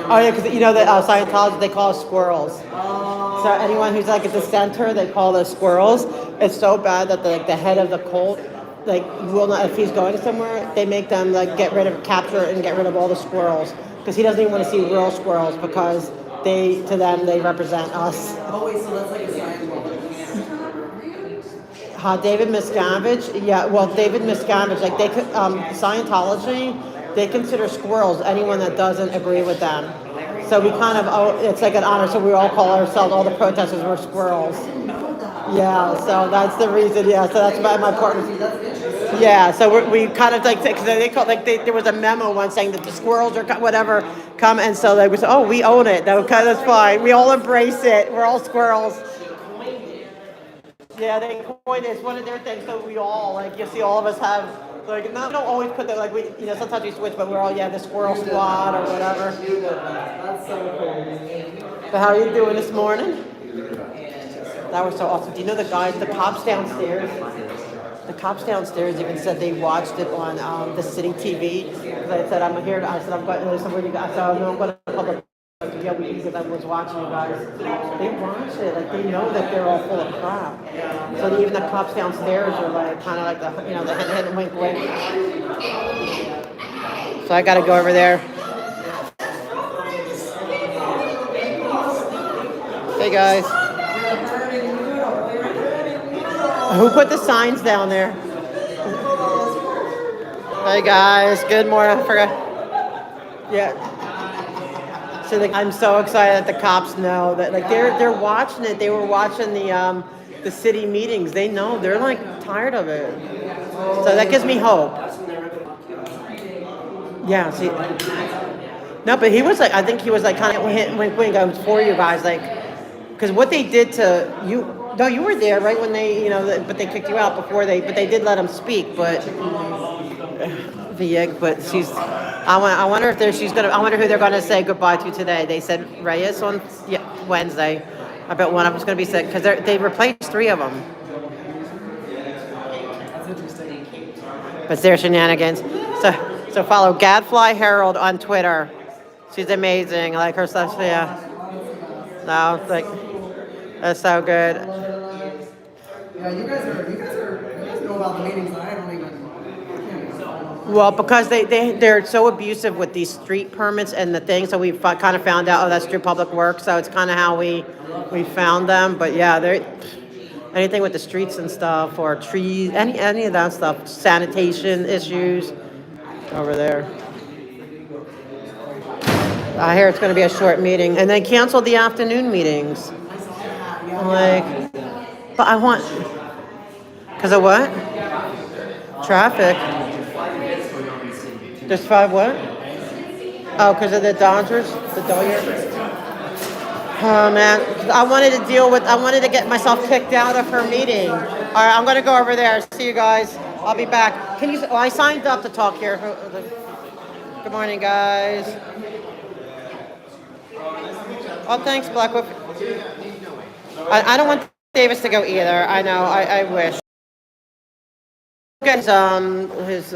Oh yeah, because you know that Scientology they call us squirrels. So anyone who's like at the center, they call us squirrels. It's so bad that the head of the cult, like, will not, if he's going somewhere, they make them like capture and get rid of all the squirrels because he doesn't even want to see real squirrels because to them they represent us. Oh wait, so that's like a sidewalk. David Miscavige, yeah. Well, David Miscavige, like they could Scientology, they consider squirrels anyone that doesn't agree with them. So we kind of, it's like an honor. So we all call ourselves, all the protesters were squirrels. Yeah, so that's the reason. Yeah, so that's my partner. Yeah, so we kind of like, because they call there was a memo once saying that the squirrels or whatever come, and so they was, oh, we own it. Okay, that's fine. We all embrace it. We're all squirrels. Yeah, they coined it. It's one of their things. So we all, like, you see all of us have, like, no, we don't always put that, like, we, sometimes we switch, but we're all, the squirrel squad or whatever. That's so cool. So how are you doing this morning? That was so awesome. Do you know the guys, the cops downstairs? The cops downstairs even said they watched it on the city TV. Because I said, I'm here. I said, I'm going. There's somewhere you guys. I said, no, I'm going to public. Yeah, because I was watching you guys. They watch it. Like, they know that they're all full of crap. So even the cops downstairs are like, kind of like the hint and wink wink. So I got to go over there. Hey guys. Who put the signs down there? Hey guys, good morning. I forgot. Yeah. So I'm so excited that the cops know that, like, they're watching it. They were watching the city meetings. They know, they're like tired of it. So that gives me hope. Yeah. See. No, but he was like, I think he was like kind of wink wink. I was for you guys, like, because what they did to you. No, you were there, right, when they, but they kicked you out but they did let him speak, but Vieg, but I wonder who they're gonna say goodbye to today. They said Reyes on Wednesday. I bet one of them's gonna be sick because they replaced 3 of them. That's interesting. But they're Shenanigans. So follow Gadfly Herald on Twitter. She's amazing. I like her stuff. Yeah. No, like. That's so good. Yeah, you guys know about the meetings that I don't even. Well, because they're so abusive with these street permits and the thing, so we kind of found out, that's through Public Works, so it's kind of how we found them. But yeah, anything with the streets and stuff, or trees, any of that stuff, sanitation issues, over there. I hear it's going to be a short meeting, and they canceled the afternoon meetings. Like, but I want, because of what? Traffic. There's 5 what? Oh, because of the Dodgers? The Dodgers? Oh, man. I wanted to get myself kicked out of her meeting. All right, I'm going to go over there. See you guys. I'll be back. I signed up to talk here. Good morning, guys. Oh, thanks, Blackwood. I don't want Davis to go either. I know. I wish. Get his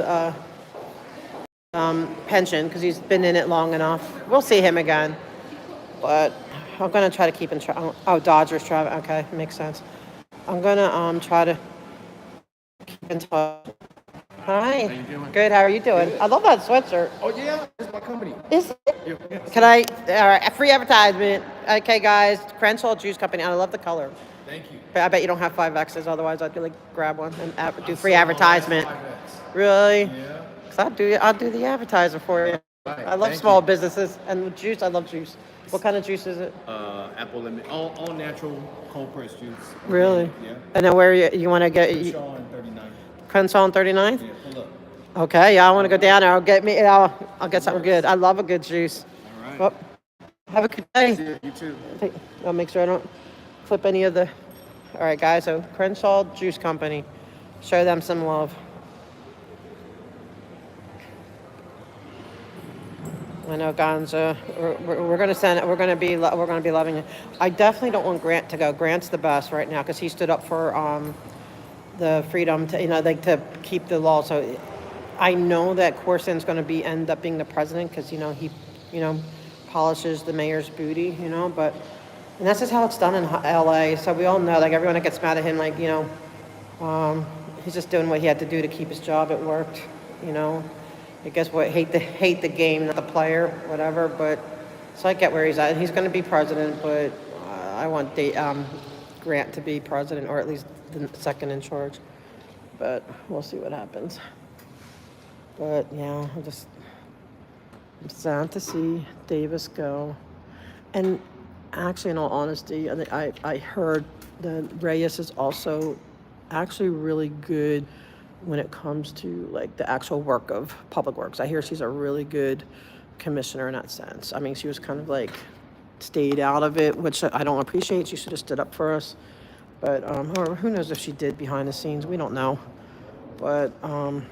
pension because he's been in it long enough. We'll see him again, but I'm gonna try to keep in track. Oh, Dodgers travel. Okay, makes sense. I'm gonna try to keep in touch. Hi. How you doing? Good. How are you doing? I love that sweatshirt. Oh yeah, it's my company. Is it? Yeah. Can I? All right. Free advertisement. Okay, guys. Crenshaw Juice Company. I love the color. Thank you. I bet you don't have 5Xs. Otherwise, I'd like grab one and do free advertisement. Really? Yeah. Cause I'll do the advertising for you. Right. I love Thank small you. businesses and juice. I love juice. What kind of juice is it? Apple lemon, all natural cold pressed juice. Really? Yeah. And then where you want to get? Shaw on 39. Crenshaw on 39th? Yeah, pull up. Okay, yeah, I want to go down there. I'll get something good. I love a good juice. All right. Well, have a good day. See you too. I'll make sure I don't flip any of the. All right, guys. So Crenshaw Juice Company, show them some love. I know, Gonza. We're gonna send. We're gonna be loving it. I definitely don't want Grant to go. Grant's the best right now because he stood up for the freedom to to keep the law. So I know that Corson's going to end up being the president because he polishes the mayor's booty, you know, but, and that's just how it's done in LA. So we all know, like everyone that gets mad at him, like, you know, he's just doing what he had to do to keep his job. It worked, you know. I guess what, hate the game, not the player, whatever, but, so I get where he's at. He's going to be president, but I want Grant to be president, or at least the second in charge. But we'll see what happens. But yeah, I'm sad to see Davis go. And actually, in all honesty, I heard that Reyes is also actually really good when it comes to like the actual work of public works. I hear she's a really good commissioner in that sense. I mean, she was kind of like stayed out of it, which I don't appreciate. She should have stood up for us. But or who knows if she did behind the scenes? We don't know. But I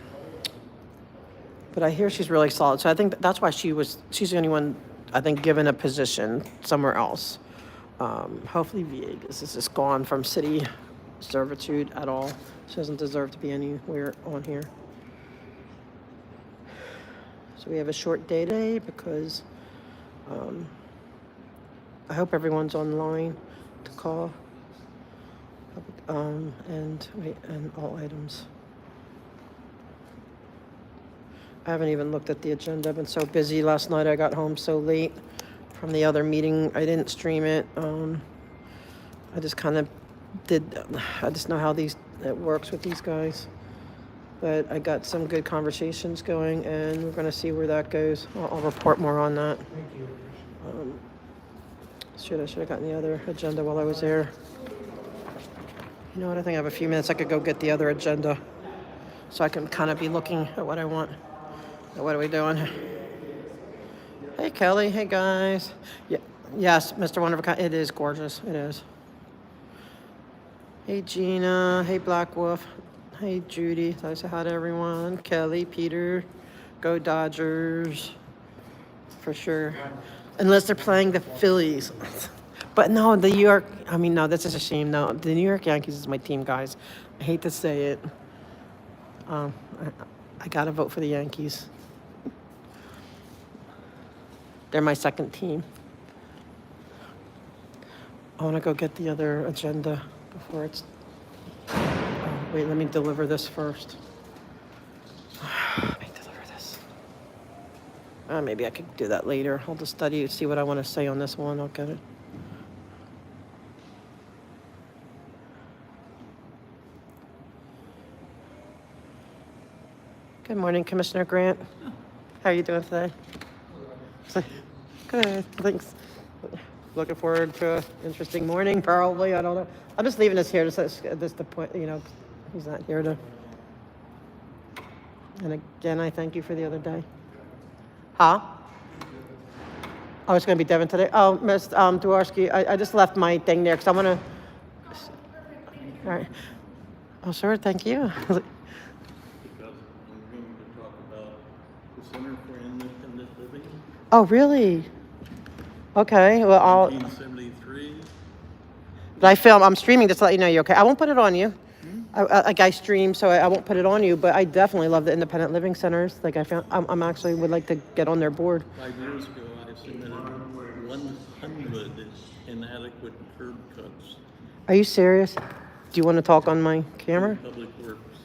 hear she's really solid. So I think that's why she's the only one, I think, given a position somewhere else. Hopefully Villegas is just gone from city servitude at all. She doesn't deserve to be anywhere on here. So we have a short day today because I hope everyone's online to call. And all items. I haven't even looked at the agenda. I've been so busy. Last night I got home so late from the other meeting. I didn't stream it. I just kind of I just know how it works with these guys. But I got some good conversations going, and we're going to see where that goes. I'll report more on that. Should have gotten the other agenda while I was there. You know what? I think I have a few minutes. I could go get the other agenda, so I can kind of be looking at what I want. What are we doing? Hey, Kelly. Hey, guys. Yeah. Yes, Mr. Wonderful. It is gorgeous. It is. Hey, Gina. Hey, Black Wolf. Hey, Judy. I say hi to everyone. Kelly, Peter. Go Dodgers. For sure. Unless they're playing the Phillies. But no, the New York, I mean, no, this is a shame. No, the New York Yankees is my team, guys. I hate to say it. I got to vote for the Yankees. They're my second team. I want to go get the other agenda before it's... wait, let me deliver this first. Let me deliver this. Maybe I could do that later. I'll just study, see what I want to say on this one. I'll get it. Good morning, Commissioner Grant. How are you doing today? Good, thanks. Looking forward to an interesting morning, probably. I don't know. I'm just leaving this here. Just the point, you know, he's not here to. And again, I thank you for the other day. Huh? Oh, it's going to be Devin today. Oh, Miss Dworsky, I just left my thing there because I want to. All right. Oh, sure. Thank you. Oh, really? Okay. Well, I'll. 1973. But I'm streaming just to let you know you're okay. I won't put it on you. I stream, so I won't put it on you. But I definitely love the independent living centers. Like I'm actually would like to get on their board. 5 years ago, I submitted 100 inadequate curb cuts. Are you serious? Do you want to talk on my camera? Public Works.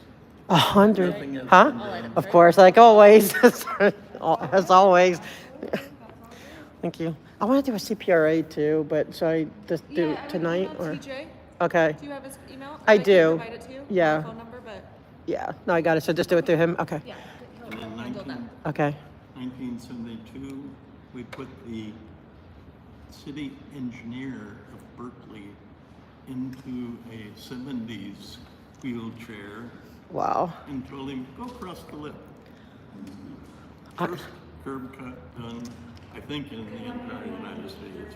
100? Nothing has Huh? been done. Of course, like always. As always. Thank you. I want to do a CPRA too, but should I just do it tonight or? TJ, Okay. do you have his email? I can do. provide it to you. Yeah. Phone number, but Yeah. No, I got it. So just do it through him. Okay. yeah, And he'll in handle that. Okay. 1972, we put the city engineer of Berkeley into a 70s wheelchair Wow. and told him, go across the lip. First curb cut done, I think, in the entire United States.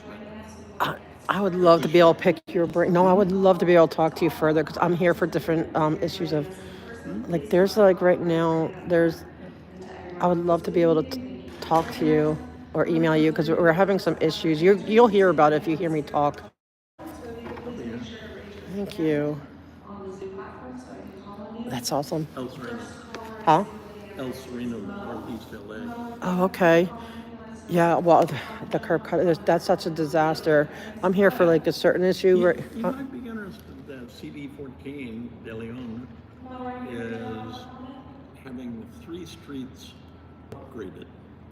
I would love to be able to pick your brain. No, I would love to be able to talk to you further because I'm here for different issues of, like, there's like right now, I would love to be able to talk to you or email you because we're having some issues. You'll hear about it if you hear me talk. Thank you. That's awesome. El Sereno. Huh? El Sereno, Northeast LA. Oh, okay. Yeah, well, the curb cut, that's such a disaster. I'm here for like a certain issue where, You might be interested that CD 14 De Leon is having 3 streets upgraded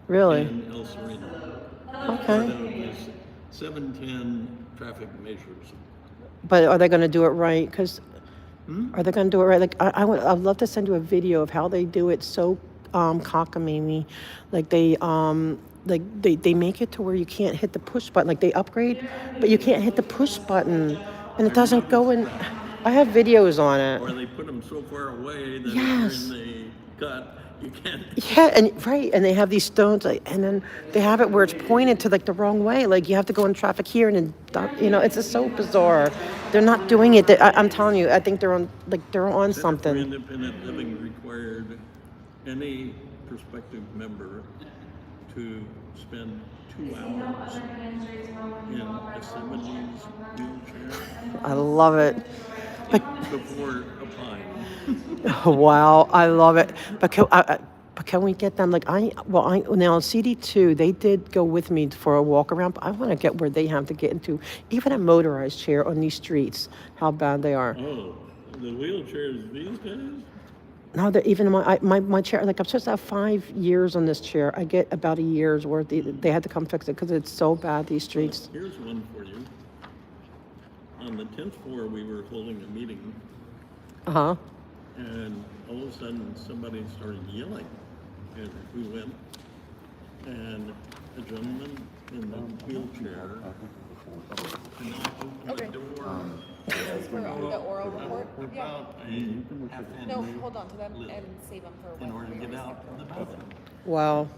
really? in El Sereno. Part Okay. of this 710 traffic measures. But are they gonna do it right? Because Hmm? are they gonna do it right? Like, I'd love to send you a video of how they do it so cockamamie. Like they make it to where you can't hit the push button. Like they upgrade, but you can't hit the push button, and it doesn't go in. I have videos on Or it. they put them so far away that Yes. if you're in the cut, you can't. Yeah, and right, and they have these stones, like, and then they have it where it's pointed to like the wrong way. Like you have to go in traffic here, and then it's just so bizarre. They're not doing it. I'm telling you, I think they're on Center for something. Independent Living required any prospective member to spend 2 hours in a 70s wheelchair I love it. But before applying. wow, I love it. But can we get them? Like now CD2, they did go with me for a walk around. But I want to get where they have to get into, even a motorized chair on these streets. How bad they are. Oh, the wheelchairs these days? No, they're even my chair. Like I'm supposed to have 5 years on this chair. I get about a year's worth. They had to come fix it because it's so bad these streets. Here's one for you. On the 10th floor, we were holding a meeting, Uh huh. and all of a sudden somebody started yelling. And we went, and a gentleman in the wheelchair, and I opened the door. For the oral report? We're Yeah. about a half inch No, hold on to them and save them for in when order to we get receive out of the them. building. Wow.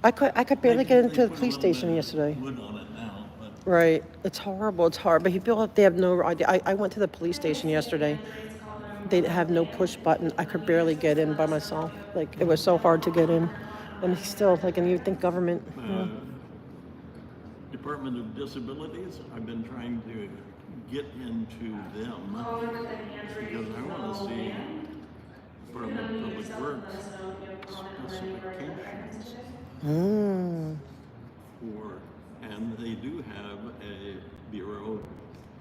I could barely get into the police station yesterday. Wood on it now, but Right. It's horrible. It's hard. But they have no idea. I went to the police station yesterday. They have no push button. I could barely get in by myself. Like it was so hard to get in. And still, like, and you think government. Yeah. Department of Disabilities, I've been trying to get into them because I want to see Department of Public Works specifications Mm. for, and they do have a Bureau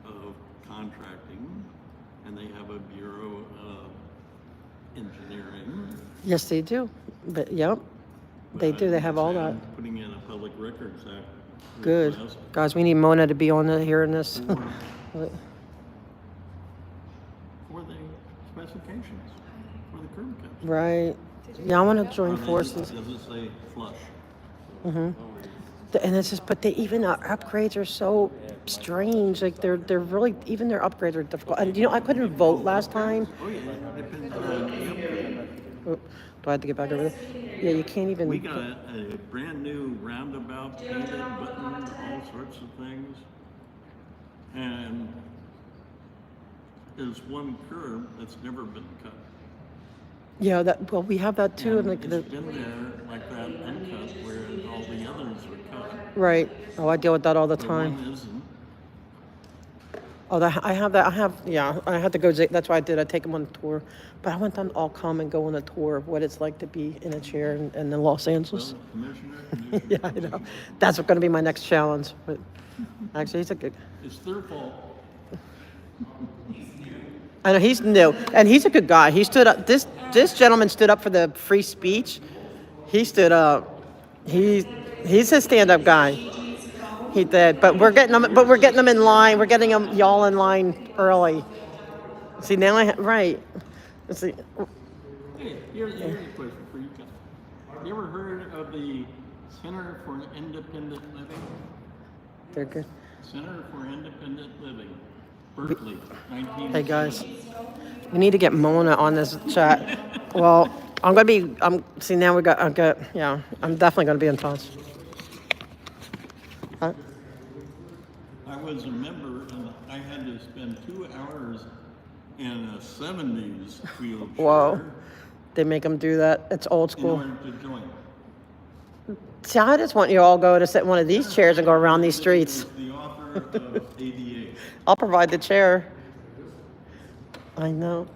of Contracting, and they have a Bureau of Engineering. Yes, they do. But yep, they do. They have all that. I'm putting in a Public Records Act Good. request Guys, we need Mona to be on hearing this. for the specifications for the curb cuts. Right. Yeah, I want to join forces. Does it say flush? And it's just, but even our upgrades are so strange. Like they're really, even their upgrades are difficult. And I couldn't vote last time. Oh yeah, it depends on the upgrade. Oh, do I have to get back over there? Yeah, you can't even. We got a brand new roundabout painted, buttoned, all sorts of things. And there's one curb that's never been cut. Yeah, well, we have that too. And like It's been there like that uncut where all the others are cut. right. Oh, I deal with that all the But time. one isn't. Oh, I have that. I had to go. That's why I did. I take them on a tour. But I want them to all come and go on a tour of what it's like to be in a chair in Los Angeles. Well, Commissioner, Yeah, I know. That's going to be my next challenge. But actually, he's a good. it's their fault. I know he's new, and he's a good guy. He stood up. This gentleman stood up for the free speech. He stood up. He's a stand-up guy. He did, but we're getting them in line. We're getting them y'all in line early. See now right. Let's see. Hey, here's a question for you guys. You ever heard of the Center for Independent Living? They're good. Center for Independent Living, Berkeley, 19. Hey guys, we need to get Mona on this chat. Well, I'm definitely gonna be in touch. Huh? I was a member and I had to spend 2 hours in a 70s wheelchair Whoa, they make them do that. It's old in school. order to join. See, I just want you all go to sit in one of these chairs and go around these streets. The author of ADA. I'll provide the chair. I know.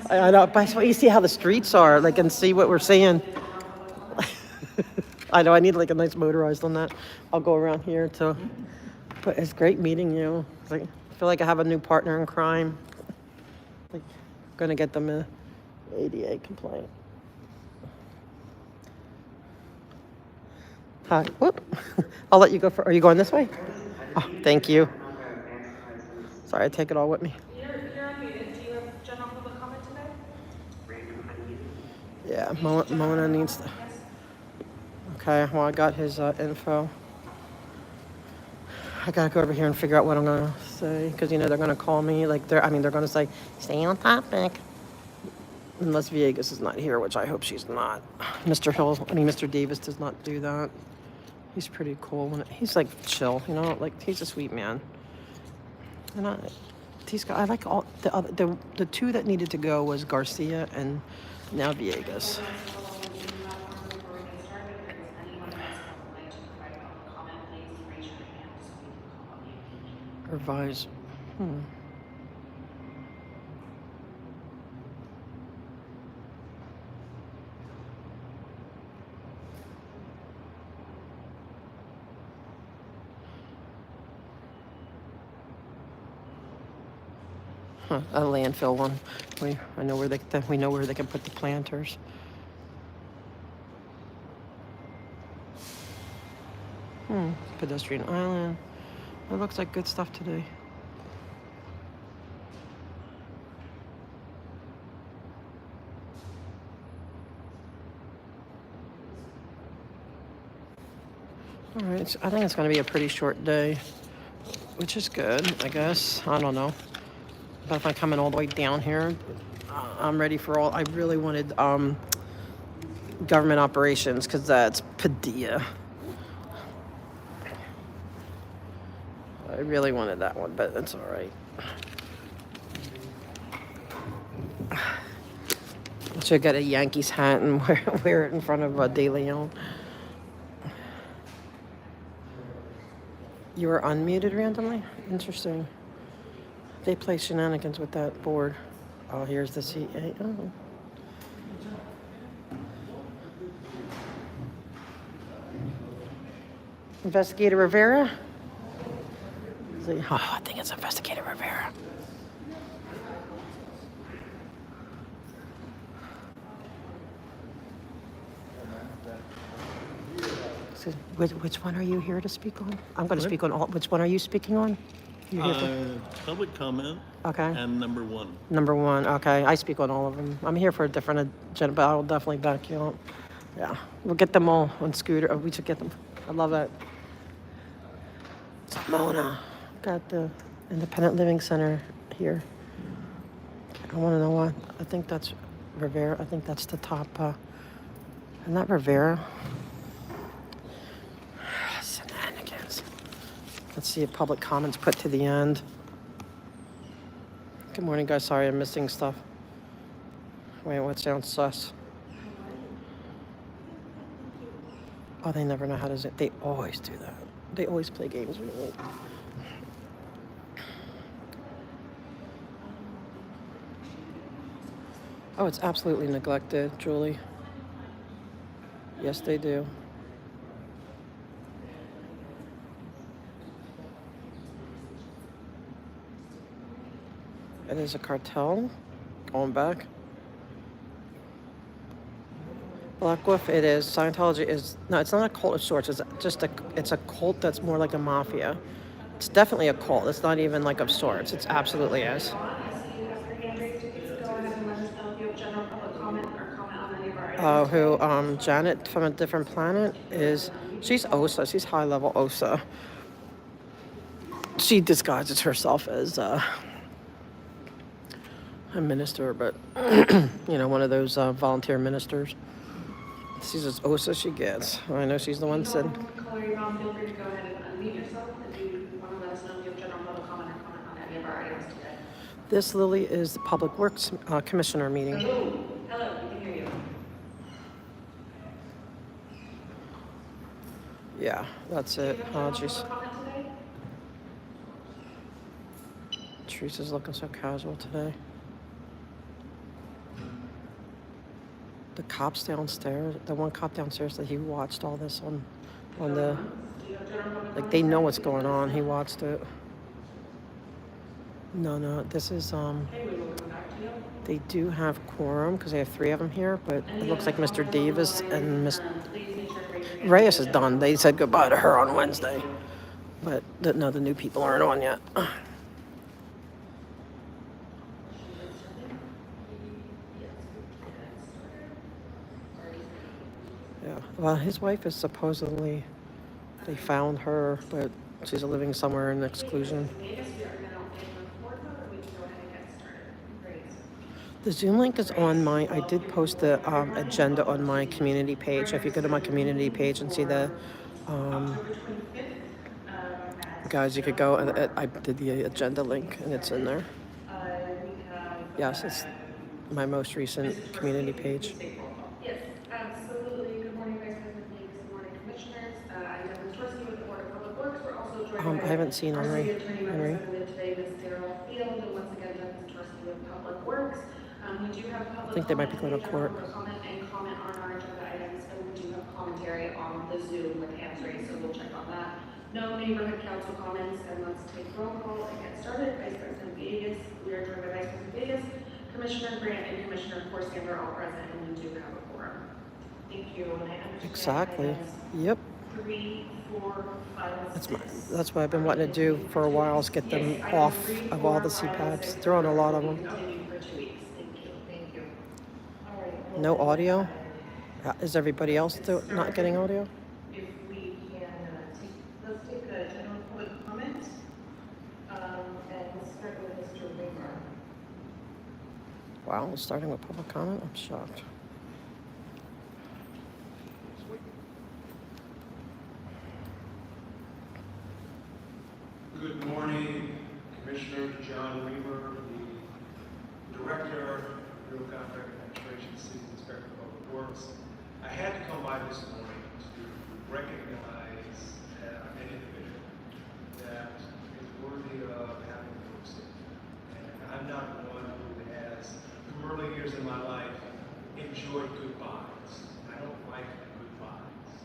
I know, but you see how the streets are, like, and see what we're seeing. I know I need like a nice motorized on that. I'll go around here to. But it's great meeting you. It's like, I feel like I have a new partner in crime. Like, gonna get them a ADA complaint. Hi. Whoop. I'll let you go. Are you going this way? Oh, thank you. Sorry, I take it all with me. You're unmuted. Do you have general public comment today? Yeah, Mona needs to. Okay, well, I got his info. I gotta go over here and figure out what I'm gonna say, because, they're gonna call me, like, they're gonna say, stay on topic. Unless Viegas is not here, which I hope she's not. Mr. Davis does not do that. He's pretty cool. He's, like, chill, like, he's a sweet man. And I like all the two that needed to go was Garcia and now Viegas. Revise. A landfill one. We know where they can put the planters. Pedestrian island. It looks like good stuff today. All right, I think it's going to be a pretty short day, which is good, I guess. I don't know. But if I'm coming all the way down here, I'm ready for all. I really wanted government operations, because that's Padilla. I really wanted that one, but that's all right. I should get a Yankees hat and wear it in front of De Leon. You were unmuted randomly? Interesting. They play Shenanigans with that board. Oh, here's the CA. Oh. Investigator Rivera? Oh, I think it's Investigator Rivera. So, which one are you here to speak on? I'm going to speak on all. Which one are you speaking on? You're here for? Public comment. Okay. And number one. Number one. Okay. I speak on all of them. I'm here for a different agenda, but I will definitely back you up. Yeah. We'll get them all on scooter. We should get them. I love that. Mona. Got the Independent Living Center here. I want to know what. I think that's Rivera. I think that's the top. Isn't that Rivera? Shenanigans. Let's see if public comments put to the end. Good morning, guys. Sorry, I'm missing stuff. Wait, what sounds sus? Oh, they never know how to. They always do that. They always play games with me. Oh, it's absolutely neglected, Julie. Yes, they do. It is a cartel. Going back. Black Wolf, it is. Scientology is... No, it's not a cult of sorts. It's just it's a cult that's more like a mafia. It's definitely a cult. It's not even like of sorts. It's absolutely is. Janet from a different planet is... She's OSA. She's high-level OSA. She disguises herself as a minister, but, one of those volunteer ministers. She's as OSA she gets. I know she's the one that said... Caller, you're on. Feel free to go ahead and unmute yourself if you want to let us know if you have general public comment or comment on any of our items today. This, Lily, is the Public Works Commissioner meeting. Hello, we can hear you. Yeah, that's it. Oh, jeez. Comment today? Teresa's looking so casual today. The cops downstairs, the one cop downstairs that he watched all this on the, like they know what's going on. He watched it. No, this is, they do have quorum because they have 3 of them here, but it looks like Mr. Davis and Miss Reyes is done. They said goodbye to her on Wednesday, but no, the new people aren't on yet. Yeah, well, his wife is supposedly, they found her, but she's living somewhere in exclusion. The Zoom link is on my, I did post the agenda on my community page. If you go to my community page and see the, guys, you could go, and I did the agenda link, and it's in there. Yes, it's my most recent community page. Yes, absolutely. Good morning, Vice President Lee. Good morning, Commissioners. I'm Devin Torski with the Board of Public Works. We're also joined by I haven't seen our Henry. City Attorney representative today, Ms. Daryl Field, and once again, Devin Torski with Public Works. We do have public I think they might be going to court. comment on our agenda items, and we do have commentary on the Zoom with hands raised, so we'll check on that. No neighborhood council comments, and let's take roll call and get started. Vice President Villegas, we are joined by Vice President Villegas, Commissioner Grant, and Commissioner Corsian are all present, and we do have a quorum. Thank you, and I understand Exactly. items Yep. 3, 4, 5, and 6. That's what I've been wanting to do for a while, is get them off of all the CPAPs. They're on a lot of them. Continue for 2 weeks. Thank you. All right. No audio? Is everybody else not getting audio? If we can, let's take a general public comment, and we'll start with Mr. Weaver. Wow, starting with public comment? I'm shocked. Good morning, Commissioner John Reamer, the Director of Real Contract Administration, City Inspector of Public Works. I had to come by this morning to recognize an individual that is worthy of having a person. And I'm not one who has, from early years in my life, enjoyed goodbyes. I don't like goodbyes,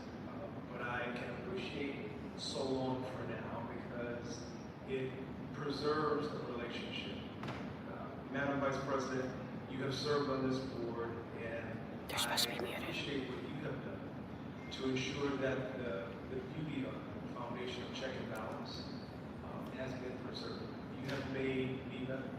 but I can appreciate so long for now because it preserves the relationship. Madam Vice President, you have served on this board, and I appreciate what you have done to ensure that the beauty of the foundation of check and balance has been preserved. You have made me better.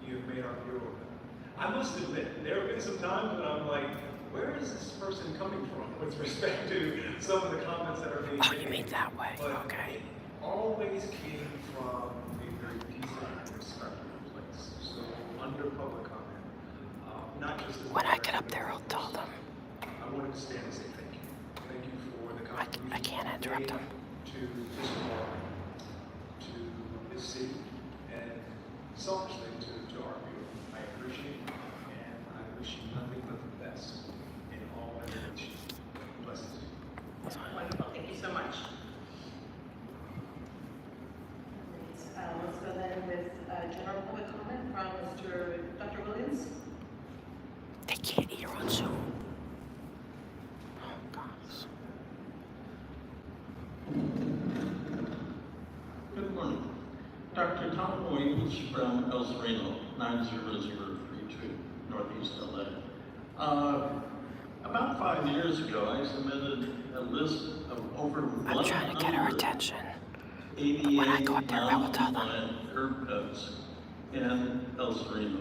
You have made our bureau better. I must admit, there have been some times when I'm like, where is this person coming from with respect to some of the comments that are being made? Oh, you mean that way, But okay. it always came from a very decent and respectful place. So under public comment, not just as When I get up there, I'll tell them. I wanted to stand and say thank you. Thank you for the contribution I can't interrupt them. to this board, to this city, and selfishly to our bureau. I appreciate it, and I wish you nothing but the best in all endeavors. Blessings. Wonderful, thank you so much. Let's go then with general public comment from Dr. Williams. They can't hear on Zoom. Oh, gosh. Good morning. Dr. Tom Williams from El Sereno, 90032, Northeast LA. About 5 years ago, I submitted a list of over 100 I'm trying to get her attention. When I go up there, I will tell them. curb cuts in El Sereno.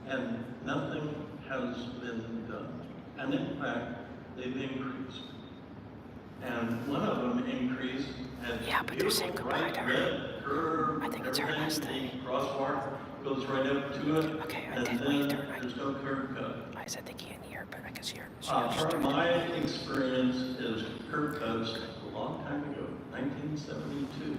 And nothing has been done. And in fact, they've increased. And one of them increased and Yeah, but they're saying goodbye to her. I think it's her last day. Crosswalk goes right up to it. Okay, I and did then wave to her. there's no curb cut. I said they can't hear, but I guess she From understood. my experience is curb cuts a long time ago, 1972.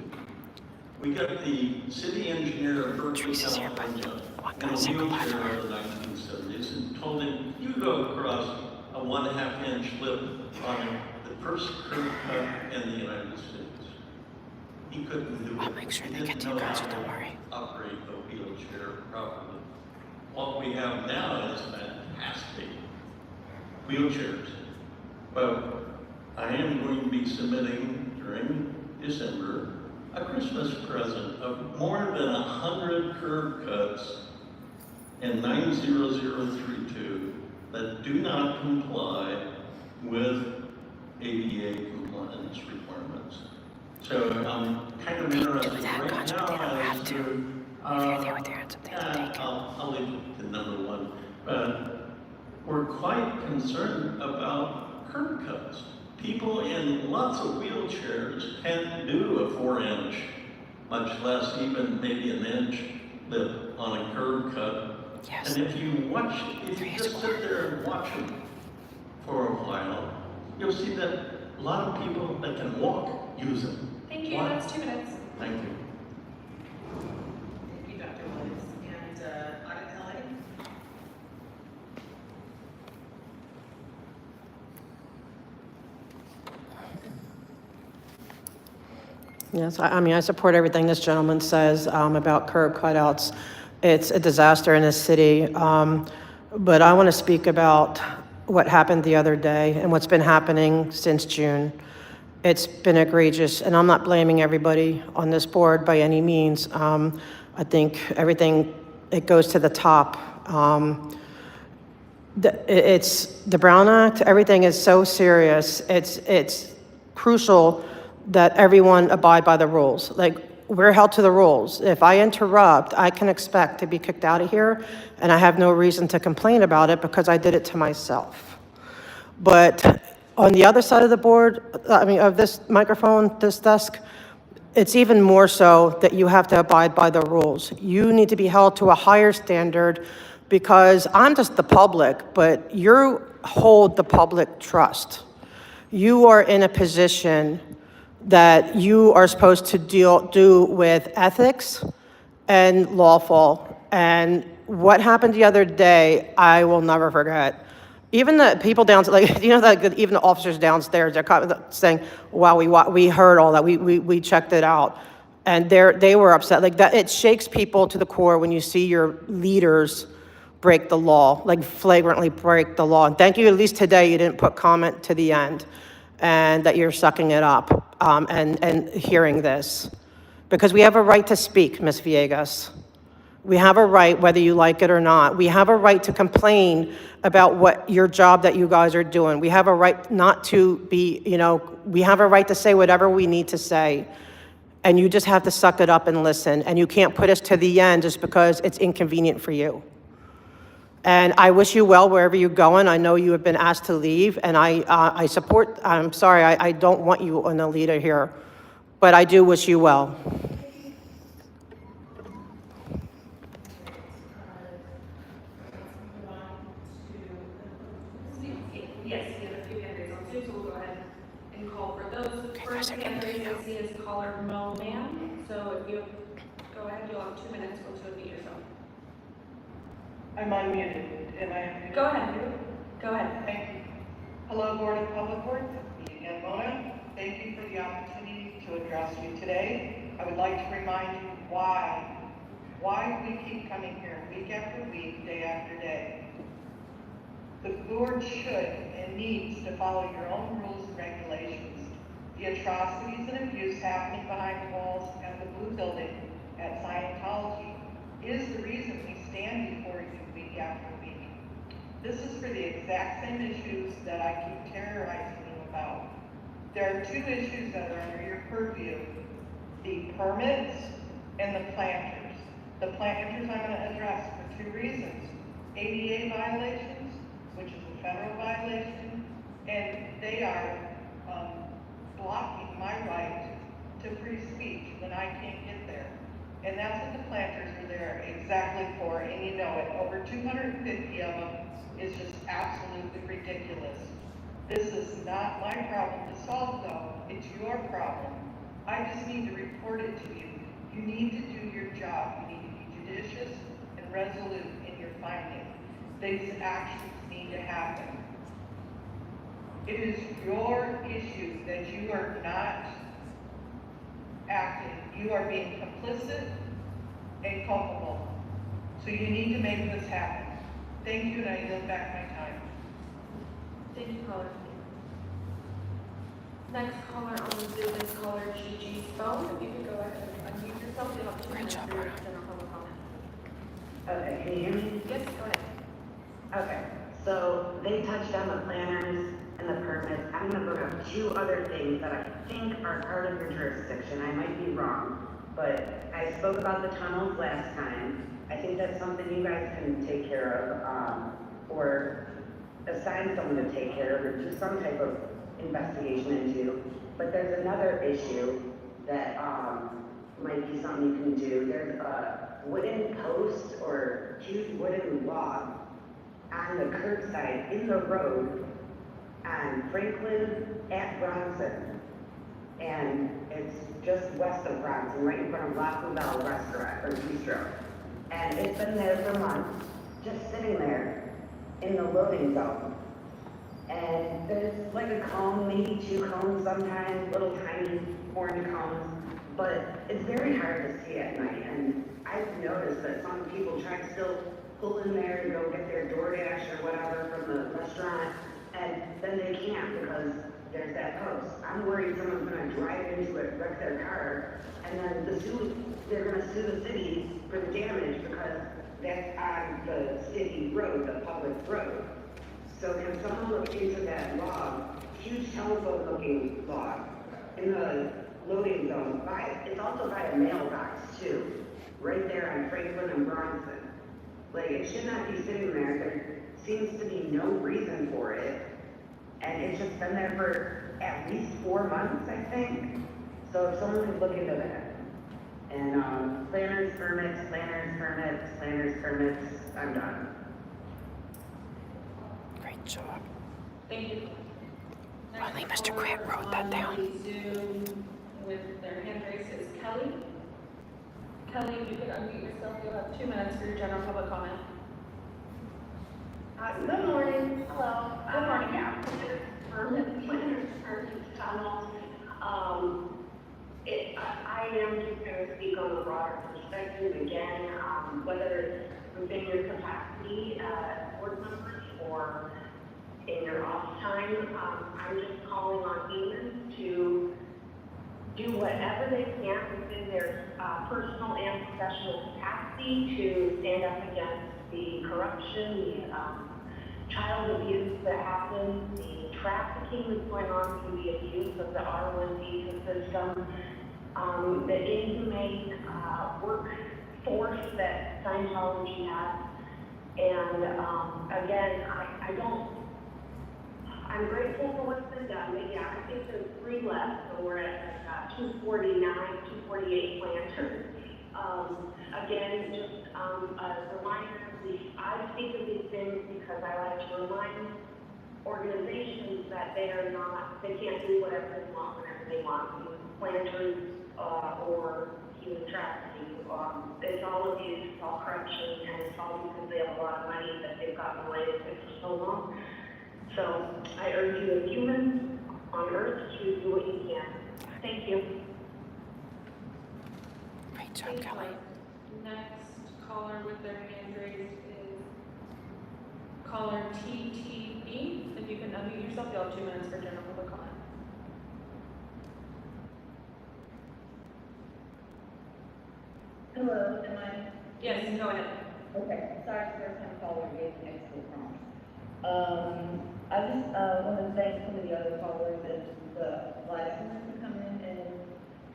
We got the city engineer of Berkeley, Teresa's here, but California, one in guy a said goodbye to wheelchair her. in the 1970s and told him, you go across a 1.5 inch lip on the first curb cut in the United States. He couldn't do it. I'll make sure He they get didn't to you know guys, how don't to worry. Operate a wheelchair properly. What we have now is capacity wheelchairs. But I am going to be submitting during December a Christmas present of more than 100 curb cuts in 90032 that do not comply with ADA compliance requirements. So I'm kind of interested right now as to, I'll leave it to number one, but we're quite concerned about curb cuts. People in lots of wheelchairs can't do a 4-inch, much less even maybe an inch lip on a curb cut. Yes. And if you just sit there and watch them for a while, you'll see that a lot of people that can walk use them. Thank you, that's 2 minutes. Thank you. Thank you, Dr. Williams. And Audit Kelly? Yes, I mean, I support everything this gentleman says about curb cutouts. It's a disaster in this city. But I want to speak about what happened the other day and what's been happening since June. It's been egregious, and I'm not blaming everybody on this board by any means. I think everything, it goes to the top. It's the Brown Act, everything is so serious. It's crucial that everyone abide by the rules. Like, we're held to the rules. If I interrupt, I can expect to be kicked out of here, and I have no reason to complain about it because I did it to myself. But on the other side of the board, of this microphone, this desk, it's even more so that you have to abide by the rules. You need to be held to a higher standard because I'm just the public, but you hold the public trust. You are in a position that you are supposed to do with ethics and lawful. And what happened the other day, I will never forget. Even the people downstairs, even the officers downstairs, they're saying, wow, we heard all that, we checked it out. And they were upset. Like that, it shakes people to the core when you see your leaders break the law, like flagrantly break the law. And thank you, at least today, you didn't put comment to the end, and that you're sucking it up and hearing this. Because we have a right to speak, Ms. Villegas. We have a right, whether you like it or not. We have a right to complain about what your job that you guys are doing. We have a right not to be, we have a right to say whatever we need to say. And you just have to suck it up and listen. And you can't put us to the end just because it's inconvenient for you. And I wish you well wherever you're going. I know you have been asked to leave, and I support, I'm sorry, I don't want you on the leader here, but I do wish you well. Yes, we have a few hand raised on Zoom, so we'll go ahead and call for those. First hand raised I see is caller Mo Man. So if you go ahead, you'll have 2 minutes once you unmute yourself. I'm unmuted. Am I? Go ahead. Go ahead. Thank you. Hello, Board of Public Works. It's me again, Mona. Thank you for the opportunity to address you today. I would like to remind you why we keep coming here week after week, day after day. The board should and needs to follow your own rules and regulations. The atrocities and abuse happening behind the walls of the blue building at Scientology is the reason we stand before you week after week. This is for the exact same issues that I keep terrorizing you about. There are 2 issues that are under your purview: the permits and the planters. The planters I'm going to address for 2 reasons: ADA violations, which is a federal violation, and they are blocking my right to free speech when I can't get there. And that's what the planters are there exactly for, and you know it. Over 250 of them is just absolutely ridiculous. This is not my problem to solve, though. It's your problem. I just need to report it to you. You need to do your job. You need to be judicious and resolute in your finding. These actions need to happen. It is your issue that you are not acting. You are being complicit and culpable. So you need to make this happen. Thank you, and I yield back my time. Thank you, caller. Next caller on the Zoom is caller Gigi's phone. If you could go ahead and unmute yourself, you'll have 2 minutes for your general public comment. Okay, can you hear me? Yes, go ahead. Okay, so they touched on the planners and the permits. I'm gonna bring up 2 other things that I think are part of your jurisdiction. I might be wrong, but I spoke about the tunnels last time. I think that's something you guys can take care of, or assign someone to take care of, or do some type of investigation into. But there's another issue that, might be something you can do. There's a wooden post or huge wooden log on the curbside in the road on Franklin at Bronson. And it's just west of Bronson, right in front of La Poubelle Restaurant or Bistro. And it's been there for months, just sitting there in the loading zone. And there's like a cone, maybe 2 cones sometimes, little tiny orange cones, but it's very hard to see at night. And I've noticed that some people try to still pull in there to go get their DoorDash or whatever from the restaurant, and then they can't because there's that post. I'm worried someone's gonna drive into it, wreck their car, and then they're gonna sue the city for the damage because that's on the city road, the public road. So can someone look into that log, huge telephone looking log in the loading zone? It's also by a mailbox too, right there on Franklin and Bronson. Like, it should not be sitting there. There seems to be no reason for it. And it's just been there for at least 4 months, I think. So if someone could look into that. And planners, permits, I'm done. Great job. Thank you. Only Mr. Grant wrote that down. Zoom with their hand raised is Kelly. Kelly, if you could unmute yourself, you'll have 2 minutes for your general public comment. Good morning. Hello. Good morning. Yeah, planners, tunnels. I am just going to speak on the broader perspective again, whether it's within your capacity as board members or in your off time. I'm just calling on humans to do whatever they can within their personal and professional capacity to stand up against the corruption, the child abuse that happens, the trafficking that's going on through the abuse of the R1 visa system, the inhumane workforce that Scientology has. And again, I'm grateful for what's been done, but yeah, I think there's 3 left, so we're at 249, 248 planters. Again, just a reminder, I speak of these things because I like to remind organizations that they can't do whatever they want whenever they want. Planters or human trafficking, it's all abuse, it's all corruption, and it's all because they have a lot of money that they've gotten away with it for so long. So I urge you as humans on earth to do what you can. Thank you. Great job, Kelly. Next caller with their hand raised is caller TTB. If you can unmute yourself, you'll have 2 minutes for general public comment. Hello, am I? Yes, go ahead. Okay, sorry, first time caller, gave an extra prompt. I just want to thank some of the other callers and the last ones to come in and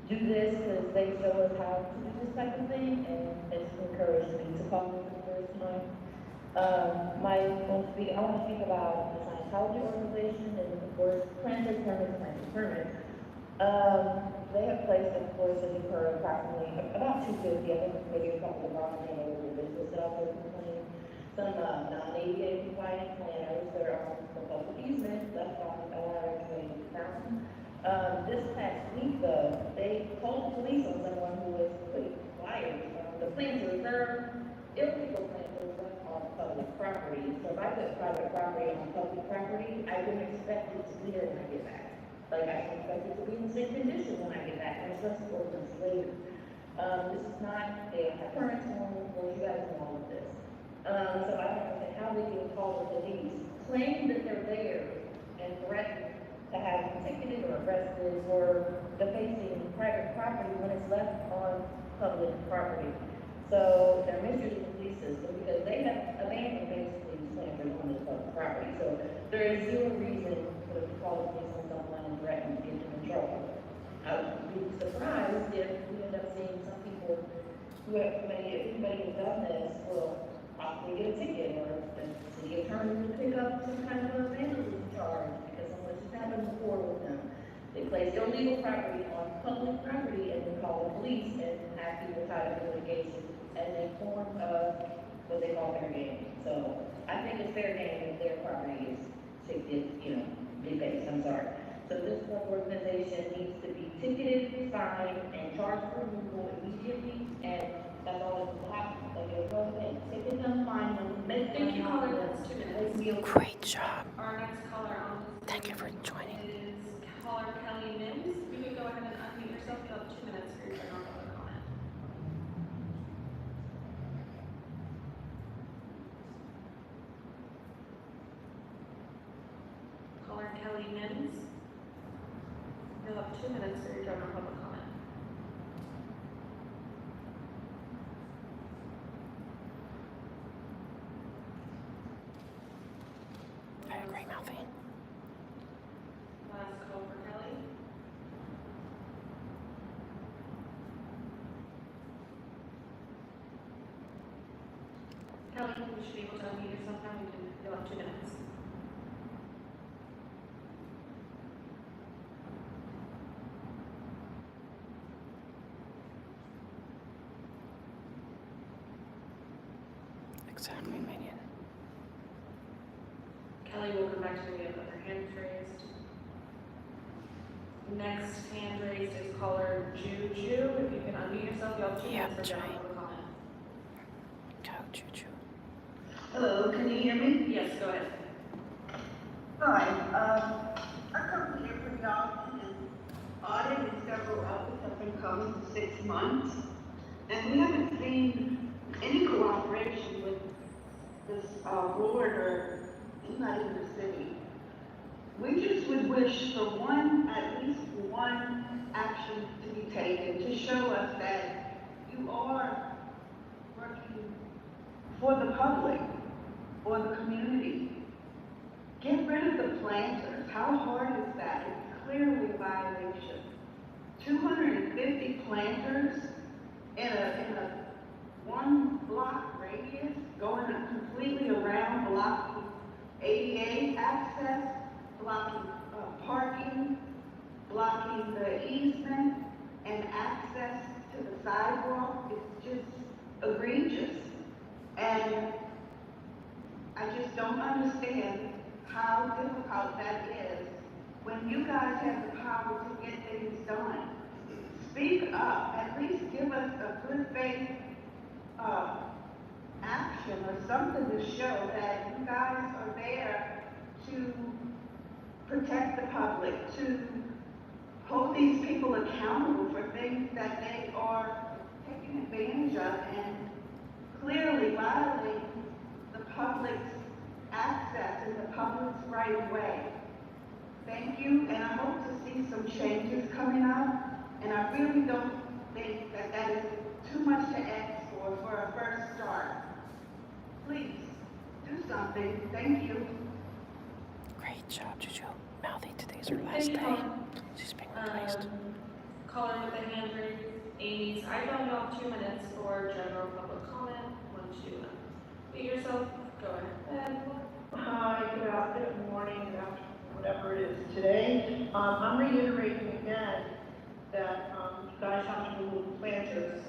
do this because they show us how to do this type of thing, and it's encouraged me to call for the first time. I want to speak about the Scientology organization and of course planters, permits. They have placed, of course, as you've heard, approximately about 250, I think maybe a couple of our over the business that also complain. Some non-ADA compliant planners that are on the public easement left on Alatorre Mountain. This past week, though, they called the police on someone who was putting flyers on the planters. There are illegal planters on public property. So if I put private property on public property, I wouldn't expect it to be there when I get back. Like, I expect it to be in the same condition when I get back, and it's just 4 months later. This is not a current home, well, you guys know all of this. So I don't understand how they can call the police, claim that they're there, and threaten to have them ticketed or arrested for defacing private property when it's left on public property. So they're misusing the police system because they have abandoned basically these planters on this public property. So there is zero reason for them to call the police on someone and threaten to get them in trouble. I would be surprised if we end up seeing some people who have, if anybody has done this, will possibly get a ticket or the city attorney will pick up some kind of a vandalism charge because someone just happened before with them. They place illegal property on public property and then call the police and have people tied up in litigation as a form of what they call fair game. So I think it's fair game if their property is ticketed, defaced, I'm sorry. So this organization needs to be ticketed, fined, and charged for removal immediately, and that's all that will happen. Like, they'll go and ticket them, fine them, make them. Thank you, caller, that's 2 minutes. Great job. Our next caller on this. Thank you for joining. Is caller Kelly Mims. You can go ahead and unmute yourself. You have 2 minutes for your general public comment. Caller Kelly Mims. You'll have 2 minutes for your general public comment. I agree, Melvin. Last call for Kelly. Kelly, you should be able to unmute yourself now. You'll have 2 minutes. Exactly, Minion. Kelly will come back to me with other hands raised. Next hand raised is caller Juju. If you can unmute yourself, you have 2 minutes for general public comment. Go, Juju. Hello, can you hear me? Yes, go ahead. Hi, I come here pretty often and audited several others have been coming for 6 months. And we haven't seen any cooperation with this board or anybody in the city. We just would wish for at least one action to be taken to show us that you are working for the public, for the community. Get rid of the planters. How hard is that? It's clearly a violation. 250 planters in a 1 block radius going completely around, blocking ADA access, blocking parking, blocking the easement and access to the sidewalk. It's just egregious. And I just don't understand how difficult that is when you guys have the power to get things done. Speak up, at least give us a good faith action or something to show that you guys are there to protect the public, to hold these people accountable for things that they are taking advantage of and clearly violating the public's access and the public's right of way. Thank you, and I hope to see some changes coming up, and I really don't think that that is too much to ask for a first start. Please, do something. Thank you. Great job, Juju. Mouthy, today's her last day. She's being replaced. Caller with a hand raised, Amy's. I don't know, 2 minutes for general public comment. 1, 2, be yourself. Go ahead. Hi, good afternoon, good morning, good afternoon, whatever it is today. I'm reiterating again that you guys have to remove the planters.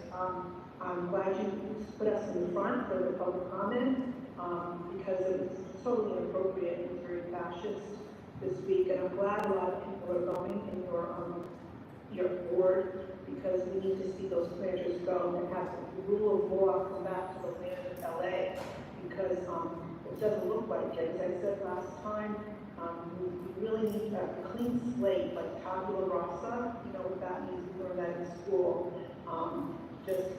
I'm glad you put us in the front for the public comment because it was totally inappropriate. It was very fascist this week, and I'm glad a lot of people are going in your board because we need to see those planters go and have the rule of law come back to the land of LA because it doesn't look like it. As I said last time, we really need a clean slate, like tabula rasa. You know what that means? We learned that in school. Just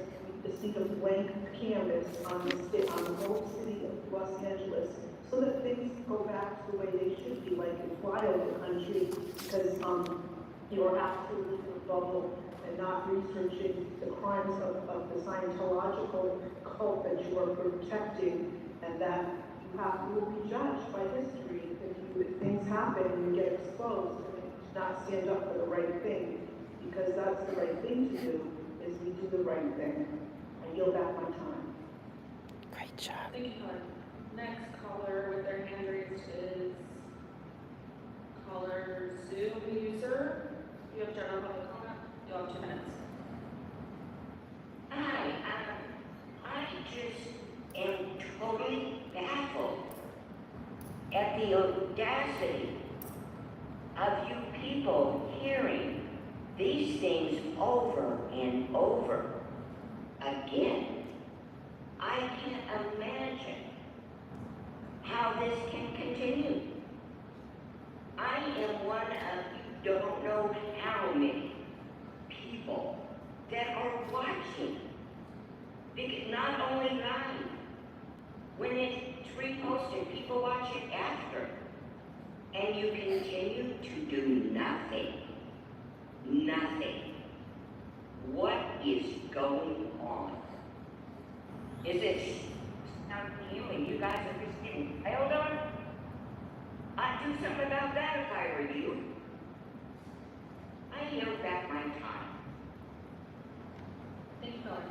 the see a blank canvas on the whole city of Los Angeles, so that things go back to the way they should be, like in flyover country, because you are absolutely in a bubble and not researching the crimes of the Scientological cult that you are protecting, and that you will be judged by history if things happen and you get exposed and not stand up for the right thing, because that's the right thing to do, is we do the right thing. I yield back my time. Great job. Thank you, Helen. Next caller with their hand raised is caller Zoom user. You have general public comment. You have 2 minutes. Hi, I just am totally baffled at the audacity of you people hearing these things over and over again. I can't imagine how this can continue. I am one of you don't know how many people that are watching. Because not only live, when it's reposted, people watch it after. And you continue to do nothing. Nothing. What is going on? Is it not healing? You guys are just getting held on? I'd do something about that if I were you. I yield back my time. Thank you, Helen.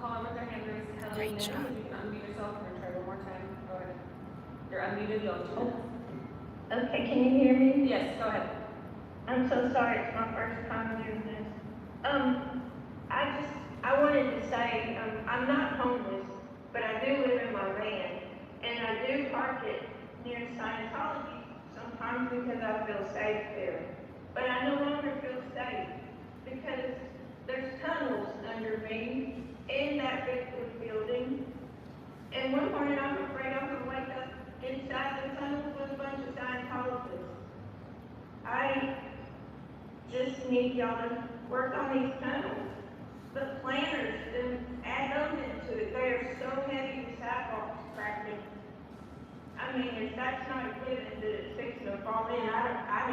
Caller with their hand raised, Helen. Great job. You can unmute yourself and try one more time. Go ahead. You're unmuted. You'll have 2 minutes. Okay, can you hear me? Yes, go ahead. I'm so sorry, it's my first time doing this. I wanted to say, I'm not homeless, but I do live in my van, and I do park it near Scientology sometimes because I feel safe there. But I no longer feel safe because there's tunnels under me in that big building, and one morning I'm afraid I'm gonna wake up inside the tunnels with a bunch of Scientologists. I just need y'all to work on these tunnels. The planners, then add those into it. They are so heavy, the sidewalks cracking. I mean, if that's not a given that it's fixing to fall in, I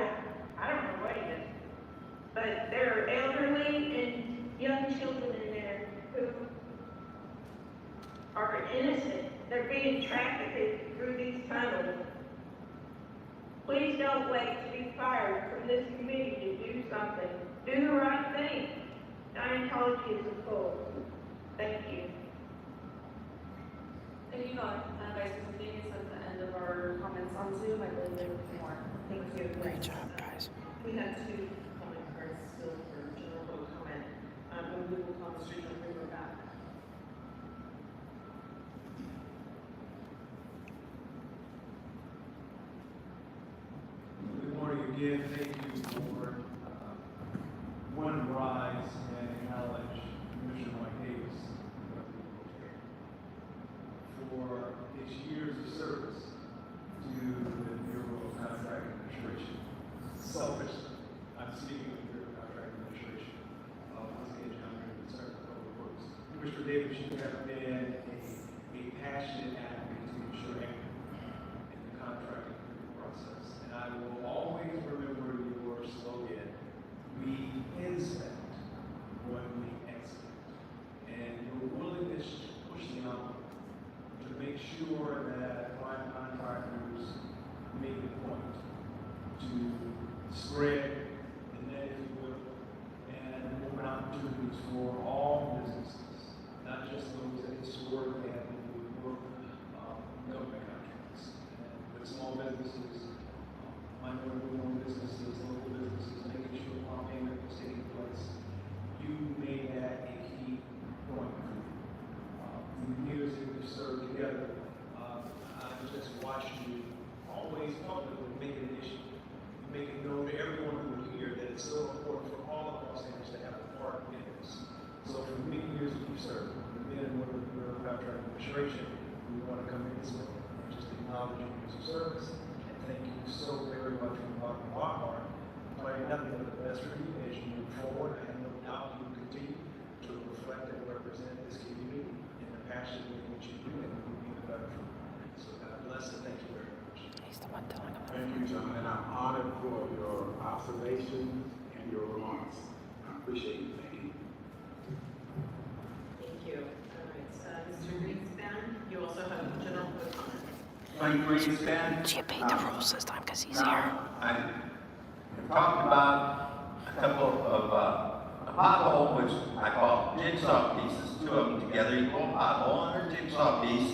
don't know what it is. But there are elderly and young children in there who are innocent. They're being trafficked through these tunnels. Please don't wait to be fired from this committee to do something. Do the right thing. Scientology is a fool. Thank you. Thank you, Helen. Guys, I think it's at the end of our comments on Zoom. I believe there will be more. Thank you. Great job, guys. We have 2 comment cards still for general public comment. And we will call the street and bring her back. Good morning again. Thank you for one rise and acknowledge Commissioner Mike Davis for his years of service to the Bureau of Contract Administration. Selfishly, I'm speaking of the Bureau of Contract Administration. Once again, John, I'm concerned with public works. Commissioner Davis, you have been a passionate advocate to ensure equity in the contracting process. And I will always remember your slogan, we inspect when we execute. And your willingness to push the envelope to make sure that prime contractors make a point to spread the net, if you will, and open opportunities for all businesses, not just those that historically have been doing work, government contracts, but small businesses, minority-owned businesses, local businesses, making sure farm payment was taking place. You made that a key point. For the years that we served together, I just watched you always publicly make an issue, make it known to everyone who was here that it's so important for all of Los Angeles to have a part in this. So for the many years that you served, the men and women of the Bureau of Contract Administration, we want to come in this way and just acknowledge your years of service. Thank you so very much from the bottom of our heart. Praying nothing but the best for you as you move forward. I have no doubt elect and represent this community in the passion with which you do, and we will be the better for it. So God bless and thank you very much. He's the one telling him. Thank you, John, and I'm honored for your observations and your remarks. I appreciate you. Thank you. Thank you. All right, Mr. Greenspan, you also have general public comment. Mike Greenspan. She paid the rules this time because he's here. I talked about a couple of a pothole, which I call jigsaw pieces, two of them together equal pothole, and a jigsaw piece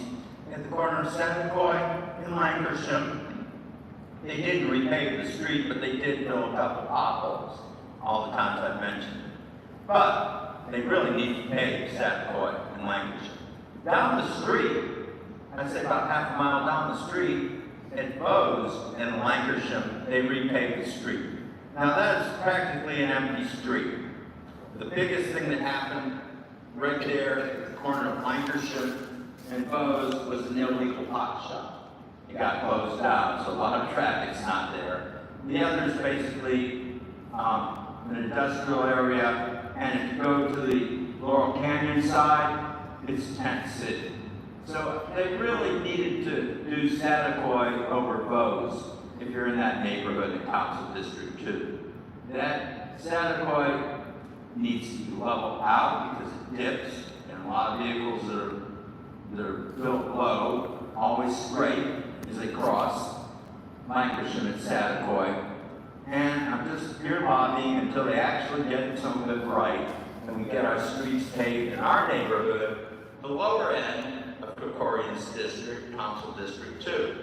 at the corner of Sidewalk and Lancashire. They didn't repave the street, but they did fill a couple potholes all the times I've mentioned. But they really need to pave Sidewalk and Lancashire. Down the street, I'd say about half a mile down the street, at Bose and Lancashire, they repaved the street. Now that is practically an empty street. The biggest thing that happened right there at the corner of Lancashire and Bose was an illegal pot shop. It got closed down, so a lot of traffic's not there. The other is basically an industrial area, and if you go to the Laurel Canyon side, it's tent city. So they really needed to do Satakoy over Bose if you're in that neighborhood in Council District 2. That Satakoy needs to be leveled out because it dips, and a lot of vehicles that are built low always scrape as they cross Lancashire and Satakoy. And I'm just here lobbying until they actually get some of it right and we get our streets paved in our neighborhood, the lower end of Krikorian's district, Council District 2.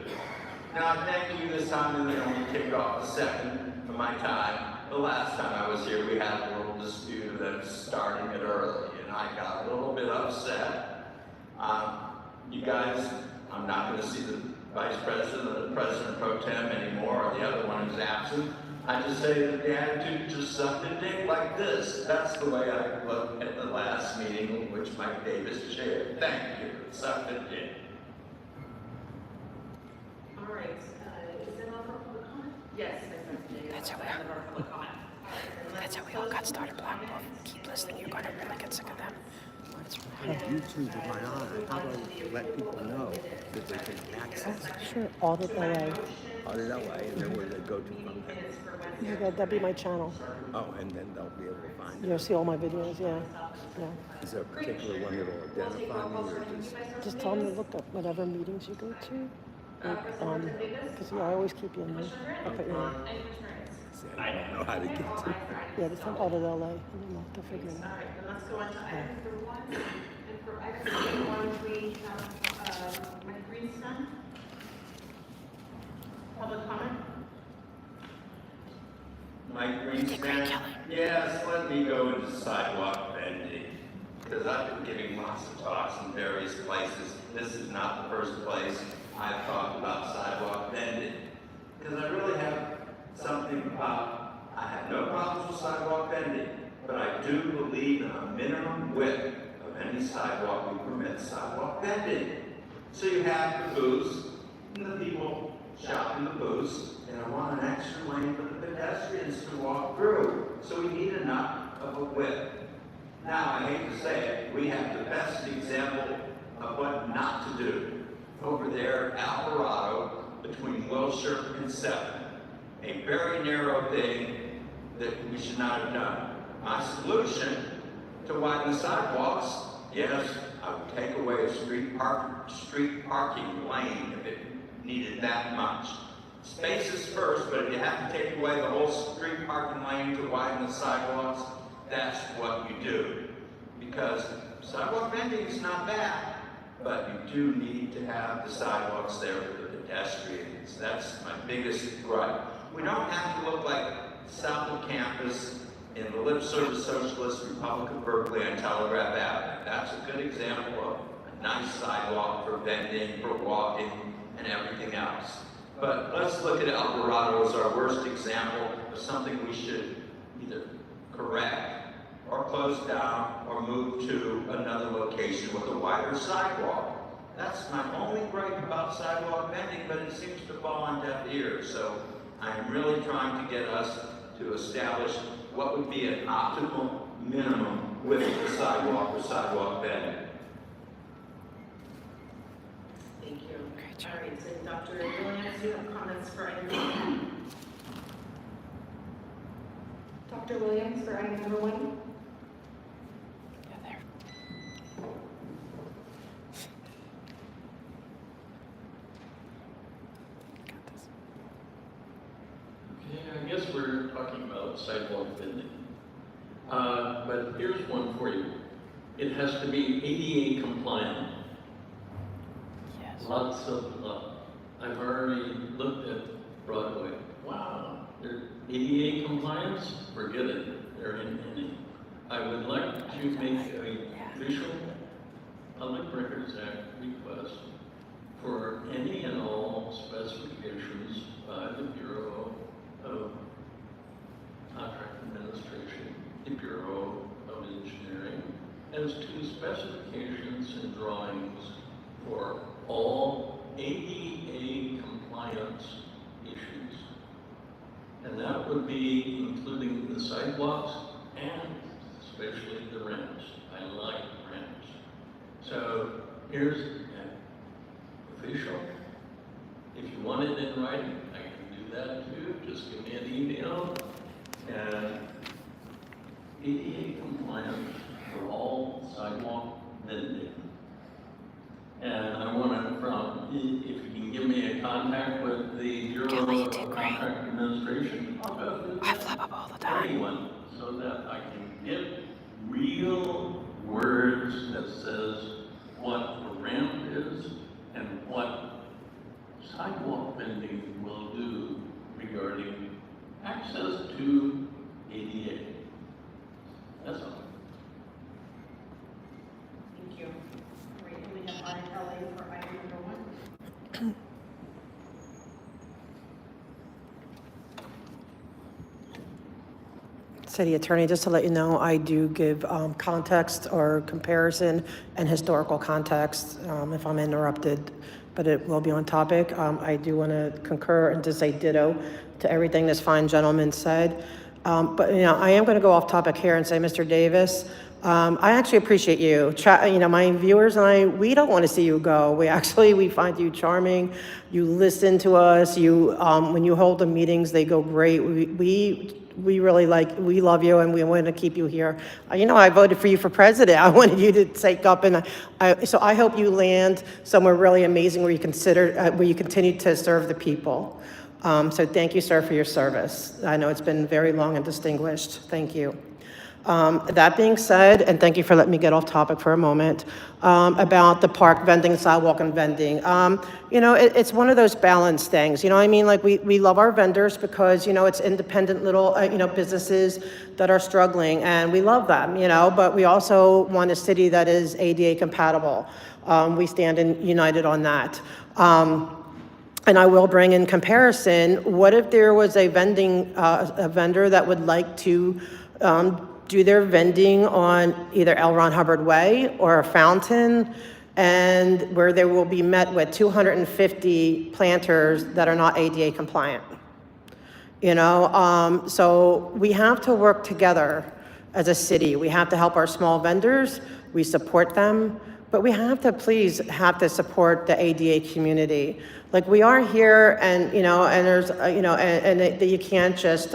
Now, thank you this time, and they only kicked off the second of my time. The last time I was here, we had a little dispute of them starting it early, and I got a little bit upset. You guys, I'm not going to see the Vice President or the President Pro Tem anymore, or the other one who's absent. I just say that the attitude just sucked a dick like this. That's the way I looked at the last meeting in which Mike Davis chaired. Thank you. It sucked a dick. All right, is there more public comment? Yes, That's how we all got started, Black Wolf. Keep listening, you're going to really get sick of them. I have YouTube with my eye. How do I let people know that they can access Sure, Audit LA. Audit LA, and then where they go to from there? Yeah, that'd be my channel. Oh, and then they'll be able to find You'll see all my videos, yeah. Is there a particular one that will identify me, or Just tell them to look up whatever meetings you go to. Because I always keep you in there. I'll put you in. See, I don't know how to get to. Yeah, just tell Audit LA, and then they'll figure it All out. right, then let's go on to item number 1. And for item number 1, we have Mike Greenspan. Public comment? Mike Greenspan, yes, let me go into sidewalk vending, because I've been giving lots of talks in various places. This is not the first place I've talked about sidewalk vending, because I really have something about, I have no problems with sidewalk vending, but I do believe in a minimum width of any sidewalk we permit sidewalk vending. So you have the booths, and the people shop in the booths, and I want an extra lane for the pedestrians to walk through. So we need enough of a width. Now, I hate to say it, we have the best example of what not to do over there at Alvarado between Wilshire and 7th. A very narrow thing that we should not have done. My solution to widen the sidewalks, yes, I would take away a street parking lane if it needed that much. Spaces first, but if you have to take away the whole street parking lane to widen the sidewalks, that's what you do. Because sidewalk vending is not bad, but you do need to have the sidewalks there for the pedestrians. That's my biggest gripe. We don't have to look like south of campus in the lip service Socialist Republic of Berkeley on Telegraph Avenue. That's a good example of a nice sidewalk for vending, for walking, and everything else. But let's look at Alvarado as our worst example of something we should either correct or close down or move to another location with a wider sidewalk. That's my only gripe about sidewalk vending, but it seems to fall on deaf ears. So I'm really trying to get us to establish what would be an optimal minimum with the sidewalk or sidewalk vending. Thank you. All right, so Dr. Williams, you have comments for item Dr. Williams for item number 1. Okay, I guess we're talking about sidewalk vending. But here's one for you. It has to be ADA compliant. Yes. Lots of love. I've already looked at Broadway. Wow, they're ADA compliance? Forget it. They're in any. I would like to make a official Public Records Act request for any and all specifications by the Bureau of Contract Administration, the Bureau of Engineering, as to specifications and drawings for all ADA compliance issues. And that would be including the sidewalks and especially the ramps. I like ramps. So here's an official. If you want it in writing, I can do that too. Just give me an email. And ADA compliant for all sidewalk vending. And I want to, if you can give me a contact with the Bureau of Contract Administration, I'll go through I flip up all the time. anyone so that I can get real words that says what a ramp is and what sidewalk vending will do regarding access to ADA. That's all. Thank you. All right, and we have RLA for item number 1. City Attorney, just to let you know, I do give context or comparison and historical context if I'm interrupted, but it will be on topic. I do want to concur and to say ditto to everything this fine gentleman said. But, you know, I am going to go off topic here and say, Mr. Davis, I actually appreciate you. You know, my viewers and I, we don't want to see you go. We find you charming. You listen to us. You, when you hold the meetings, they go great. We really we love you and we want to keep you here. You know, I voted for you for president. I wanted you to take up so I hope you land somewhere really amazing where you continue to serve the people. So thank you, sir, for your service. I know it's been very long and distinguished. Thank you. That being said, and thank you for letting me get off topic for a moment, about the park vending, sidewalk and vending. You know, it's one of those balance things, you know what I mean? Like we love our vendors because, you know, it's independent little, you know, businesses that are struggling and we love them, you know, but we also want a city that is ADA compatible. We stand united on that. And I will bring in comparison, what if there was a vendor that would like to do their vending on either L. Ron Hubbard Way or a fountain, and where they will be met with 250 planters that are not ADA compliant. You know, so we have to work together as a city. We have to help our small vendors. We support them, but we have to support the ADA community. Like we are here, and you know, and there's you know, and you can't just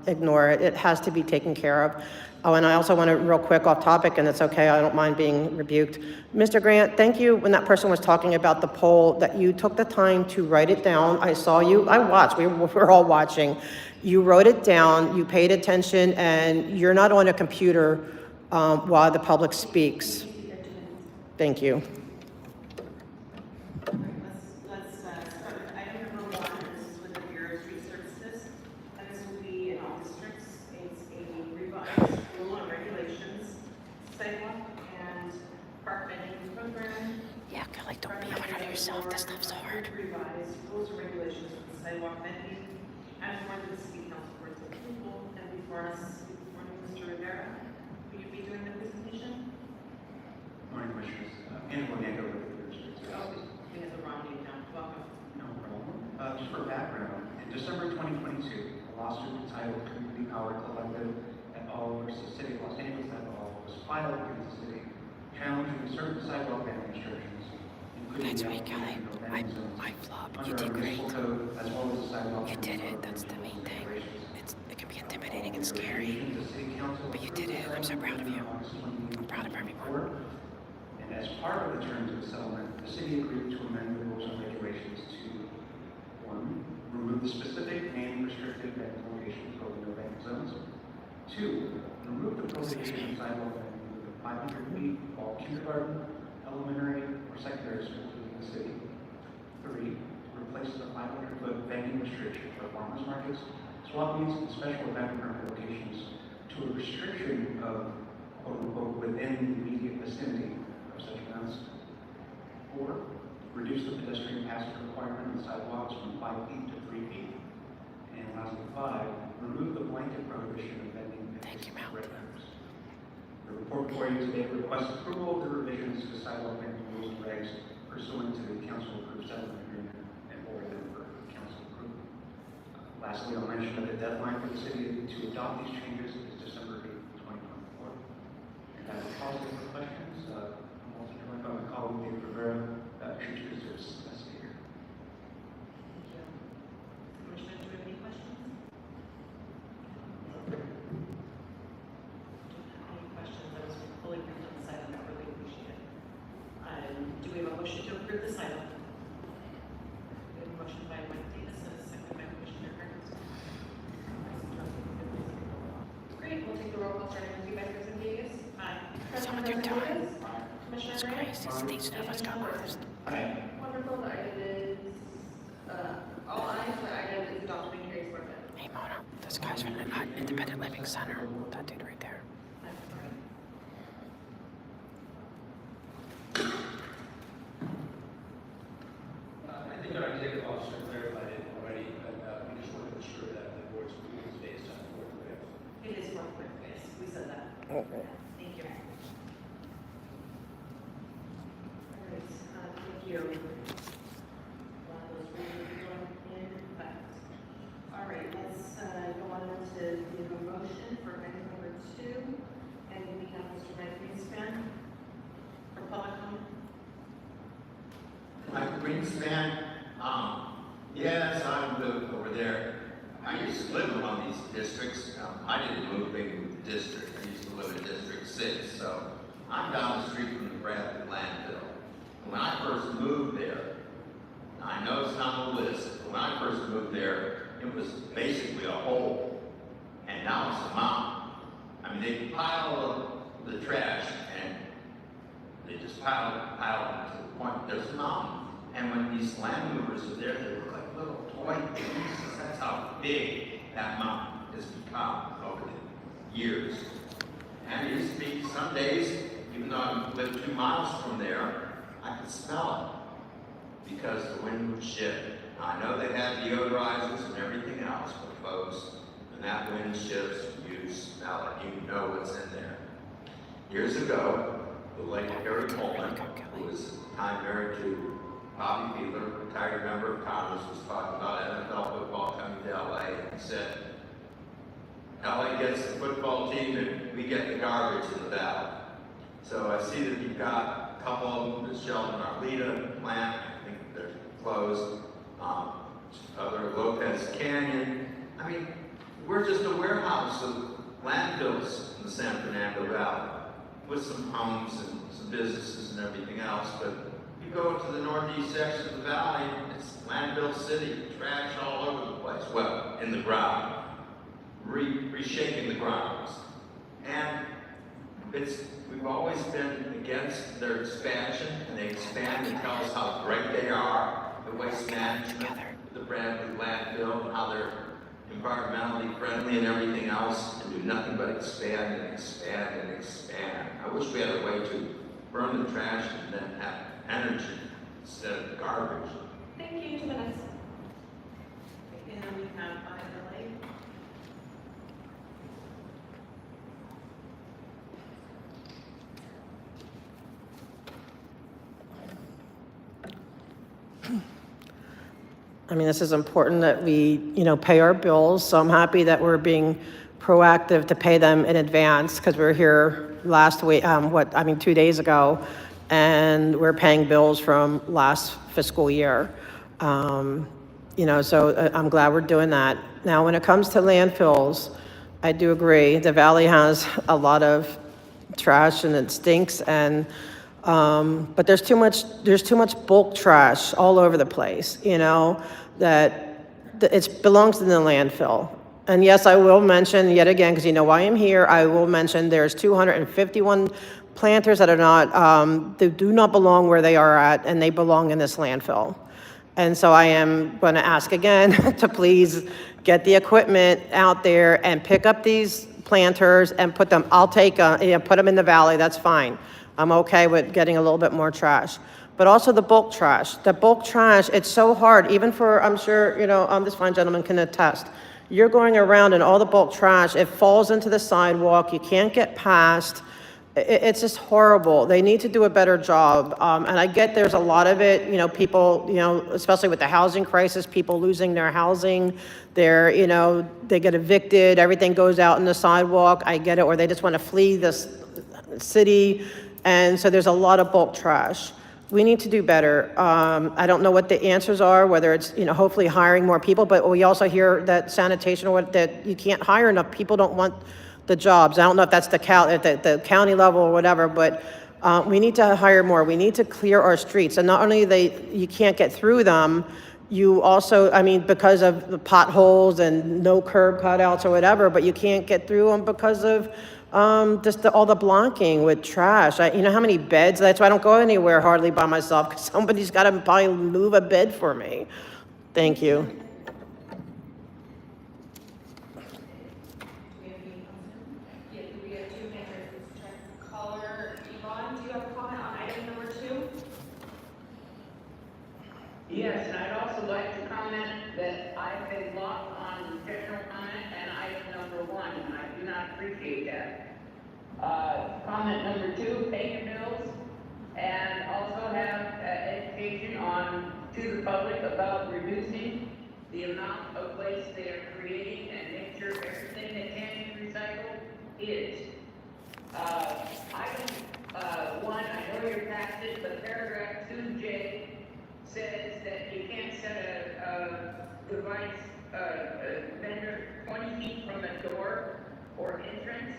ignore it. It has to be taken care of. Oh, and I also want to, real quick off topic, and it's okay, I don't mind being rebuked. Mr. Grant, thank you when that person was talking about the poll, that you took the time to write it down. I saw you, I watched, we were all watching. You wrote it down, you paid attention, and you're not on a computer while the public speaks. Thank you. Let's start with item number 1. This is with the Bureau of Street Services, and this will be in all districts. It's a revised rule and regulations, sidewalk and park vending program. Yeah, like don't be hard on yourself. This stuff's hard. Revised rules and regulations for the sidewalk vending and for the city council for its approval. And before us, good morning, Mr. Rivera. Will you be doing the presentation? Morning, Commissioners. And Bonango with the Bureau of Street Services. We have the wrong name down. Welcome. No problem. Just for background, in December 2022, a lawsuit entitled Community Power Collective et al. Versus City of Los Angeles et al. was filed against the city, challenging certain sidewalk vending restrictions, including That's the right, Kelly. application of vending zones I flop. You under did our great. municipal code, as well as the sidewalk. You did vending it. That's the main thing. regulations. It can be intimidating and scary, The city council but you did it. I'm so proud of you. I'm proud of everyone. And as part of the terms of the settlement, the city agreed to amend the rules and regulations to, one, remove the specific name restricted vending locations for the vending zones. Two, remove the prohibition of sidewalk vending within 500 feet of all kindergarten, elementary, or secondary schools within the city. Three, replace the 500-foot vending restriction for farmers markets, swap meets, and special event permit locations to a restriction of, quote unquote, within the immediate vicinity of such events. Four, reduce the pedestrian passage requirement on sidewalks from 5 feet to 3 feet. And lastly, five, remove the blanket prohibition of vending fixed revenues. The report before you today requests approval of the revisions to sidewalk vending rules and regs pursuant to the council approved settlement agreement and or them for council approval. Lastly, I'll mention that the deadline for the city to adopt these changes is December 8th, 2024. And as a pause for questions, I'm also joined by my colleague David Rivera, Future Resource Investigator. Commissioners, do we have any questions? Any questions? I was fully briefed on this item. I really appreciate it. Do we have a motion to approve this item? We have a motion by Mike Davis and a second by Commissioner Harris. Great, we'll take the roll call starting with you, Vice President Davis. Aye. Someone do time. Commissioner It's Ray. crazy. These of us got first. Wonderful, the item is, all ayes, the item is adopted and carries forward. Hey, Mona. This guy's from the Independent Living Center. That dude right there. I think our executive officer clarified it already, but we just want to ensure that the board's approval is based on forthwith. It is forthwith, yes, we said that. Okay. Thank you. All right, thank you. Those really going in effect. All right, let's go on to the motion for item number 2, and we have Mr. Mike Greenspan for public comment. Mike Greenspan, yes, I live over there. I used to live in one of these districts. I didn't move, they moved the district. I used to live in District 6, so I'm down the street from the Bradley landfill. When I first moved there, I know it's not on the list, but when I first moved there, it was basically a hole, and now it's a mountain. I mean, they pile the trash, and they just pile it to the point there's a mountain. And when these land movers are there, they look like little toy pieces. That's how big that mountain has become over the years. And it used to be some days, even though I lived 2 miles from there, I could smell it because the wind would shift. Now, I know they had deodorizers and everything else, but folks, when that wind shifts, you smell it. You know what's in there. Years ago, the late Harry Coleman, who was at the time married to Bobby Fiedler, retired member of Congress, was talking about NFL football coming to LA, and he said, LA gets the football team and we get the garbage in the valley. So I see that you've got a couple of them, the Sheldon Arleta plant, I think they're closed, other Lopez Canyon. I mean, we're just a warehouse of landfills in the San Fernando Valley, with some homes and some businesses and everything else, but you go to the northeast section of the valley, it's landfill city, trash all over the place. Well, in the ground, reshaping the grounds. And we've always been against their expansion, and they expand and tell us how great they are, the waste management, the Bradley landfill, and how they're environmentally friendly and everything else, and do nothing but expand and expand and expand. I wish we had a way to burn the trash and then have energy instead of garbage. Thank you, 2 minutes. And we have ILA. I mean, this is important that we, pay our bills, so I'm happy that we're being proactive to pay them in advance, because we were here last week, 2 days ago, and we're paying bills from last fiscal year. So I'm glad we're doing that. Now, when it comes to landfills, I do agree, the valley has a lot of trash and it stinks, and but there's too much bulk trash all over the place, that it belongs in the landfill. And yes, I will mention yet again, because you know why I'm here, I will mention there's 251 planters that are not, they do not belong where they are at, and they belong in this landfill. And so I am going to ask again to please get the equipment out there and pick up these planters and put them, I'll take, put them in the valley, that's fine. I'm okay with getting a little bit more trash. But also the bulk trash. The bulk trash, it's so hard, even for, I'm sure, this fine gentleman can attest. You're going around and all the bulk trash, it falls into the sidewalk, you can't get past. It's just horrible. They need to do a better job. And I get there's a lot of it, people, especially with the housing crisis, people losing their housing, they get evicted, everything goes out in the sidewalk. I get it, or they just want to flee this city. And so there's a lot of bulk trash. We need to do better. I don't know what the answers are, whether it's, hopefully hiring more people, but we also hear that sanitation, that you can't hire enough. People don't want the jobs. I don't know if that's at the county level or whatever, but we need to hire more. We need to clear our streets. And not only you can't get through them, you also, because of the potholes and no curb cutouts or whatever, but you can't get through them because of just all the blocking with trash. You know how many beds? That's why I don't go anywhere hardly by myself, because somebody's got to probably move a bed for me. Thank you. Yes, and I'd also like to comment that I've been blocked on general comment and item number 1, and I do not appreciate that. Comment number 2, pay your bills, and also have education to the public about reducing the amount of waste they are creating, and make sure everything that can be recycled is. Item 1, I know you're past it, but paragraph 2J says that you can't set a device, vendor 20 feet from a door or entrance.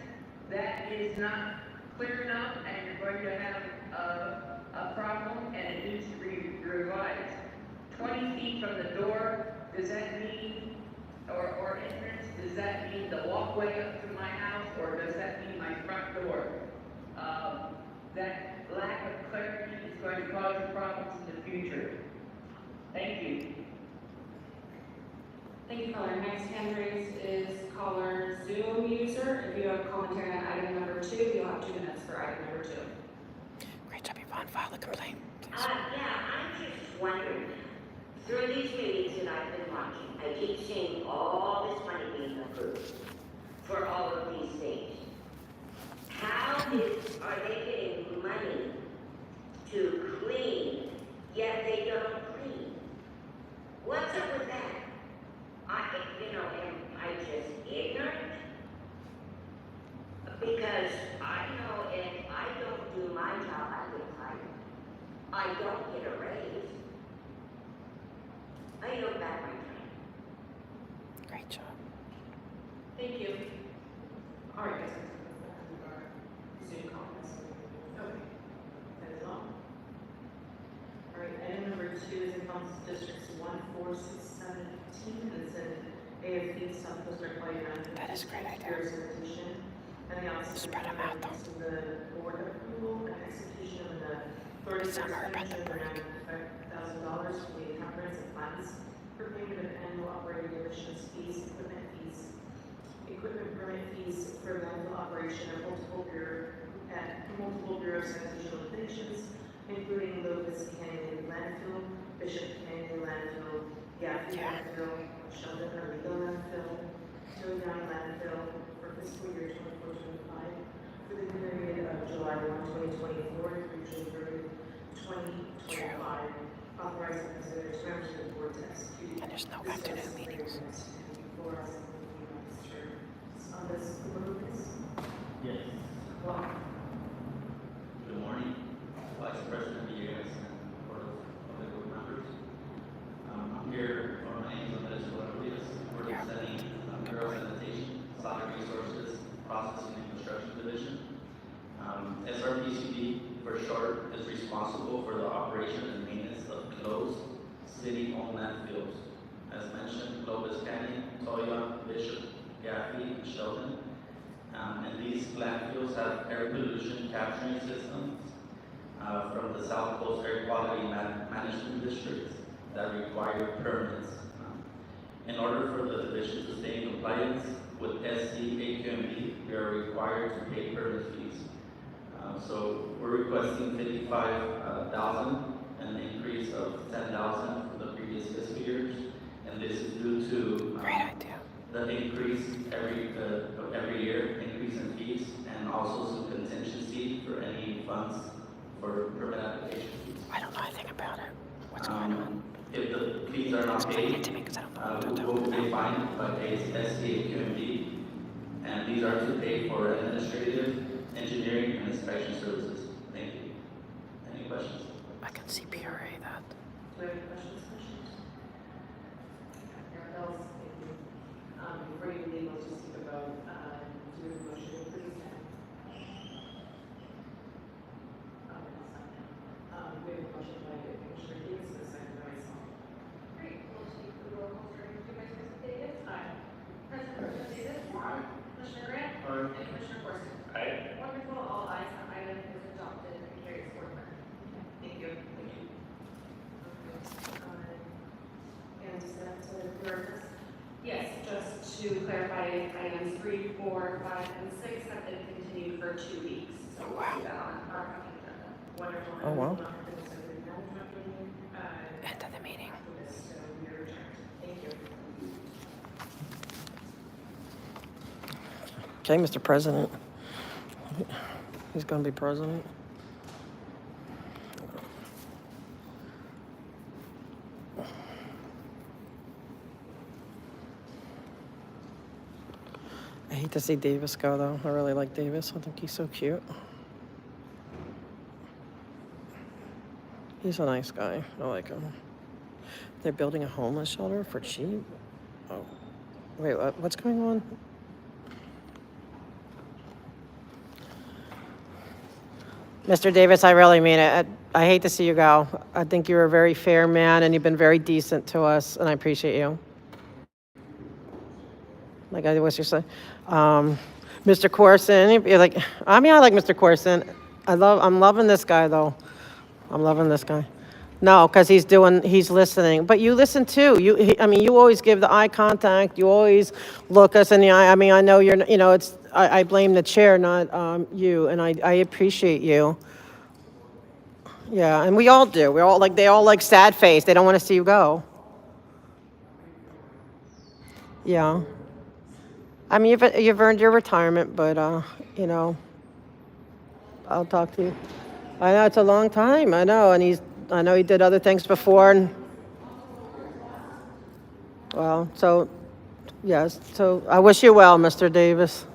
That is not clear enough, and you're going to have a problem, and it needs to be revised. 20 feet from the door, does that mean, or entrance, does that mean the walkway up to my house, or does that mean my front door? That lack of clarity is going to cause problems in the future. Thank you. Thank you, caller. Next hand raised is caller Zoom user. If you have commentary on item number 2, you'll have 2 minutes for item number 2. Great job, Yvonne. File a complaint. I'm just wondering, through these meetings that I've been watching, I keep seeing all this money being approved for all of these things. How are they getting money to clean, yet they don't clean? What's up with that? Am I just ignorant? Because I know if I don't do my job, I get fired. I don't get a raise. I yield back my time. Great job. Thank you. All right, guys. Zoom comments. Okay. That is all. All right, item number 2 is encompasses districts 1, 4, 6, 7, 15, and it's an AFP South Coast Requirement. That is a great idea. And the opposite. Spread them out, though. The board approval and execution of the $30,000 for the comprehensive plans for payment of annual operating emissions fees, equipment permit fees for landfill operation at multiple Bureau of Sanitation locations, including Locust Canyon Landfill, Bishop Canyon Landfill, Gaffney Landfill, Sheldon Armigo Landfill, Toaddown Landfill for fiscal year 24-25 for the period of July 1, 2024 through June 30, 2025. Authorize the president members of the board to execute. And there's no afternoon meetings. On this Processing and Construction Division. SRPCD, for short, is responsible for the operation and maintenance of closed city-owned landfills. As mentioned, Lopez Canyon, Toya, Bishop, Gaffey, and Sheldon. And these landfills have air pollution capturing systems from the South Coast Air Quality Management District that require permits. In order for the division to stay in compliance with SC AQMD, we are required to pay permit fees. So we're requesting $55,000, an increase of $10,000 from the previous fiscal years, and this is due to the increase every year, increase in fees, and also some contingency for any funds for permit application fees. I don't know anything about it. What's going on? If the fees are not paid, we will be fined by SCAQMD, and these are to pay for administrative, engineering, and inspection services. Thank you. Any questions? I can see PRA that. Do we have any questions? Else, thank you. Before you leave, let's just take a vote. Do a motion to approve that. We have a motion by Commissioner Davis, and a second by myself. Great, we'll take the roll call starting with Vice President Davis. Aye. President Davis. Aye. Commissioner Grant. Aye. And Commissioner Corson. Aye. Wonderful, all ayes, the item is adopted and carries forward. Thank you. Thank you. And is that clear? Yes, just to clarify, items 3, 4, 5, and 6 have been continued for 2 weeks. So we'll see that on our upcoming agenda. Wonderful. Oh, wow. End of the meeting. So we are adjourned. Thank you. Okay, Mr. President. He's going to be president. I hate to see Davis go, though. I really like Davis. I think he's so cute. He's a nice guy. I like him. They're building a homeless shelter for cheap? Oh. Wait, what's going on? Mr. Davis, I really mean it. I hate to see you go. I think you're a very fair man, and you've been very decent to us, and I appreciate you. Like I was just saying, Mr. Corson. You're like, I mean, I like Mr. Corson. I'm loving this guy though. I'm loving this guy. No, because he's listening. But you listen too. You always give the eye contact. You always look us in the eye. I mean, I know I blame the chair, not you, and I appreciate you. Yeah, and we all do. They all like sad face. They don't want to see you go. Yeah. I mean, you've earned your retirement, but I'll talk to you. I know it's a long time. I know, and I know he did other things before, and well, so yes. So I wish you well, Mr. Davis.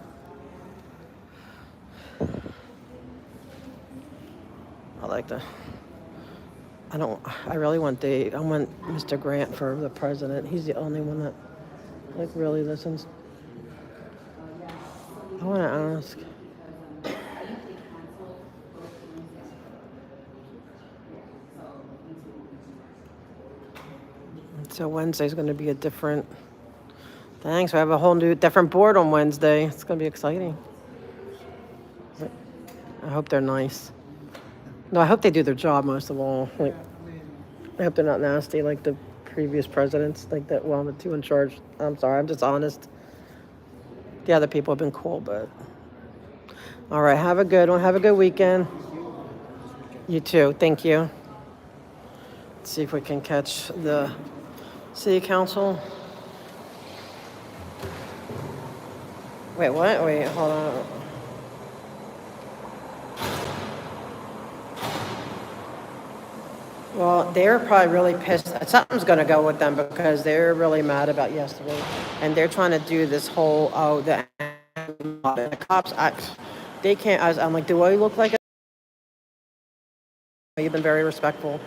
I really want Dave. I want Mr. Grant for the president. He's the only one that really listens. I want to ask. So Wednesday's going to be a different. Thanks. We have a whole new, different board on Wednesday. It's going to be exciting. I hope they're nice. No, I hope they do their job most of all. I hope they're not nasty like the previous presidents, the two in charge. I'm sorry, I'm just honest. The other people have been cool, but all right. Have a good one. Have a good weekend. You too. Thank you. Let's see if we can catch the city council. Wait, what? Wait, hold on. Well, they're probably really pissed. Something's going to go with them because they're really mad about yesterday. And they're trying to do this whole, the cops, they can't, I'm like, do I look like you've been very respectful.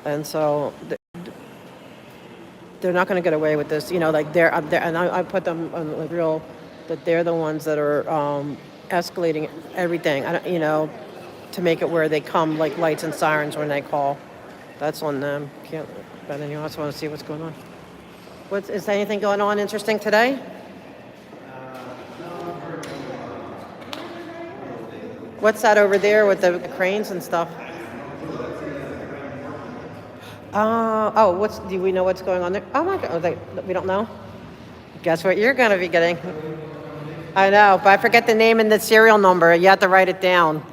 And so they're not going to get away with this. And I put them on real that they're the ones that are escalating everything, I don't, to make it where they come like lights and sirens when they call. That's on them. Can't, but anyway, I just want to see what's going on. Is there anything going on interesting today? What's that over there with the cranes and stuff? Do we know what's going on there? Oh my God, we don't know? Guess what you're going to be getting? I know, but I forget the name and the serial number. You have to write it down.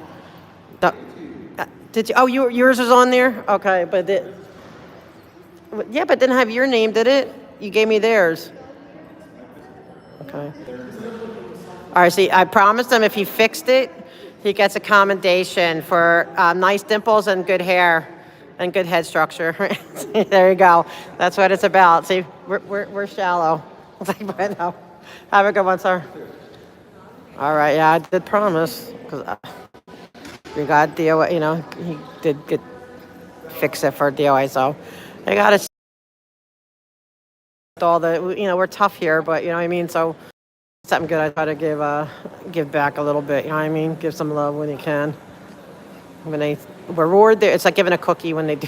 Did you? Oh, yours was on there? Okay, but but it didn't have your name, did it? You gave me theirs. Okay. All right, see, I promised him if he fixed it, he gets a commendation for nice dimples and good hair and good head structure. There you go. That's what it's about. See, we're shallow. But no. Have a good one, sir. All right, yeah, I did promise because we got DOI. He did fix it for DOI, so I got to. All the we're tough here, but you know what I mean. So something good. I try to give back a little bit. You know what I mean. Give some love when you can. When they reward there, it's like giving a cookie when they do,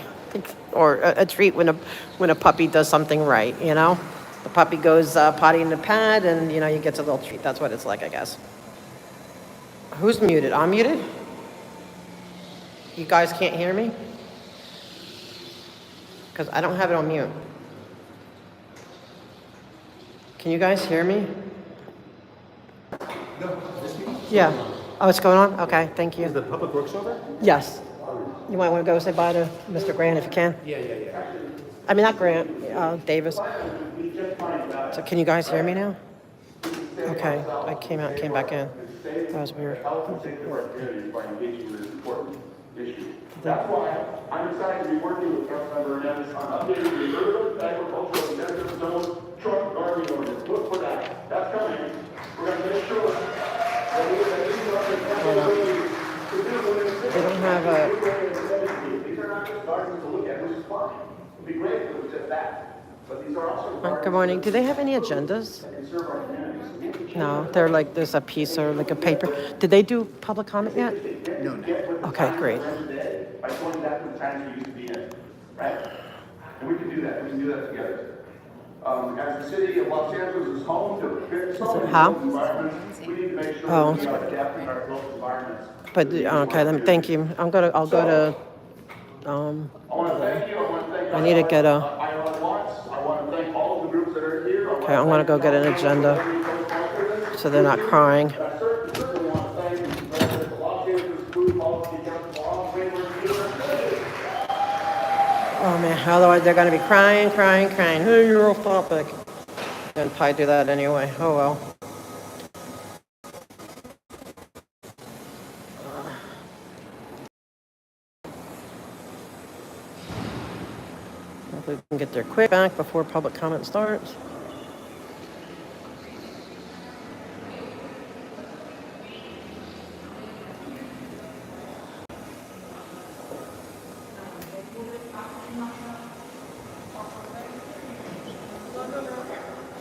or a treat when a puppy does something right. The puppy goes potty in the pad, and you get a little treat. That's what it's like, I guess. Who's muted? I'm muted. You guys can't hear me because I don't have it on mute. Can you guys hear me? No, this meeting? Yeah. Oh, it's going on? Okay, thank you. Is the public works over? Yes. You might want to go say bye to Mr. Grant if you can. Yeah. I mean, not Grant, Davis. So can you guys hear me now? Okay, I came back in. That was weird. That's why I'm excited to be working with Councilmember Hernandez on updating the urban agricultural and desert zone truck garbage ordinance. Look for that. That's coming. We're going to make sure that we They don't have a... These are not just gardens to look at, which is fine. It'd be great if it was just that. But these are also Good morning. Do they have any agendas? No, they're like there's a piece or like a paper. Did they do public comment yet? No. Okay, great. by going back to the times we used to be in, right? And we can do that. We can do that together. As the city of Los Angeles is home to so many How? built environments, we need to make sure Oh. that we are adapting our built environments. But okay, then thank you. I'll go to. I want to thank you. I want to thank I need to get a. I want to thank all of the groups that are here. Okay, I'm gonna go get an agenda, so they're not crying. I certainly want to thank the Los Angeles Food Policy Council for all the great work you do. Oh man, otherwise they're gonna be crying. Hey, you're off topic. And probably do that anyway. Oh well. Hopefully we can get there quick back before public comment starts.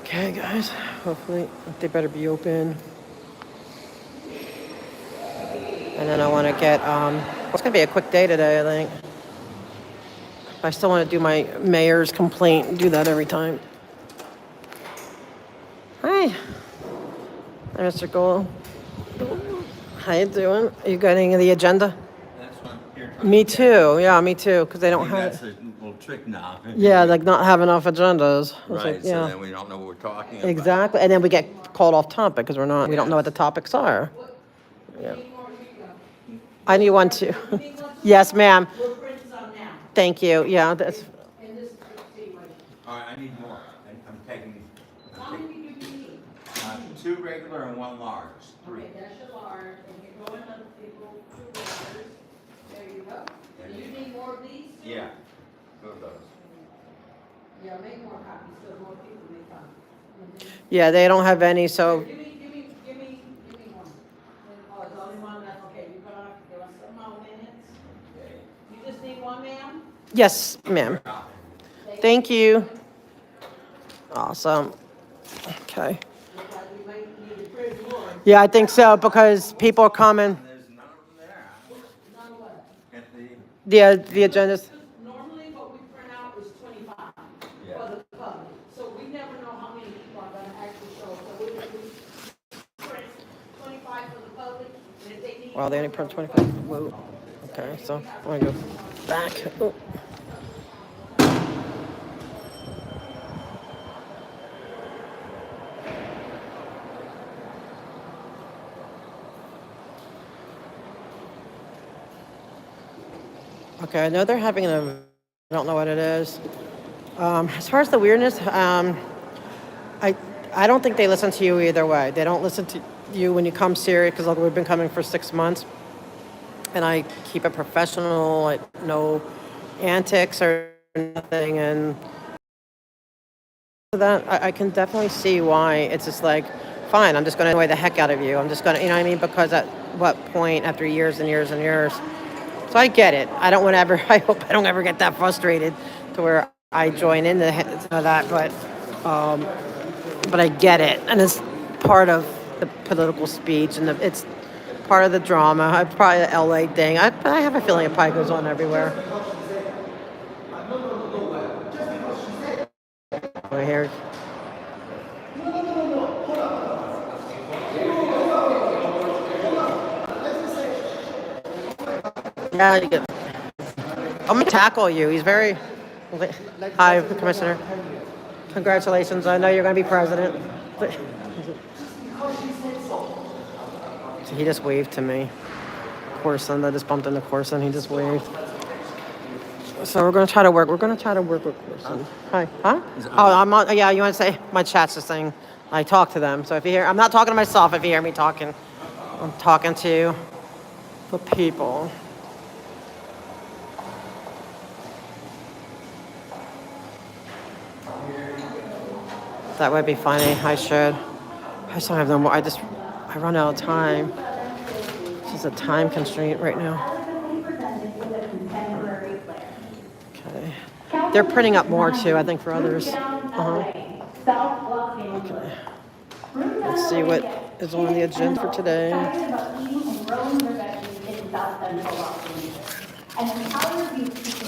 Okay, guys. Hopefully they better be open. And then I want to get. It's gonna be a quick day today, I think. I still want to do my mayor's complaint and do that every time. Hi. Hi, Mr. Gold. How you doing? Are you getting the agenda? That's what you're Me too. Yeah, me too. Because they don't have. That's a little trick now. Yeah, like not have enough agendas. I was Right, like, so yeah. then we don't know what we're talking about. Exactly. And then we get called off topic because we don't know what the topics are. Yeah. I need one too. Yes, ma'am. Thank you. Yeah, that's. All right, I need more. I'm taking 2 regular and 1 large. 3. Okay, that's your large, and you're going on people, 2 waters. There you go. Do you need more of these? Yeah, 2 of those. Yeah, make more copies, so more people may come. Yeah, they don't have any, so. Give me one. Oh, it's only one left, okay, you're gonna give us some more minutes. You just need one, ma'am? Yes, ma'am. Thank you. Awesome. Okay. Because we might need to print Yeah, I think so, because people are coming. There's none of them there. At the, The agendas. Normally what we print out is 25 Yeah. for the public. So we never know how many people are gonna actually show. So we print 25 for the public, and if they need. Well, they only print 25. Whoa. Okay, so I'm gonna go back. Oh. Okay, I know they're having an. I don't know what it is. As far as the weirdness, I don't think they listen to you either way. They don't listen to you when you come serious, because look, we've been coming for 6 months, and I keep it professional, like no antics or nothing, and that I can definitely see why it's just like, fine, I'm just going to annoy the heck out of you. I'm just going to, you know what I mean? Because at what point, after years and years and years, so I get it. I don't want to ever. I hope I don't ever get that frustrated to where I join into that, but I get it, and it's part of the political speech, and it's part of the drama. It's probably the LA thing. But I have a feeling it probably goes on everywhere. Right here. Yeah, you get. I'm gonna tackle you. He's very. Hi, Commissioner. Congratulations. I know you're gonna be president. So he just waved to me. Corson, I just bumped into Corson. He just waved. So we're gonna try to work. We're gonna try to work with Corson. Hi. Huh? Oh, I'm on. Yeah, you want to say my chat's just saying I talk to them. So if you hear, I'm not talking to myself. If you hear me talking, I'm talking to the people. That would be funny. I should. I just don't have no more. I run out of time. It's just a time constraint right now. Okay. They're printing up more too, I think, for others. Okay. Let's see what is on the agenda for today. I'm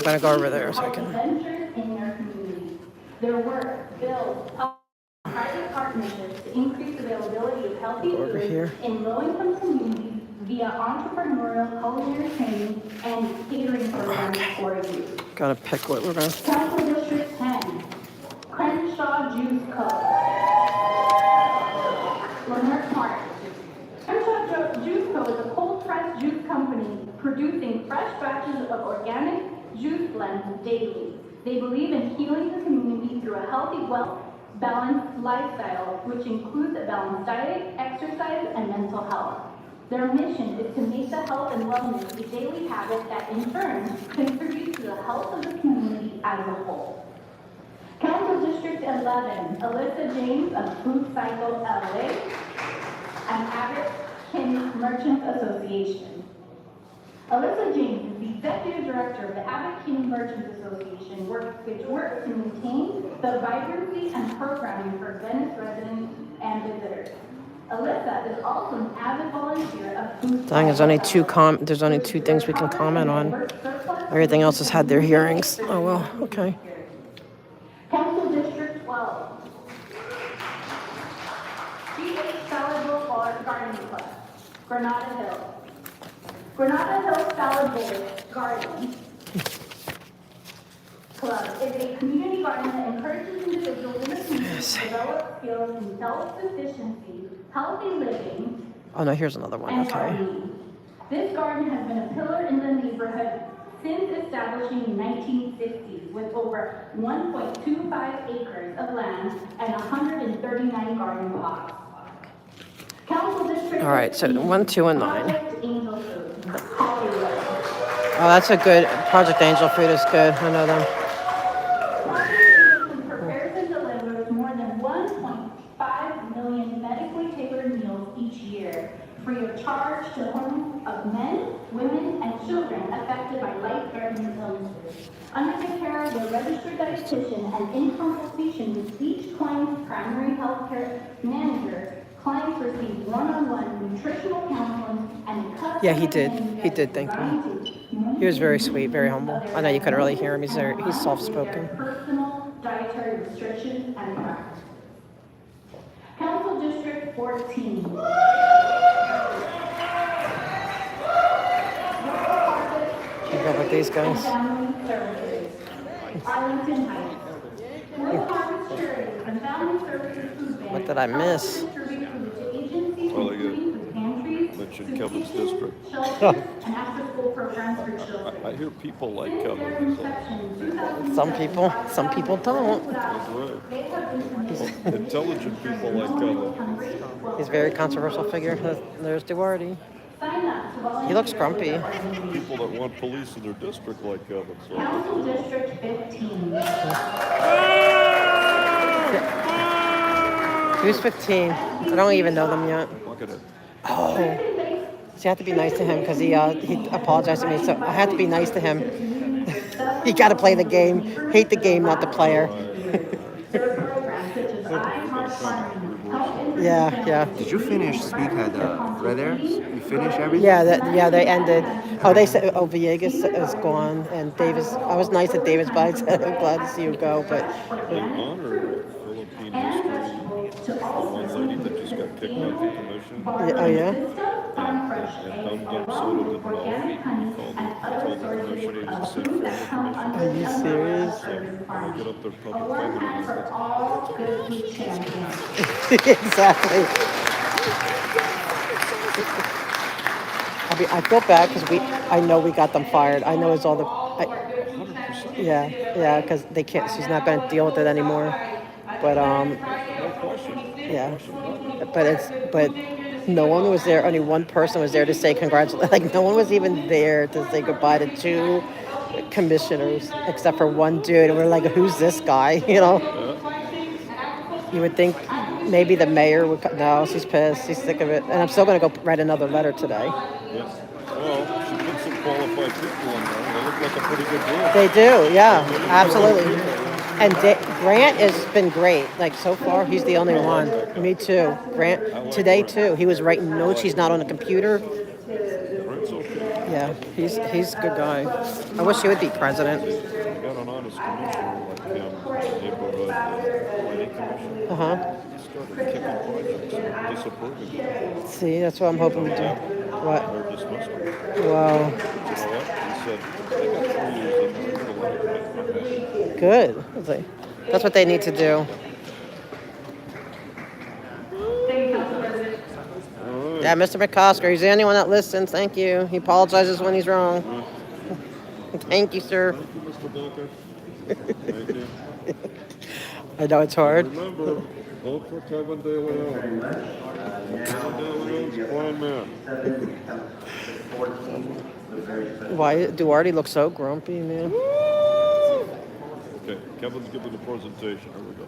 gonna go over there so I can. Their work builds private partnerships to increase availability of healthy foods in low-income communities via entrepreneurial culinary training and catering programs for youth. Gotta pick what we're gonna. Council District 10, Crenshaw Juice Co. Lamert Park. Crenshaw Juice Co. is a cold-pressed juice company producing fresh batches of organic juice blends daily. They believe in healing the community through a healthy, well-balanced lifestyle, which includes a balanced diet, exercise, and mental health. Their mission is to make the health and wellness a daily habit that, in turn, contributes to the health of the community as a whole. Council District 11, Alyssa James of Food Cycle LA, and Abbott Kin Merchants Association. Alyssa James is the Executive Director of the Advocacy Merchants Association, which works to maintain the vibrancy and programming for Venice residents and visitors. Alyssa is also an avid volunteer of food. Dang, there's only two things we can comment on. Everything else has had their hearings. Oh well, okay. Council District 12. GH Salad Bowl Gardening Club, Granada Hill. Granada Hill Salad Bowl Garden Club is a community garden that encourages individuals in the community to develop skills in self-sufficiency, healthy living, Oh no, here's another one. and Okay. gardening. This garden has been a pillar in the neighborhood since establishing in 1960s with over 1.25 acres of land and 139 garden plots. Council District All right, so 1, 2, and 9. Project Angel Food, Hollywood. Oh, that's a good Project Angel Food is good. I know them. Prepares and delivers more than 1.5 million medically tailored meals each year, free of charge to homes of men, women, and children affected by life-threatening illnesses. Under the care of a registered dietitian and in consultation with each client's primary health care manager, clients receive one-on-one Yeah, he did. He did, thank you. He was very sweet, very humble. I know you couldn't really hear him. He's soft-spoken. Personal dietary restrictions and practices. Council District 14. I go with these guys. Family Services. Arlington Heights. Wood Harvest Charities and Family Services Food Bank. What did I miss? Distribute food to agencies, Well, including food pantries, mentioned Kevin's district. shelters, and after-school programs for children. I hear people like Kevin. Some people don't. That's right. Intelligent people like Kevin. He's a very controversial figure. There's Duarte. He looks grumpy. People that want police in their district like Kevin. So. Council District 15. Who's 15? I don't even know them yet. Look at it. Oh. So you have to be nice to him because he apologized to me. So I had to be nice to him. You got to play the game. Hate the game, not the player. Yeah. Did you finish speak at right there? You finish everything? Yeah, they ended. Oh, they said, Villegas is gone, and Davis. I was nice at Davis, but I said, I'm glad to see you go. But They honor Philippine history. The one lady that just got kicked out of the commission. oh yeah. And Dum Soda didn't know. He told the commission he was a sin from the commission. Are you serious? So when I get up there public Exactly. I feel bad because I know we got them fired. I know it's all the. Yeah, because they can't. She's not going to deal with it anymore. But yeah. But no one was there. Only one person was there to say congratulations. Like no one was even there to say goodbye to two commissioners except for one dude. And we're like, who's this guy? You know. You would think maybe the mayor would. No, she's pissed. She's sick of it. And I'm still going to go write another letter today. Yes. Well, she put some qualified people in there. They look like a pretty good group. They do, yeah, absolutely. And Grant has been great. Like so far, he's the only one. Me too. Grant today too. He was writing notes. He's not on a computer. Grant's okay. Yeah, he's a good guy. I wish he would be president. We got an honest commissioner like him, neighborhood planning commission. He started kicking projects and disapproving. See, that's what I'm hoping we do. What? They're dismissed him. Wow. You know what? He said, I got 3 years in there. I'm gonna let it make my head. Good. That's what they need to do. Yeah, Mr. McCosker, he's the only one that listens. Thank you. He apologizes when he's wrong. Thank you, sir. Thank you, Mr. Bunker. Thank you. I know it's hard. Remember, vote for Kevin De Leon. Kevin De Leon's a fine man. Why Duarte looks so grumpy, man? Okay, Kevin's giving the presentation. Here we go.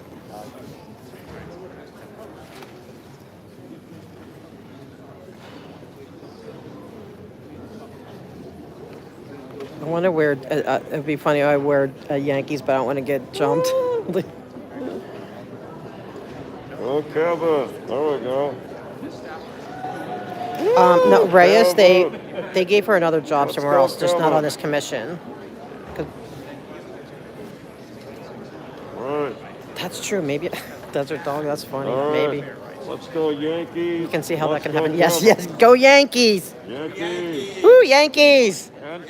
I want to wear. It'd be funny. I wear Yankees, but I don't want to get jumped. Oh, Kevin. There we go. No, Reyes. They gave her another job somewhere else, just not on this commission. Right. That's true. Maybe Desert Dog. That's funny. All right. Maybe. Let's go Yankees. You can see how Let's that can go happen. Yes, Kevin. yes. Go Yankees. Yankees. Woo, Yankees. And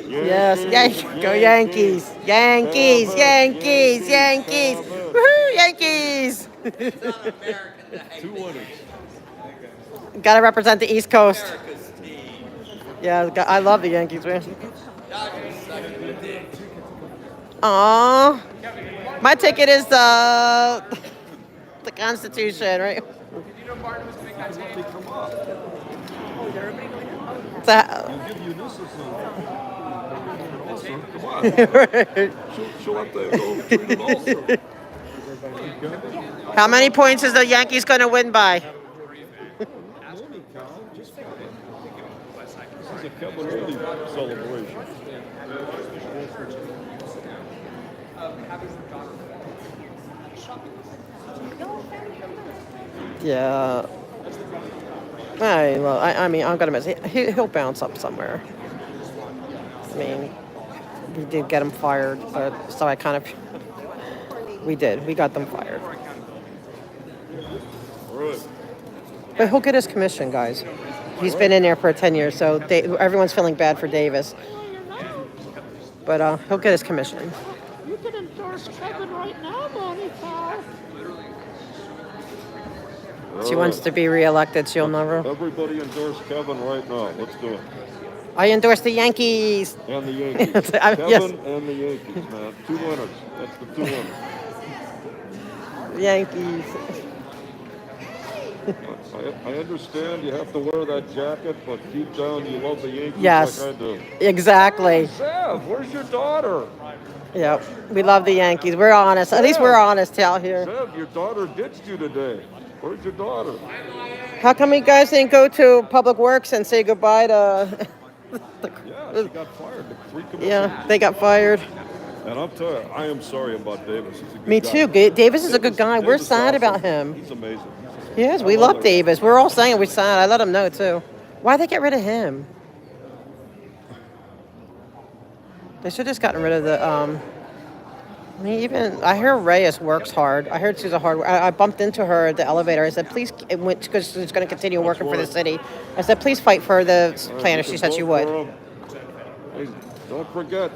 Yes, go Yankees. Yankees, Yankees, Yankees. Woohoo, Yankees. Two winners. Got to represent the East Coast. Yeah, I love the Yankees, man. Aww. My ticket is the Constitution, right? How many points is the Yankees going to win by? This is a Kevin Early celebration. Yeah. I mean, I'm gonna miss. He'll bounce up somewhere. I mean, we did get him fired, but so I kind of. We did. We got them fired. But he'll get his commission, guys. He's been in there for 10 years, so everyone's feeling bad for Davis. But he'll get his commission. You can endorse Kevin right now, Bonnie pal. She wants to be reelected. She'll never. Everybody endorse Kevin right now. Let's do it. I endorse the Yankees. And the Yankees. Kevin yes. and the Yankees, man. 2 winners. That's the 2 winners. Yankees. I understand you have to wear that jacket, but deep down you love the Yankees Yes. like I do. Exactly. Zev, where's your daughter? Yep. We love the Yankees. We're honest. At least we're honest out here. Zev, your daughter ditched you today. Where's your daughter? How come you guys didn't go to Public Works and say goodbye to... Yeah, she got fired. The 3 commissioners. Yeah, they got fired. And I'll tell you, I am sorry about Davis. He's a good Me guy. too. Davis is a good guy. We're Davis sad is about awesome. him. He's amazing. Yes, we love Davis. We're all saying we're sad. I let him know too. Why'd they get rid of him? They should have just gotten rid of the. I mean, I hear Reyes works hard. I heard she's a hard. I bumped into her at the elevator. I said, please, because she's going to continue working for the city. I said, please fight for the planner. She said she would. Hey, don't forget,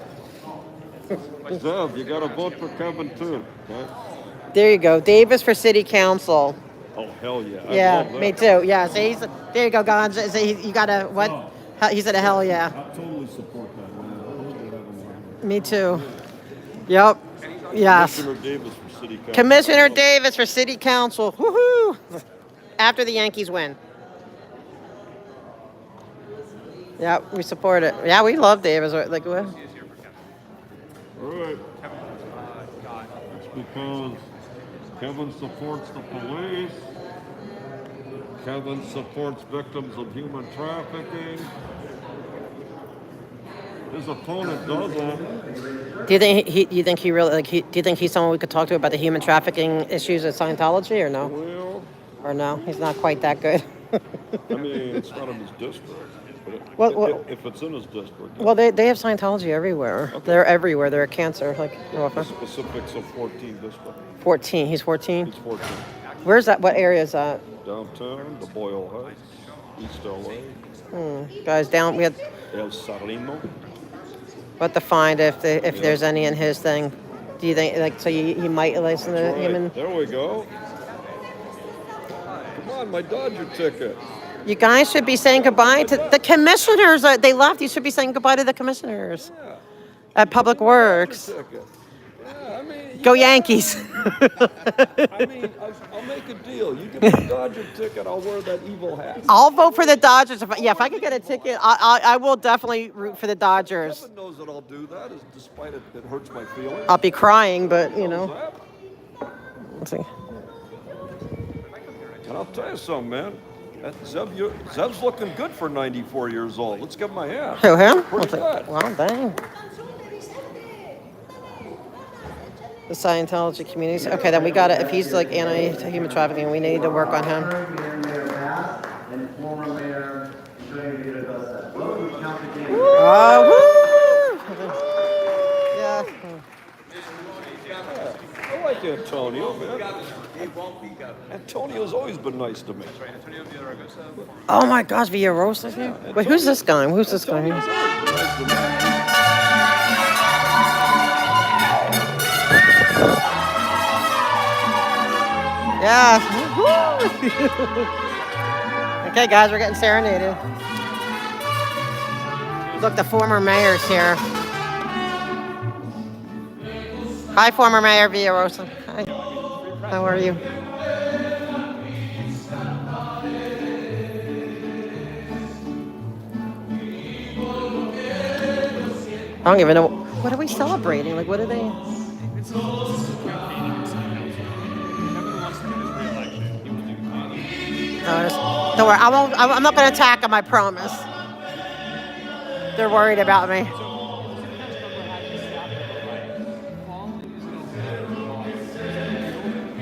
Zev, you got to vote for Kevin too. Okay? There you go, Davis for city council. Oh hell yeah! I Yeah, love that. me too. Yeah, so there you go, Gons. So you got to what? He said a hell yeah. I totally support that, man. Me too. Yep. Yes. Commissioner Davis for city council. Commissioner Davis for city council. Woohoo! After the Yankees win. Yeah, we support it. Yeah, we love Davis. Like, what? All right. It's because Kevin supports the police. Kevin supports victims of human trafficking. His opponent doesn't. Do you think you think he really do you think he's someone we could talk to about the human trafficking issues at Scientology or no? Well, or no, he's not quite that good. I mean, it's not in his district. Well, if it's in his district. Well, they have Scientology everywhere. Okay. They're everywhere. They're a cancer. Like, The specifics of 14 district. 14. He's 14. He's 14. Where's that? What area is that? Downtown, the Boyle Heights, East LA. Guys, down. We had. El Sarino. What to find if there's any in his thing? Do you think like so? He might listen to That's him right. and. There we go. Come on, my Dodger ticket. You guys should be saying goodbye to the commissioners. They left. You should be saying goodbye to the commissioners at Public Works. Yeah, I mean, Go Yankees. I mean, I'll make a deal. You give me a Dodger ticket, I'll wear that evil hat. I'll vote for the Dodgers. If I could get a ticket, I will definitely root for the Dodgers. Kevin knows that I'll do that, despite it hurts my feelings. I'll be crying, but you know. Let's see. And I'll tell you something, man. Zev's looking good for 94 years old. Let's give him a hand. Who, him? Pretty good. Well, dang. The Scientology community. Okay, then we got to, if he's like anti-human trafficking, we need to work on him. Yeah. I like Antonio, man. Antonio's always been nice to me. Oh my gosh, Villarosa's here? Wait, who's this guy? Who's this guy? Yeah. Okay, guys, we're getting serenaded. Look, the former mayor's here. Hi, former Mayor Villarosa. Hi. How are you? I don't even know. What are we celebrating? Like, what are they? Don't worry. I'm not going to attack them, I promise. They're worried about me.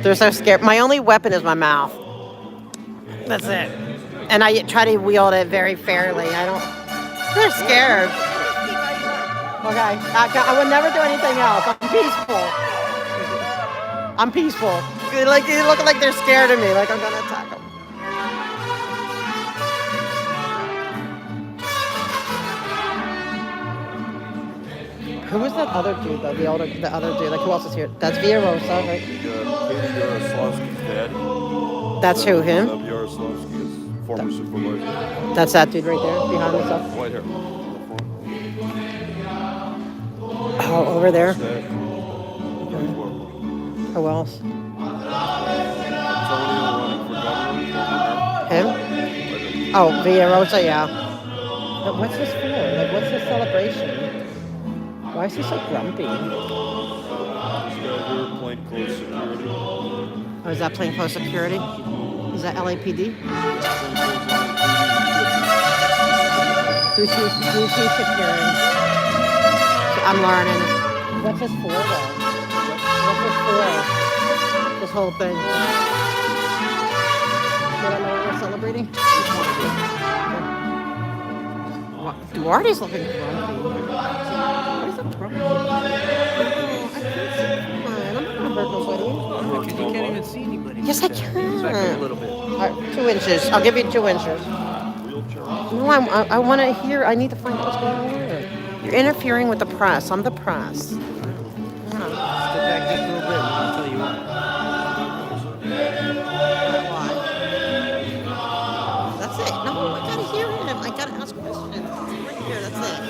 They're so scared. My only weapon is my mouth. That's it. And I try to wield it very fairly. I don't. They're scared. Okay, I would never do anything else. I'm peaceful. I'm peaceful. Like they look like they're scared of me. Like I'm gonna attack them. Who was that other dude though? The other dude. Like who else is here? That's Villarosa, right? Katie Yaroslavsky's daddy. That's who, him? Lev Yaroslavsky is former supervisor. That's that dude right there behind the stuff. White hair. Oh, over there. Okay. Who else? Antonio running for governor. Him? Oh, Villarosa, yeah. But what's this for? Like, what's this celebration? Why is he so grumpy? This guy here, plainclothes security. Oh, is that plainclothes security? Is that LAPD? Who's securing? I'm learning. What's this for, though? What's this for? This whole thing. Do I know what we're celebrating? What? Duarte's looking grumpy. What is a grumpy? Oh, I can't see. Come on, I'm not gonna hurt nobody. You can't even see anybody. Yes, I can. Back up a little bit. All right, 2 inches. I'll give you 2 inches. No, I want to hear. I need to find out what's going on. You're interfering with the press. I'm the press. Step back just a little bit. I'll tell you why. Why? That's it. No, I gotta hear him. I gotta ask questions. It's right here. That's it.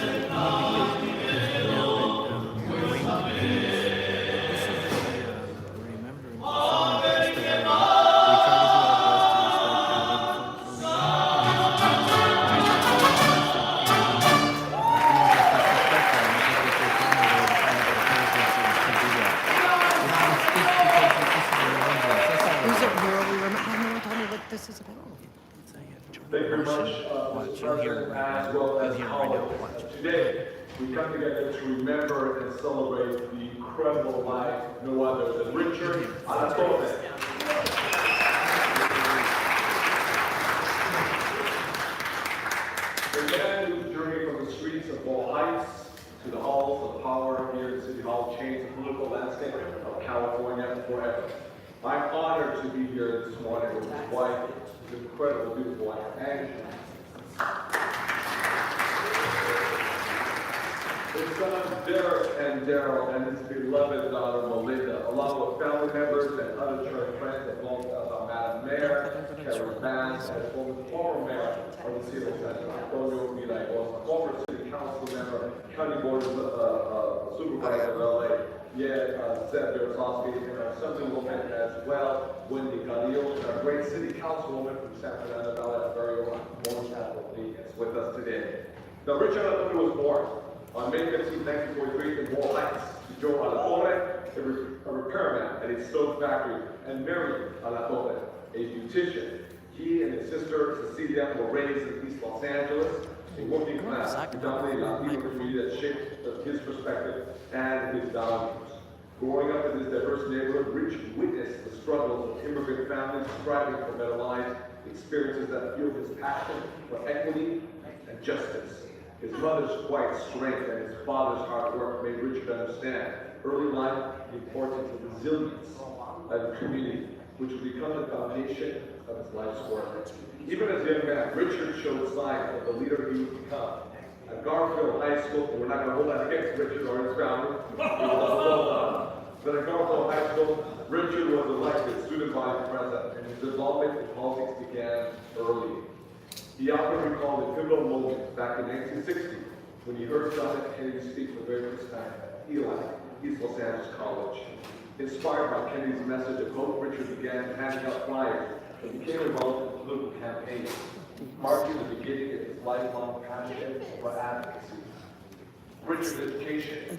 This is about. Thank you very much, Mr. President, as well as colleagues. Today, we come together to remember and celebrate the incredible life, no other than Richard Alatorre. The man whose journey from the streets of Wall Heights to the halls of power here at City Hall changed the political landscape of California forever. I'm honored to be here this morning with his wife, his incredible, beautiful wife, and his sons Derek and Daryl, and his beloved daughter Melinda, along with family members and other church friends, as well as Madam Mayor, Kevin Bass, as well as former mayor of the City of San Antonio, former city council member, county board supervisor of LA. Seth Yaroslavsky, and our Assembly woman as well, Wendy Carrillo, and our great city councilwoman from San Fernando Valley, our very own Mona is with us today. Now, Richard Alatorre was born on May 15, 1943 in Wall Heights to Joe Alatorre, a repairman at a stove factory, and Mary Alatorre, a beautician. He and his sister Cecilia were raised in East Los Angeles, a working class, predominantly Latino community that shaped his perspective and his values. Growing up in this diverse neighborhood, Rich witnessed the struggles of immigrant families striving for better lives, experiences that fueled his passion for equity and justice. His mother's quiet strength and his father's hard work made Richard understand early life the importance of resilience as a community, which would become the foundation of his life's work. Even as a young man, Richard showed signs of the leader he would become. At Garfield High School, and we're not going to hold that against Richard or his family, but at Garfield High School, Richard was elected student body president, and his involvement in politics began early. He often recalled a pivotal moment back in 1960 when he heard John F. Kennedy speak for the very first time at East Los Angeles College. Inspired by Kennedy's message of hope, Richard began handing out flyers and became involved in political campaigns, marking the beginning of his lifelong passion for advocacy. Richard's education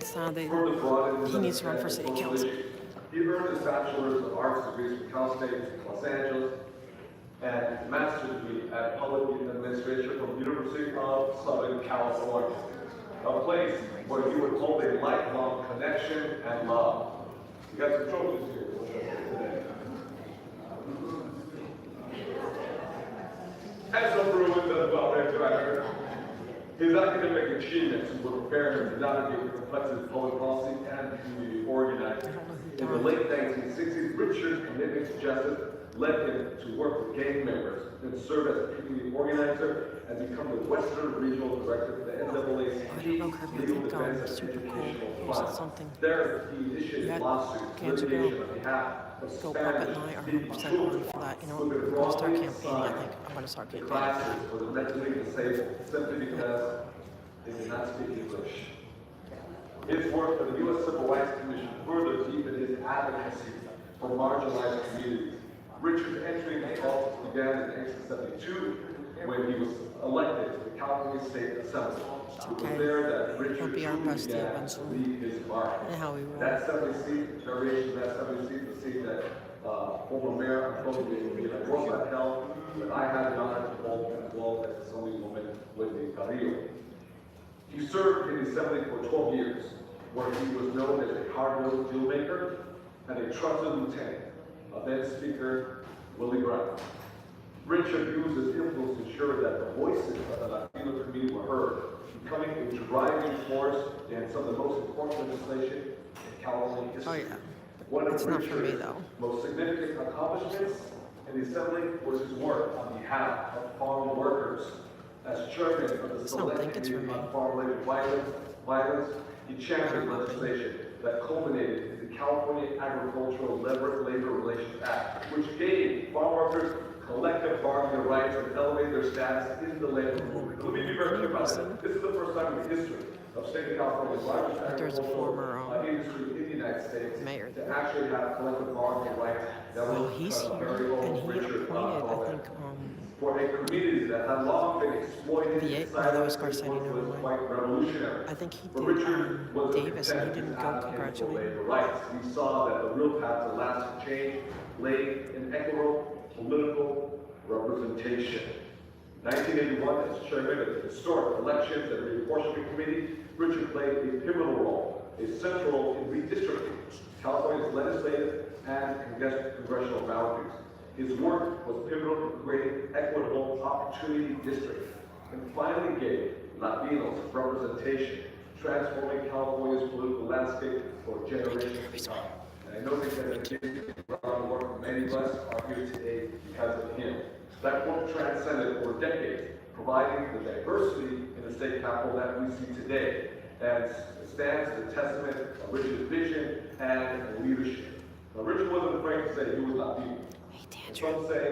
further broadened his he needs to run for city council. He earned his Bachelor's of Arts degrees from Cal State Los Angeles and his master's degree at Public Administration from the University of Southern California, a place where he would hold a lifelong connection and love. You got some trophies here today. As the His academic achievements will prepare him to navigate the complexities of public policy and community organizing. In the late 1960s, Richard's commitment to justice led him to work with gang members and serve as a community organizer and become the Western Regional Director for the NAACP Legal Defense and Educational Fund. There, he initiated lawsuits, litigation on behalf of Spanish speaking children. for that. You know, we're going to start campaigning. I think I'm going to start campaigning for Classes that. for the mentally disabled simply because they did not speak English. His work for the U.S. Civil Rights Commission further deepened his advocacy for marginalized communities. Richard's entry into politics began in 1972 when he was elected to the California State Assembly. It was there that Richard truly began to leave his mark. That assembly seat, variation of that assembly seat, the seat that former mayor Rosa held, that I had the honor to hold as well as Assemblywoman Wendy Carrillo. He served in the Assembly for 12 years, where he was known as a hard-nosed dealmaker and a trusted lieutenant of then Speaker Willie Brown. Richard used his influence to ensure that the voices of the Latino community were heard, becoming a driving force in some of the most important legislation in California history. One of Richard's most significant accomplishments in the Assembly was his work on behalf of farm workers. As chairman of the Select Committee on Farm-Related Violence, he championed legislation that culminated in the California Agricultural Labor Relations Act, which gave farm workers collective bargaining rights and elevated their status in the labor movement. Let me be very clear about that. This is the first time in the history of state of California's largest agricultural industry in the United States to actually have collective bargaining rights. Well, he's here, and he appointed, I think, for a community that had long been exploited that was Garcetti, never mind. quite revolutionary. I think he But did Richard was a Davis, and he didn't go advocate for congratulate labor rights. He saw that the real path to lasting change lay in equitable political representation. 1981, as chairman of the Historic Elections and Reapportionment Committee, Richard played a pivotal role, a central role in redistricting California's legislative and congressional boundaries. His work was pivotal in creating equitable opportunity districts and finally gave Latinos representation, transforming California's political landscape for generations to come. And I know that around the world, many of us are here today because of him. That work transcended over decades, providing the diversity in the state capitol that we see today, and stands as a testament of Richard's vision and leadership. Now, Richard wasn't afraid to say he was Latino. Some say,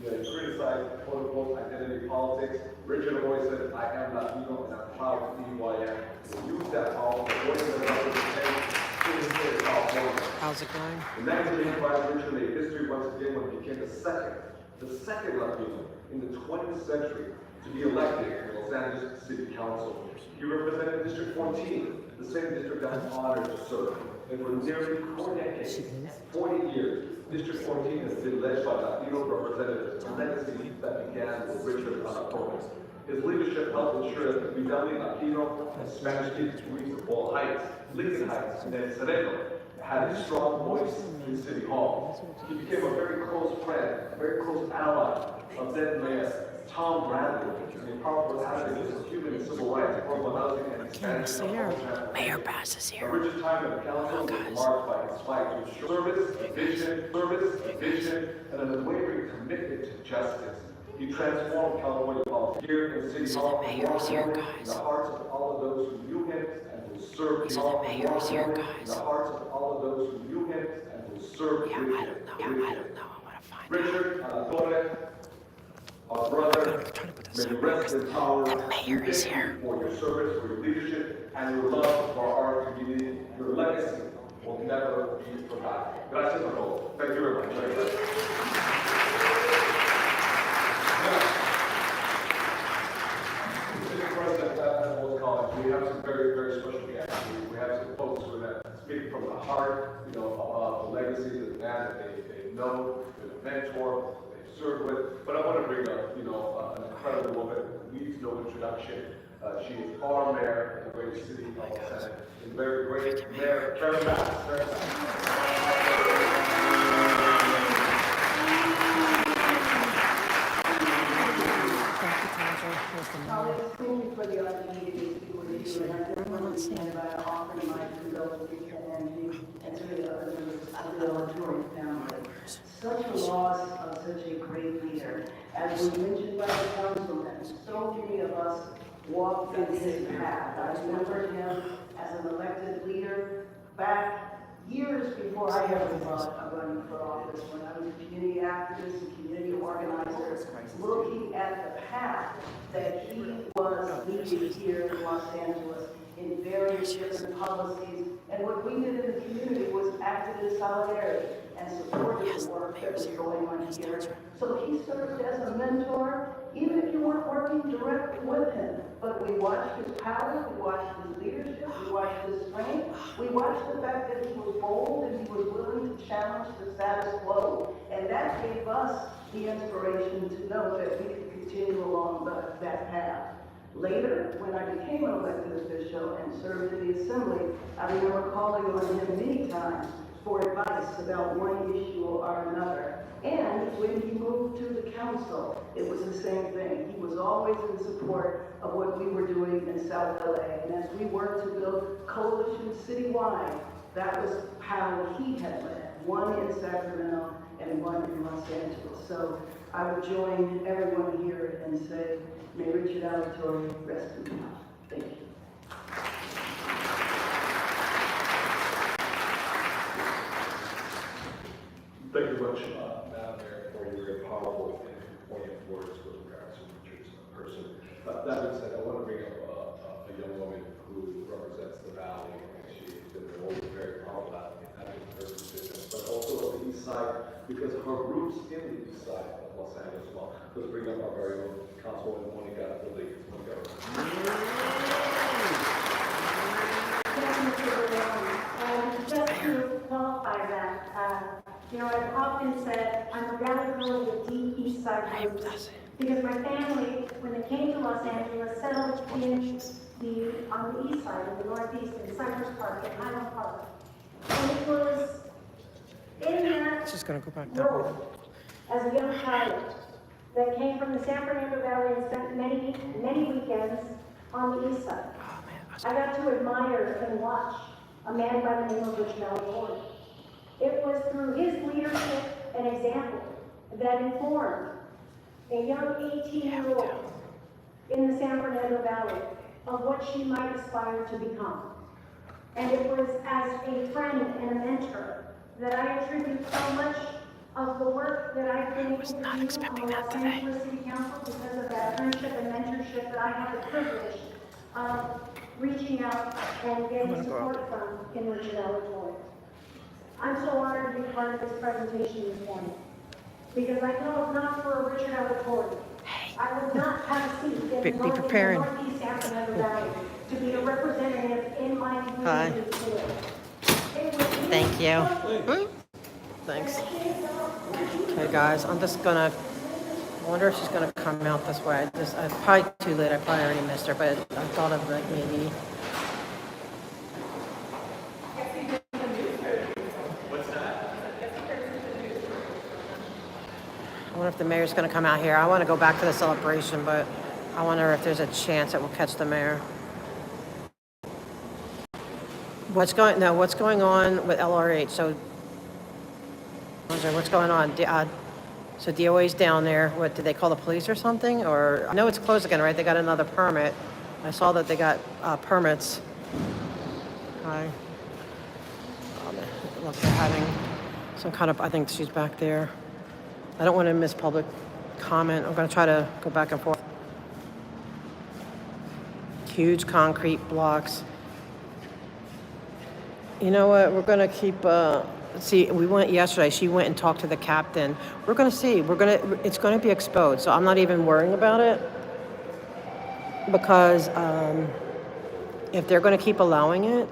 he criticized quote-unquote identity politics. Richard always said, I am Latino and I'm proud to be who I am. He used that power to voice the representation in the state of California. How's it going? In 1985, Richard made history once again when he became the second Latino in the 20th century to be elected to Los Angeles City Council. He represented District 14, the same district I was honored to serve. And for nearly 4 decades, 40 years, District 14 has been led by Latino representatives, a legacy that began with Richard Alatorre. His leadership helped ensure that the predominantly Latino and Spanish-speaking communities of Ball Heights, Lincoln Heights, and then Cerebro had a strong voice in City Hall. He became a very close friend, a very close ally of then Mayor Tom Bradley, a powerful advocate for human and civil rights, affordable housing, and expansion. Mayor Bass is here. Richard's time in the council was marked by his fight to ensure vision, and an unwavering commitment to justice. He transformed California politics here in City Hall, in the hearts of all of those who knew him and who served him. In the hearts of all of those who knew him and who served him. I don't know. I want to find Richard Alatorre, our brother, may rest in power. The mayor is here. For your service, for your leadership, and your love for our community. Your legacy will never be forgotten. Gracias a todos. Thank you very much. Mr. President, at Wolf College, we have some very, very special guests. We have some folks who are going to speak from the heart, about the legacy of the man that they know, the mentor, they served with. But I want to bring up, an incredible woman who needs no introduction. She is our mayor in the great city of Los Angeles. And very great Mayor Karen Bass. Colleagues, thank you for the opportunity and I definitely want to begin by offering my condolences to Angie and to the other members of the Alatorre family. Such a loss of such a great leader. As was mentioned by the councilman, so many of us walked in his path. I remember him as an elected leader back years before I ever thought of running for office, when I was a community activist and community organizer, looking at the path that he was leading here in Los Angeles in various different policies. And what we did in the community was acted in solidarity and supported the work that was going on here. So he served as a mentor, even if you weren't working directly with him. But we watched his power, we watched his leadership, we watched his strength, we watched the fact that he was bold and he was willing to challenge the status quo. And that gave us the inspiration to know that we could continue along that path. Later, when I became an elected official and served in the assembly, I remember calling on him many times for advice about one issue or another. And when he moved to the council, it was the same thing. He was always in support of what we were doing in South LA. And as we worked to build coalitions citywide, that was how he had led, one in Sacramento and one in Los Angeles. So I would join everyone here and say, may Richard Alatorre rest in peace. Thank you. Thank you very much, Madam Mayor, for your very powerful and poignant words with regards to Richard's person. That being said, I want to bring up a young woman who represents the Valley, and she's been always very powerful at her position, but also on the East Side, because her roots in the East Side of Los Angeles as well. Let's bring up our very own Councilwoman Monica Lee. Just to qualify that, I've often said I'm a rally girl with a deep East Side roots, because my family, when they came to Los Angeles, settled on the East Side, in the Northeast, in Cypress Park, and Highland Park. And it was in that It's just gonna go back that way. world, as a young child, that came from the San Fernando Valley and spent many, many weekends on the East Side. I got to admire and watch a man by the name of Richard Alatorre. It was through his leadership and example that informed a young 18-year-old in the San Fernando Valley of what she might aspire to become. And it was as a friend and a mentor that I attribute so much of the work that I've been able to do on the Los Angeles City Council, because of that friendship and mentorship that I have the privilege of reaching out and getting support from in Richard Alatorre. I'm so honored to be part of this presentation this morning, because I know if not for Richard Alatorre, I would not have a seat in the Northeast San Fernando Valley to be a representative in my community today. Thank you. Thanks. Okay, guys, I'm just gonna. I wonder if she's gonna come out this way. I'm probably too late. I probably already missed her, but I thought of like maybe. I wonder if the mayor's going to come out here. I want to go back to the celebration, but I wonder if there's a chance that we'll catch the mayor. What's going on with LRH? So, what's going on? So DOA's down there. What, did they call the police or something? Or I know it's closed again, right? They got another permit. I saw that they got permits. Okay. Look, they're having some kind of, I think she's back there. I don't want to miss public comment. I'm going to try to go back and forth. Huge concrete blocks. You know what? We're going to keep. See, we went yesterday. She went and talked to the captain. We're going to see. It's going to be exposed. So I'm not even worrying about it, because if they're going to keep allowing it,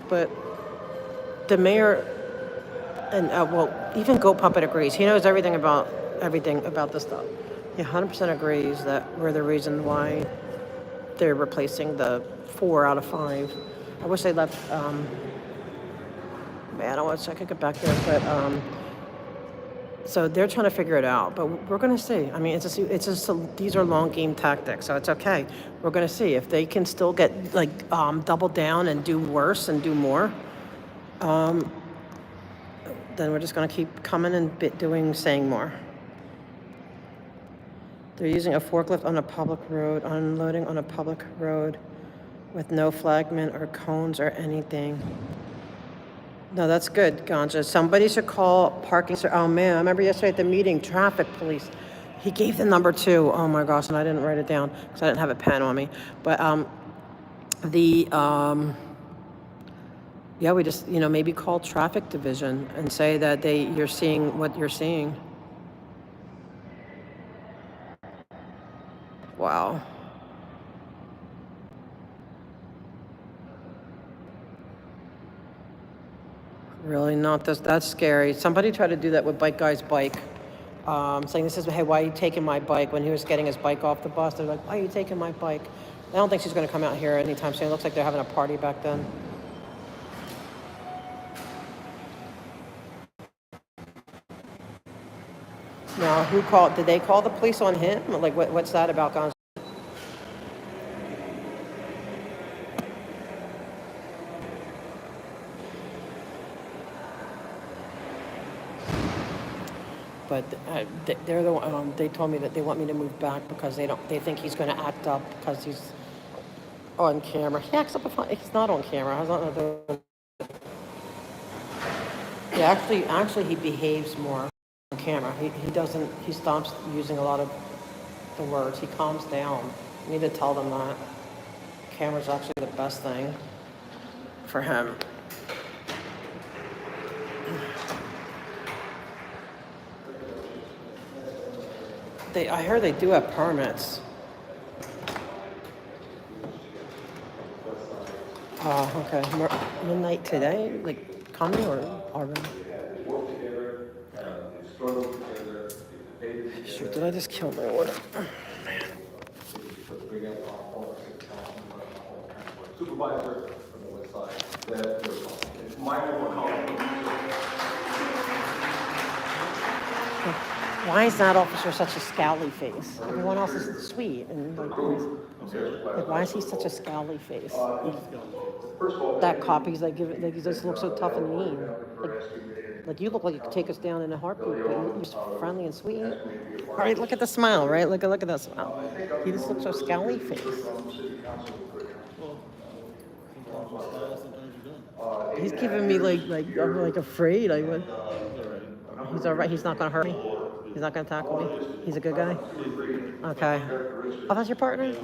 but the mayor. And even Goat Puppet agrees. He knows everything about this stuff. He 100% agrees that we're the reason why they're replacing the 4 out of 5. I wish they left. Man, I wish I could get back there, but So they're trying to figure it out, but we're going to see. I mean, these are long game tactics, so it's okay. We're going to see if they can still get double down and do worse and do more. Then we're just going to keep coming and saying more. They're using a forklift on a public road, unloading on a public road with no flagman or cones or anything. No, that's good, Ganja. Somebody should call parking. Oh man, I remember yesterday at the meeting, traffic police. He gave the number too. Oh my gosh, and I didn't write it down because I didn't have a pen on me. But we just maybe call traffic division and say that you're seeing what you're seeing. Wow. Really not this. That's scary. Somebody tried to do that with Bike Guy's bike, saying hey, why are you taking my bike? When he was getting his bike off the bus, they're like, why are you taking my bike? I don't think she's going to come out here anytime soon. It looks like they're having a party back then. Now, who called? Did they call the police on him? Like, what's that about, Gonzalo? But they're the they told me that they want me to move back because they think he's going to act up because he's on camera. He acts up if he's not on camera. Actually he behaves more on camera. He stops using a lot of the words. He calms down. You need to tell them that. Camera's actually the best thing for him. I heard they do have permits. Oh, okay. Midnight today? Like, coming or already? Shoot, did I just kill my order? Oh, man. Supervisor from the west side, that Michael Why is that officer such a scowly face? Everyone else is sweet and why is he such a scowly face? That cop, he's he just looks so tough and mean. Like you look like you could take us down in a heartbeat, but you're just friendly and sweet. All right, look at the smile, right? Look at that smile. He just looks so scowly face. He's giving me I'm afraid. He's all right. He's not gonna hurt me. He's not gonna tackle me. He's a good guy. Okay. Oh, that's your partner.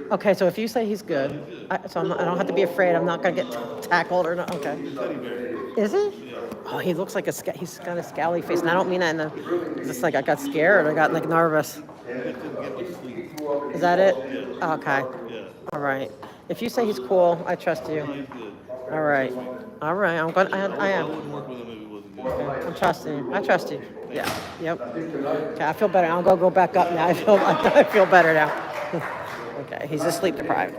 Okay, so if you say he's good, I don't have to be afraid. I'm not gonna get tackled or not. Okay. Is he? Oh, he looks like he's got a scowly face, and I don't mean that in a. Just like I got scared. I got nervous. Is that it? Okay. All right. If you say he's cool, I trust you. All right. All right. I am. Okay. I'm trusting you. I trust you. Yeah. Yep. Okay. I feel better. I'll go back up now. I feel better now. Okay. He's just sleep deprived.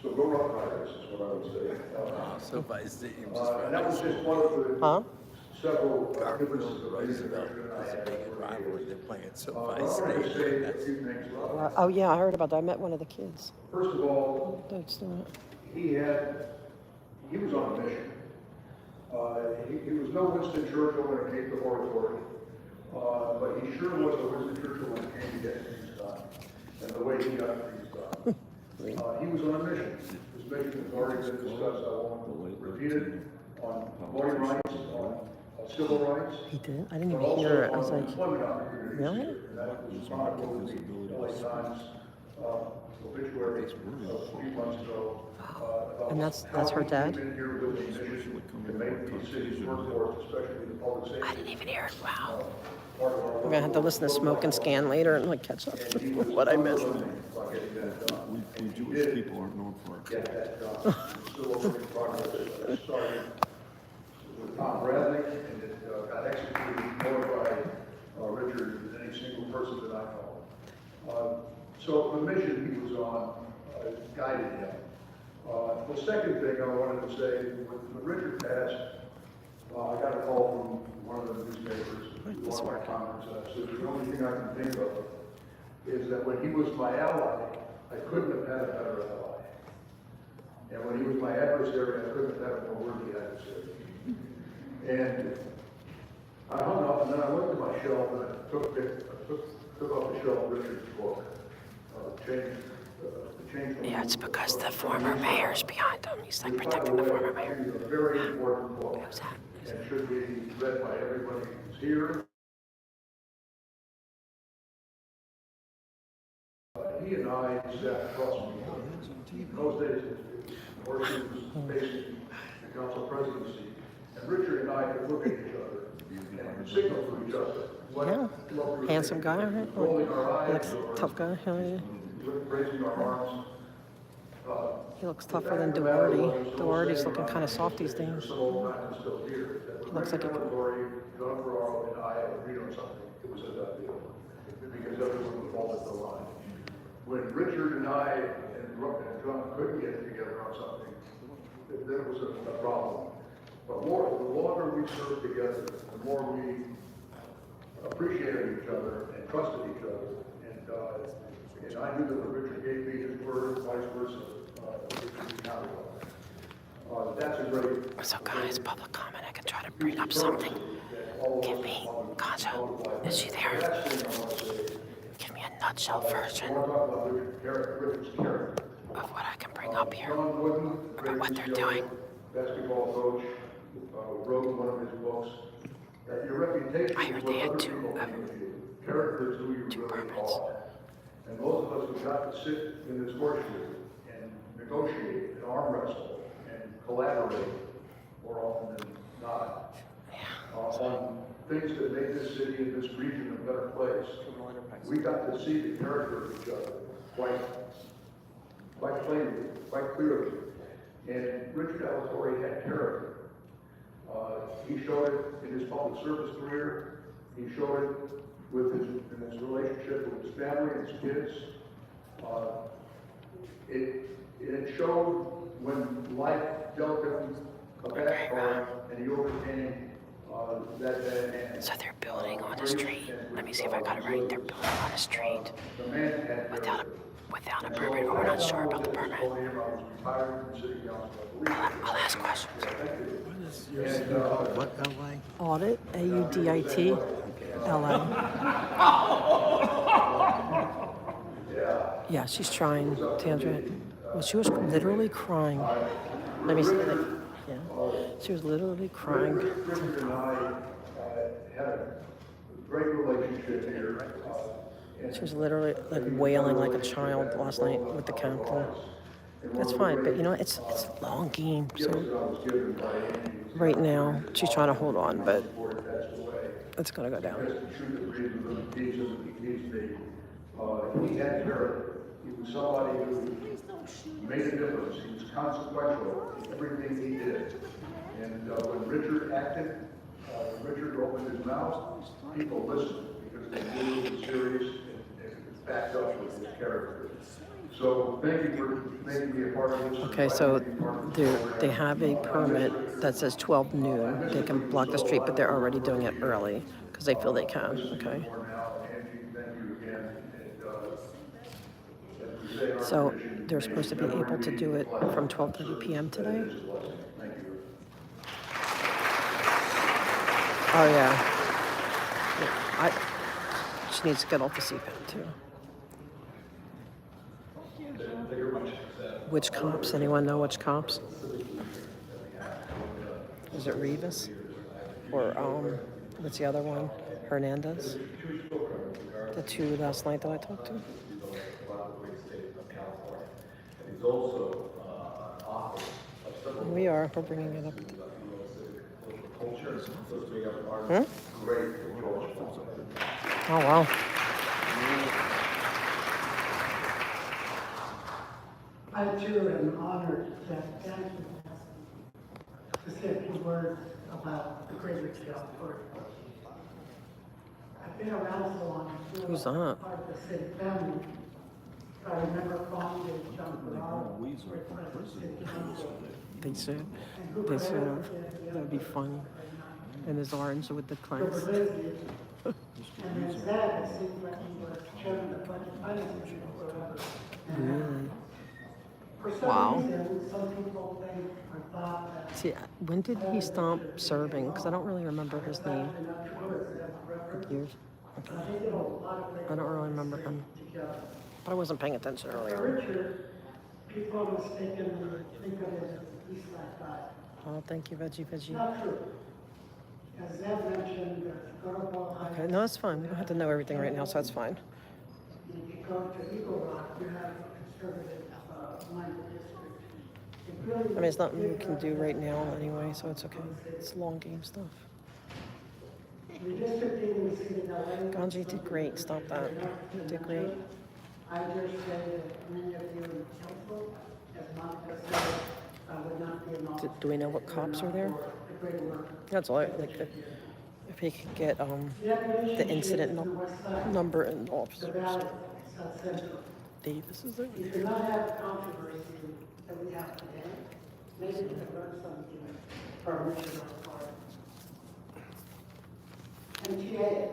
So go rough riders is what I would say. SoFi Stadium And that was just one of the several differences that Roosevelt is a big rivalry. They're playing at SoFi I Stadium. Oh yeah, I heard about that. I met one of the kids. First of all, That's he was on a mission. He was no Winston Churchill when it came to oratory, but he sure was a Winston Churchill when it came to getting things done, and the way he got things done. He was on a mission. This mission has already been discussed. I won't repeat it, on voting rights, on civil rights. He did? I didn't even hear it. I was like, really? And that was responded to the LA Times obituary a few months ago. And that's her dad? I didn't even hear it. Wow. I'm gonna have to listen to Smoke and Scan later and catch up with what I missed. We Jewish people aren't known for our With Tom Bradley, and it got executed more by Richard than any single person that I know. So the mission he was on guided him. The second thing I wanted to say, when Richard passed, I got a call from one of the newspapers, one of my comments, and I said, the only thing I can think of is that when he was my ally, I couldn't have had a better ally. And when he was my adversary, I couldn't have had a more worthy adversary. And I hung up, and then I went to my shelf, and I took off the shelf Richard's book, Change. Yeah, it's because the former mayor's behind him. He's like protecting the former mayor. It's a very important book. Who's that? And should be read by everybody who's here. He and I sat across from each other. In those days, Orson was facing the council presidency, and Richard and I could look at each other and signal to each other. Yeah, handsome guy, right? Rolling our eyes, Looks tough guy. Yeah. raising our arms. He looks tougher than Duarte. Duarte's looking kind of soft these days. He looks like a... John Ferraro and I agreed on something. It was a done deal, because everyone would fall at the line. When Richard and I and John couldn't get together on something, then it was a problem. But the longer we served together, the more we appreciated each other and trusted each other. And I knew that when Richard gave me his word, vice versa, Richard counted on it. That's a great... So guys, public comment, I can try to bring up something. Give me, Conjo, is she there? Give me a nutshell version of what I can bring up here, about what they're doing. Basketball coach, wrote one of his books. Your reputation I heard they had two permits. And most of us have got to sit in this horseshoe and negotiate and arm wrestle and collaborate more often than not on things that make this city and this region a better place. We got to see the character of each other quite plainly, quite clearly. And Richard Alatorre had character. He showed it in his public service career. He showed it in his relationship with his family and his kids. It showed when life dealt him a bad card and he overcame that bad hand. So they're building on a street. Let me see if I got it right. They're building on a street without a permit, but we're not sure about the permit. I'll ask questions. What, LA? Audit, A-U-D-I-T, L-A. Yeah, she's trying, Tandra. Well, she was literally crying. Let me see. Yeah, she was literally crying. Richard and I had a great relationship here. She was literally like wailing like a child last night with the captain. That's fine, but you know, it's a long game. So right now, she's trying to hold on, but it's gonna go down. He had character. He was somebody who made a difference. He was consequential in everything he did. And when Richard acted, when Richard opened his mouth, people listened because they knew he was serious and backed up with his character. So thank you for making me a part of this. Okay, so they have a permit that says 12 noon. They can block the street, but they're already doing it early because they feel they can, okay? So they're supposed to be able to do it from 12:30 p.m. today? Oh, yeah. She needs to get off the CPAP, too. Which cops? Anyone know which cops? Is it Rivas? Or, what's the other one? Hernandez? The two last night that I talked to? We are. We're bringing it up. Hmm? Oh, wow. I too am honored that Andrew asked to say a few words about the greater Alatorre. I've been around so long, I feel Who's like that? part of the same family. I remember fondly John Ferraro, great friend of the city council. They said. That'd be funny. And his orange with the So clanks. Brzezinski, and then Zach, it seems like he was chairman of the budget finance committee forever. Really? For some Wow. reason, some people think or thought that. See, when did he stop serving? Because I don't really remember his name. Years. Okay. I don't really remember him. But I wasn't paying attention earlier. Richard, people mistakenly think of it as East Side Guy. Oh, thank you, veggie. Not true. As Zeb mentioned, go to Ball High. Okay, no, it's fine. We don't have to know everything right now, so that's fine. If you go to Eagle Rock, you have a conservative minded district. It really I mean, it's nothing we can do right now anyway, so it's okay. It's long game stuff. Redistricting the city of LA. Ganji did great. Stop that. You did great. I just say that many of you in council, as Monica said, would not be involved. Do we know what cops are there? The great work. That's all. Like, if he could get the incident number and officers. The valley, South Central. Davis is there. We do not have controversy that we have today. Maybe we can learn something from Richard Alatorre. MTA,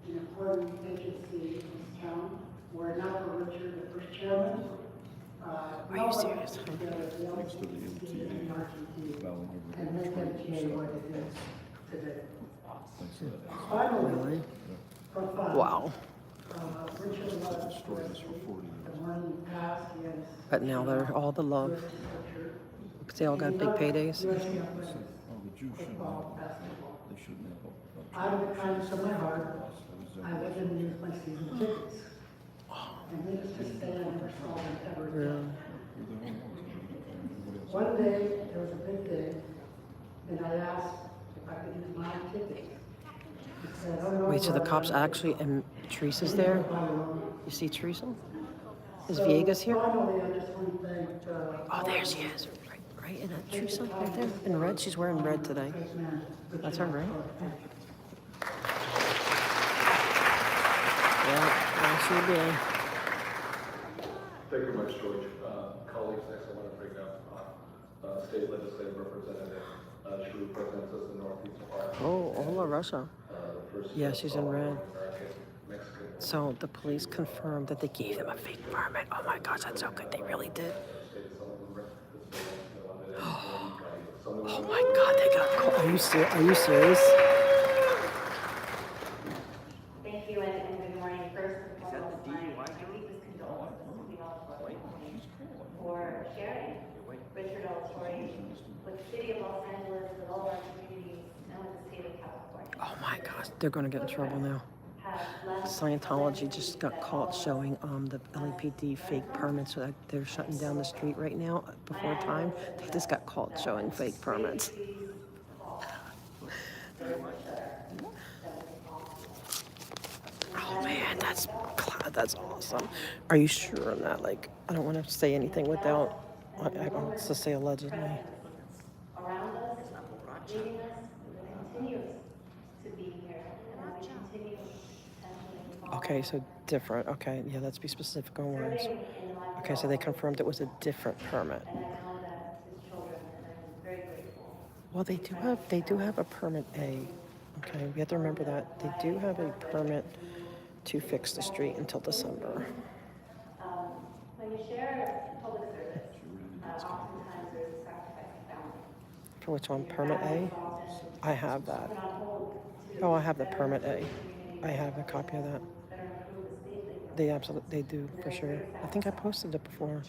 an important agency in this town, where now for Richard, the first chairman. Are you serious? And make MTA what it is today. Finally, for fun. Wow. Richard left the money passed, he has. But now they're all the love. Because they all got big paydays. Football, basketball. Out of the kindness of my heart, I let them use my season tickets. And they just stay in for all and ever. Really? One day, there was a big day, and I asked if I could use my ticket. He said, "Oh, no, Wait, so the brother." cops actually, and Teresa's there? You see Teresa? Is Viegas here? Finally, I just want to thank, Oh, there she is. Right in that Teresa right there. In red, she's wearing red today. That's her, right? Yeah, she'll be. Thank you very much, George. Colleagues, next I want to bring up State Legislative Representative she represents us in Northeast Ohio. Oh, hola, Russia. Yeah, she's in red. So the police confirmed that they gave them a fake permit. Oh my gosh, that's so good. They really did. Oh my God, they got caught. Are you serious? Thank you and good morning. First and foremost, my deepest condolences to the Alatorre family for sharing Richard Alatorre with the city of Los Angeles, with all our communities, and with the state of California. Oh my gosh, they're gonna get in trouble now. Scientology just got caught showing the LAPD fake permits. So they're shutting down the street right now before time. They just got caught showing fake permits. Oh man, that's awesome. Are you sure on that? Like, I don't want to say anything without. I want to say allegedly. Around us, leading us, continues to be here, and we continue to Okay, so different. Okay, yeah, let's be specific on words. Okay, so they confirmed it was a different permit. and I know that his children, and I'm very grateful. Well, they do have a permit A. Okay, we have to remember that they do have a permit to fix the street until December. When you share public service, oftentimes there's a sacrifice of family. For which one? Permit A? I have that. Oh, I have the permit A. I have a copy of that. They do for sure. I think I posted it before.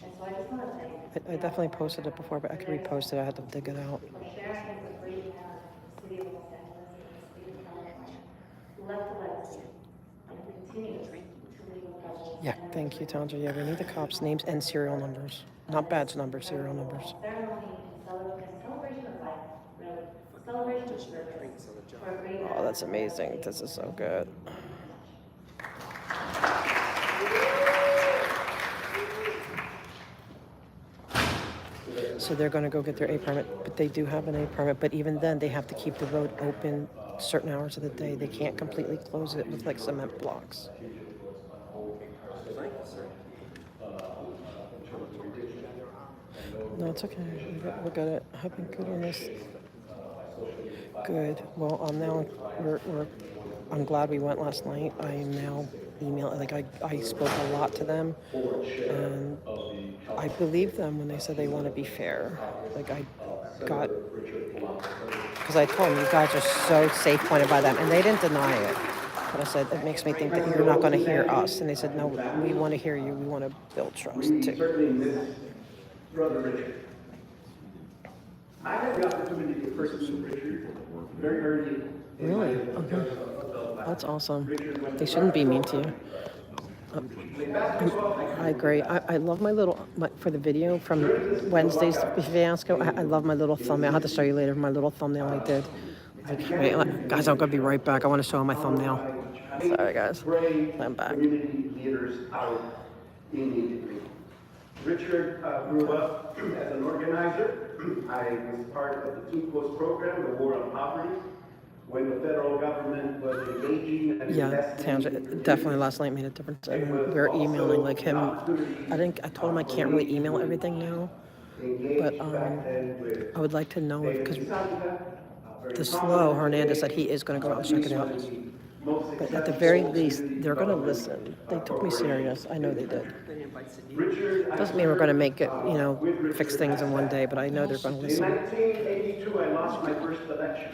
I definitely posted it before, but I could repost it. I had to dig it out. For sharing the great talent of the city of Los Angeles and the state of California, who left a legacy and continues to leave a legacy. Yeah, thank you, Tanja. Yeah, we need the cops' names and serial numbers. Not badge numbers, serial numbers. Ceremony and celebration of life, really. Celebration of service for a great. Oh, that's amazing. This is so good. So they're going to go get their A permit, but they do have an A permit. But even then, they have to keep the road open certain hours of the day. They can't completely close it with like cement blocks. No, it's okay. We got it. I've been good on this. social media Good. platforms. Well, now I'm glad we went last night. I am now emailing, like I spoke a lot to them, and I believe them when they said they want to be fair. Like I got, because I told them you guys are so safe pointed by them, and they didn't deny it. But I said it makes me think that you're not going to hear us, and they said no, we want to hear you. We want to build trust We too. certainly miss Brother Richard. I had the opportunity to first meet Richard very early in my Really? Okay. That's awesome. They shouldn't be mean to you. I agree. I love for the video from Wednesday's fiasco. I love my little thumbnail. I'll have to show you later my little thumbnail I did. Like, wait, guys, I'm going to be right back. I want to show my thumbnail. Sorry, guys. I'm back. Community leaders out immediately. Richard grew up as an organizer. I was part of the Two Coast program, the War on Poverty, when the federal government was engaging and Yeah, investing. Townsend, definitely last night made a difference. And we were emailing like him. I told him I can't really email everything now, but I would like to know because the Slow Hernandez said he is going to go out and check it out. But at the very least, they're going to listen. They took me serious. I know they did. Doesn't mean we're going to make it, fix things in one day, but I know they're going to In listen. 1982, I lost my first election.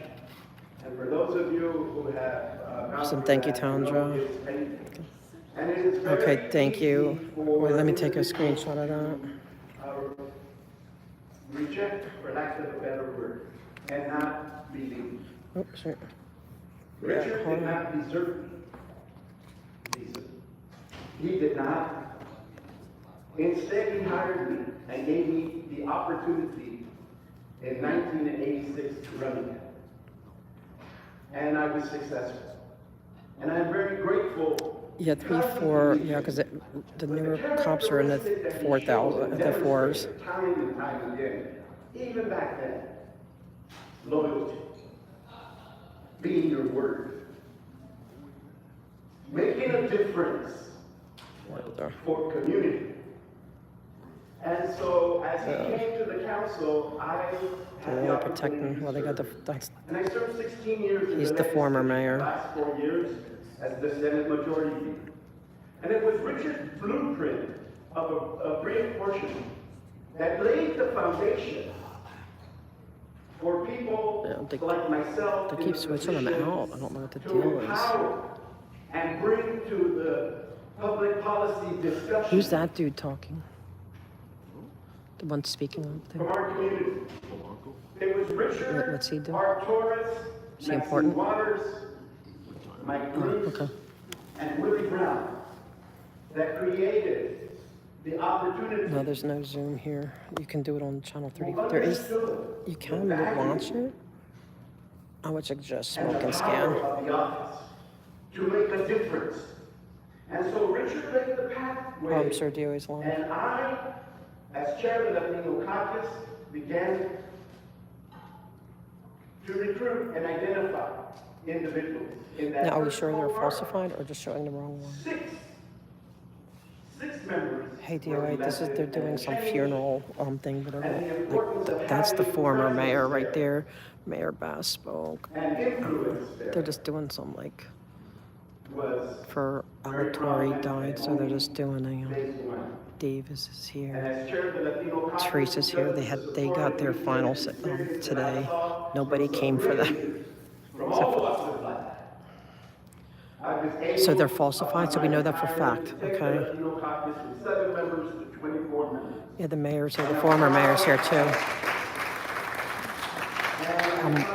And for those of you who have Awesome. Thank you, Townsend. Okay, thank you. Wait, let me take a screenshot of that. Reject, for lack of a better word, and not believe. Oh, shit. Richard did not desert me. He did not. Instead, he hired me and gave me the opportunity in 1986 to run again. And I was successful. And I'm very grateful. Yeah, 3, 4, because the newer cops are in the 4,000, the 4s. Time and time again, even back then, loyalty, being your word, making a difference for community. And so, as he came to the council, I had the opportunity to serve. And I served 16 years in He's the former mayor. The last 4 years as the Senate Majority Leader. And it was Richard's blueprint of a reinforcement that laid the foundation for people like myself They keep switching them out. I don't know what the to deal is. empower and bring to the public policy discussion. Who's that dude talking? The one speaking up From there? our community. It was Richard, What's he do? Torres, Is he important? Waters, Mike Bruce, Okay. and Willie Brown that created the opportunity. No, there's no Zoom here. You can do it on channel 30. There is, you can launch it. I would suggest And smoke the and power scan. of the office to make a difference. And so Richard laid the pathway. I'm sure DOA's long. And I, as chair of the Latino caucus, began to recruit and identify individuals in that. Now, are we first sure they're cohort. falsified or just showing the wrong one? Six members. Hey DOA, they're doing some funeral thing, whatever. Like, that's the former mayor right there, Mayor Bass spoke. They're just doing some for Alatorre died, so they're just doing a. Davis is here. Teresa's here. They got their final today. Nobody came for that. So they're falsified, so we know that for fact, okay? Yeah, the mayor's here, the former mayor's here too.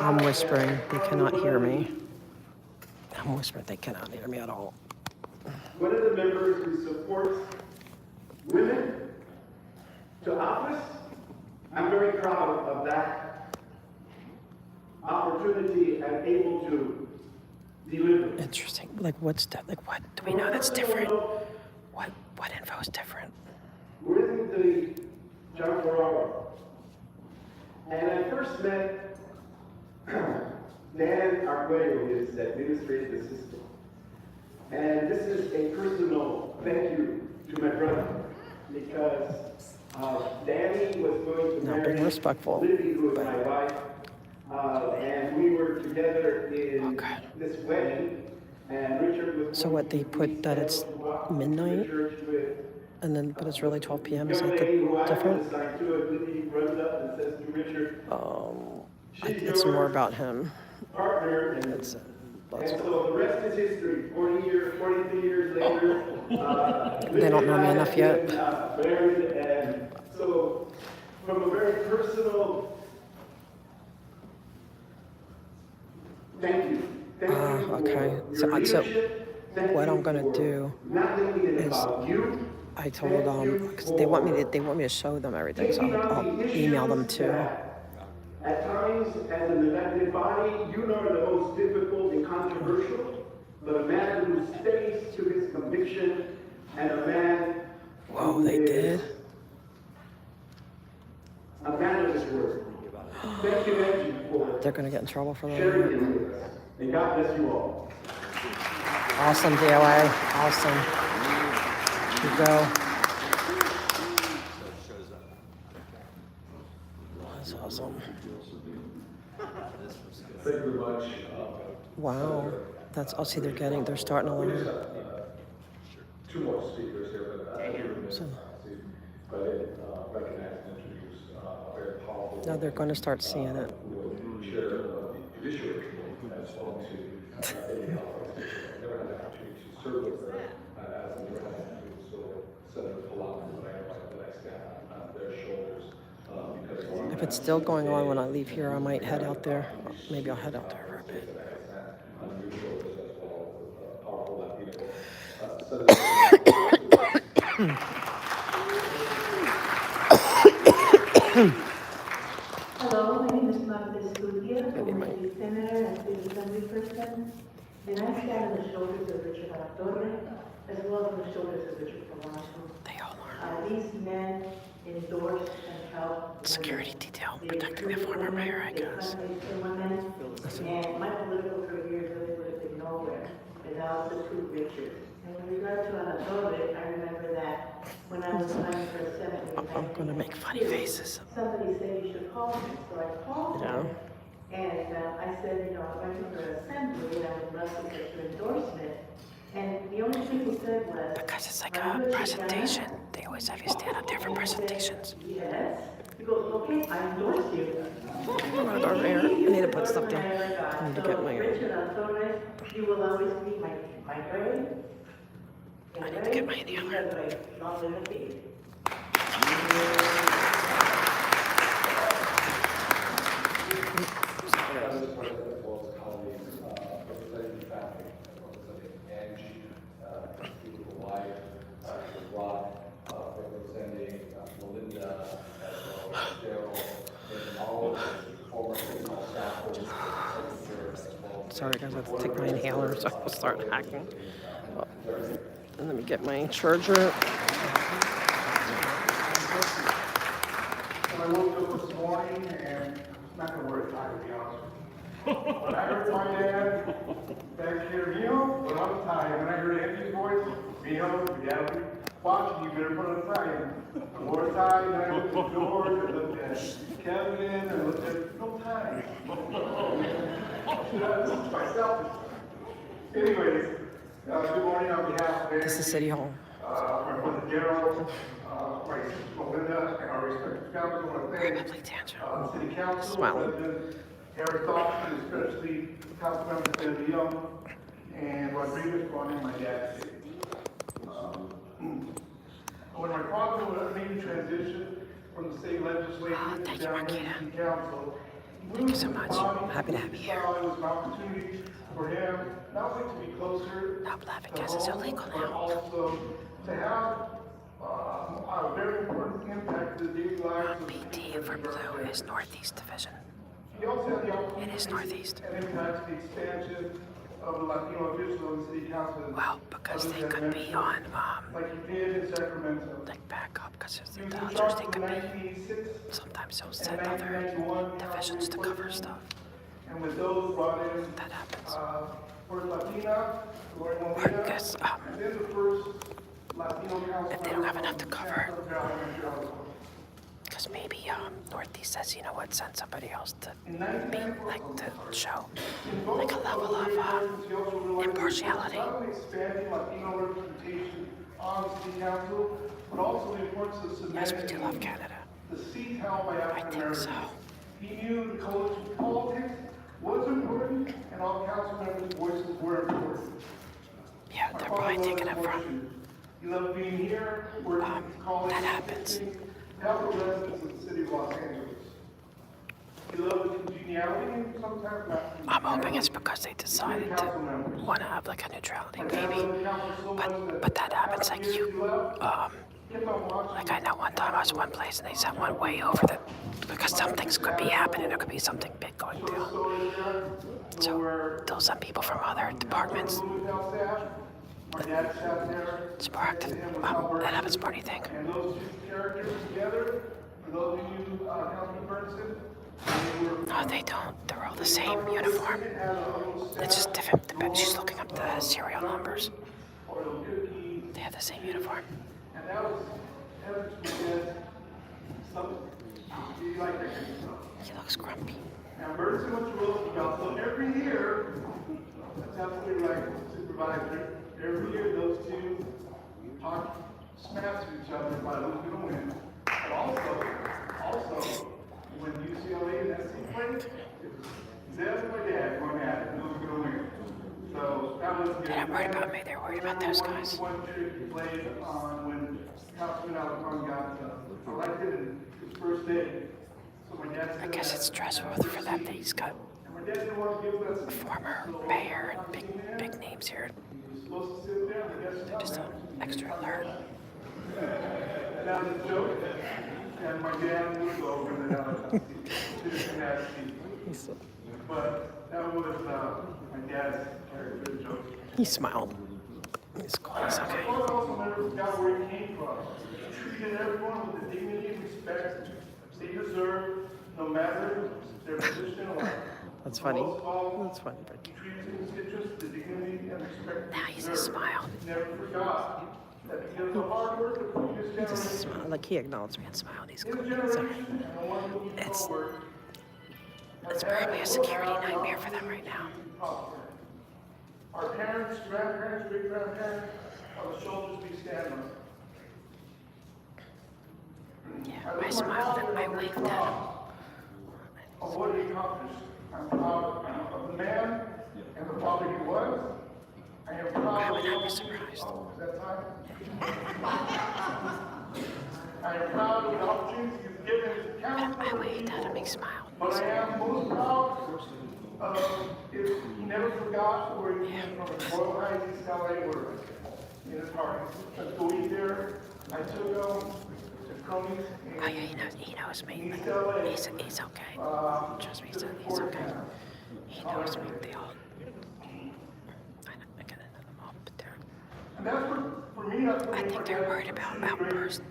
I'm whispering, they cannot hear me. I'm whispering, they cannot hear me at all. One of the members who supports women to office, I'm very proud of that opportunity and able to deliver. Interesting. What's that? What do we know that's different? What info is different? We're in the John Ferraro. And I first met Dan Arguello, his administrative assistant. And this is a personal thank you to my brother, because Danny was going to marry Being respectful. Libby, who is my wife, And we were together in this wedding, and Richard was. So what, they put that it's midnight, and then, but it's really 12 p.m., is that the different? It's more about him. Partner, and so the rest is history. 43 years later. They don't know me enough yet. Married, and so from a very personal. Thank you. Okay. So what I'm gonna do is, I told them, because they want me to show them everything, so I'll email them too. At times, as an elected body, you know the most difficult and controversial, but a man who stays to his conviction, and a man. Whoa, they did. A man of his word. Thank you, Angie, for. They're gonna get in trouble for sharing that. it with us. And God bless you all. Awesome, DOA. Awesome. You go. That's awesome. Thank you very much. Wow. That's, I'll see they're starting to learn. Two more speakers here, but I recognize and introduce a very powerful. Now they're going to start seeing it. Who will share the judiciary as well to I never had the opportunity to serve with her as I never had the opportunity to serve Senator Palau, but I stand on their shoulders because If it's still going on when I leave here, I might head out there. Maybe I'll head out there for a bit. Hello, my name is Marta Escudia. I'm a city senator and city assembly person. And I stand on the shoulders of Richard Alatorre, as well as on the shoulders of Richard Polanco. They all are. These men endorse and help. Security detail, protecting the former mayor, I guess. And my political career really would have been nowhere without the two Richards. And with regard to Alatorre, I remember that when I was running for a Senate. I'm going to make funny faces. Somebody said you should call him, so I called him. And I said, I'm running for assembly and I would love to get your endorsement. And the only thing he said was, because it's like a presentation. They always have you stand up there for presentations. Yes. He goes, okay, I endorse you. I'm over here. I need to put stuff down. I need to get my. Richard Alatorre, you will always be my grave. I need to get my inhaler. Long live the king. Sorry guys, I have to take my inhaler so I'll start hacking. And let me get my charger. When I woke up this morning, and it's not gonna work, to be honest with you. When I heard my dad back here, when I'm tired, when I heard Andy's voice, your dad will be watching, you better put on time. The more time, and I looked at George, I looked at Kevin, I looked at, no time. This is myself. Anyways, good morning on behalf of This is City Hall. my brother Gerald, my sister Melinda, and our respective families. I want to thank City Council, President Eric Dawson, especially Councilmember Senator Young, and Rodriguez for honoring my dad's day. When my father made the transition from the state legislature to down to the City Council, thank you so much. I'm happy to have you here. It was an opportunity for him not only to be closer to home, but also to have a very important impact to the daily lives of BD for Blue is Northeast Division. He also had the opportunity It is Northeast. and impact the expansion of the Latino official in city council. Well, because they could be on, like he did in Sacramento. like backup, because there's the others, they could be, sometimes they'll send other divisions to cover stuff. And with those brought in, that happens. First Latina, Gloria Or Molina, because, and then the first Latino council. if they don't have enough to cover, because because maybe Northeast says, you know what, send somebody else to be like to show like a level of impartiality. Not only expanding Latino representation on city council, but also the importance of Yes, cementing we do love Canada. the seat held by African I think Americans. so. He knew the coalition politics was important, and all council members' voices were important. Yeah, they're probably taking it from. He loved being here, working with colleagues. That happens. Help the residents of the city of Los Angeles. He loved the congeniality and sometimes not. I'm hoping it's because they decided to want to have like a neutrality maybe. But that happens like like I know one time I was one place and they sent one way over the, because some things could be happening, there could be something big going down. So they'll send people from other departments. It's more active. That happens more, anything. And those two characters together, for those of you, Councilman Bernstein, No, they don't. They're all the same uniform. It's just different. She's looking up the serial numbers. They have the same uniform. and that was evidence because some, you like that kind of stuff. He looks grumpy. Now, emergency went to Roosevelt, so every year, that's absolutely right, Supervisor, every year those two talk smash to each other about who's going to win. But also, when UCLA and SC played, Zeb and my dad going at it, who's going to win. So that was good. They're not worried about me, they're worried about those guys. One trick he played on when Councilman Alatorre got elected in his first day. So my dad said I guess it's stressful for them that he's got my dad didn't want to give us a former mayor and big names here. supposed to sit there, and guess what? Just extra alert. And that was a joke. And my dad moved over and then but that was my dad's character joke. He smiled. He's cool. He's okay. I also never forgot where he came from. He treated everyone with the dignity and respect they deserve, no matter their position in life. That's funny. Most of all, That's funny. he treated his constituents with the dignity and respect Now he just smiled. He never forgot that because of the hard work of previous He just generations, smiled. Like he acknowledged me and smiled. He's his cool. It's generation okay. and the one moving forward. It's probably a security nightmare for them right now. Our parents, grandparents, great-grandparents are the shoulders we stand on. Yeah, I smiled and I waved at him. Of what he accomplished. I'm proud of the man and the father he was. I am proud I of would not be surprised. Is that time? I am proud of the opportunities he's given his council. I waved at him, he smiled. But I am most proud of is he never forgot where he came from, Royal Heights, East LA, where in his heart. Let's go eat there. I took him to Cronies. Oh yeah, he knows me. He's okay. Trust me, he's okay. He knows me. They all. I get into them all, but they're. And that's for me, that's I think they're worried about outbursts.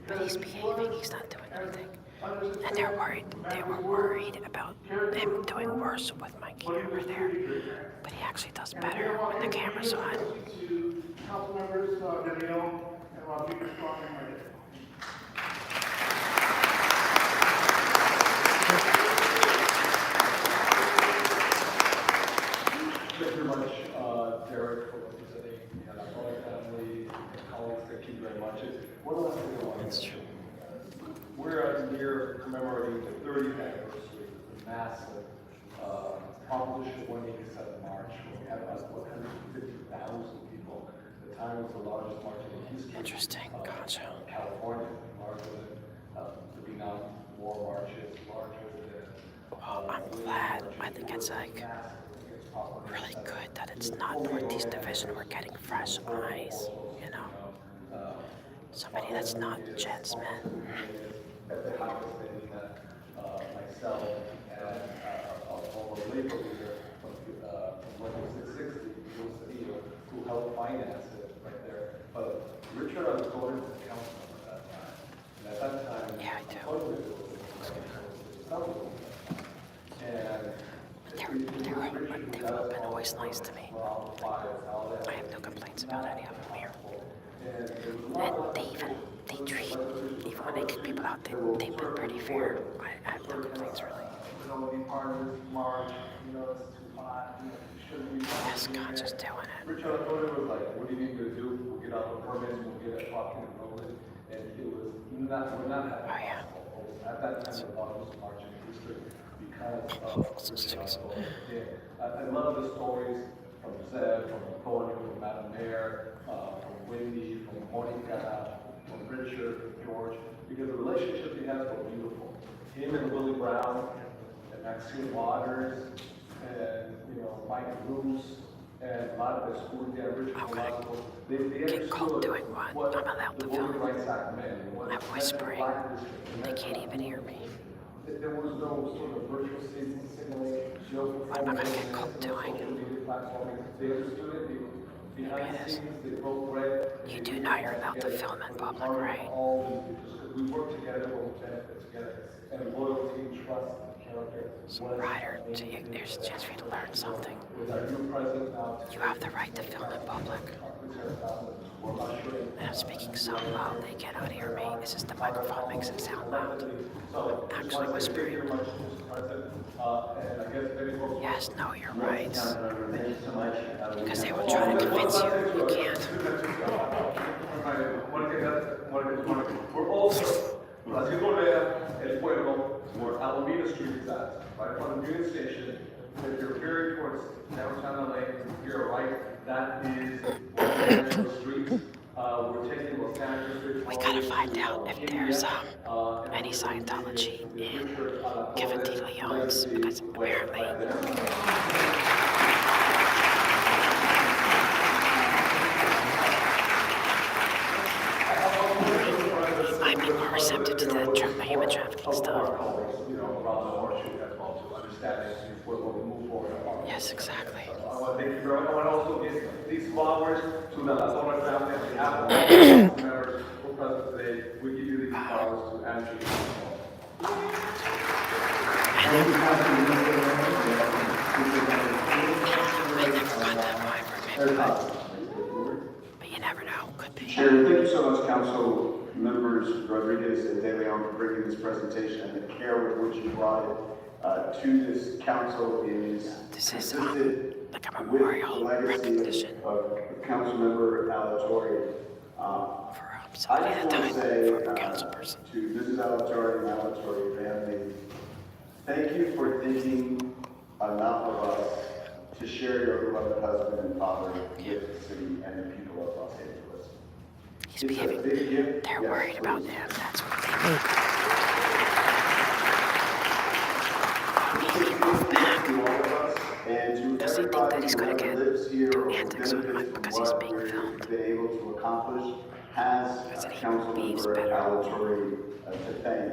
But he's behaving. He's not doing anything. And they're worried. They were worried about him doing worse with my camera there. But he actually does better when the camera's on. Council members, Danielle and Rodriguez, Thank you very much, Derek, for representing the Alatorre family and colleagues. Thank you very much. One last thing I want to mention. We're near commemorating the 30th anniversary of the massive Proposition 187 March, where we had about 150,000 people. At the time, it was the largest march in history. Interesting. Gotcha. California, larger than the renowned war marches, larger than. Well, I'm glad. I think it's like really good that it's not Northeast Division. We're getting fresh eyes, you know. Somebody that's not Jen Smith. At the house, myself and a former labor leader from 1960, who helped finance it right there. But Richard Alatorre was a councilman at that time. And at that time, yeah, I do. They've all been always nice to me. I have no complaints about any of them here. And they treat, even when they kick people out, they've been pretty fair. I have no complaints really. Yes, God, just doing it. Rich Alatorre was like, what do you need to do? We'll get out the permits, we'll get a fucking enrollment. And it was not, we're not having possible. At that time, the law was marching district because of Rich Alatorre. I love the stories from Zeb, from Antonio, from Madam Mayor, from Wendy, from Monica, from Richard, from George, because the relationships he has were beautiful. Him and Willie Brown, and Maxine Waters, and, Mike Bruce, and a lot of the school, Richard Velasco, they understood what the Voting Rights Act meant. I'm whispering. They can't even hear me. There was no sort of virtual signaling, What am I gonna get caught doing? They understood it, behind the scenes, they broke bread. You do know you're about to film in public, right? We work together, we'll benefit together, and loyalty, trust, character. So, Ryder, there's a chance for you to learn something. You have the right to film in public. And I'm speaking so loud they cannot hear me. It's just the microphone makes it sound loud. I'm actually whispering. Yes, no, you're right. Because they will try to convince you. You can't. We're also, haciendo el pueblo, where Alameda Street is at, right in front of Union Station. If you're veering towards downtown LA, you're right, that is Los Angeles Street. We're taking Los Angeles Street. We gotta find out if there's any Scientology in Kevin De Leon's, because apparently he might be more receptive to the human trafficking stuff. Yes, exactly. I want to thank you very much. I want to also give these flowers to the Alatorre family on behalf of all members who are present today. We give you these flowers to Andrew. I never got that vibe but you never know. Could be. Chair, thank you so much, Council Members Rodriguez and De Leon, for bringing this presentation, and the care with which you brought it to this council is consistent like a memorial recognition of Councilmember Alatorre. I just want to say to Mrs. Alatorre and the Alatorre family, thank you for thinking enough of us to share your beloved husband and father with the city and the people of Los Angeles. He's behaving. They're worried about him. That's what they think. Does he think that he's going to do antics on him because he's being filmed? Been able to accomplish has Councilmember Alatorre to thank.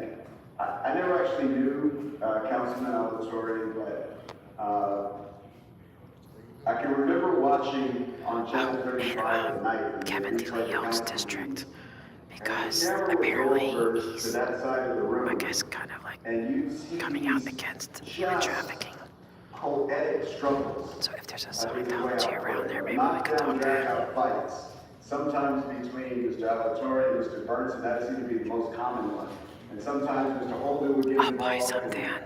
I never actually knew Councilman Alatorre, but I can remember watching on Channel 35 at night. Kevin De Leon's district, because apparently he's, I guess, kind of like coming out against human trafficking. Poetic struggles. So if there's a Scientology around there, maybe we could talk to him. Fights, sometimes between Mr. Alatorre and Mr. Burns, and that seemed to be the most common one. And sometimes Mr. Holden would get involved. I'll buy some, Dan.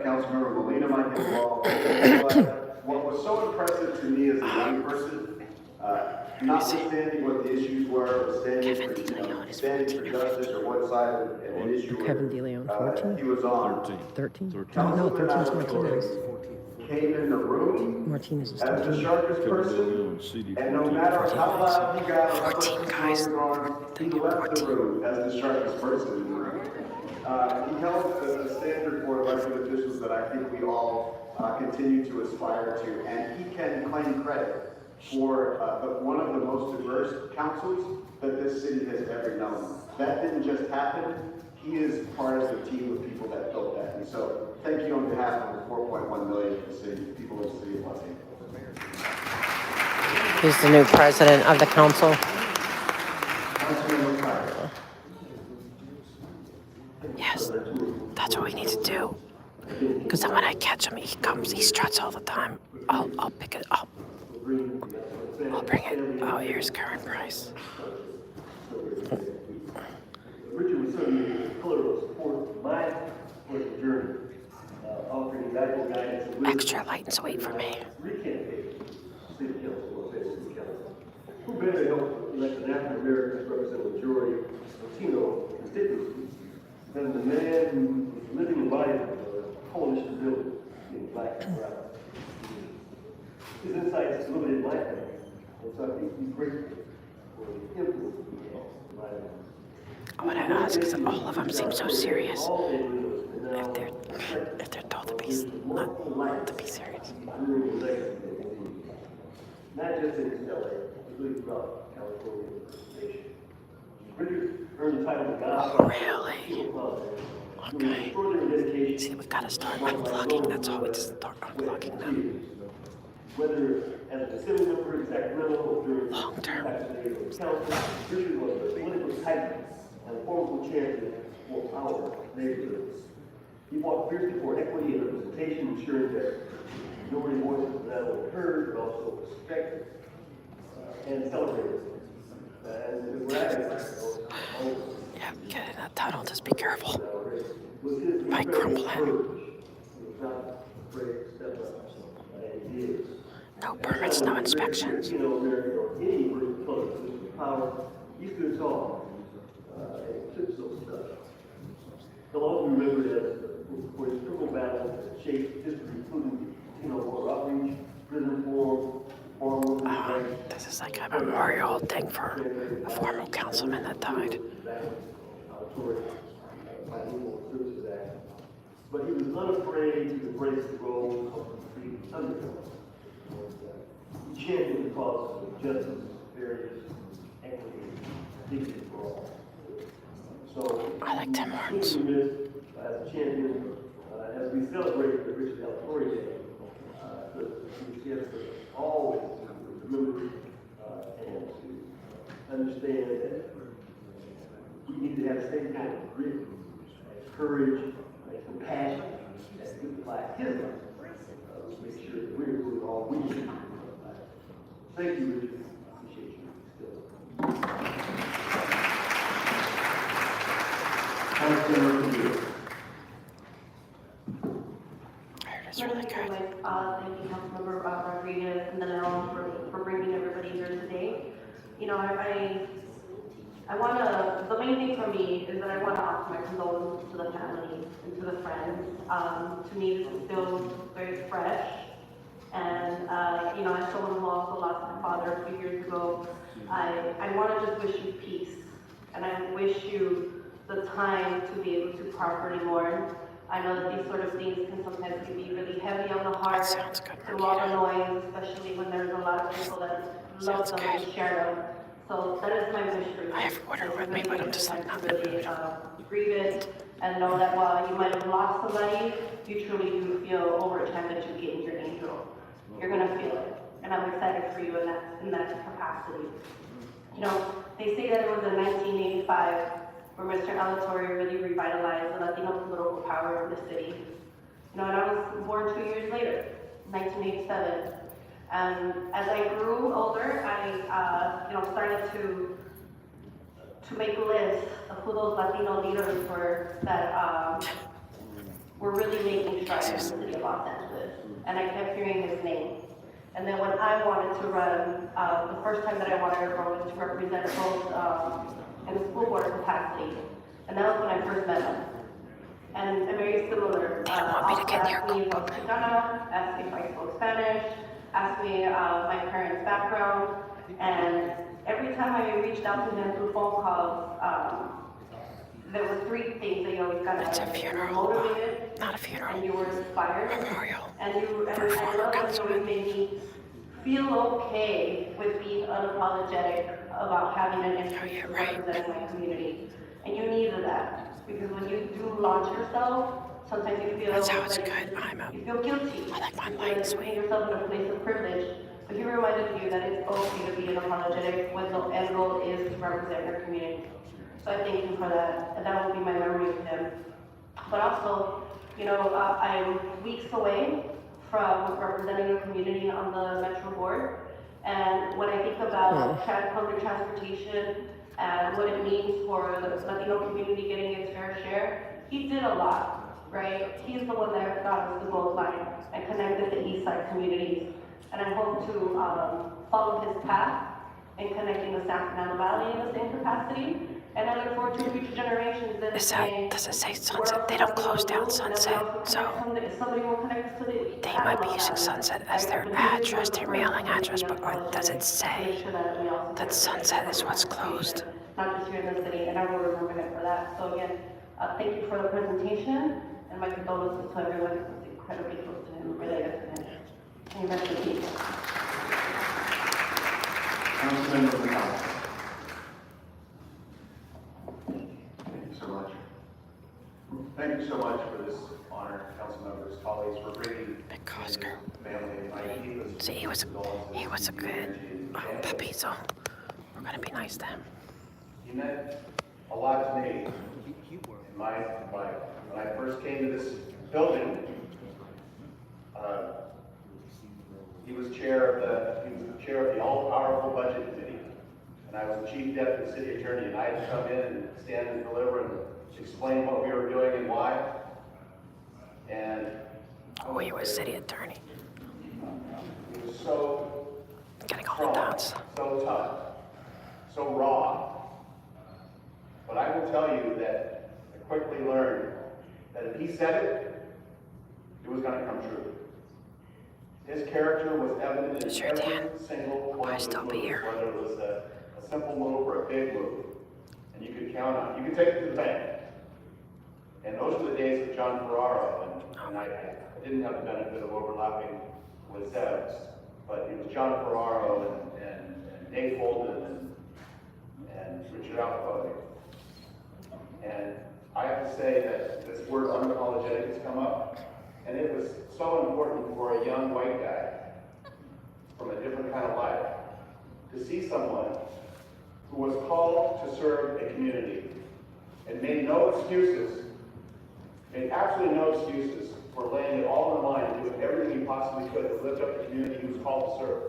Councilmember Molina might get involved. But what was so impressive to me as a young person, notwithstanding what the issues were, standing for justice or what side of an issue Kevin De Leon, 14? he was on. 13? No, 13 is Martinez. Came in the room Martinez is as the sharpest person, and no matter how loud he got, 14 guys. he left the room as the sharpest person in the room. He held a standard for elected officials that I think we all continue to aspire to, and he can claim credit for one of the most diverse councils that this city has ever known. That didn't just happen. He is part of the team of people that built that. And so thank you on behalf of the 4.1 million people of the city of Los Angeles. He's the new president of the council. Yes, that's what we need to do. Because then when I catch him, he struts all the time. I'll pick it up. I'll bring it. Oh, here's current price. certainly a pillar of support for my personal journey, offering valuable guidance and wisdom. Extra light and sweet for me. Recampaign, city council, or city council. Who better to help elect an African American represent the majority of Latino constituencies than the man who was living embodiment of a coalition building in black and brown. His insights illuminated my family, and so I think he's grateful for the influence of my life. I want to ask, because all of them seem so serious. If they're told to be not to be serious. Not just in LA, but really throughout California nation. Richard earned the title of God. Oh, really? Okay. See, we've got to start unvlogging. That's all we just start unvlogging them. Whether as an assembly member in Sacramento or during long term. Richard was a political titan and a formidable champion for our neighborhoods. He fought fiercely for equity and representation, ensuring that minority voices were not only heard but also respected and celebrated. And yeah, get in that tunnel. Just be careful. Might crumble in. No permits, no inspections. You know, American or any political color position of power, he stood tall and took some stuff. He'll often be remembered as for his critical battles that shaped history, including water outreach, prison reform, farm workers' rights. This is like a memorial thing for a former councilman that died. Alatorre, Services Act. But he was unafraid to embrace the role of the underdog. He championed the cause of justice, fairness, equity, dignity for all. So I like Tim Hortons. As a champion, as we celebrate the Richard Alatorre Day, we have to always remember and to understand that we need to have the same kind of grit, courage, and compassion as he applied his life. Make sure that we're doing all we can. Thank you, Richard. I appreciate you still. It's really good. Thank you, Councilmember Rodriguez and the Mayor for bringing everybody here today. You know, I want to, the main thing for me is that I want to offer my condolences to the family and to the friends. To me, this is still very fresh. And, you know, as someone who also lost my father a few years ago, I want to just wish you peace. And I wish you the time to be able to properly mourn. I know that these sort of things can sometimes be really heavy on the heart. They're a lot annoying, especially when there's a lot of people that love them and share them. So that is my wish for you. I have water with me, but I'm just like not really grieve it and know that while you might have lost somebody, you truly do feel over time that you gained your angel. You're gonna feel it, and I'm excited for you in that capacity. You know, they say that it was in 1985 where Mr. Alatorre really revitalized the Latino political power of the city. You know, and I was born 2 years later, 1987. And as I grew older, I, you know, started to make lists of who those Latino leaders were that were really making strides in the city of Los Angeles. And I kept hearing his name. And then when I wanted to run, the first time that I wanted to run was to represent both in the school board capacity. And that was when I first met him. And very similar. They don't want me to get near Coco. Asked me if I spoke Spanish, asked me my parents' background, and every time I reached out to him through phone calls, there were three things that you always got. It's a funeral, motivated, not a funeral. And you were inspired. Memorial. And I love that you always made me feel okay with being unapologetic about having an interest representing my community. And you needed that, because when you do launch yourself, sometimes you feel you feel guilty. I like my light sweet. You put yourself in a place of privilege, but he reminded you that it's okay to be unapologetic when the end goal is to represent your community. So I thank him for that, and that will be my memory of him. But also, you know, I'm weeks away from representing your community on the Metro Board, and when I think about public transportation, and what it means for the Latino community getting its fair share. He did a lot, right? He's the one that got us the gold line and connected the East Side communities. And I hope to follow his path in connecting the San Fernando Valley in the same capacity. And I look forward to future generations that Does it say Sunset? They don't close down Sunset, so they might be using Sunset as their address, their mailing address, but does it say that Sunset is what's closed? Not just here in the city, and I will remember him for that. So again, thank you for the presentation, and my condolences to everyone who's incredibly close to him, related to him. And rest in peace. Councilman of the Council. Thank you so much. Thank you so much for this honor, council members, colleagues, for bringing family and my deepest. See, he was a good puppy, so we're gonna be nice to him. He meant a lot to me in my life. When I first came to this building, he was the chair of the all-powerful budget committee, and I was the chief deputy city attorney, and I had to come in and stand and deliver and explain what we were doing and why. And he was city attorney. He was so getting all the dots. So tough, so raw. But I will tell you that I quickly learned that if he said it, it was going to come true. His character was evident in every single one of his moves, whether it was a simple move or a big move. And you could count on it. You could take it to the bank. And those were the days of John Ferraro, and I didn't have the benefit of overlapping with Zebs, but it was John Ferraro and Dave Holden and Richard Alcott. And I have to say that this word unapologetic has come up, and it was so important for a young white guy from a different kind of life to see someone who was called to serve a community and made absolutely no excuses for laying it all on the line and doing everything he possibly could to lift up the community he was called to serve.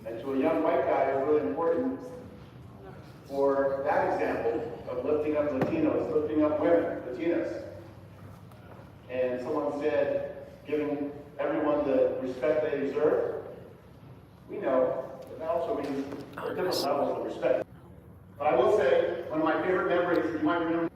And to a young white guy, it was really important for that example of lifting up Latinos, lifting up women, Latinas. And someone said, giving everyone the respect they deserve. We know that also means different levels of respect. But I will say, one of my favorite memories, you might remember,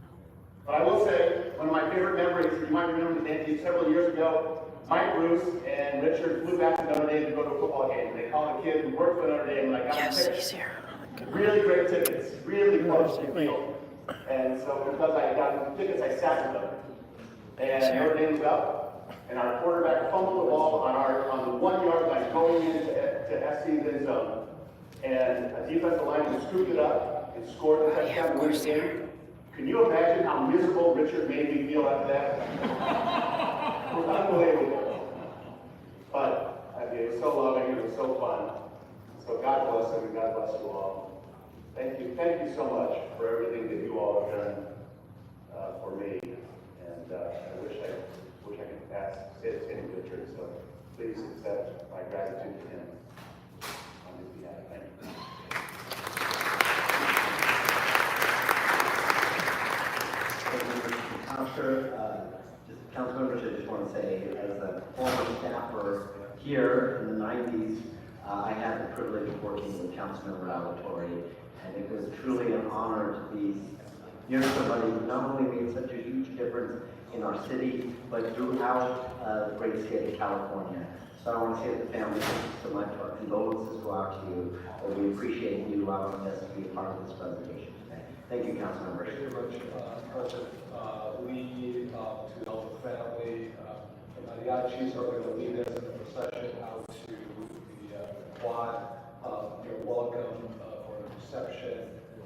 several years ago, Mike Bruce and Richard flew back to Notre Dame to go to a football game. They called a kid who worked for Notre Dame, and I got the tickets. Really great tickets, really close to the field. And so because I got the tickets, I sat with them. And Notre Dame was up, and our quarterback fumbled the ball on the 1 yard line going into SC's end zone. And a defensive lineman scooped it up and scored the touchdown to win the game. Can you imagine how miserable Richard made me feel after that? It was unbelievable. But I mean, it was so loving, it was so fun. So God bless him and God bless you all. Thank you so much for everything that you all have done for me. And I wish I could say the same to Richard. So please accept my gratitude to him on his behalf. Thank you. Council members, I just want to say, as a former staffer here in the 90s, I had the privilege of working with Councilmember Alatorre, and it was truly an honor to be near somebody who not only made such a huge difference in our city, but throughout the great state of California. So I want to say to the family, thank you so much. Our condolences go out to you, but we appreciate you allowing us to be a part of this presentation today. Thank you, Council members. Thank you very much, President. We, to help the family, the mariachis are going to lead us in the procession out to the quad. You're welcome for the reception.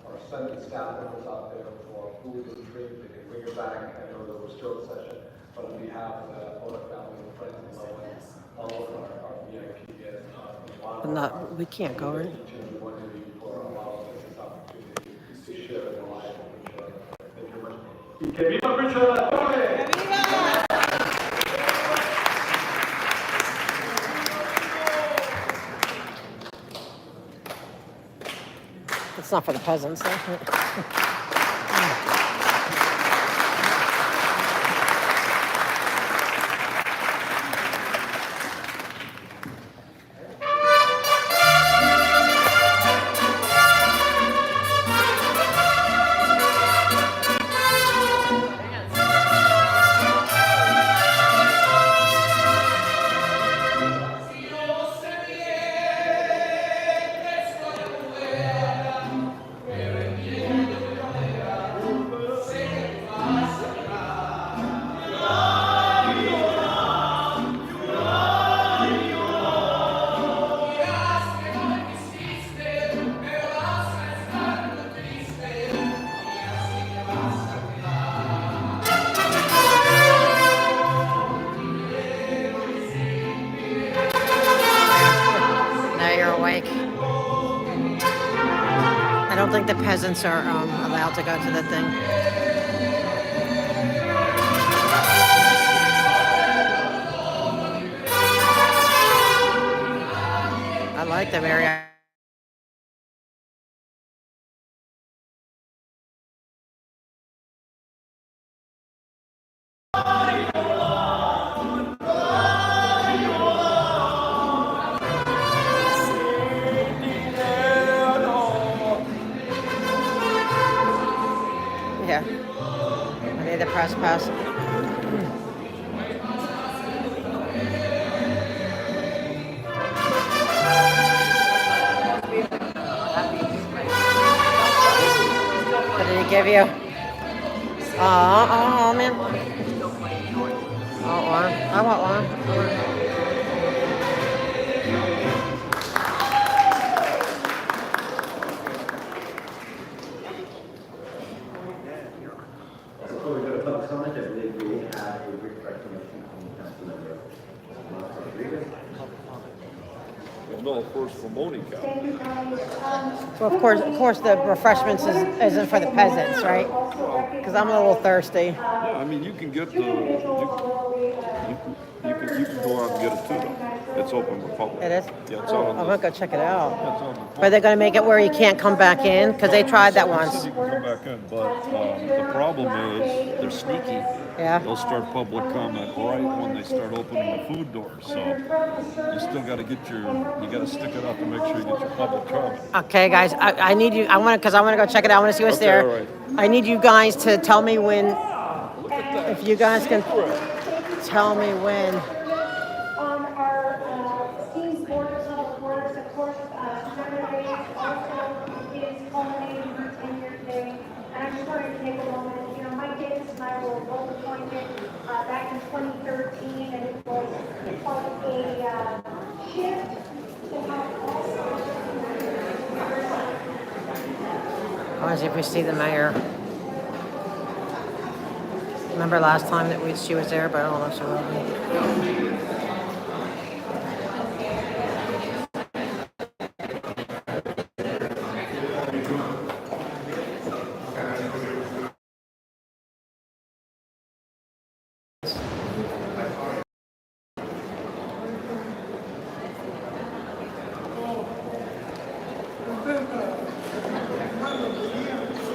Our Senate staff members out there for food and drink. They can bring it back. I know that we're still in session, but on behalf of the Oda family and friends and loved ones, all of our VIP guests, We can't go, right? ¡Que viva Richard Alatorre! It's not for the peasants. Now you're awake. I don't think the peasants are allowed to go to the thing. I like them area. Yeah. I need the press pass. What did he give you? Oh, man. I want one. I want one. Before we go to public comment, I believe we have a brief recognition from council member. Well, no, first for Monica. Well, of course, the refreshments isn't for the peasants, right? Because I'm a little thirsty. Yeah, I mean, you can get the, you can go out and get it too, though. It's open for public. It is? Yeah, it's out on I'm the, gonna go check it out. yeah, it's on the. Are they gonna make it where you can't come back in? Because they tried that once. You can come back in, but the problem is they're sneaky. Yeah. They'll start public comment right when they start opening the food doors. So you still got to get your, you got to stick it out to make sure you get your public comment. Okay, guys, I need you. I want to go check it out. I want to see what's Okay, there. all right. I need you guys to tell me when. If you guys can tell me when. On our esteemed board of public works, of course, Saturday also is culminating her 10-year day. And I just wanted to take a moment, you know, Mike Davis and I were both appointed back in 2013, and it was quite a shift to have also. I want to see if we see the mayor. Remember last time that she was there, but I don't know if she will be.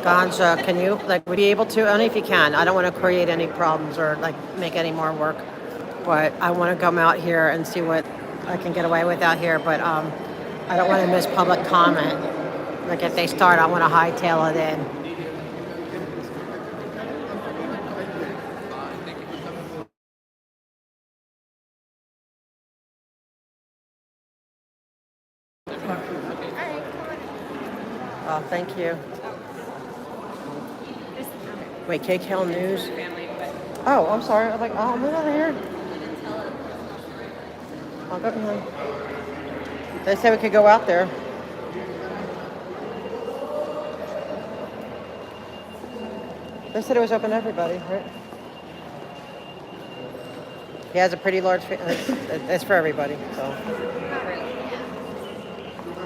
Ganja, can you be able to? Only if you can. I don't want to create any problems or make any more work, but I want to come out here and see what I can get away with out here. But I don't want to miss public comment. Like if they start, I want to hightail it in. Oh, thank you. Wait, KCAL News? Oh, I'm sorry. I'm like, oh, move over here. I'll go behind. They said we could go out there. They said it was open to everybody, right? He has a pretty large, it's for everybody, so.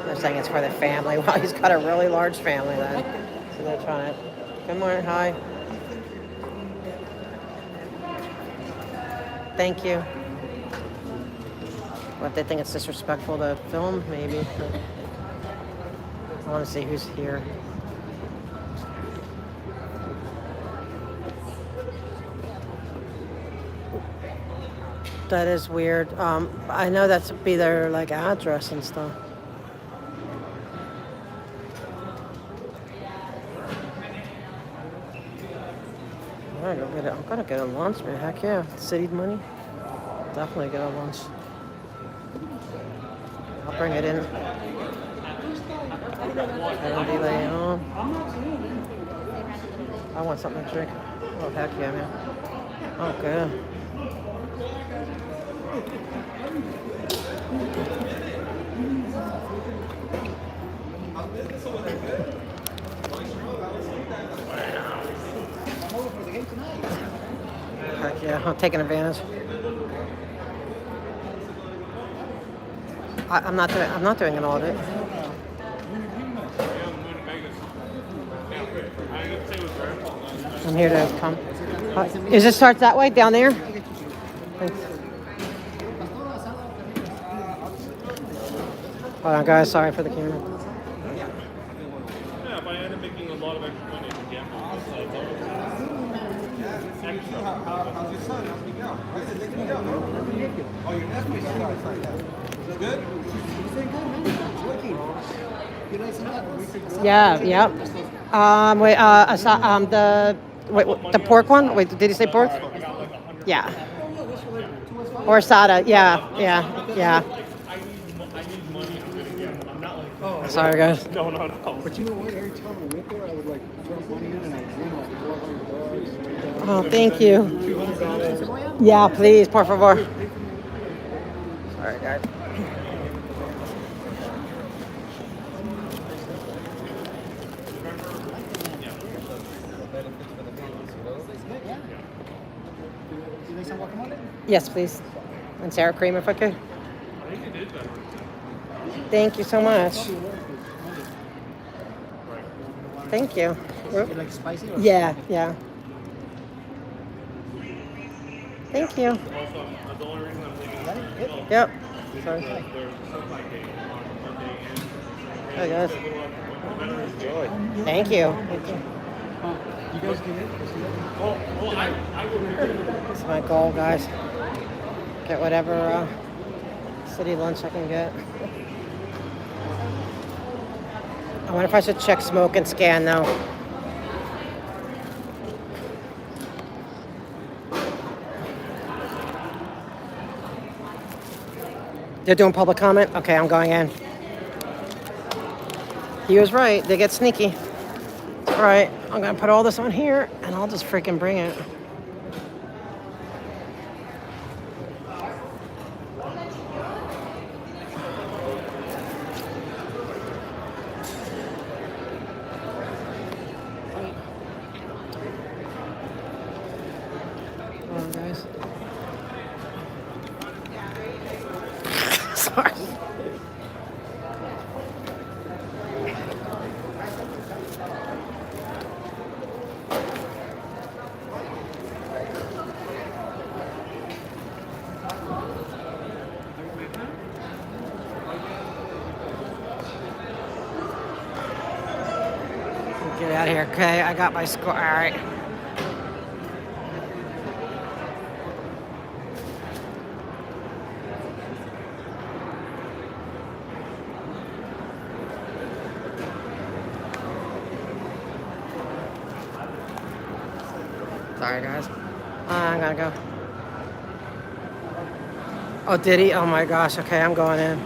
They're saying it's for the family. Well, he's got a really large family then. So they're trying to, good morning, hi. Thank you. What, they think it's disrespectful to film? Maybe. I want to see who's here. That is weird. I know that's be their like address and stuff. I'm gonna get a lunch, man. Heck yeah, city money. Definitely get a lunch. I'll bring it in. I want something to drink. Oh heck yeah, man. Oh good. Heck yeah, I'm taking advantage. I'm not doing an audit. I'm here to come. Is it starts that way down there? Thanks. Hold on, guys. Sorry for the camera. Yeah, if I end up making a lot of extra money, I can gamble. How's your son? How's he go? Oh, your nephew's good? He's doing good, man. He's working. You're nice and happy. Yeah, yep. The pork one? Wait, did he say pork? Yeah. Or asada. Yeah. Sorry, guys. No. But you know what? Every time I went there, I would like throw money in and I would win like $400. Oh, thank you. Yeah, please, por favor. Sorry, guys. Yes, please. And sour cream, if I could. Thank you so much. Thank you. You like spicy? Or Yeah. Thank you. Yep. Sorry. Hi, guys. Thank you. You guys get it? That's my goal, guys. Get whatever city lunch I can get. I wonder if I should check smoke and scan though. They're doing public comment? Okay, I'm going in. He was right. They get sneaky. All right, I'm going to put all this on here, and I'll just freaking bring it. Come on, guys. Sorry. Get out of here, okay? I got my score. All right. Sorry, guys. I'm gonna go. Oh, did he? Oh my gosh. Okay, I'm going in.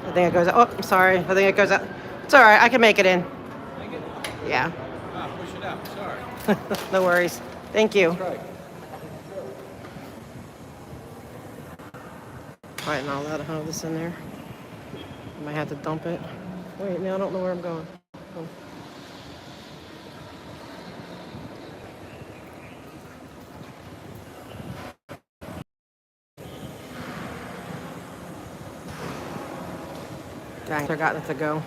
I think it goes out. Oh, I'm sorry. I think it goes out. It's all right. I can make it in. Yeah. Push it out. Sorry. No worries. Thank you. All right, now I'll have this in there. I might have to dump it. Wait, now I don't know where I'm going. Oh. Dang, I forgot it to go.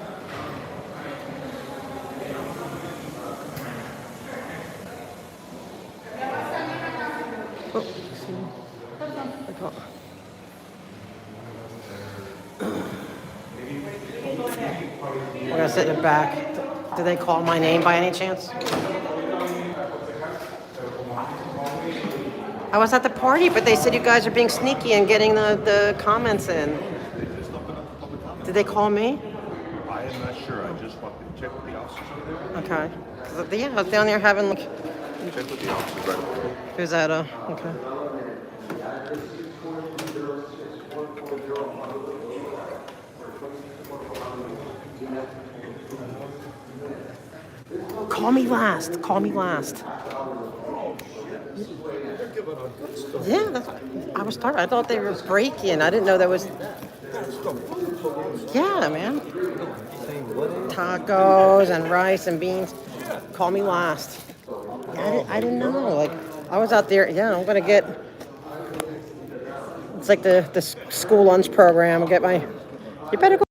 Oh, see. We're gonna sit in the back. Did they call my name by any chance? I was at the party, but they said you guys are being sneaky and getting the comments in. Did they call me? I am not sure. I just walked in. Check with the officers over there. Okay. Yeah, I was down there having like. Check with the officers right away. Who's that? Okay. Call me last. Call me last. Yeah, that's, I was starting. I thought they were breaking. I didn't know that was. Yeah, man. Tacos and rice and beans. Call me last. I didn't know. Like, I was out there. Yeah, I'm gonna get. It's like the school lunch program. Get my. You better go.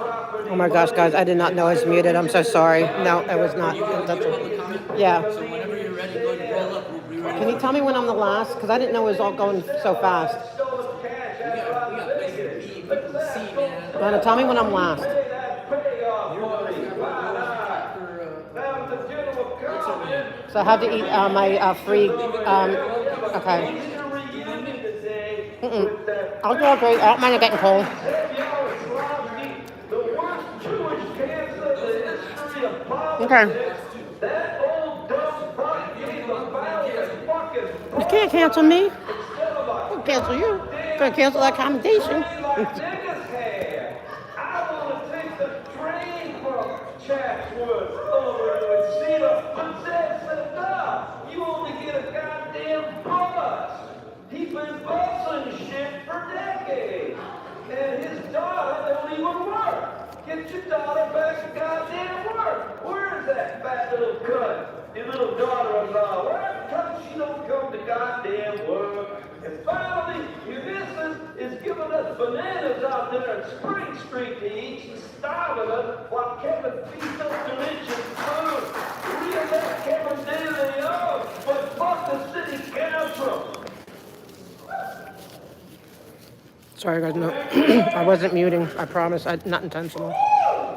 Oh my gosh, guys, I did not know I was muted. I'm so sorry. No, I was not. Yeah. So whenever you're ready, go ahead and roll up. We'll be ready. Can you tell me when I'm the last? Because I didn't know it was all going so fast. We got places to be, people to see, man. Anna, tell me when I'm last. So I had to eat my free, okay. I'll go great. I don't mind it getting cold. Okay. You can't cancel me. I'll cancel you. Gonna cancel that commendation. You only get a goddamn bus. He's been busing shit for decades. And his daughter don't even work. Get your daughter back to goddamn work. Where is that fat little cunt? Your little daughter-in-law. Where come she don't come to goddamn work? And finally, your missus is giving us bananas out there at Spring Street to eat. She's starving us while Kevin feeds us delicious food. We let Kevin do the oath, but fuck the city council. Sorry, guys. No, I wasn't muting. I promise. Not intentional.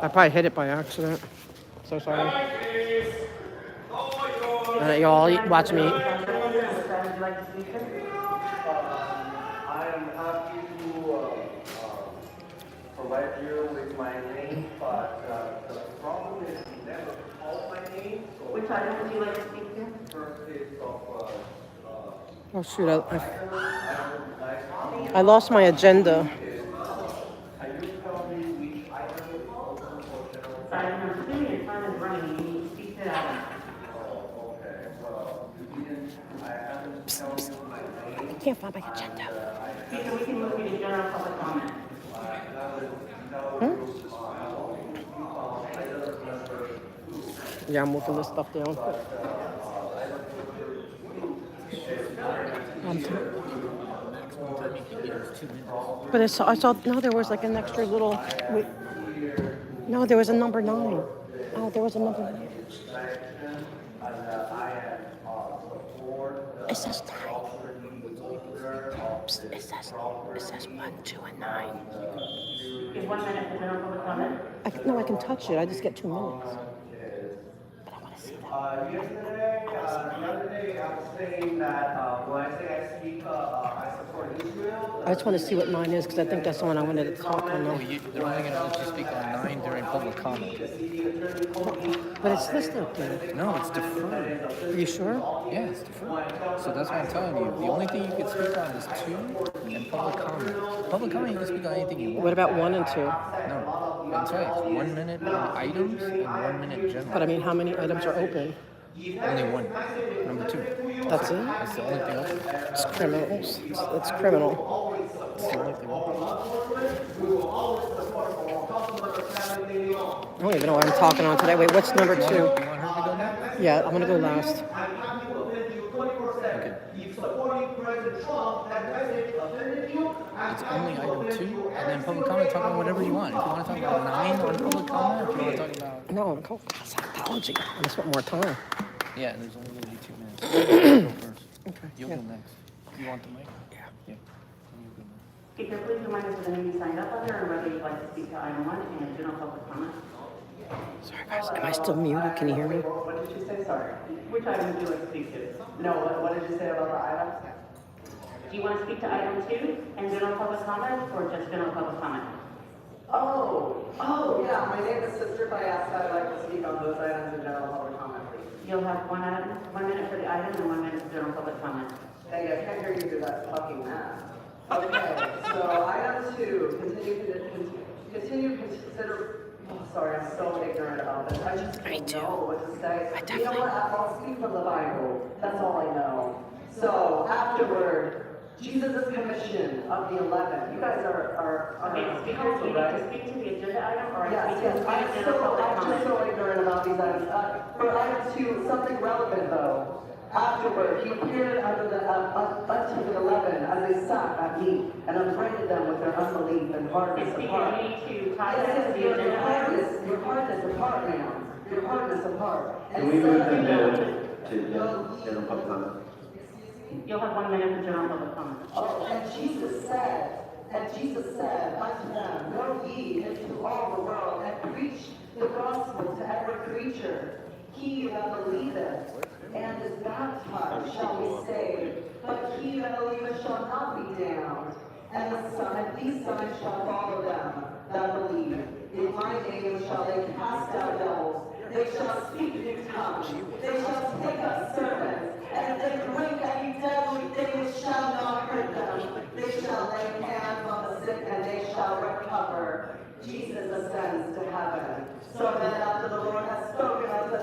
I probably hit it by accident. So sorry. Y'all watch me. I am happy to provide you with my name, but the problem is you never called my name. So Which item would you like to speak to? first is of Oh shoot! I lost my agenda. can you tell me which item is open for general? Item number 2, your time is running, you need to speak to that. Oh, okay. Well, you didn't. I haven't told you my name. I can't find my agenda. So we can move you to general public comment. Yeah, I'm moving this stuff down. But I saw, no, there was like an extra little, wait, no, there was a number 9. Oh, there was a number 9. It says 9. It says 1, 2, and 9. You have 1 minute for general public comment. No, I can touch it. I just get 2 minutes. Yesterday, the other day, I was saying that when I say I speak, I support Israel. I just want to see what 9 is because I think that's the one I wanted to talk on. They're only going to let you speak on 9 during public comment. But it's listed up there. No, it's deferred. Are you sure? Yeah, it's deferred. So that's what I'm telling you. The only thing you can speak on is 2 and public comment. Public comment, you can speak on anything you want. What about 1 and 2? No, that's right. 1 minute on items and 1 minute general. But I mean, how many items are open? Only 1. Number 2. That's it? That's the only thing open. It's criminals. It's criminal. It's the only thing open. I don't even know what I'm talking on today. Wait, what's number 2? You want her to go now? Yeah, I'm gonna go last. It's only item 2, and then public comment, talk about whatever you want. If you want to talk about 9 on public comment, if you want to talk about... No, I'm going for psychology. I just want more time. Yeah, and there's only going to be 2 minutes. You go first. Okay. You'll Yeah. go next. You want the mic? Yeah. Yeah. You'll go next. Speaker, please remind us of the name you signed up under and whether you'd like to speak to item 1 and general public comment. Sorry, guys. Am I still muted? Can you hear me? What did you say? Sorry. Which item would you like to speak to? No, what did you say about the items? Do you want to speak to item 2 and general public comment or just general public comment? Oh, yeah, my name is Sister Bias. I'd like to speak on those items in general public comment, please. You'll have 1 minute for the item and 1 minute for general public comment. Dang, I can't hear you do that fucking math. Okay, so item 2, continue consider. Oh, sorry, I'm so ignorant about this. I just don't know what to say. You know what? I'll speak from the Bible. That's all I know. So afterward, Jesus' commission of the 11. You guys are Okay, speaker, you need to speak to the agenda item or Yes, speak to I'm general public just comment? so ignorant about these items. For item 2, something relevant though. Afterward, he appeared unto the 11 as they sat at meat, and upbraided them with their unbelief and hardness of heart. Yes, your hardness of heart, ma'am. Your hardness of heart. Can we move them to general public comment? You'll have 1 minute for general public comment. Oh, and Jesus said unto them, Go ye into all the world and preach the gospel to every creature. He that believeth and is baptized shall be saved, but he that believeth shall not be damned. And these signs shall follow them that believe. In my name shall they cast out devils. They shall speak new tongues. They shall take up serpents. And if they drink any deadly thing, it shall not hurt them. They shall lay hands on the sick, and they shall recover. Jesus ascends to heaven. So then after the Lord had spoken unto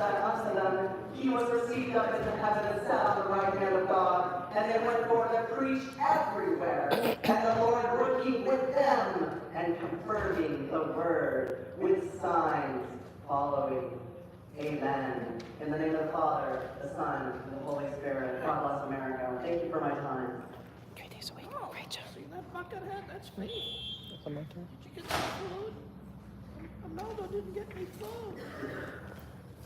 them, he was received up into heaven and sat on the right hand of God. And they went forth and preached everywhere, and the Lord working with them and confirming the word with signs following. Amen. In the name of the Father, the Son, and the Holy Spirit. God bless America. Thank you for my time. 3 days a week. Great job. See that buckethead? That's me. That's my turn. Did you get that food? Imelda didn't get me food.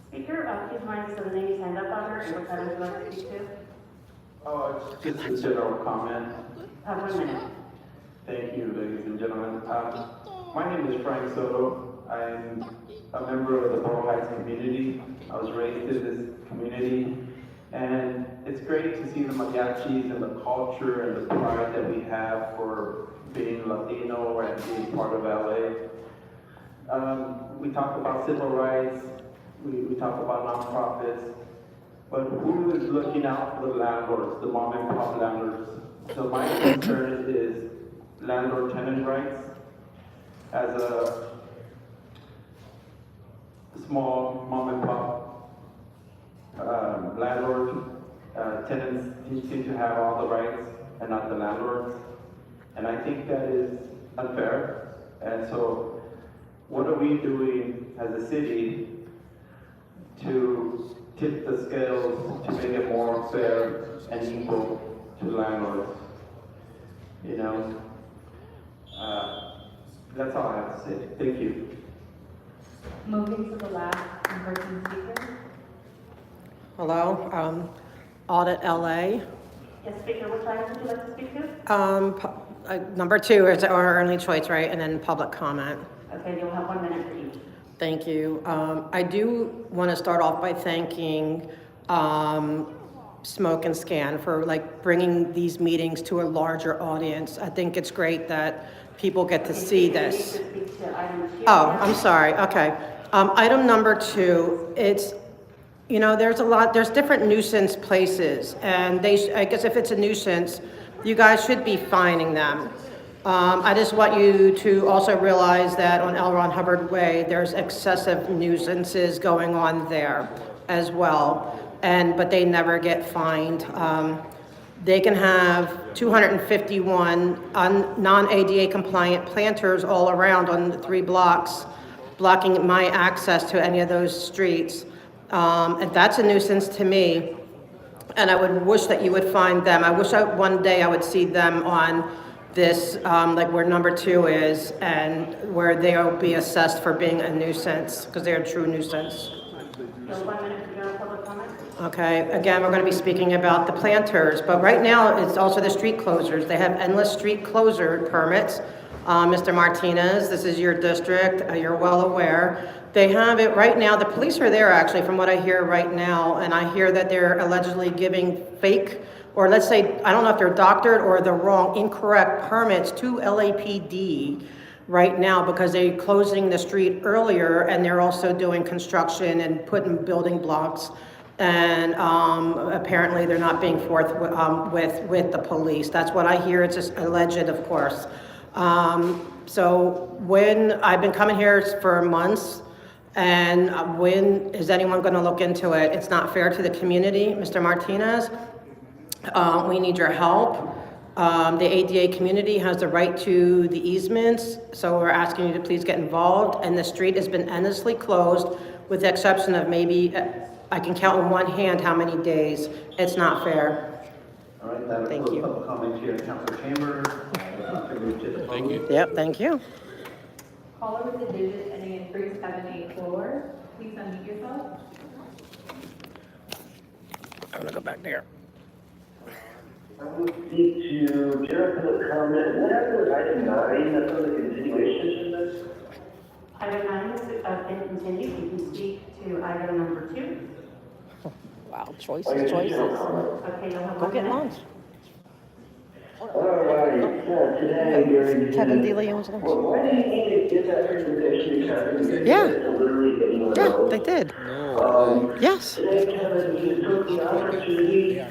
Speaker, please remind us of the name you signed up under and what item you want to speak to. Oh, it's just a general comment. Have 1 minute. Thank you, ladies and gentlemen. My name is Frank Soto. I'm a member of the Borough Heights community. I was raised in this community, and it's great to see the mariachis and the culture and the pride that we have for being Latino and being part of LA. We talk about civil rights, we talk about nonprofits, but who is looking out for the landlords, the mom and pop landlords? So my concern is landlord-tenant rights. As a small mom and pop landlord, tenants seem to have all the rights and not the landlords. And I think that is unfair. And so what are we doing as a city to tip the scales to make it more fair and equal to landlords? You know, that's all I have to say. Thank you. Moving to the last in-person speaker. Hello, Audit LA. Yes, Speaker, which item would you like to speak to? Number 2 is our only choice, right? And then public comment. Okay, you'll have 1 minute for each. Thank you. I do want to start off by thanking Smoke and Scan for bringing these meetings to a larger audience. I think it's great that people get to see this. Oh, I'm sorry. Okay. Item number 2, it's, there's different nuisance places, and I guess if it's a nuisance, you guys should be fining them. I just want you to also realize that on L. Ron Hubbard Way, there's excessive nuisances going on there as well, but they never get fined. They can have 251 non-ADA compliant planters all around on the 3 blocks, blocking my access to any of those streets. And that's a nuisance to me. And I would wish that you would find them. I wish one day I would see them on this, where number 2 is, and where they'll be assessed for being a nuisance, because they're a true nuisance. So 1 minute for general public comment. Okay, again, we're going to be speaking about the planters, but right now it's also the street closers. They have endless street closure permits. Mr. Martinez, this is your district, you're well aware. They have it right now. The police are there, actually, from what I hear right now, and I hear that they're allegedly giving fake, or let's say, I don't know if they're doctored or the wrong, incorrect permits to LAPD right now because they're closing the street earlier, and they're also doing construction and putting building blocks, and apparently they're not being forthwith with the police. That's what I hear. It's just alleged, of course. So when I've been coming here for months, and when is anyone going to look into it? It's not fair to the community, Mr. Martinez. We need your help. The ADA community has the right to the easements, so we're asking you to please get involved. And the street has been endlessly closed, with the exception of maybe I can count on one hand how many days. It's not fair. All right, that Thank was you. public comment here, Councilor Chambers. Thank you. Yep, thank you. Caller with the digit ending in 3784, please unmute yourself. I'm gonna go back there. I will speak to Chair public comment. What happened with item 9? That's on the continuation list. Item 9 is been continued. You can speak to item number 2. Wow, choices. Okay, you'll have Go 1 get minute. lunch. Alright, today during Kevin DeLeon's lunch. Well, why do you need to get that presentation to Kevin? Yeah. To literally get anyone Yeah, else. they did. Yes. Today, Kevin, you took the opportunity to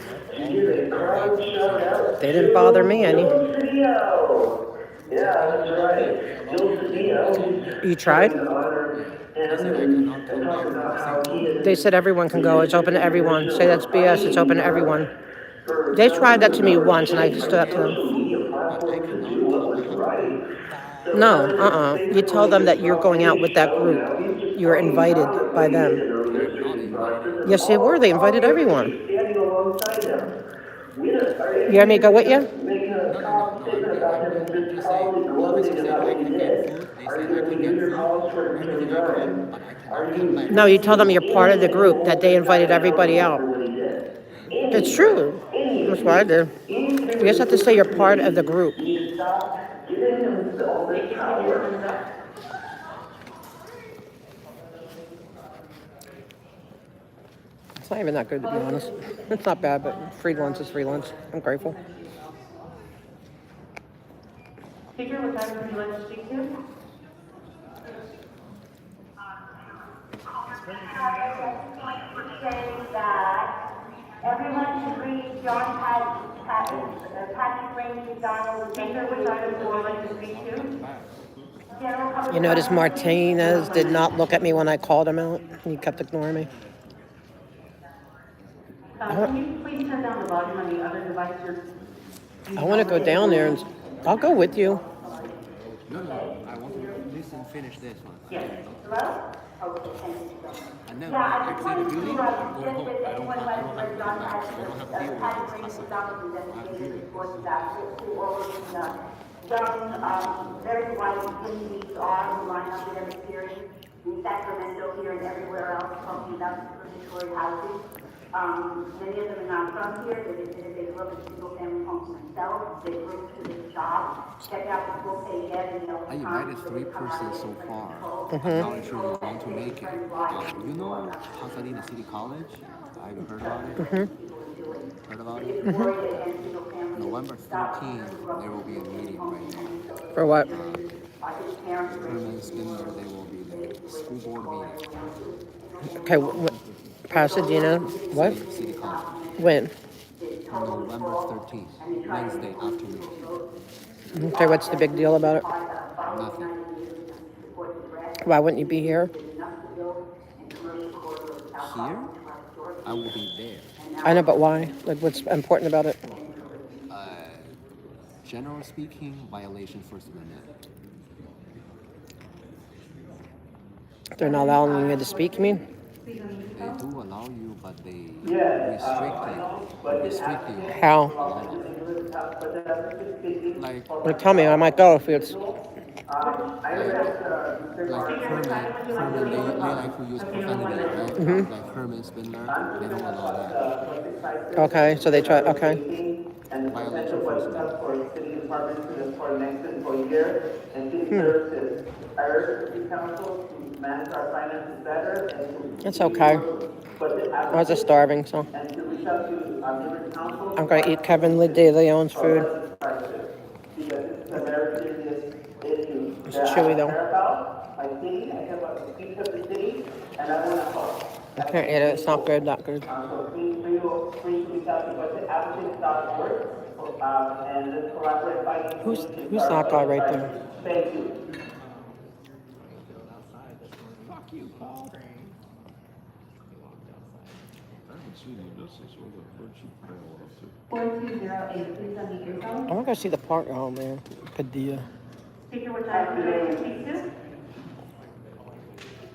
give a crowd shout out. They didn't bother me any. Bill Cedillo. Yeah, that's right. Bill Cedillo. You tried? They said everyone can go. It's open to everyone. Say that's BS. It's open to everyone. They tried that to me once, and I stood up to them. No, You tell them that you're going out with that group. You're invited by them. Yes, they were. They invited everyone. You want me to go with you? No, you tell them you're part of the group, that they invited everybody out. It's true. That's what I did. You just have to say you're part of the group. It's not even that good, to be honest. It's not bad, but free lunch is free lunch. I'm grateful. Speaker, what item would you like to speak to? Saying that everyone should read John Patrick Lane McDonald. Speaker, which item would you like to speak to? You notice Martinez did not look at me when I called him out. He kept ignoring me. Can you please turn down the volume on the other device? I want to go down there and I'll go with you. No, I want to listen, finish this one. Yes. Hello? And then Yeah, I I just exit the wanted to building, know I'm going if home. I don't anyone have went to to John come back. I don't have to deal with Patrick this. Lane McDonald investigated reports that young, very white communities are who line up with every hearing in Sacramento here and everywhere else talking about discriminatory housing. Many of them are not from here. They grew up in single-family homes themselves. They grew to this job. Check out the full pay head and they'll I invited 3 persons so far. Mhm. I'm not sure you want to make it. You know Pasadena City College? Have you heard about it? Mhm. Heard about it? November 13th, there will be a meeting right now. For what? Herman's dinner, there will be the school board meeting. Okay, Pasadena, what? City College. When? November 13th, Wednesday afternoon. Okay, what's the big deal about it? Nothing. Why wouldn't you be here? Here, I will be there. I know, but why? Like, what's important about it? Generally speaking, violation First Amendment. They're not allowing you to speak, you mean? They do allow you, but they restrict you. How? Well, tell me, I might go if it's... Like Herman, they like to use profanity, right? Mhm. Like Herman Spindler, they don't allow that. Okay, so they try, okay. Violation First Amendment. For city departments for this for next fiscal year, and city services, I urge the city council to manage our finances better and to. It's okay. I was just starving, so. And to reach out to different councils. I'm going to eat Kevin De Leon's food. Because it's a very serious issue. It's chewy, though. I think I have a piece of the city, and I want to help. I can't eat it. It's not good, not good. So please reach out to budgetadvocates.org, and let's collaborate by. Who's that guy right there? Thank you. Fuck you, Paul. I haven't seen you. This is where the bird sheep trail up to. 4208, please unmute yourself. I want to go see the park. Oh, man. Padilla. Speaker, which item would you like to speak to?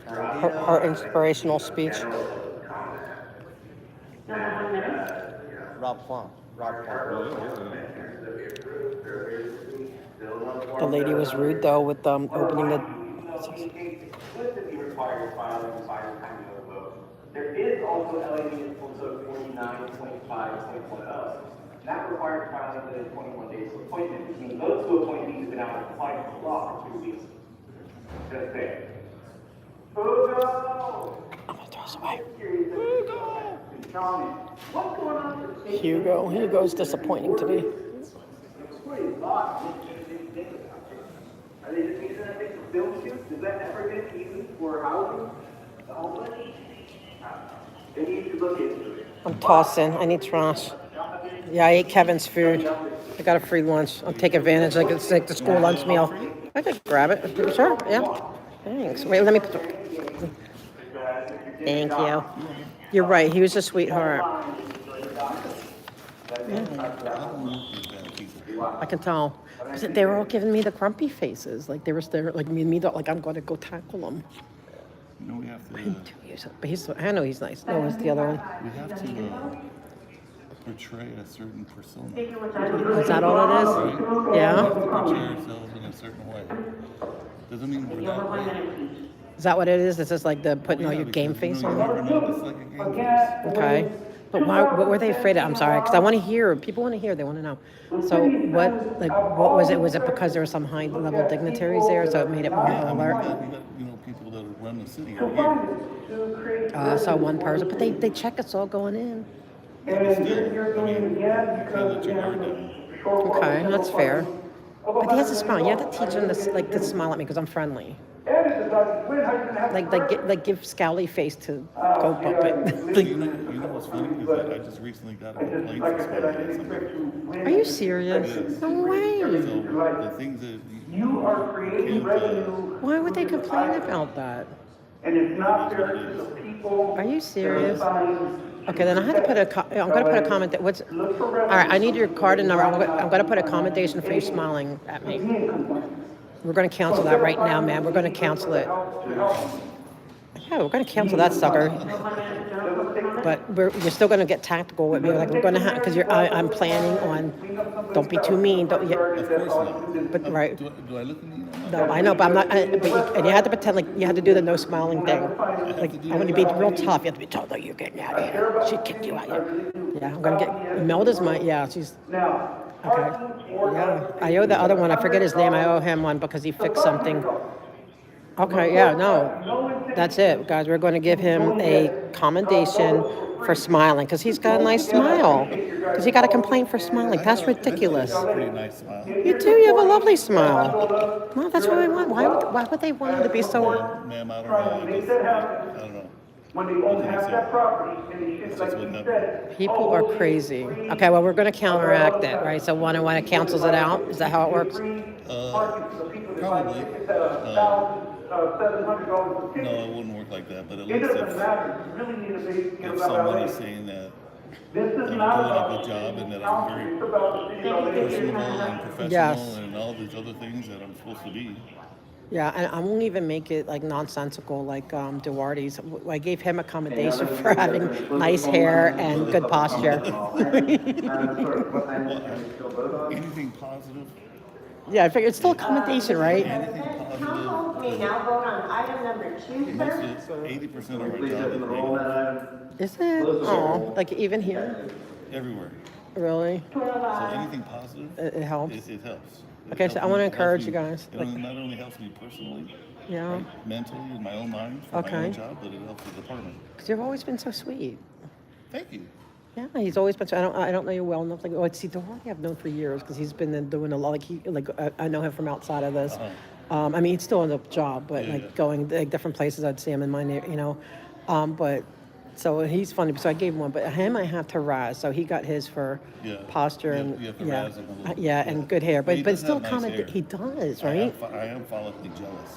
Her inspirational speech. Rob Plum. Rob Plum. The lady was rude though with opening the. Explicitly requires filing by the time of the vote. There is also LA Municipal Code 49.5.10. That requires filing within 21 days of appointment, which means those two appointees have been out of compliance with the law for 2 weeks. Just there. Hugo! I'm gonna throw this away. What's going on? Hugo's disappointing to me. Are they just using that thing for film shoots? Is that ever going to be used for housing? The homeless? They need to look into it. I'm tossing. I need trash. Yeah, I ate Kevin's food. I got a free lunch. I'll take advantage. Like it's like the school lunch meal. I could grab it. Sure. Yeah. Thanks. Wait, let me put. Thank you. You're right. He was a sweetheart. Yeah. I can tell. They were all giving me the grumpy faces. Like they were staring, like me, like I'm going to go tackle them. You know, we have to. But I know he's nice. No, it's the other one. We have to portray a certain persona. Is that all it is? Right? Yeah. We have to portray ourselves in a certain way. Doesn't mean we're that way. Is that what it is? It's just like the putting all your game face on? It's like a game face. Okay. But why? What were they afraid of? I'm sorry, because I want to hear. People want to hear. They want to know. So what? Like, what was it? Was it because there were some high-level dignitaries there, so it made it more alert? You know, people that run the city are here. I saw one person, but they check us all going in. But still, I mean, you can't let your guard down. Okay, that's fair. But he has to smile. You have to teach him to smile at me because I'm friendly. Like give scowly face to go puppet. You know what's funny is that I just recently got a complaint for smiling at somebody. Are you serious? Yes. No way. So the things that you are creating revenue. Why would they complain about that? And it's not fair to the people. Are you serious? Okay, then I had to put I'm going to put a comment. All right, I need your card and number. I'm going to put a commendation for you smiling at me. We're going to cancel that right now, man. We're going to cancel it. Yeah, we're going to cancel that sucker. But you're still going to get tactical with me. Like we're going to have, because I'm planning on. Don't be too mean. Don't. Yeah, of course not. But right. Do I look mean? No, I know, but I'm not. And you had to pretend like you had to do the no smiling thing. Like I want to be real tough. You have to be told, "No, you're getting out of here." She kicked you out. Yeah, I'm gonna get. Imelda's my. Yeah, she's. Okay. Yeah, I owe the other one. I forget his name. I owe him one because he fixed something. Okay. Yeah. No. That's it, guys. We're going to give him a commendation for smiling because he's got a nice smile. Because he got a complaint for smiling. That's ridiculous. Pretty nice smile. You do. You have a lovely smile. Well, that's what I want. Why would they want you to be so? Ma'am, I don't know. When they won't have that property, and it's like you said. People are crazy. Okay, well, we're going to counteract it, right? So one cancels it out. Is that how it works? Probably. No, it wouldn't work like that. But at least if someone is saying that I'm doing a good job and that I'm very personable and professional and all these other things that I'm supposed to be. Yeah, and I won't even make it like nonsensical like Duarte's. I gave him a commendation for having nice hair and good posture. Anything positive? Yeah, I figure it's still a commendation, right? Anything positive. Council may now vote on item number 2, Most of 80% of our job is negative. Is it? Oh, like even here? Everywhere. Really? So anything positive, it helps. It helps. Okay, so I want to encourage you guys. It not only helps me personally, yeah, like mentally in my own mind for my own job, but it helps the department. Because you've always been so sweet. Thank you. Yeah, he's always been. I don't know you well enough. Like, see, Duarte I've known for years because he's been doing a lot. I know him from outside of this. I mean, he's still in the job, but going different places. I'd see him in my but. So he's funny. So I gave him one, but him I have to Raz. So he got his for posture and and good hair. But it's still kind of he does, right? I am follically jealous.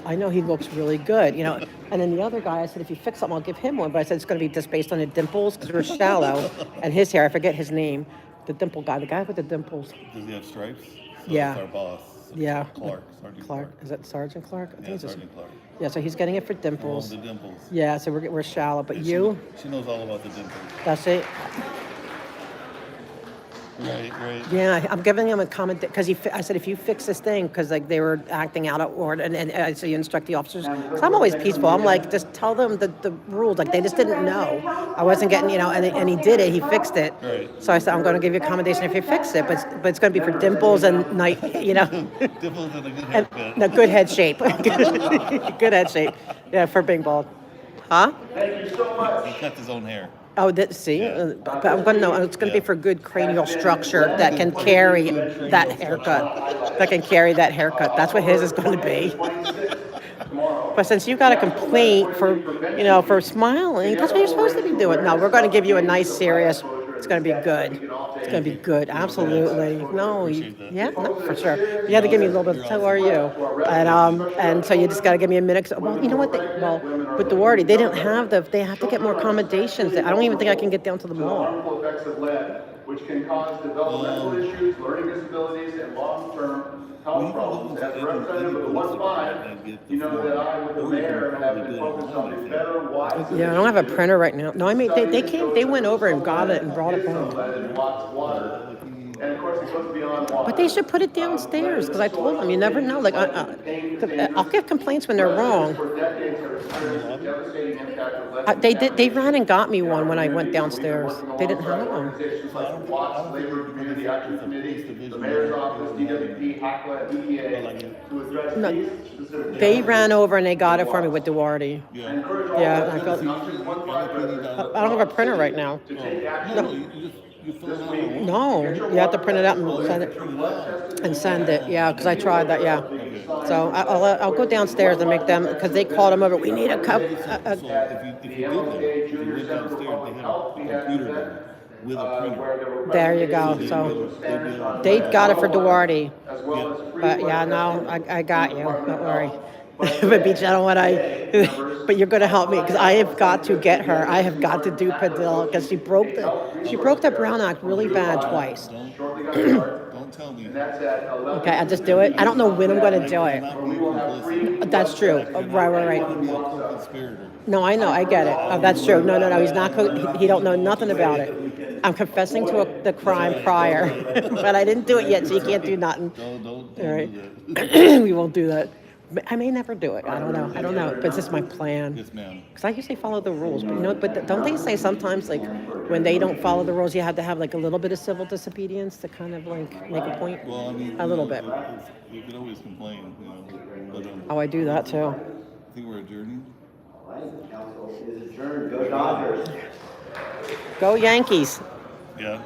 I know he looks really good, And then the other guy, I said, if you fix something, I'll give him one. But I said it's going to be just based on the dimples because we're shallow, and his hair. I forget his name. The dimple guy, the guy with the dimples. Does he have stripes? So yeah. That's our boss. Yeah. Sergeant Clark. Is that Sergeant Clark? I think Yeah, it's Sergeant Clark. Yeah, so he's getting it for Oh, dimples. the dimples. Yeah, so we're shallow. But Yeah, you, She knows all about the dimples. that's it. Right. Yeah, I'm giving him a comment because I said, if you fix this thing, because like they were acting out of order, and so you instruct the officers. So I'm always peaceful. I'm like, just tell them the rules. Like they just didn't know. I wasn't getting, and he did it. He fixed it. Right. So I said, I'm going to give you a commendation if you fix it, but it's going to be for dimples and night, Dimples and a good haircut. no, good head shape. Good head shape. Yeah, for being bald. Huh? Thank you so much. He cuts his own hair. Oh, see, but I'm going to know it's going to be for good cranial structure that can carry that haircut. That's what his is going to be. But since you got a complaint for smiling, that's what you're supposed to be doing. No, we're going to give you a nice, serious. It's going to be good. It's going to be good. Absolutely. No, no, for sure. You had to give me a little bit. How are you? And so you just got to give me a minute. Well, you know what? With the Wardy, they didn't have they have to get more accommodations. I don't even think I can get down to the mall. Harmful effects of lead, which can cause developmental issues, learning disabilities, and long-term health problems. As a representative of the 1-5, you know that I, with the mayor, have been focused on a better, wiser. Yeah, I don't have a printer right now. No, I mean they went over and got it and brought it home. And of course, it goes beyond water. But they should put it downstairs because I told them you never know. Like I'll get complaints when they're wrong. They ran and got me one when I went downstairs. They didn't have one. No, they ran over and they got it for me with Duarte. Yeah, I don't have a printer right now. No, you have to print it out and send it. Yeah, because I tried that. Yeah, so I'll go downstairs and make them because they called them over. We need a cup. If you did that, if you went downstairs, they had a computer there with a printer. There you go. So they got it for Duarte. But yeah, no, I got you. Don't worry. But be gentle but you're going to help me because I have got to get her. I have got to do Padilla because she broke the Brown Act really bad twice. Don't tell me. Okay, I just do it. I don't know when I'm going to do it. That's true. Right. No, I know. I get it. Oh, that's true. No. He's not. He don't know nothing about it. I'm confessing to the crime prior, but I didn't do it yet, so you can't do nothing. Don't All right. do that. We won't do that. I may never do it. I don't know. But it's just my plan. Yes, ma'am. Because I usually follow the rules. But but don't they say sometimes like when they don't follow the rules, you have to have like a little bit of civil disobedience to kind of like make a point? Well, I mean, a little bit. You can always complain, But, Oh, I do that too. I think we're adjourning. All right, council is adjourned. Go Dodgers. Go Yankees. Yeah.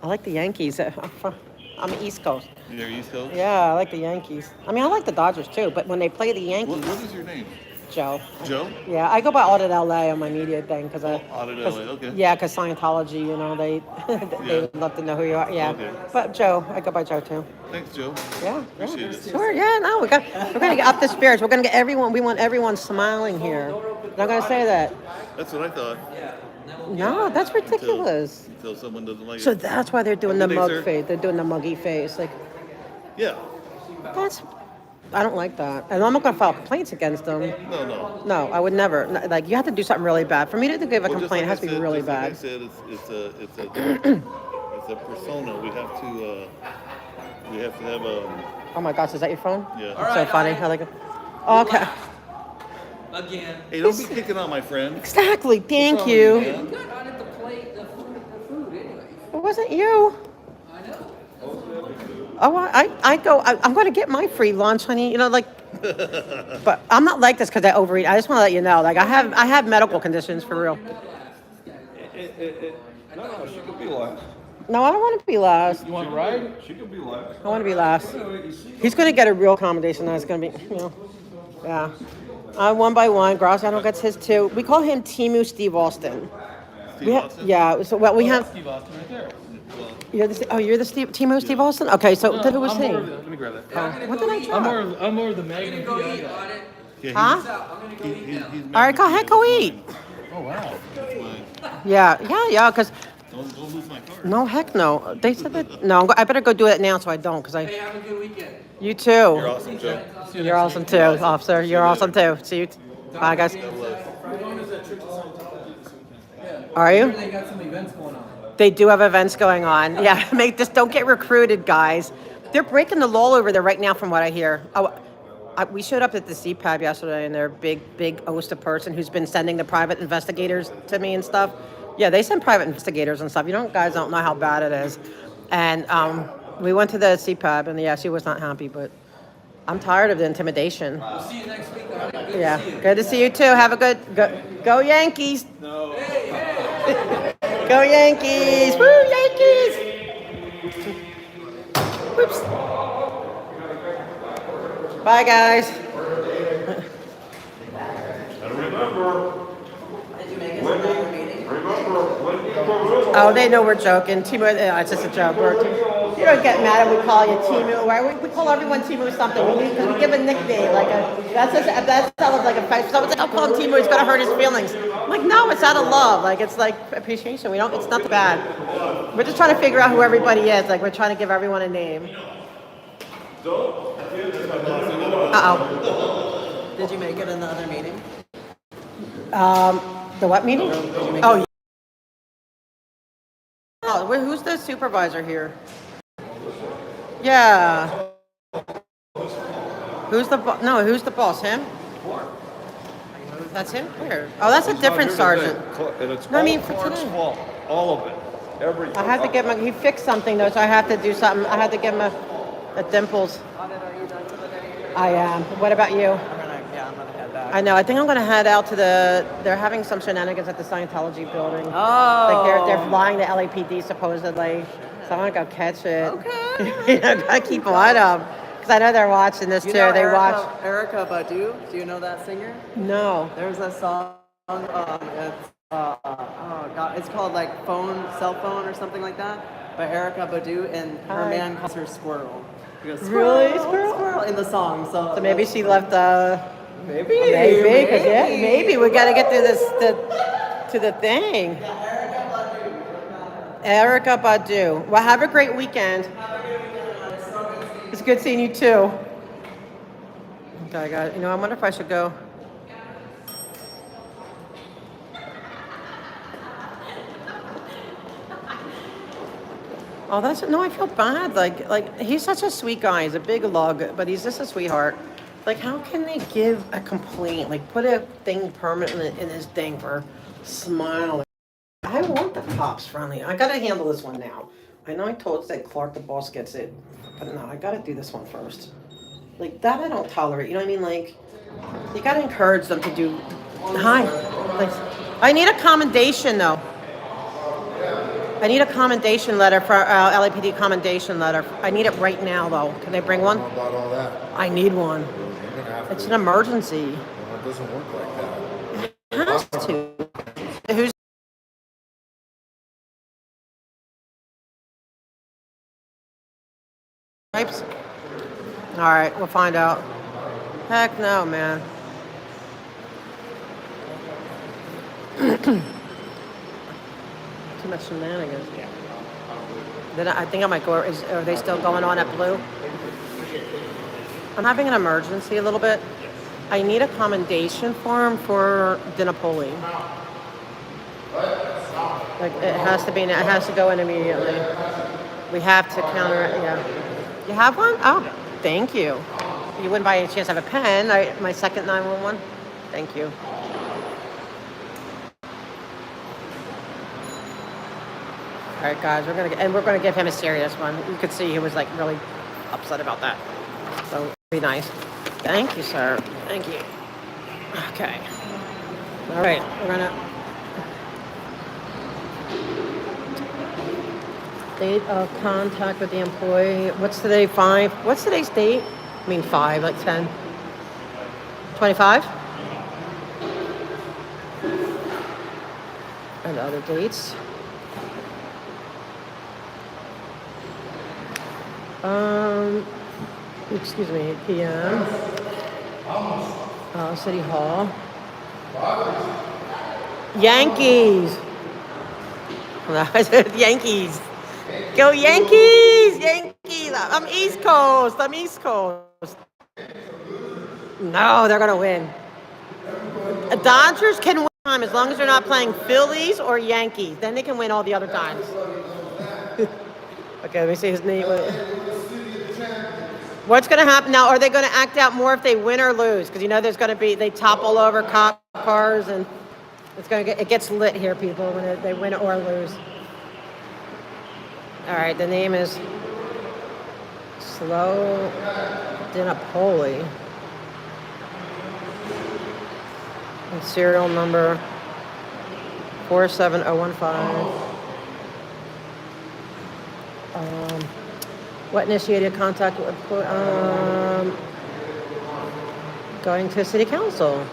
I like the Yankees. I'm East Coast. You're East Coast? Yeah, I like the Yankees. I mean, I like the Dodgers too, but when they play the Yankees... What is your name? Joe. Joe? Yeah, I go by Audit LA on my media thing because Audit LA, okay. Yeah, because Scientology, they love to know who you are. Yeah, Okay. But Joe, I go by Joe too. Thanks, Joe. Yeah, Appreciate it. Sure. Yeah, no, we're gonna get up the spirits. We're gonna get everyone. We want everyone smiling here. Not gonna say that. That's what I thought. No, that's ridiculous. Until someone doesn't like So it. that's why they're doing the Good day, mug sir. face. They're doing the muggy face. Like Yeah. I don't like that, and I'm not gonna file complaints against them. No. No, I would never. Like you have to do something really bad for me to give a Well, complaint. It has to be really bad. Like I said, it's a persona. We have to have a. Oh my gosh, is that your phone? Yeah. It's so funny. I like it. Okay. Again. Hey, don't be kicking on my friend. Exactly. Thank you. You got on at the plate, the food anyway. It wasn't you. I know. Oh, I'm going to get my free lunch, honey. But I'm not like this because I overeat. I just want to let you know, like I have medical conditions for real. No, she could be last. No, I don't want to be last. You want to ride? She could be last. I want to be last. He's going to get a real accommodation. That's going to be, yeah. One by one. Graziano gets his too. We call him Timu Steve Austin. Austin? Yeah. So we have. Steve Austin right there. You're the Timu Steve Austin. Okay, so who was he? Let me grab that. What did I try? I'm more of the Magnum PI guy. Yeah, Huh? I'm gonna go eat now. All right, go ahead, go eat. Oh wow. Yeah, because Don't lose my card. No, heck no. They said that. No, I better go do it now so I don't, because I. Hey, have a good weekend. You too. You're awesome, too. You're awesome too, officer. You're awesome too. See you. Bye, guys. Are you? They got some events going on. They do have events going on. Yeah, just don't get recruited, guys. They're breaking the law over there right now, from what I hear. We showed up at the CPAB yesterday, and their big OSTA person who's been sending the private investigators to me and stuff. Yeah, they send private investigators and stuff. Guys don't know how bad it is. And we went to the CPAB, and yeah, she was not happy, but I'm tired of the intimidation. We'll see you next week. Good to see you too. Have a good go Yankees. No. Go Yankees. Woo, Yankees. Whoops. Bye, guys. Oh, they know we're joking. Timu, it's just a joke. You don't get mad if we call you Timu. Right? We call everyone Timu something. Because we give a nickname. That's like a fight. Someone's like, I'll call him Timu. He's gonna hurt his feelings. I'm like, no, it's out of love. It's like appreciation. It's not bad. We're just trying to figure out who everybody is. We're trying to give everyone a name. Uh-oh. Did you make it in the other meeting? The what meeting? Oh, yeah. Oh, who's the supervisor here? Yeah. Who's the boss? Him? That's him? Where? Oh, that's a different sergeant. No, I mean for today. All of it. Everything. I have to get he fixed something though, so I have to do something. I had to give him a dimples. I am. What about you? I'm gonna head back. I know. I think I'm gonna head out to they're having some shenanigans at the Scientology building. Oh. They're flying the LAPD supposedly. So I'm gonna go catch it. Okay. Gotta keep on them. Because I know they're watching this too. They watch. Erykah Badu. Do you know that singer? No. There's a song. Oh God, it's called cell phone or something like that. By Erykah Badu, and her man calls her Squirrel. He goes, Really? Squirrel in the song. So Maybe she left. Maybe. Maybe we gotta get through this to the thing. Erykah Badu. Well, have a great weekend. It's good seeing you too. Okay, I got it. I wonder if I should go. Oh, I feel bad. He's such a sweet guy. He's a big lug, but he's just a sweetheart. How can they give a complaint? Put a thing permanently in his thing for smiling. I want the cops friendly. I gotta handle this one now. I know I said Clark, the boss, gets it, but no, I gotta do this one first. That I don't tolerate. You know what I mean? You gotta encourage them to do. Hi. I need a commendation though. I need a commendation letter for LAPD commendation letter. I need it right now, though. Can they bring one? About all that. I need one. It's an emergency. Well, it doesn't work like that. It has to. Who's types? All right, we'll find out. Heck no, man. Too much shenanigans. Then I think I might go. Are they still going on at Blue? I'm having an emergency a little bit. I need a commendation form for DiNapoli. It has to be. It has to go in immediately. We have to counter it. Yeah. You have one? Oh, thank you. You wouldn't by any chance have a pen? My second 911. Thank you. All right, guys, we're gonna give him a serious one. You could see he was really upset about that. So be nice. Thank you, sir. Thank you. Okay. All right, we're gonna date of contact with the employee. What's today? 5. What's today's date? 5, 10. 25. And other dates. Excuse me, 8 p.m. City Hall. Yankees. Yankees. Go Yankees! Yankees! I'm East Coast. I'm East Coast. No, they're going to win. Dodgers can win time as long as they're not playing Phillies or Yankees. Then they can win all the other times. Okay, let me see his name. What's going to happen now? Are they going to act out more if they win or lose? Because you know there's going to be, they topple over cop cars and it's going to get, it gets lit here, people, when they win or lose. All right, the name is Slow Dinapoli. And serial number 47015. What initiated contact with going to city council?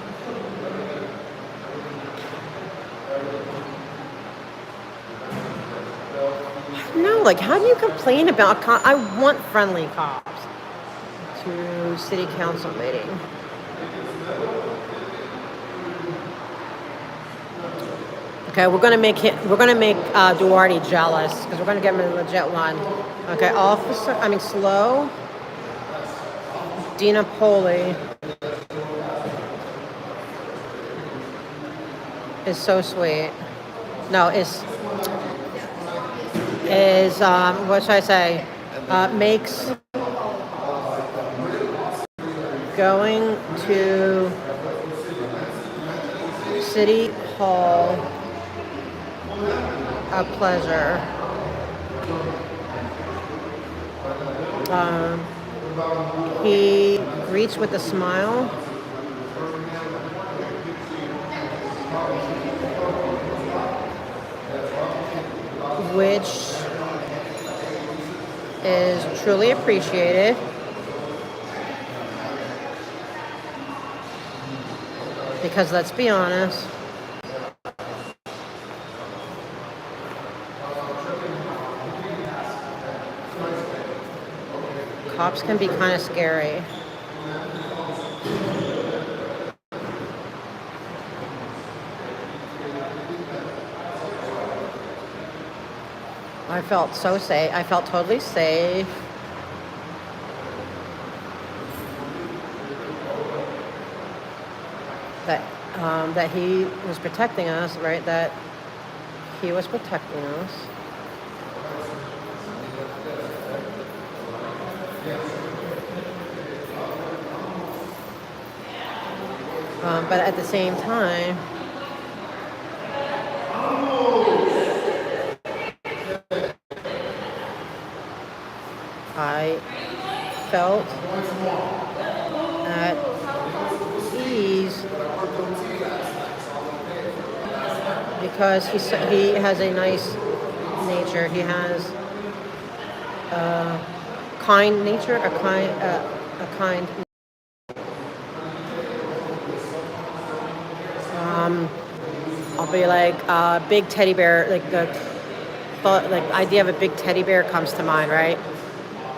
No, like how do you complain about I want friendly cops to city council meeting. Okay, we're gonna make Duarte jealous because we're gonna give him a legit one. Okay, Slow Dinapoli is so sweet. No, is what should I say? Makes going to City Hall a pleasure. He greets with a smile. Which is truly appreciated. Because let's be honest, cops can be kind of scary. I felt so safe. I felt totally safe. That he was protecting us, right? That he was protecting us. But at the same time, I felt at ease because he has a nice nature. He has a kind nature, a kind. I'll be like a big teddy bear, like the idea of a big teddy bear comes to mind, right?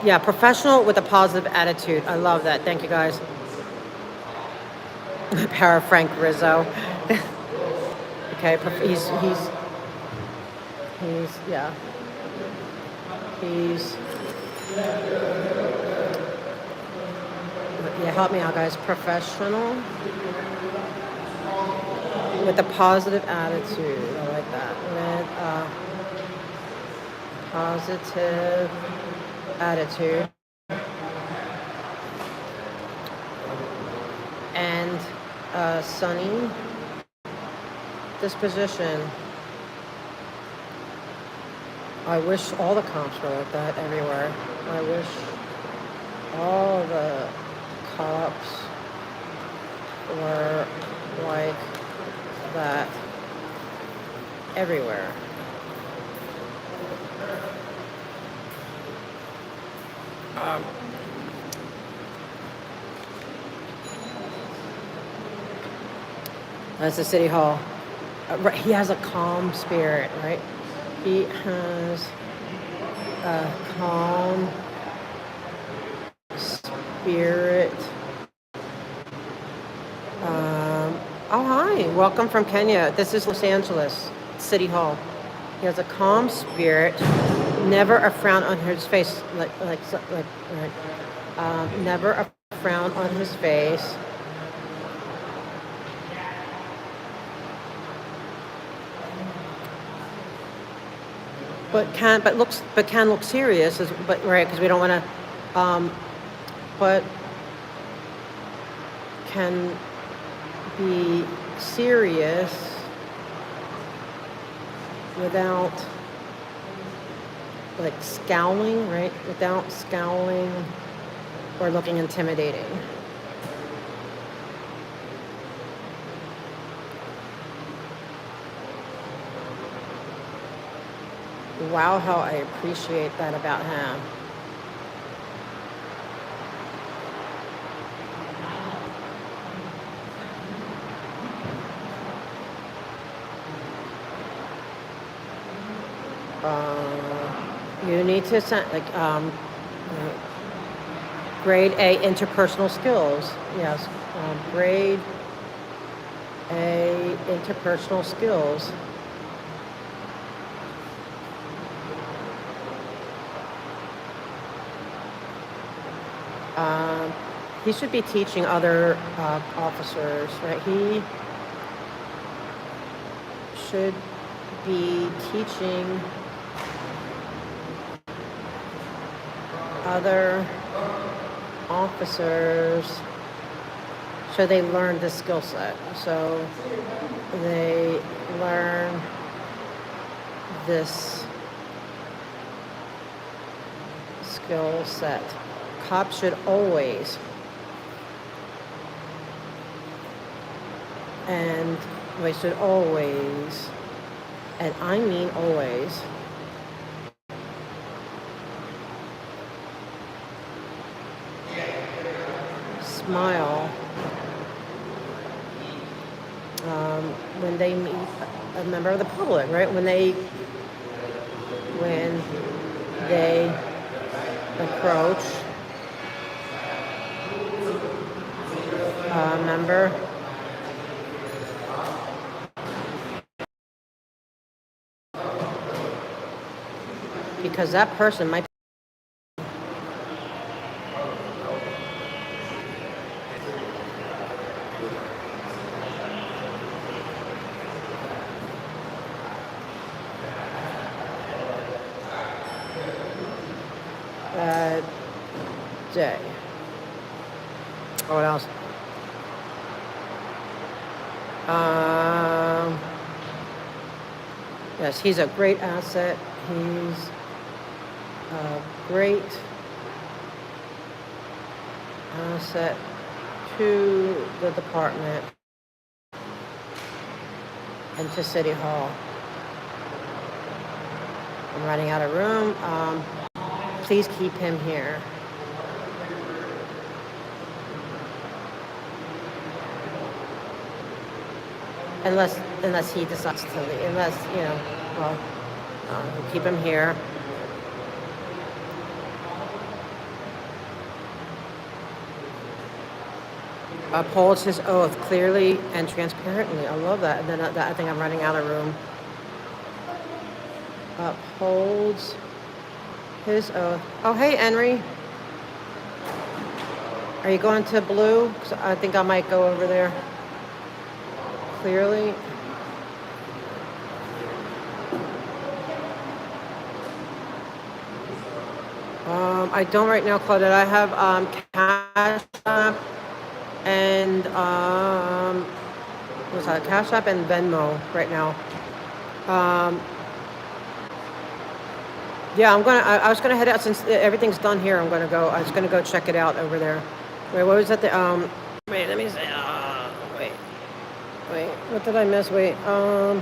Yeah, professional with a positive attitude. I love that. Thank you, guys. Para Frank Rizzo. Okay, he's yeah. Yeah, help me out, guys. Professional with a positive attitude. I like that. With a positive attitude. And a sunny disposition. I wish all the cops were like that everywhere. I wish all the cops were like that everywhere. That's the city hall. Right, he has a calm spirit, right? He has a calm spirit. Oh, hi. Welcome from Kenya. This is Los Angeles, City Hall. He has a calm spirit, never a frown on his face, never a frown on his face. But can look serious, right? Because we don't want to. But can be serious without like scowling, right? Without scowling or looking intimidating. Wow, how I appreciate that about him. You need to send grade A interpersonal skills. Yes, grade A interpersonal skills. He should be teaching other officers, right? He should be teaching other officers so they learn the skill set. So they learn this skill set. Cops should always, and they should always, and I mean always, smile when they meet a member of the public, right? When they approach a member because that person might day. What else? Yes, he's a great asset. He's a great asset to the department and to City Hall. I'm running out of room. Please keep him here. Unless he decides to leave. Unless, we'll keep him here. Upholds his oath clearly and transparently. I love that. And then I think I'm running out of room. Upholds his oath. Oh, hey, Henry. Are you going to Blue? 'Cause I think I might go over there. Clearly. I don't right now, Claudette. I have Cash App and what's that? Cash App and Venmo right now. Yeah, I was gonna head out since everything's done here. I was gonna go check it out over there. Wait, what was that? Wait, let me see. Wait, what did I miss? Wait, oh,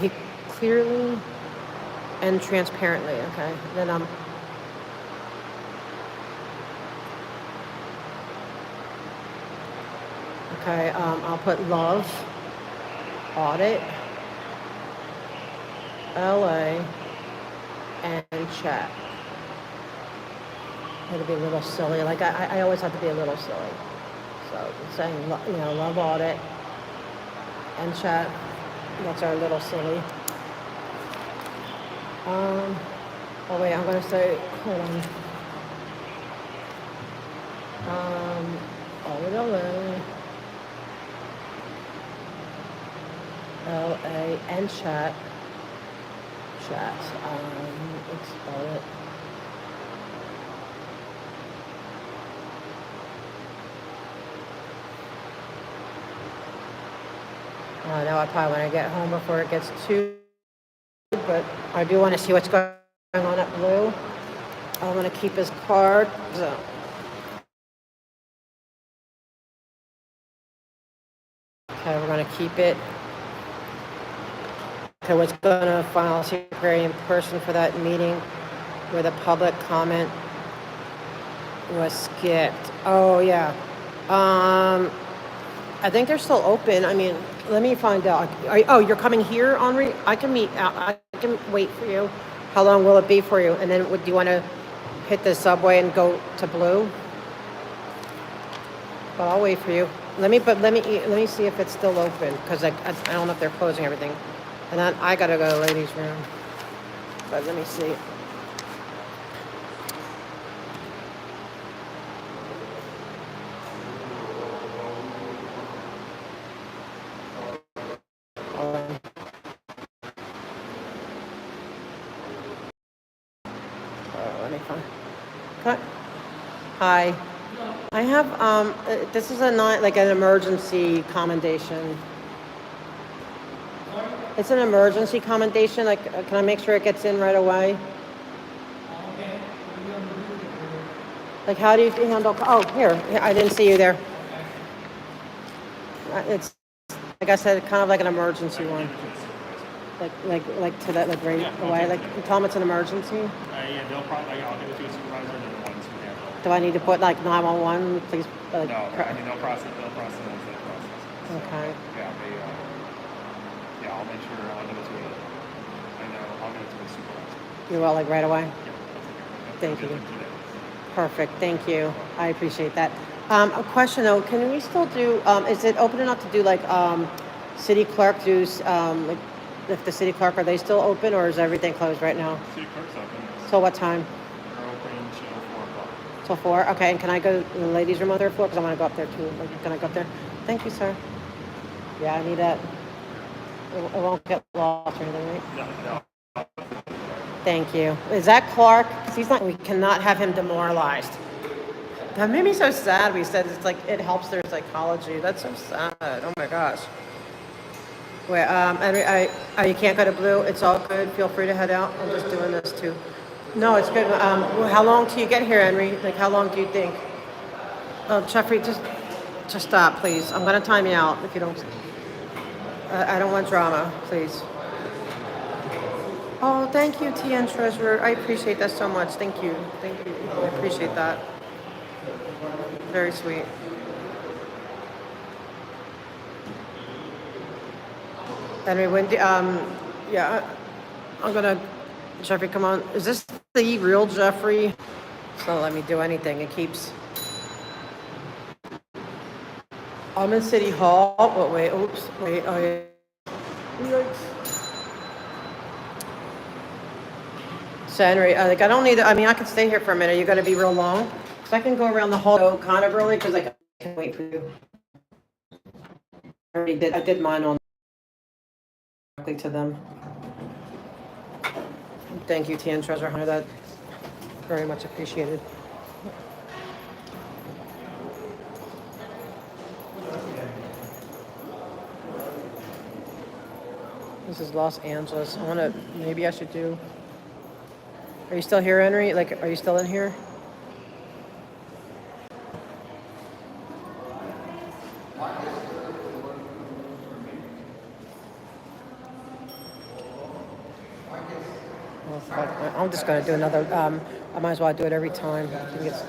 he clearly and transparently. Okay, then okay, I'll put love, audit, LA, and chat. It'll be a little silly. Like I always have to be a little silly. So saying, love, audit, and chat. That's our little silly. Oh wait, I'm gonna say, hold on. LA and chat. Let's spell it. I know I probably want to get home before it gets too, but I do want to see what's going on at Blue. I want to keep his card. So. Okay, we're going to keep it. Okay, what's going to file secretary in person for that meeting where the public comment was skipped. Oh, yeah. I think they're still open. I mean, let me find out. Oh, you're coming here, Henri? I can wait for you. How long will it be for you? And then do you want to hit the subway and go to Blue? But I'll wait for you. Let me see if it's still open, because I don't know if they're closing everything. And then I gotta go to the ladies' room. But let me see. Let me find. Hi. I have this is like an emergency commendation. It's an emergency commendation. Like, can I make sure it gets in right away? Like, how do you handle? Oh, here. I didn't see you there. It's like I said, kind of like an emergency one. Like to that, like right away. Like, you tell them it's an emergency. Yeah, they'll probably. I'll give it to a supervisor and then the ones who handle. Do I need to put like 911, please? Like, no, I mean they'll process as they process. Okay. Yeah, I'll make sure I'll give it to I'll give it to the supervisor. You will, like right away? Yeah. Thank you. Perfect, thank you. I appreciate that. A question though, can we still do, is it open enough to do like city clerk like if the city clerk, are they still open or is everything closed right now? City clerk's open. So what time? They're open till 4 o'clock. Till 4? Okay, and can I go to the ladies' room on the 3rd floor? Because I want to go up there too. Like, can I go up there? Thank you, sir. Yeah, I need that. It won't get lost or anything, right? No. Thank you. Is that Clark? Because we cannot have him demoralized. That made me so sad. We said it's like, it helps their psychology. That's so sad. Oh my gosh. Wait, you can't go to Blue. It's all good. Feel free to head out. I'm just doing this too. No, it's good. How long till you get here, Henry? Like, how long do you think? Oh, Jeffrey, just stop, please. I'm gonna time you out if you don't. I don't want drama, please. Oh, thank you, TN Treasurer. I appreciate that so much. Thank you. Thank you. I appreciate that. Very sweet. Anyway, Wendy, yeah, I'm gonna, Jeffrey, come on. Is this the real Jeffrey? It's not letting me do anything. It keeps. I'm in City Hall. Oh, wait, oops, wait, oh yeah. So, Henry, like, I don't need, I mean, I could stay here for a minute. You gotta be real long. So I can go around the hall kind of early, because I can wait for you. I did mine on to them. Thank you, TN Treasure Hunter. That very much appreciated. This is Los Angeles. Maybe I should do. Are you still here, Henry? Like, are you still in here? I'm just going to do another, I might as well do it every time. I think it's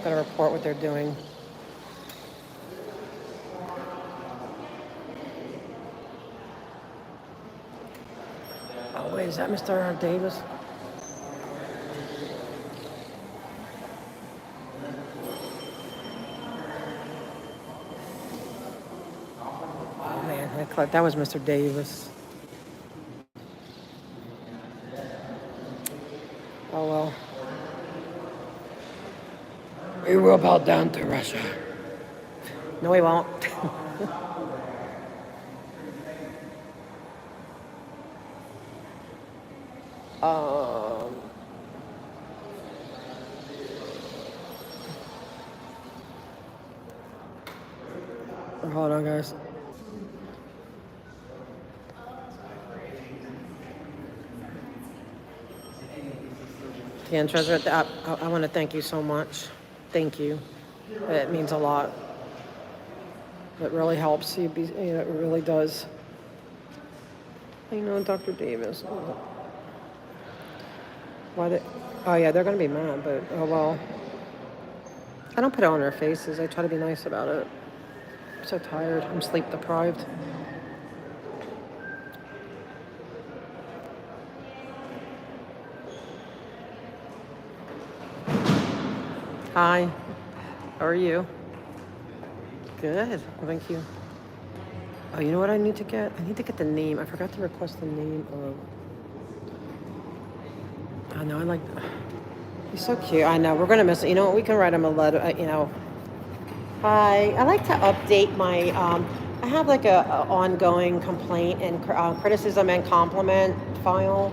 going to report what they're doing. Oh, wait, is that Mr. Davis? Oh, man, that was Mr. Davis. Oh well. We will bow down to Russia. No, we won't. Hold on, guys. Again, Treasurer, I want to thank you so much. Thank you. It means a lot. It really helps. It really does. I know, Dr. Davis. Why they? Oh yeah, they're gonna be mad, but oh well. I don't put it on their faces. I try to be nice about it. I'm so tired. I'm sleep deprived. Hi. How are you? Good. Thank you. Oh, you know what I need to get? I need to get the name. I forgot to request the name of. I know. I like. He's so cute. I know. We're gonna miss it. You know what? We can write him a letter. Hi. I like to update my. I have like a ongoing complaint and criticism and compliment file.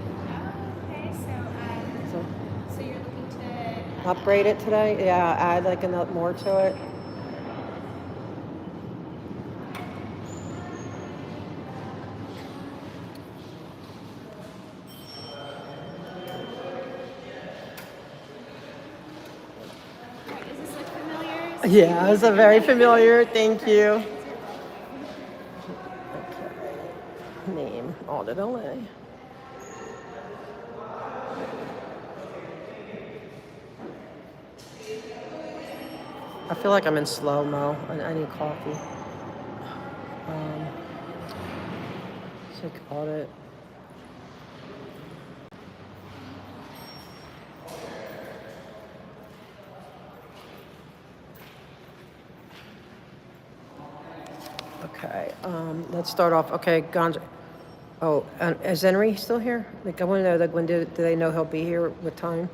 Okay, so you're looking to Upgrade it today. Yeah. Add like another more to it. is this like familiar? Yeah, it's a very familiar. Thank you. Okay. Name Audit LA. I feel like I'm in slow-mo. I need coffee. Sick audit. Okay, let's start off. Okay, Gandhi. Oh, is Henry still here? Like, I want to know, like, when do they know he'll be here with time?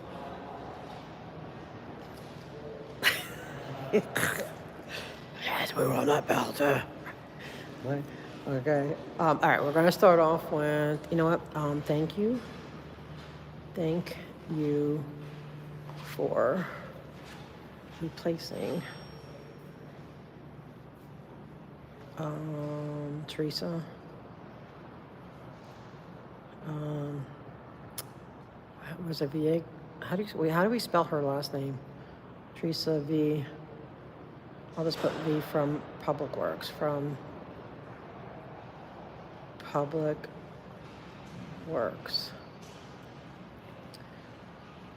Yes, we will not belter. Okay. All right, we're gonna start off with, you know what? Thank you. Thank you for replacing Teresa. Was it VA? How do we spell her last name? Teresa V. I'll just put V from Public Works. From Public Works.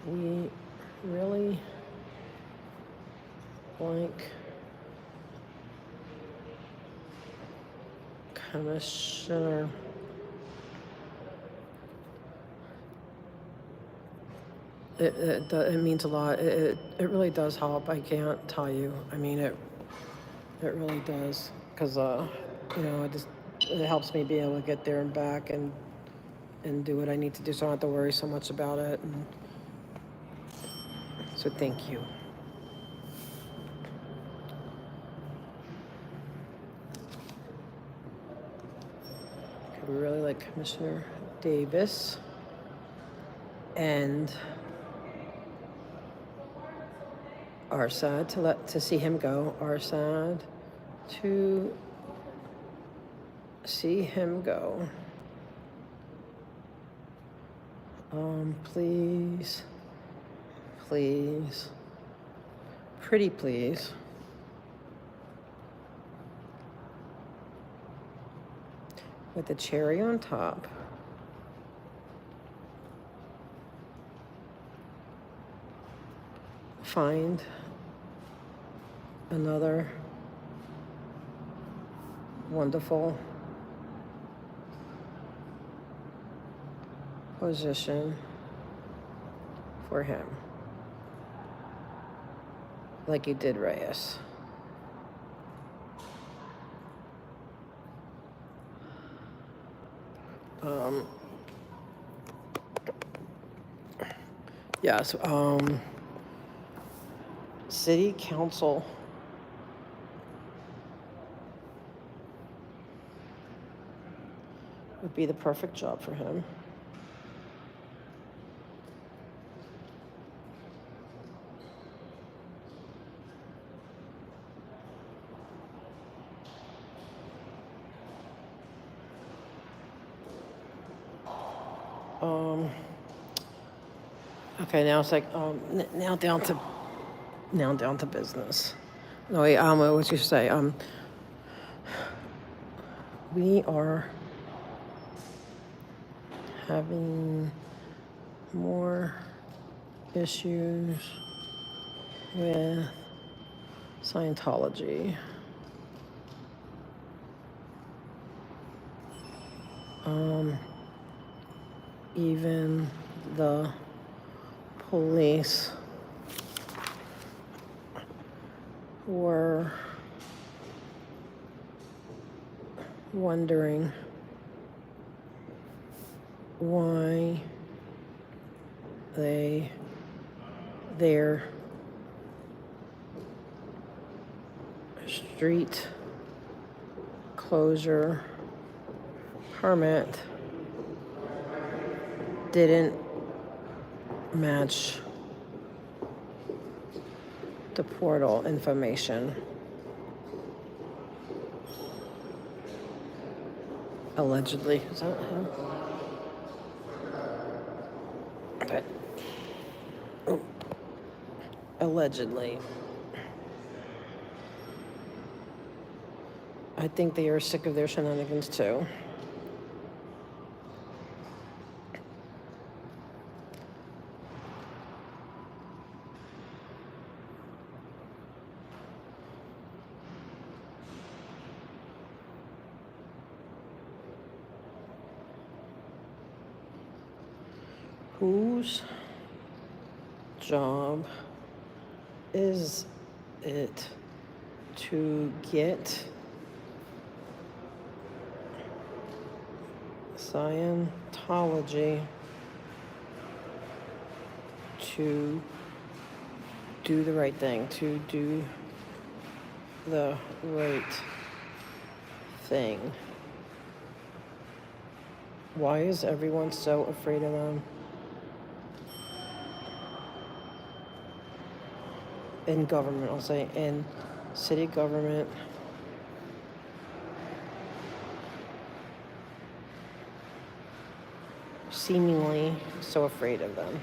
We really like Commissioner it means a lot. It really does help. I can't tell you. I mean, it really does, because it helps me be able to get there and back and do what I need to do, so I don't have to worry so much about it. And so thank you. We really like Commissioner Davis, and are sad to see him go. Are sad to see him go. Please, pretty please. With the cherry on top. Find another wonderful position for him, like you did Reyes. Yes, city council. Would be the perfect job for him. Okay, now it's like, now down to business. No, wait, what was you say? We are having more issues with Scientology. Even the police were wondering why their street closure permit didn't match the portal information. Allegedly. Is that him? But, allegedly. I think they are sick of their shenanigans too. Whose job is it to get Scientology to do the right thing, to do the right thing? Why is everyone so afraid of them? In government, I'll say, in city government. Seemingly so afraid of them.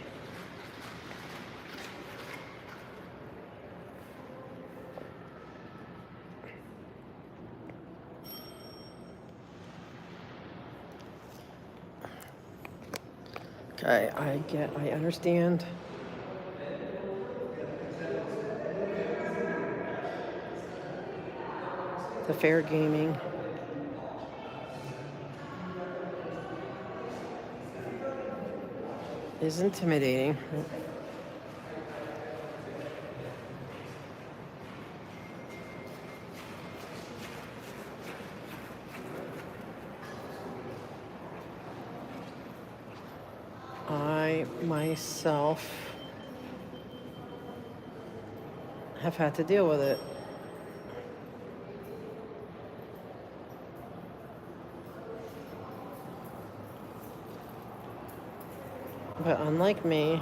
Okay, I understand. The fair gaming. Is intimidating. I myself have had to deal with it. But unlike me,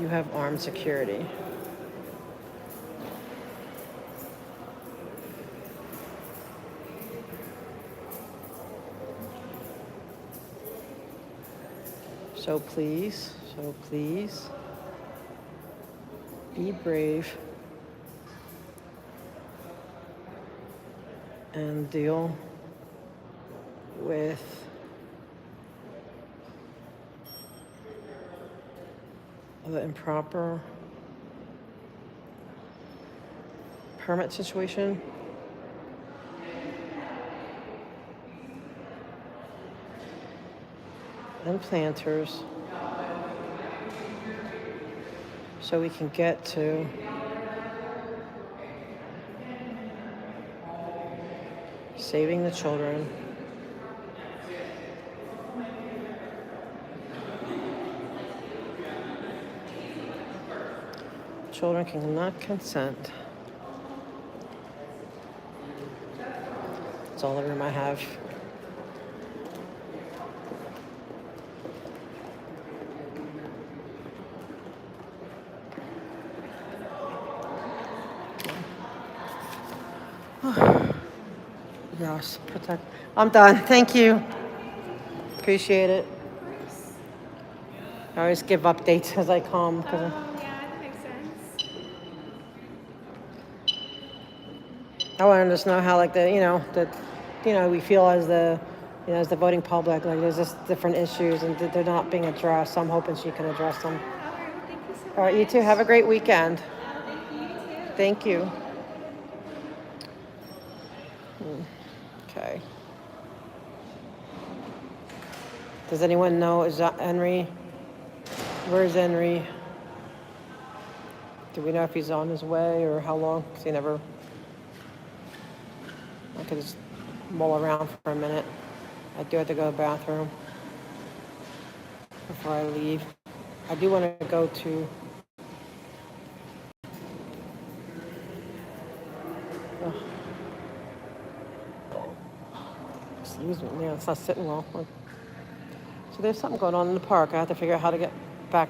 you have armed security. So please, be brave and deal with the improper permit situation. And planters, so we can get to saving the children children cannot consent. That's all the room I have. Yes, protect. I'm done. Thank you. Appreciate it. I always give updates as I come. Yeah, that makes sense. I want to just know how, like, we feel as the, as the voting public, like, there's just different issues and they're not being addressed. So I'm hoping she can address them. Thank you so much. All right, you two have a great weekend. Thank you, you too. Thank you. Okay. Does anyone know, is that Henry? Where's Henry? Do we know if he's on his way or how long? Because he never... I could just mull around for a minute. I do have to go to the bathroom before I leave. I do want to go to... Ugh. Excuse me, man, it's not sitting well. So there's something going on in the park. I have to figure out how to get back.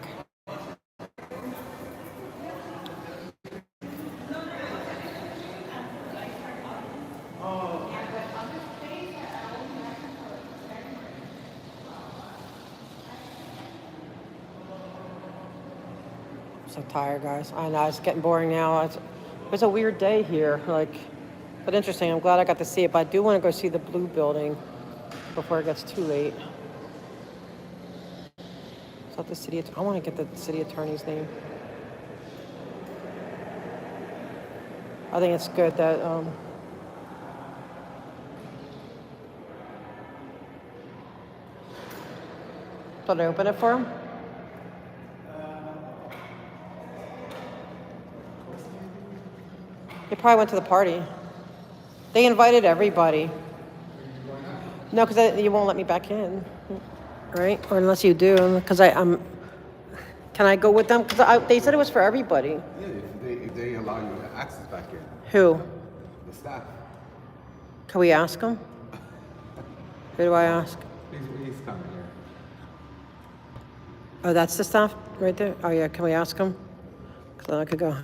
I'm so tired, guys. I know, it's getting boring now. It's a weird day here, but interesting. I'm glad I got to see it, but I do want to go see the blue building before it gets too late. Is that the city? I want to get the city attorney's name. I think it's good that Did I open it for him? He probably went to the party. They invited everybody. No, because you won't let me back in, right? Or unless you do, because I'm. Can I go with them? Because they said it was for everybody. Yeah, if they allow you access back in. Who? The staff. Can we ask them? Who do I ask? He's coming here. Oh, that's the staff right there? Oh, yeah, can we ask them? Because then I could go.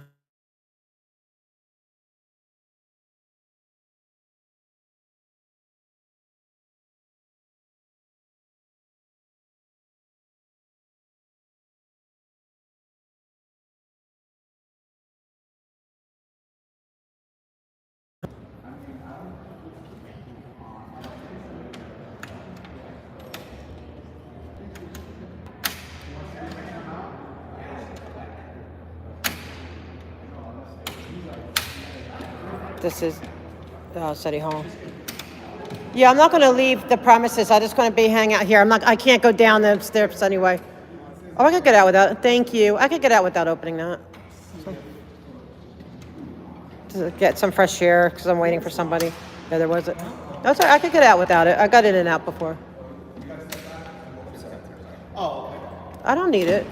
This is City Hall. Yeah, I'm not going to leave the premises. I'm just going to be hanging out here. I can't go down the steps anyway. Oh, I could get out without. Thank you. I could get out without opening that. To get some fresh air because I'm waiting for somebody. Yeah, there was it. No, sorry. I could get out without it. I got in and out before. Oh, I don't need it.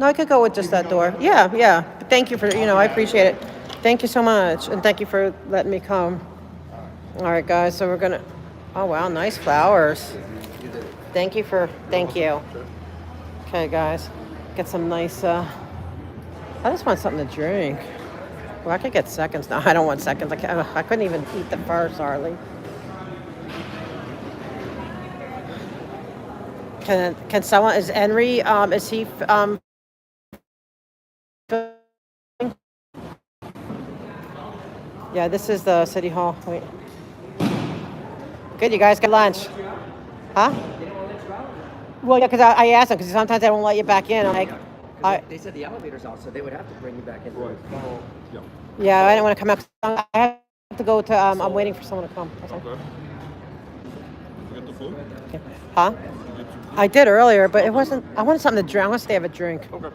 No, I could go with just that door. Yeah, yeah. But thank you for, I appreciate it. Thank you so much. And thank you for letting me come. All right, guys. So we're going to, oh, wow. Nice flowers. Thank you. Okay, guys. Get some nice, I just want something to drink. Well, I could get seconds. No, I don't want seconds. I couldn't even eat the first, hardly. Can someone, is Henry, is he, yeah, this is the City Hall. Wait. Good, you guys got lunch. Huh? Well, yeah, because I asked them, because sometimes they don't let you back in. They said the elevator's out, so they would have to bring you back in. Right. Yeah, I didn't want to come out. I have to go to, I'm waiting for someone to come. Okay. You get the food? Okay. Huh? I did earlier, but it wasn't, I wanted something to drink. I want to stay have a drink. Okay.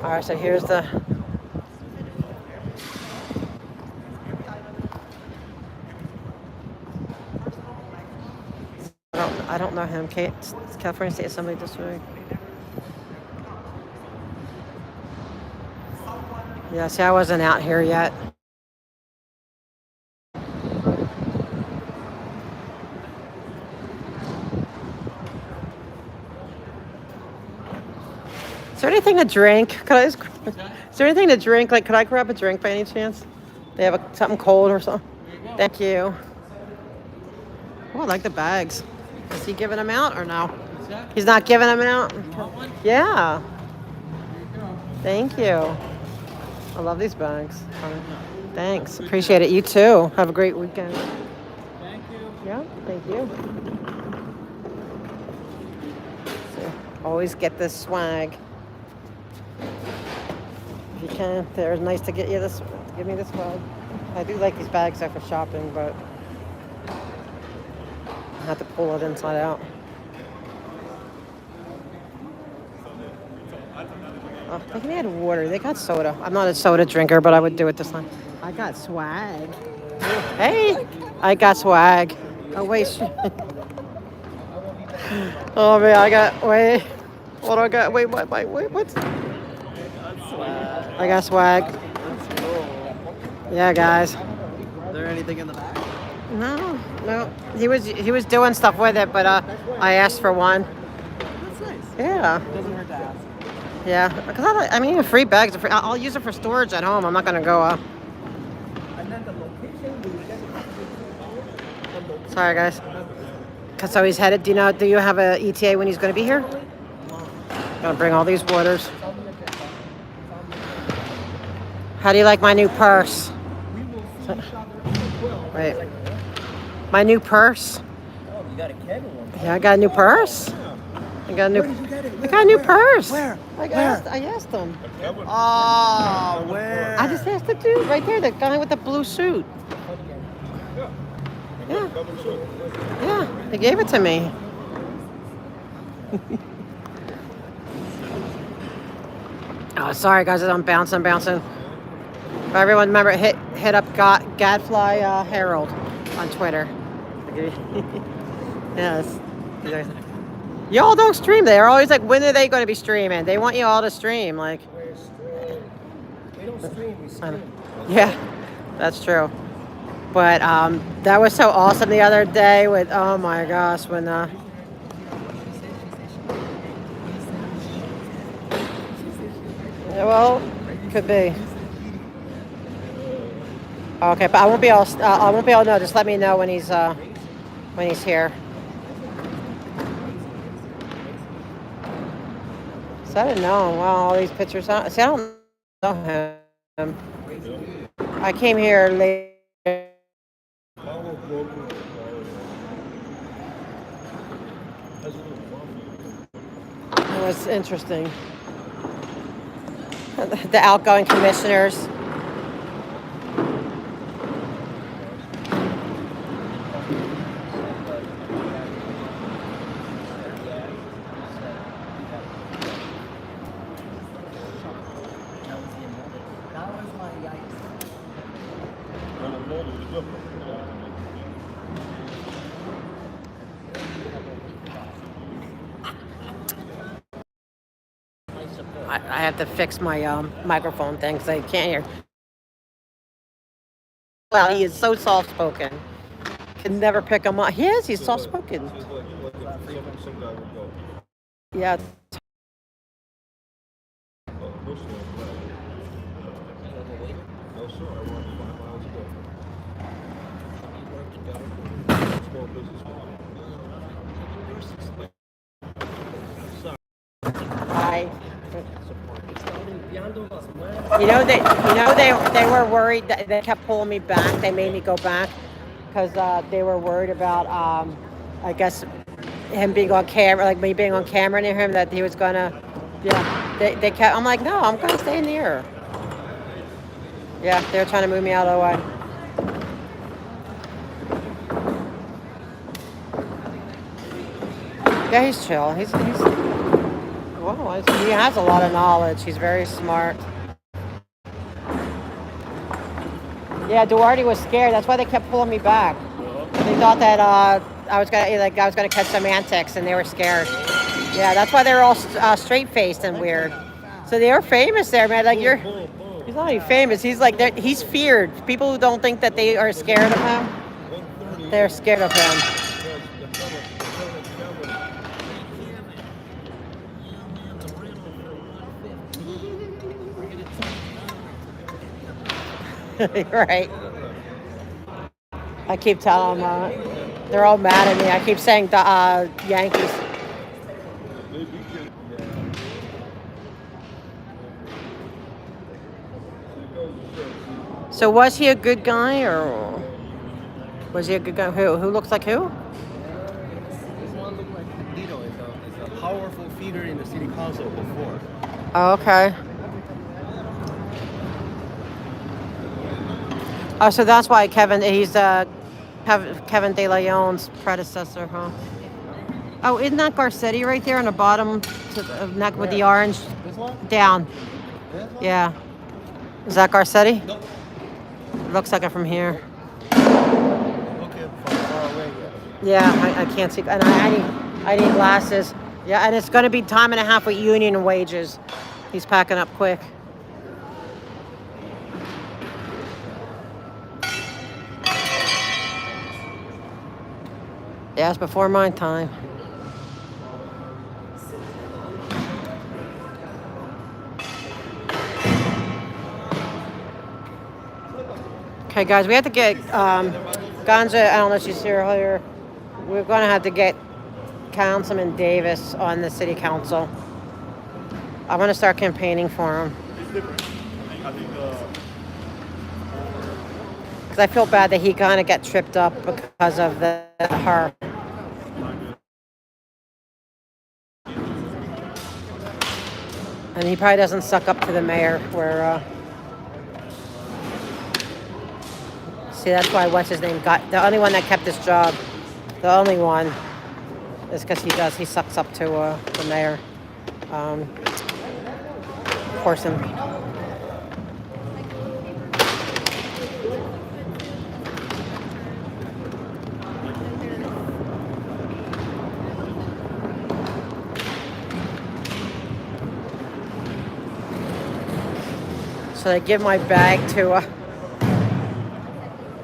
All right, so here's the... I don't know him. It's California State Assembly District. Yeah, see, I wasn't out here yet. Is there anything to drink? Is there anything to drink? Like, could I grab a drink by any chance? They have something cold or something? Thank you. Oh, I like the bags. Is he giving them out or no? He's not giving them out? Yeah. Thank you. I love these bags. Thanks. Appreciate it. You too. Have a great weekend. Thank you. Yeah, thank you. So, always get this swag. If you can, they're nice to get you this. Give me this swag. I do like these bags though for shopping, but I have to pull it inside out. Oh, they can add water. They got soda. I'm not a soda drinker, but I would do it this time. I got swag. Hey, I got swag. Oh wait. Oh man, I got wait. What do I got? Wait, what? What's? I got swag. Yeah, guys. Is there anything in the back? No. He was doing stuff with it, but I asked for one. That's nice. Yeah. Doesn't hurt to ask. Yeah, because I mean, free bags. I'll use it for storage at home. I'm not gonna go. And then the location. Sorry, guys. So he's headed. Do you have a ETA when he's gonna be here? Gonna bring all these waters. How do you like my new purse? Wait. My new purse? Oh, you got a Kevin one. Yeah, I got a new purse. I got a new purse. Where? I asked him. Oh, where? I just asked the dude right there, the guy with the blue suit. Yeah, they gave it to me. Oh, sorry guys, I'm bouncing. But everyone, remember, hit up Gadfly Herald on Twitter. Yes. Y'all don't stream. They're always like, when are they going to be streaming? They want you all to stream. Like, We don't stream, we stream. yeah, that's true. But that was so awesome the other day with, oh my gosh, when well, could be. Okay, but I won't be able to know. Just let me know when he's here. So I didn't know. Wow, all these pictures. See, I don't know him. I came here late. It was interesting. The outgoing commissioners. I have to fix my microphone thing because I can't hear. Well, he is so soft-spoken. Can never pick him up. He's soft-spoken. Yeah. Hi. They were worried that they kept pulling me back. They made me go back because they were worried about I guess him being on camera, like me being on camera near him, that he was gonna. Yeah. They kept. I'm like, no, I'm gonna stay near. Yeah, they were trying to move me out of the way. Yeah, he's chill. He's well, he has a lot of knowledge. He's very smart. Yeah, Duarte was scared. That's why they kept pulling me back. They thought that I was gonna catch some antics, and they were scared. Yeah, that's why they were all straight faced and weird. So they were famous there, man. Like He's not even famous. He's like, he's feared. People who don't think that they are scared of him, they're scared of him. Right. I keep telling them, they're all mad at me. I keep saying the Yankees. So was he a good guy, or was he a good guy? Who looks like who? This one looked like Candido is a powerful figure in the city council before. Oh, okay. Oh, so that's why he's Kevin De Leon's predecessor, huh? Oh, isn't that Garcetti right there on the bottom to the neck with the orange? This one? Down. This one? Yeah. Is that Garcetti? Nope. It looks like it from here. Okay, from far away, Yeah, I can't see. And I need glasses. Yeah, and it's going to be time and a half with union wages. He's packing up quick. Yeah, it's before my time. Okay, guys, we have to get Ganja. I don't know if she's here earlier. We're going to have to get Councilman Davis on the city council. I want to start campaigning for him. It's different. I think Because I feel bad that he kind of got tripped up because of her. And he probably doesn't suck up to the mayor. See, that's why what's his name got the only one that kept his job. The only one is because he sucks up to the mayor. Corson. Should I give my bag to,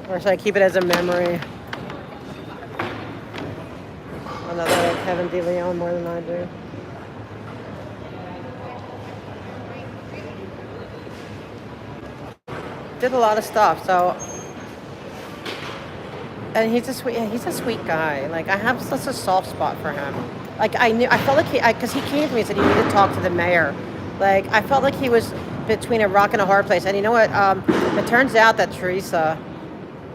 or should I keep it as a memory? Another Kevin De Leon more than I do. Did a lot of stuff, so. And he's a sweet guy. Like, I have such a soft spot for him. Like, I felt like because he came to me and said he needed to talk to the mayor. Like, I felt like he was between a rock and a hard place. And you know what? It turns out that Teresa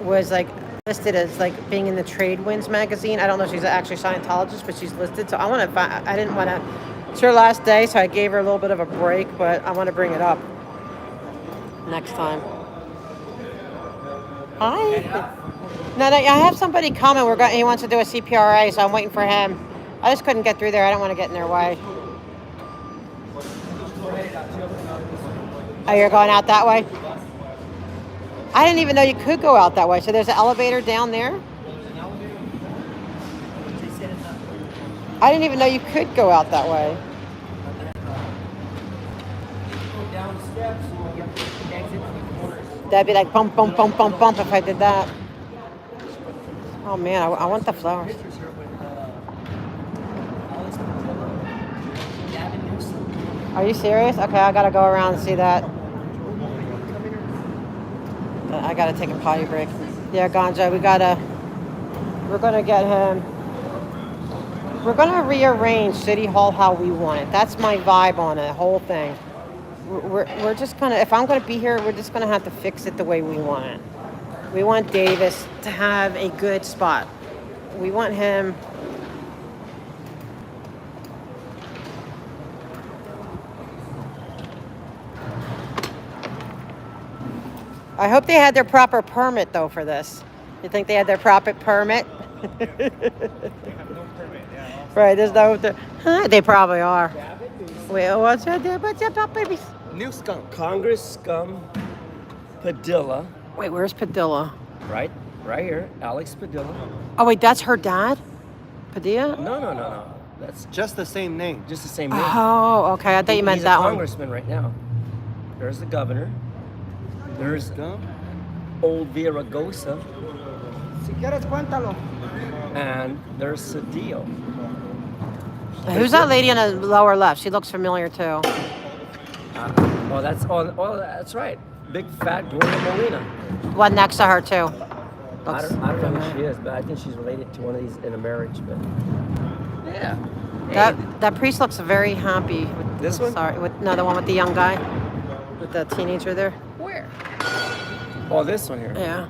was like listed as like being in the Trade Winds magazine. I don't know if she's actually a Scientologist, but she's listed. So I didn't want to. It's her last day, so I gave her a little bit of a break. But I want to bring it up next time. Hi. No, I have somebody coming. He wants to do a CPRA, so I'm waiting for him. I just couldn't get through there. I don't want to get in their way. Oh, you're going out that way? I didn't even know you could go out that way. So there's an elevator down there? I didn't even know you could go out that way. That'd be like bump, bump, bump, bump, bump if I did that. Oh man, I want the flowers. Are you serious? Okay, I gotta go around and see that. I gotta take a potty break. Yeah, Ganja, we're gonna get him. We're gonna rearrange City Hall how we want it. That's my vibe on it, the whole thing. We're just gonna, if I'm gonna be here, we're just gonna have to fix it the way we want it. We want Davis to have a good spot. We want him. I hope they had their proper permit though for this. You think they had their proper permit? Right, there's no. They probably are. Wait, what's up, baby? New skunk. Congress scum Padilla. Wait, where's Padilla? Right here. Alex Padilla. Oh, wait, that's her dad? Padilla? No. That's just the same name. Just the same name. Oh, okay. I thought you meant He's that a one. congressman right now. There's the governor. There's Old Viragosa. Si quieres, cuéntalo. And there's Cedillo. Who's that lady on the lower left? She looks familiar too. That's right. Big fat Gloria Molina. One next to her too. I don't know who she is, but I think she's related to one of these in a marriage. But yeah. That priest looks very happy. This one? Sorry, the one with the young guy, with the teenager there. Where? Oh, this one here. Yeah.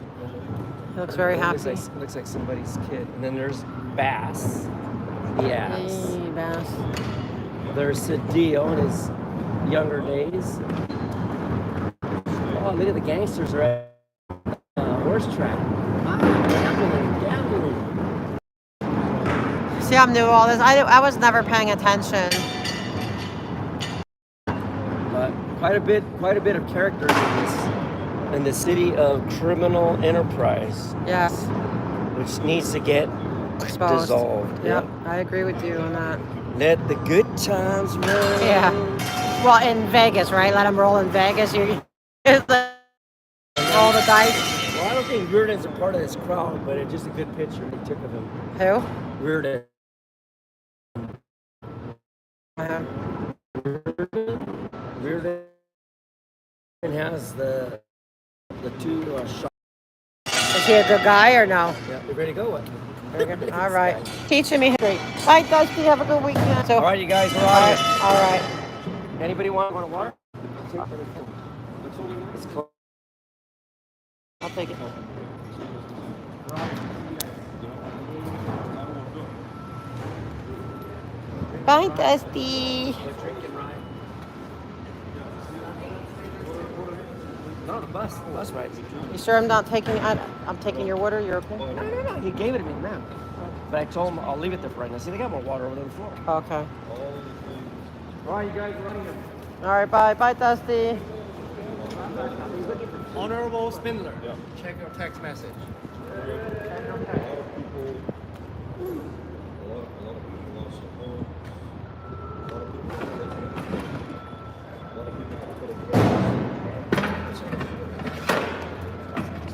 He looks very happy. Looks like somebody's kid. And then there's Bass. Yes. Hey, Bass. There's Cedillo in his younger days. Oh, look at the gangsters are at horse track. Gambling. See, I'm new to all this. I was never paying attention. But quite a bit of characters in the city of criminal enterprise. Yes. Which needs to get dissolved. Yep, I agree with you on that. Let the good times roll. Yeah. Well, in Vegas, right? Let them roll in Vegas. You roll the dice. Well, I don't think Reardon's a part of this crowd, but it's just a good picture they took of him. Who? Reardon. Reardon has the two shots. Is he a good guy or no? Yeah, you ready to go? All right. Teaching me history. Bye, Dusty. Have a good weekend. All right, you guys. We're on it. All right. Anybody want water? I'll take it. Bye, Dusty. No, the bus ride. You sure I'm not taking? I'm taking your water. You're okay? No. He gave it to me now. But I told him I'll leave it there for right now. See, they got more water over there on the floor. Okay. All right, you guys, running here. All right. Bye. Bye, Dusty. Honorable Spindler. Check your text message.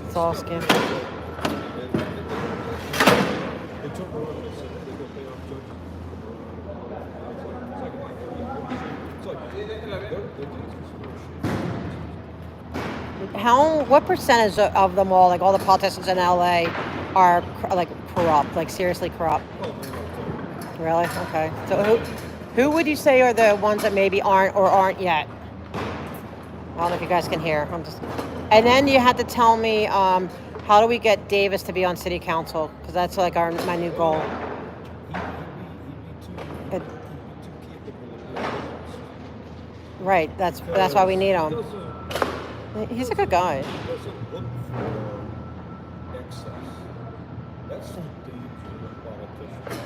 It's all scam. What percentage of them all, like all the politicians in LA, are like corrupt, like seriously corrupt? Really? Okay. So who would you say are the ones that maybe aren't yet? I don't know if you guys can hear. And then you had to tell me how do we get Davis to be on city council, because that's like my new goal. Right. That's why we need him. He's a good guy. He doesn't look for excess. That's the danger of politicians.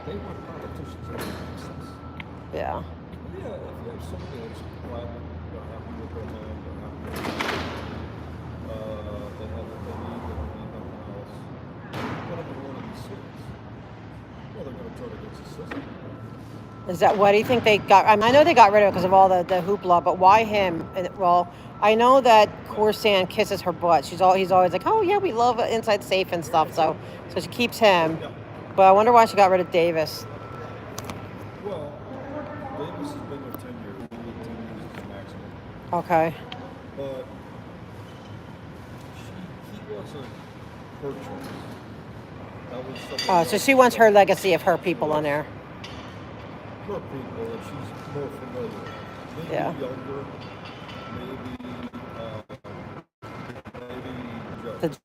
They want politicians to have excess. Yeah. Yeah, if you have somebody that's private, they're happy with their home, they're happy with their they have what they need, they don't need nothing else. What do they want to be cities? Well, they're going to turn against the system. Is that what do you think they got? I know they got rid of it because of all the hoopla, but why him? Well, I know that Corsan kisses her butt. He's always like, oh yeah, we love Inside Safe and stuff. So she keeps him. But I wonder why she got rid of Davis. Well, Davis has been there 10 years. 10 years is the maximum. Okay. But he wasn't her choice. That was something Oh, so she wants her legacy of her people on there. her people that she's more familiar with. Maybe Yeah. younger, maybe The-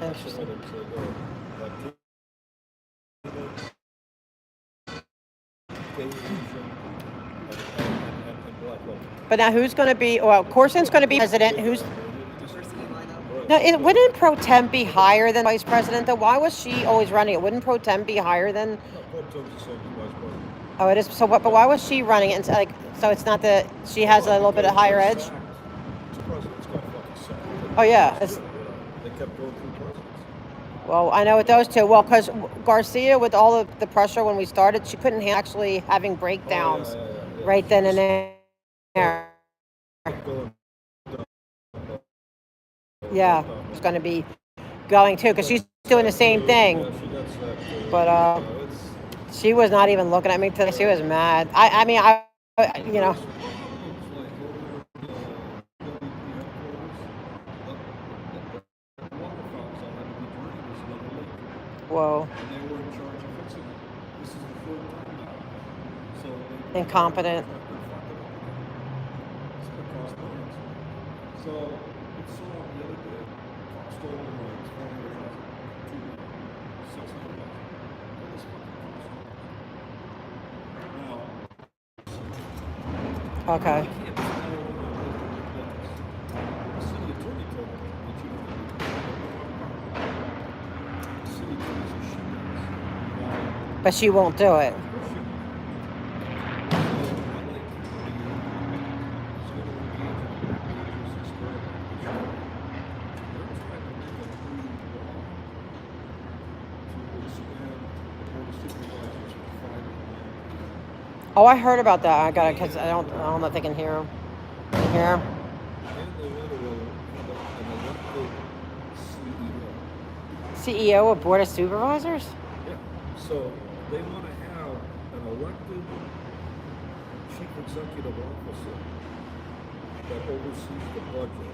Interesting. But now who's going to be, well, Corsan's going to be president. No, wouldn't pro tem be higher than vice president, though? Why was she always running it? Wouldn't pro tem be higher than? Oh, it is. So what? But why was she running it? And so it's not that she has a little bit of higher edge. Oh yeah. They kept going through presidents. Well, I know with those two. Well, because Garcia, with all of the pressure when we started, she couldn't actually having breakdowns. right then and there. Yeah, it's going to be going too, because she's doing the same thing. But she was not even looking at me today. She was mad. I mean, you know. Whoa. Incompetent. Okay. But she won't do it. Oh, I heard about that. I got it because I don't know if they can hear him. Can you hear him? CEO of Board of Supervisors? Yeah. So they want to have an elected chief executive officer that oversees the budget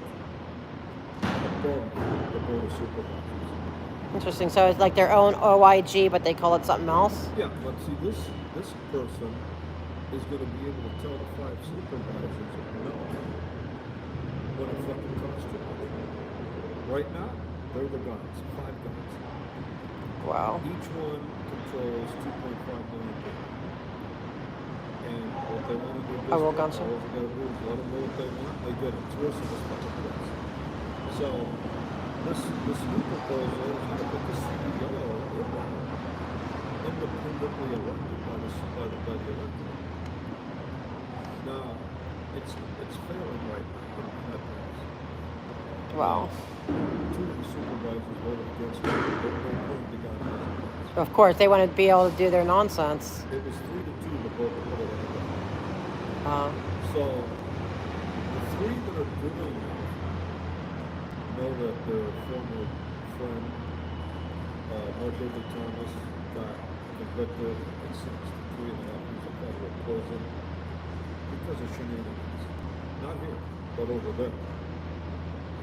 above the Board of Supervisors. Interesting. So it's like their own OIG, but they call it something else? Yeah, but see, this person is going to be able to tell the 5 supervisors no when it fucking comes to it. Right now, they're the guns, 5 guns. Wow. Each one controls 2.5 million people. And what they want to do is I will all gun some. they got to do is let them know what they want. They get it. It's worse than this fucking place. So this new proposal is going to put the CEO independently elected by the elected. Now, it's failing right now. Wow. 2 of the supervisors voted against it. They're putting the guy. Of course, they want to be able to do their nonsense. It was 3-2 to vote to put it on. So the 3 that are doing it know that their former friend, Mark David Thomas, got convicted and sentenced to 3.5 years of federal prison because of shenanigans. Not here, but over there.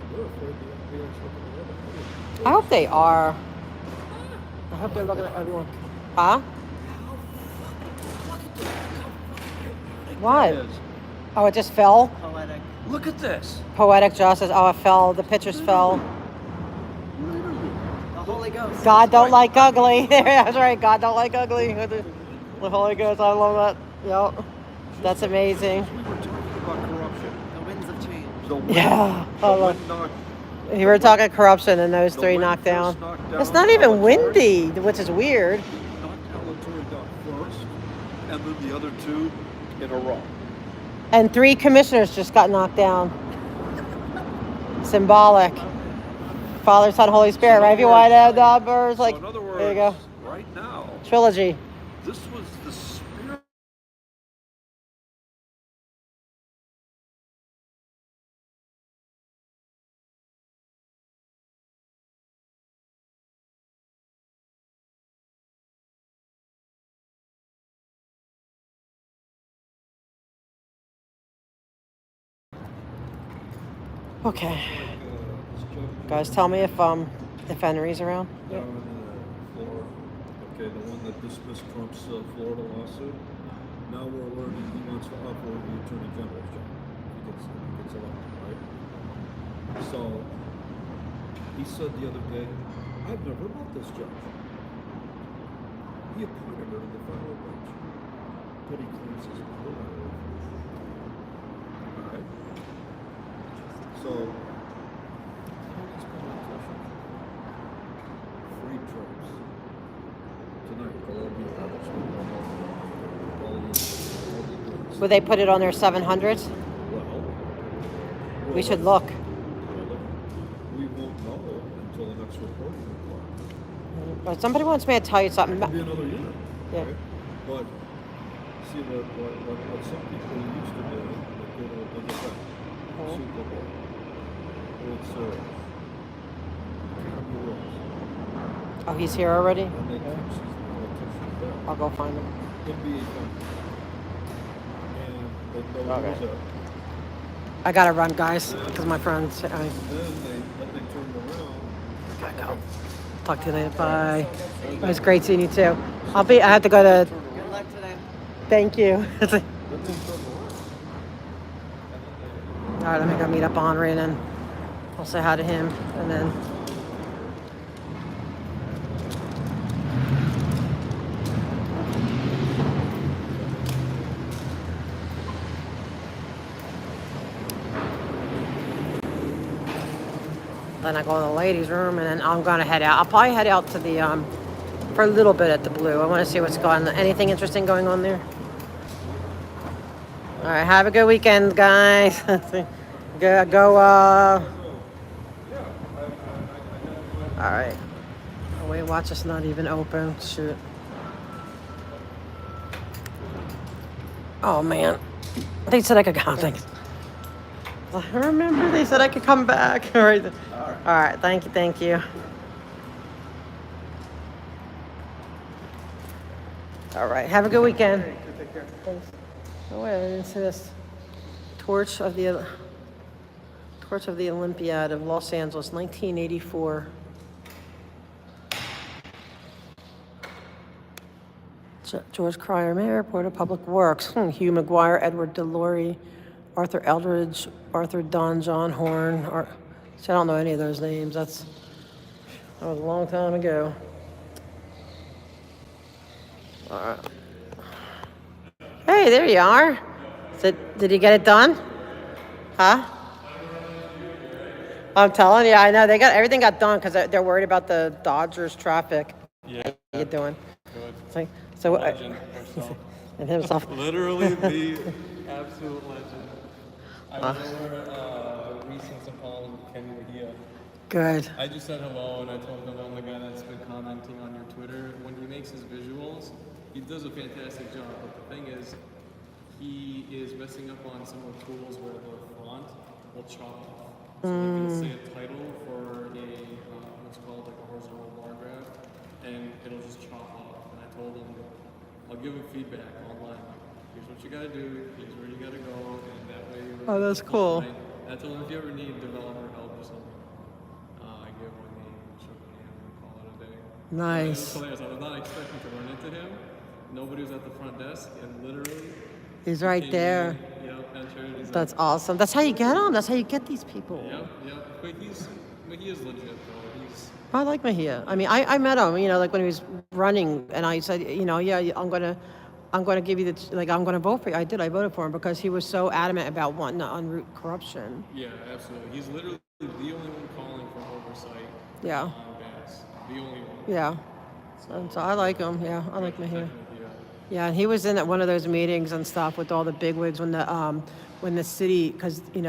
And they're afraid the FBI's looking at everything. I hope they are. I hope they're looking at everyone. Huh? What? Oh, it just fell? Poetic. Look at this. Poetic justice. Oh, it fell. The pictures fell. The Holy Ghost. God don't like ugly. That's right. God don't like ugly. The Holy Ghost. I love that. Yep. That's amazing. We were talking about corruption. The winds of change. The wind, Yeah. the wind knocked. You were talking corruption and those 3 knocked down. It's not even windy, which is weird. Knocked Alatorre down first, and then the other 2 in a row. And 3 commissioners just got knocked down. Symbolic. Father, Son, Holy Spirit, right? If you want to have numbers, like, So in other words, there you go. right now, Trilogy. this was the spirit. Okay. Guys, tell me if Henry's around. Down in Florida. Okay, the one that dismissed Trump's Florida lawsuit. Now we're learning he wants to offer the Attorney General's job. He gets elected, right? So he said the other day, I've never met this judge. He appointed her to the federal bench, but he claims his mother. Right? So all these politicians, free trips tonight. They'll all be Would they put it on their 700s? We should look. We won't know until the next reporting report. Somebody wants me to tell you something. It could be another year. Yeah. Right? But See, what some people used to do, like go to a Super Bowl, World Series, County Rose. Oh, he's here already? And they teach these politicians there. I'll go find him. NBA country. And they blow Okay. those up. I gotta run, guys, because my friends. Then they turn around. Gotta go. Talk to you later. Bye. It was great seeing you too. I have to go to. Good luck today. Thank you. All right, let me go meet up Henri and then I'll say hi to him and then. Then I go to the ladies' room and then I'm gonna head out. I'll probably head out to the for a little bit at the Blue. I want to see what's going on. Anything interesting going on there? All right, have a good weekend, guys. go. All right. Oh, wait, watch us not even open. Shoot. Oh man, they said I could come. Thanks. I remember they said I could come back. All right. All right. Thank you. All right. Have a good weekend. Thanks. Oh wait, I didn't see this. Torch of the Olympiad of Los Angeles, 1984. George Cryer, Mayor, Board of Public Works. Hugh McGuire, Edward DeLory, Arthur Eldridge, Arthur Dunn, John Horn. See, I don't know any of those names. That was a long time ago. All right. Hey, there you are. Did you get it done? Huh? I'm telling you, I know everything got done because they're worried about the Dodgers traffic. Yeah. How you doing? Good. So Legend himself. And himself. Literally the absolute legend. I was over recent St. Paul with Kenny Mejia. Good. I just said hello and I told him I'm the guy that's been commenting on your Twitter. When he makes his visuals, he does a fantastic job. But the thing is, he is messing up on some of the tools where the font will chop off. So like you'll say a title for what's called like a horizontal bar graph, and it'll just chop off. And I told him, I'll give him feedback online. Like, here's what you gotta do, here's where you gotta go, and that way you're Oh, that's cool. right. And I told him if you ever need developer help or something, I gave him my name, shook my hand, and call it a day. Nice. It was hilarious. I was not expecting to run into him. Nobody was at the front desk, and literally He's right came there. in, entered, he's That's like, awesome. That's how you get them. That's how you get these people. But he is legit though. I like Mejia. I mean, I met him, like when he was running, and I said, yeah, I'm gonna give you I'm gonna vote for you. I did. I voted for him because he was so adamant about wanting to unroot corruption. Yeah, absolutely. He's literally the only one calling for oversight. Yeah. On gas. The only one. Yeah. So I like him. Yeah, I like Mejia. Yeah, and he was in at one of those meetings and stuff with all the bigwigs when the city, because he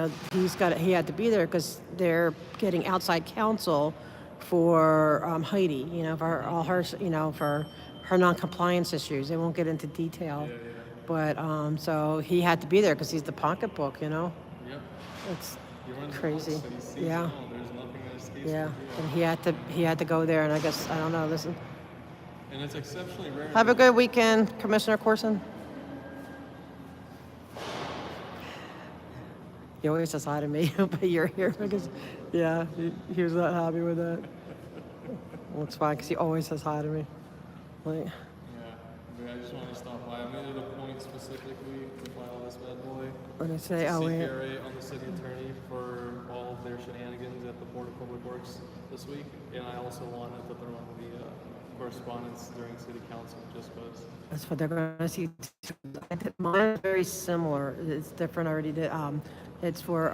had to be there because they're getting outside counsel for Heidi, for all her, for her non-compliance issues. They won't get into detail, but so he had to be there because he's the pocketbook, Yep. It's He runs crazy. The so he sees Yeah. it all. There's nothing that escapes Yeah, him. and he had to go there, and I guess I don't know. Listen. And it's exceptionally rare. Have a good weekend, Commissioner Corson. He always says hi to me, but you're here because, yeah, he was not happy with that. Well, it's fine because he always says hi to me. Like, Yeah, but I just wanted to stop by. I made it a point specifically to file this bad boy. What did I say? To Oh, wait. CPRA on the city attorney for all of their shenanigans at the Board of Public Works this week. And I also wanted to throw in the correspondence during city council just because. That's what they're going to see. Mine is very similar. It's different. I already did. It's for,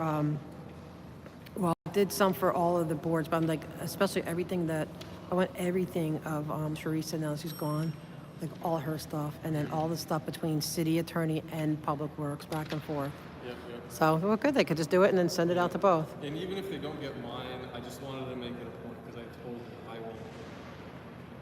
well, I did some for all of the boards, but I'm like, especially everything that, I want everything of Teresa now she's gone, like all her stuff, and then all the stuff between city attorney and public works back and forth. Yep. So, well, good. They could just do it and then send it out to both. And even if they don't get mine, I just wanted to make it a point because I told them I will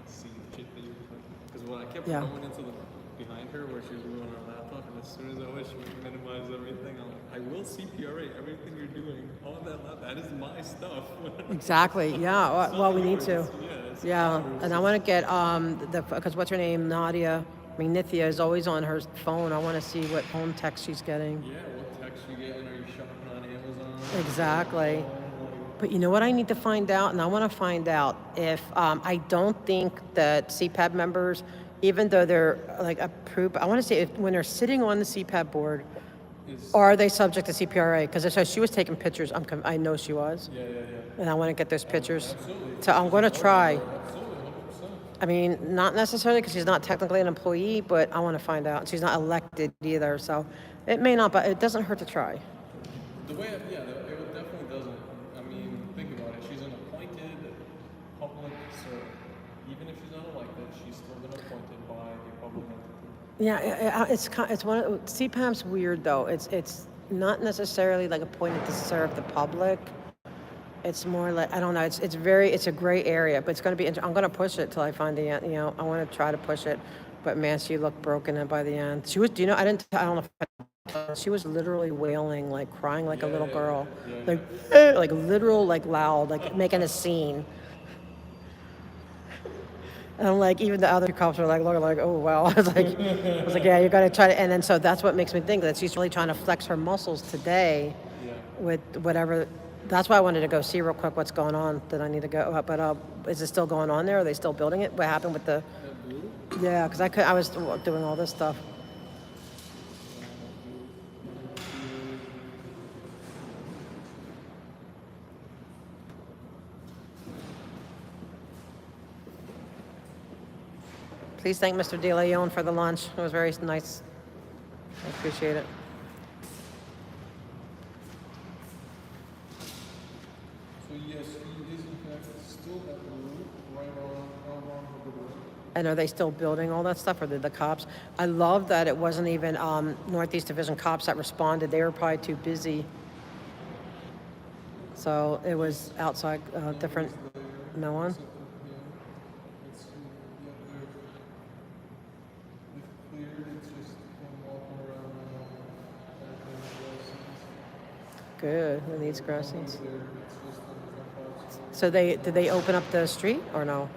see the shit that you put. Because when I kept going into the behind her where she was doing her laptop, and as soon as I wish she would minimize everything, I'm like, I will CPRA everything you're doing on that laptop. That is my stuff. Exactly. Yeah. Well, we need to. It's Yeah. ours. And I want to get because what's her name, Nadia. I mean, Nithya is always on her phone. I want to see what home text she's getting. Yeah, what text you getting? Are you shopping on Amazon? Exactly. But you know what I need to find out? And I want to find out if I don't think that CPAB members, even though they're like approved, I want to say if, when they're sitting on the CPAB board, are they subject to CPRA? Because she was taking pictures. I know she was. Yeah. And I want to get those pictures. Absolutely. So I'm going to try. Absolutely, 100%. I mean, not necessarily because she's not technically an employee, but I want to find out. She's not elected either, so it may not, but it doesn't hurt to try. The way, it definitely doesn't. I mean, think about it. She's an appointed public servant. Even if she's not elected, she's still been appointed by a public entity. Yeah, it's one of CPAM's weird though. It's not necessarily like appointed to serve the public. It's more like, I don't know. It's a gray area, but it's going to be. I'm going to push it till I find the end. I want to try to push it, but man, she looked broken by the end. She was. Do you know? I don't know if she was literally wailing, like crying like a little girl, like literal, like loud, like making a scene. And I'm like, even the other cops were like, looking like, oh wow. I was like, yeah, you got to try to. And then so that's what makes me think that she's really trying to flex her muscles today, with whatever. That's why I wanted to go see real quick what's going on. That I need to go. But is it still going on there? Are they still building it? What happened with the? Yeah, because I was doing all this stuff. Please thank Mr. De Leon for the lunch. It was very nice. I appreciate it. So yes, he is in fact still at the root, right along the road. And are they still building all that stuff, or did the cops? I love that it wasn't even Northeast Division cops that responded. They were probably too busy. So it was outside, different. No one. Good. Who needs crossings? So did they open up the street or no?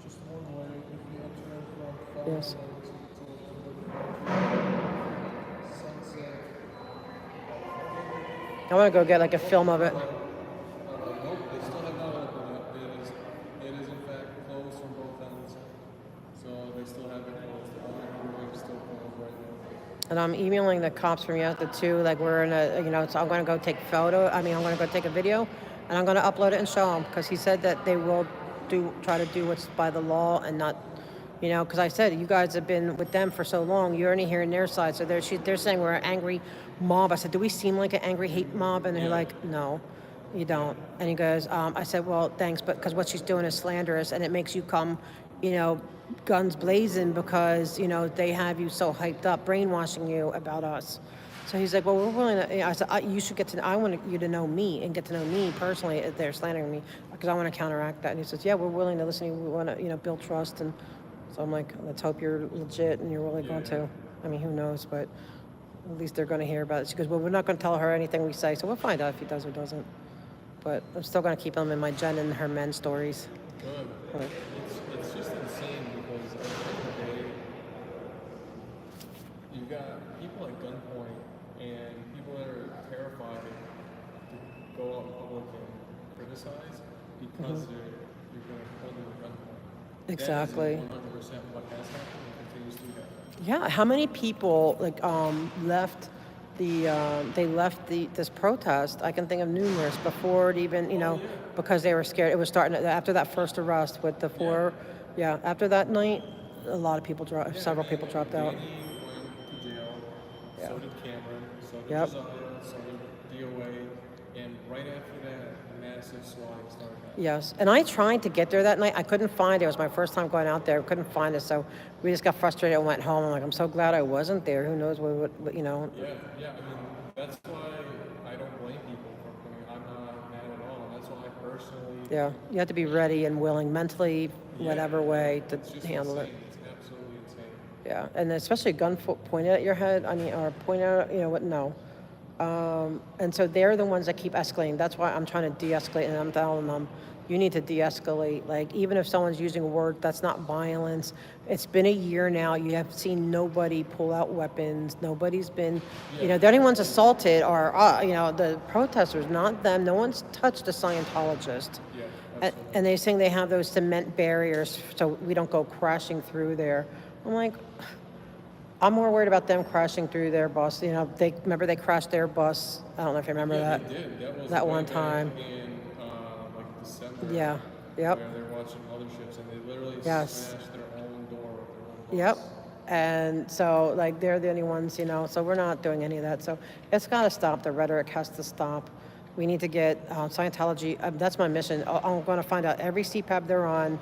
Just one way if you enter from Yes. Sunset. I want to go get like a film of it. Nope, they still have not opened it. It is in fact closed from both ends. So they still have it closed. The highway is still closed right now. And I'm emailing the cops from yesterday too. Like we're in a, so I'm going to go take I'm going to go take a video, and I'm going to upload it and show them because he said that they will try to do what's by the law and not, because I said you guys have been with them for so long. You're only hearing their side. So they're saying we're an angry mob. I said, do we seem like an angry hate mob? And they're like, no, you don't. And he goes, I said, well, thanks, but because what she's doing is slanderous, and it makes you come, guns blazing because they have you so hyped up, brainwashing you about us. So he's like, well, we're willing to. I said, you should get to. I want you to know me and get to know me personally. If they're slandering me, because I want to counteract that. And he says, yeah, we're willing to listen to you. We want to, build trust. And so I'm like, let's hope you're legit and you're really going to. I mean, who knows? But at least they're going to hear about it. She goes, well, we're not going to tell her anything we say, so we'll find out if he does or doesn't. But I'm still going to keep them in my Jen and her men stories. Good. Right. It's just insane because at the end of the day, you've got people at gunpoint and people that are terrified to go out in public and criticize because you're going to hold them at gunpoint. Exactly. That is 100% what has happened and continues to happen. Yeah, how many people left this protest? I can think of numerous before it even, because they were scared. It was starting after that first arrest with the four. Yeah, after that night, a lot of people several people dropped out. Danny went to jail. Yeah. So did Cameron. So did Yep. Josiah. So did DOA. And right after that, a massive swatting started happening. Yes, and I tried to get there that night. I couldn't find it. It was my first time going out there. Couldn't find it, so we just got frustrated and went home. I'm like, I'm so glad I wasn't there. Who knows what. Yeah. I mean, that's why I don't blame people for coming. I'm not mad at all. And that's why I personally. Yeah, you have to be ready and willing mentally, whatever way to It's just handle insane. it. It's absolutely insane. Yeah, and especially a gun pointed at your head, I mean, or pointed at, you know what, no. And so they're the ones that keep escalating. That's why I'm trying to de-escalate, and I'm telling them, you need to de-escalate. Like, even if someone's using a word, that's not violence. It's been a year now. You have seen nobody pull out weapons. Nobody's been, you know, the only ones assaulted are, you know, the protesters, not them. No one's touched a Scientologist. And they're saying they have those cement barriers so we don't go crashing through there. I'm like, I'm more worried about them crashing through their bus. You know, they crashed their bus. I don't know if you remember that. They did. That was that way one back time. in like December. Yeah. Yep. Where they're watching motherships and they literally Yes. smashed their own door with their own Yep. bus. And so, like, they're the only ones, you know, so we're not doing any of that. So it's got to stop. The rhetoric has to stop. We need to get Scientology. That's my mission. I'm going to find out every CPAP they're on.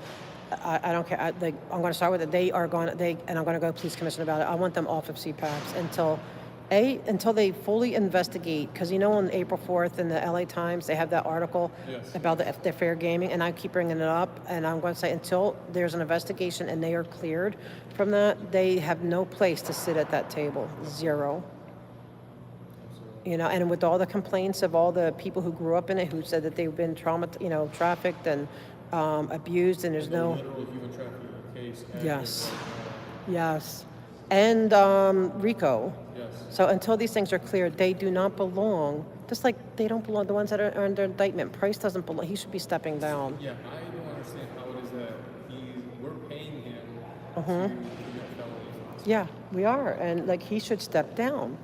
I don't care. I'm going to start with it. And I'm going to go to police commission about it. I want them off of CPAPs until they fully investigate. Because, you know, on April 4th in the LA Times, they have that article about the fair gaming, and I keep bringing it up. And I'm going to say until there's an investigation and they are cleared from that, they have no place to sit at that table. Zero. You know, and with all the complaints of all the people who grew up in it, who said that they've been trafficked and abused, and there's no. Literal human trafficking case. Yes. And RICO. Yes. So until these things are cleared, they do not belong. Just like they don't belong, the ones that are under indictment. Price doesn't belong. He should be stepping down. Yeah, I don't understand how it is that we're paying him Mhm. to commit felonies. Yeah, we are. And like he should step down.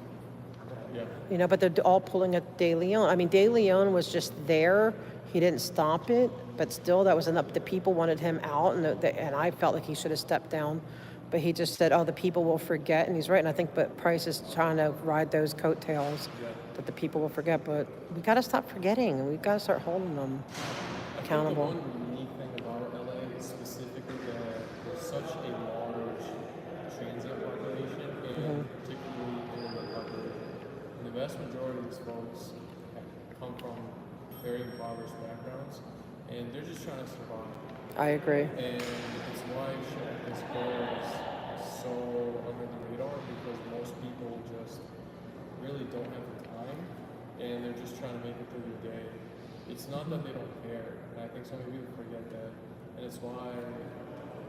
Yeah. You know, but they're all pulling at De Leon. I mean, De Leon was just there. He didn't stop it, but still, that was enough. The people wanted him out, and I felt like he should have stepped down. But he just said, "Oh, the people will forget," and he's right. And I think, but Price is trying to ride those coattails that the people will forget. But we got to stop forgetting. We got to start holding them accountable. I think the one unique thing about LA is specifically that there's such a large transit population, and particularly in the population. And the vast majority of these folks come from very impoverished backgrounds, and they're just trying to survive. I agree. And it's why Shenanigans goes so under the radar, because most people just really don't have the time, and they're just trying to make it through the day. It's not that they don't care, and I think so many people forget that, and it's why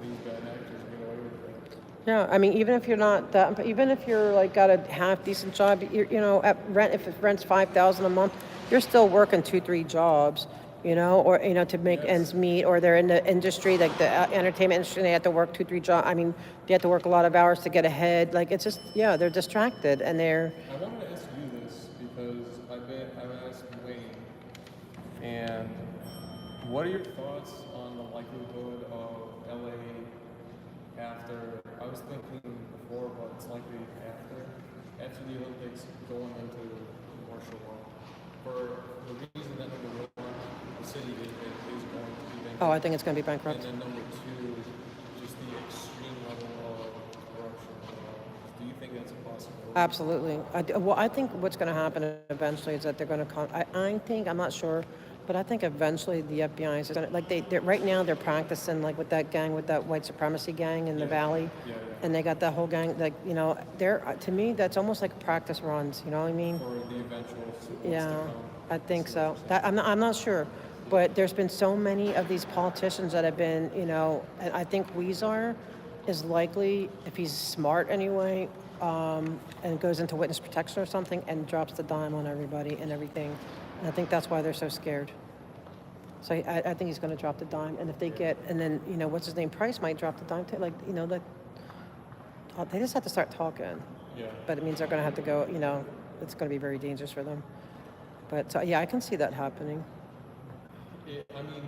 these bad actors get away with it. Yeah, I mean, even if you're not that, even if you're like got a half decent job, you know, at rent, if it rents $5,000 a month, you're still working 2-3 jobs, you know, or you know, to make ends meet. Or they're in the industry, like the entertainment industry, they have to work 2-3 jobs. I mean, they have to work a lot of hours to get ahead. Like it's just, yeah, they're distracted and they're. I wanted to ask you this because I've asked Wayne, and what are your thoughts on the likelihood of LA after? I was thinking before, but it's likely after the Olympics going into martial law. For the reason that number one, the city is going to be bankrupt. Oh, I think it's going to be bankrupt. And then number two, just the extreme level of corruption. Do you think that's a possibility? Absolutely. I think what's going to happen eventually is that they're going to. I'm not sure, but I think eventually the FBI is going to, like they right now they're practicing like with that gang, with that white supremacy gang in the valley, and they got that whole gang. Like you know, to me that's almost like practice runs. You know what I mean? For the eventual. Yeah, I think so. I'm not sure, but there's been so many of these politicians that have been, you know, and I think Weezer is likely, if he's smart anyway, and goes into witness protection or something and drops the dime on everybody and everything. And I think that's why they're so scared. So I think he's going to drop the dime. And if they get, and then, you know, what's his name? Price might drop the dime too. Like, you know, they just have to start talking. Yeah. But it means they're going to have to go, you know, it's going to be very dangerous for them. But yeah, I can see that happening. I mean,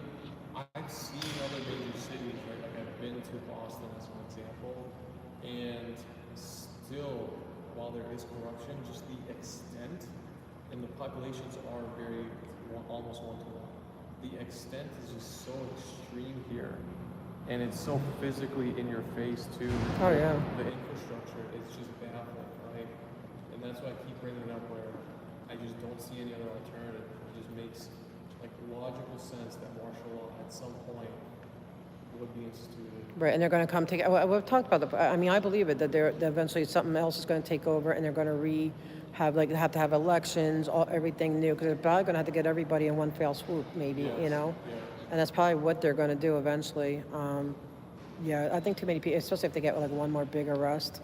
I've seen other major cities, right? Like I've been to Boston as an example, and still, while there is corruption, just the extent, and the populations are very, almost one-to-one. The extent is just so extreme here, and it's so physically in your face too. Oh yeah. The infrastructure is just baffling, right? And that's why I keep bringing it up, where I just don't see any other alternative. It just makes like logical sense that martial law at some point would be instituted. Right, and they're going to come take. Well, we've talked about I mean, I believe it that that eventually something else is going to take over, and they're going to have to have elections, everything new, because they're probably going to have to get everybody in one fell swoop, maybe, you know, and that's probably what they're going to do eventually. Yeah, I think too many people, especially if they get like one more big arrest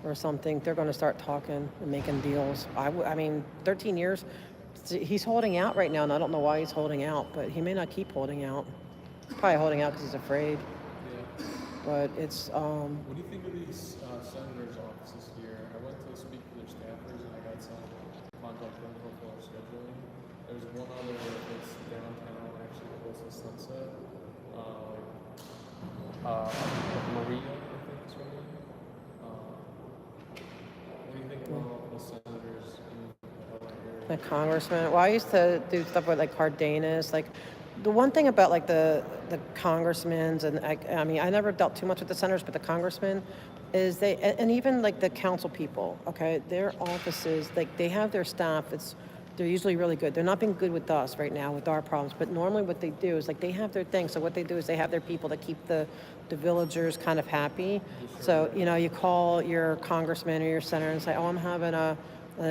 or something, they're going to start talking and making deals. I mean, 13 years. He's holding out right now, and I don't know why he's holding out, but he may not keep holding out. He's probably holding out because he's afraid. Yeah. But it's. What do you think of these senators' offices here? I went to speak to their staffers, and I got some contact info for scheduling. There's one other that's downtown, actually close to Sunset. Maria, I think is her name. What do you think about the senators in the LA area? The congressman. Well, I used to do stuff with like Cardenas. Like the one thing about like the congressmen, and I mean, I never dealt too much with the senators, but the congressmen is and even like the council people. Okay, their offices, like they have their staff. They're usually really good. They're not being good with us right now with our problems, but normally what they do is like they have their thing. So what they do is they have their people that keep the villagers kind of happy. So, you know, you call your congressman or your senator and say, oh, I'm having an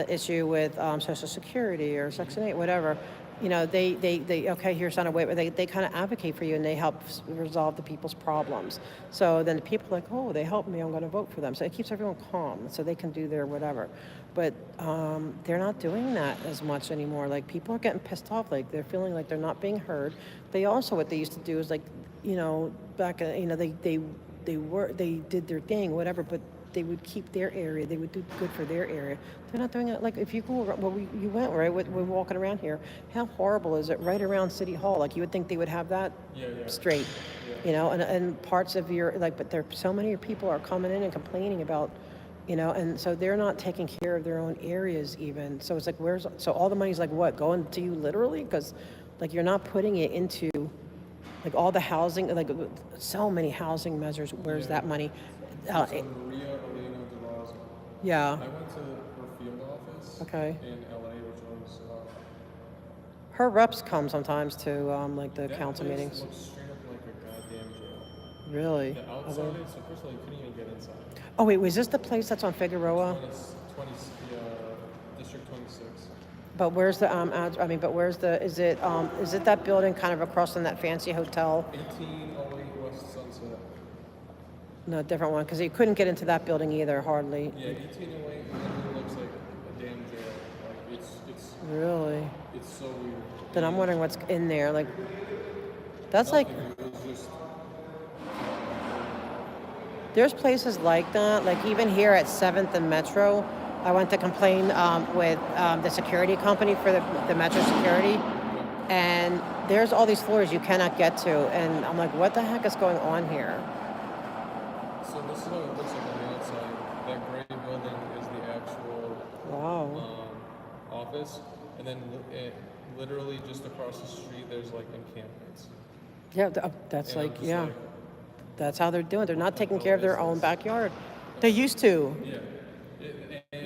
issue with Social Security or Section 8, whatever. You know, they okay, here's on a way, but they kind of advocate for you and they help resolve the people's problems. So then the people are like, oh, they helped me, I'm going to vote for them. So it keeps everyone calm so they can do their whatever. But they're not doing that as much anymore. Like people are getting pissed off. Like they're feeling like they're not being heard. They also, what they used to do is like, you know, back, you know, they did their thing, whatever, but they would keep their area. They would do good for their area. They're not doing it. Like if you go around, well, you went, right? We're walking around here. How horrible is it right around City Hall? Like you would think they would have that straight, you know, and parts of your, like, but there so many people are coming in and complaining about, you know, and so they're not taking care of their own areas even. So it's like, so all the money's like what, going to you literally? Because like you're not putting it into like all the housing, like so many housing measures. Where's that money? Maria Elena DeRosa. Yeah. I went to her field office in LA, which was her reps come sometimes to like the that council place meetings. looks straight up like a goddamn jail. Really? The outside, so first of all, you couldn't even get inside. Oh wait, was this the place that's on Figueroa? 20, District 26. But where's the but where's the? Is it that building kind of across from that fancy hotel? 1808 West Sunset. No, different one, because you couldn't get into that building either, hardly. Yeah, 1808 literally looks like a damn jail. Like it's Really? It's so weird. Then I'm wondering what's in there. Like, that's like. It was just. There's places like that. Like even here at 7th and Metro, I went to complain with the security company for the Metro security, and there's all these floors you cannot get to, and I'm like, what the heck is going on here? So this is what it looks like on the outside. That gray building is the actual office, and then literally just across the street there's like encampments. Yeah, that's like, yeah. That's how they're doing. They're not taking care of their own backyard. They used to. Yeah.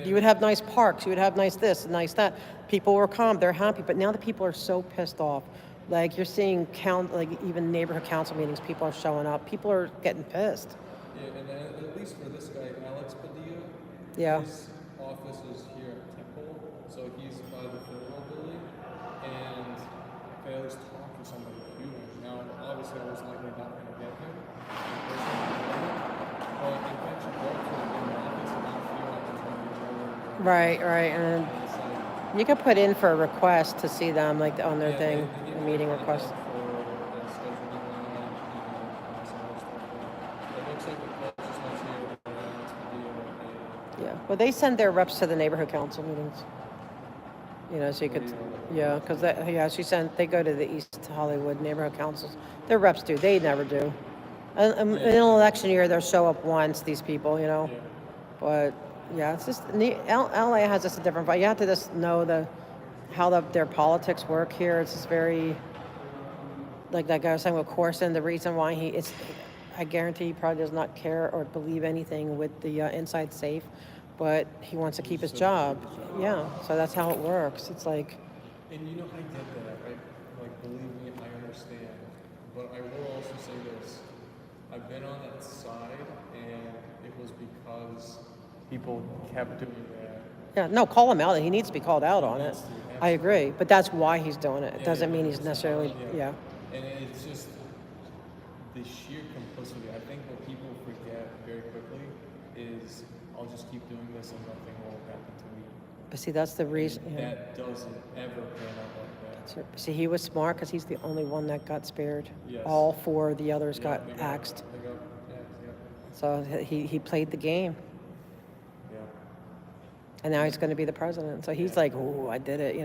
You would have nice parks. You would have nice this, nice that. People were calm. They're happy. But now the people are so pissed off. Like you're seeing like even neighborhood council meetings, people are showing up. People are getting pissed. Yeah, and at least for this guy, Alex Padilla, his office is here at Temple, so he's by the Federal building, and I always talk to somebody huge. Now, obviously, I was likely not going to get him in person, but I can actually go to the office and not feel like there's going to be trouble. Right, and you can put in for a request to see them, like on their thing, a meeting request. Yeah, well, they send their reps to the neighborhood council meetings. You know, so you could, yeah, because they go to the East Hollywood neighborhood councils. Their reps do, they never do. In an election year, they'll show up once, these people, you know. But yeah, it's just, LA has just a different vibe. You have to just know how their politics work here. It's just very, like that guy was saying with Corson, the reason why I guarantee he probably does not care or believe anything with the inside safe, but he wants to keep his job. Yeah, so that's how it works. It's like. And you know, I get that, right? Like believe me, I understand. But I will also say this. I've been on that side, and it was because people kept doing that. Yeah, no, call him out. He needs to be called out on it. I agree, but that's why he's doing it. It doesn't mean he's necessarily, yeah. And it's just the sheer complicity. I think what people forget very quickly is, I'll just keep doing this and nothing will happen to me. But see, that's the reason. That doesn't ever pan out like that. See, he was smart because he's the only one that got spared. Yes. All four of the others got axed. They got axed, yeah. So he played the game. Yeah. And now he's going to be the president. So he's like, "Oh, I did it,"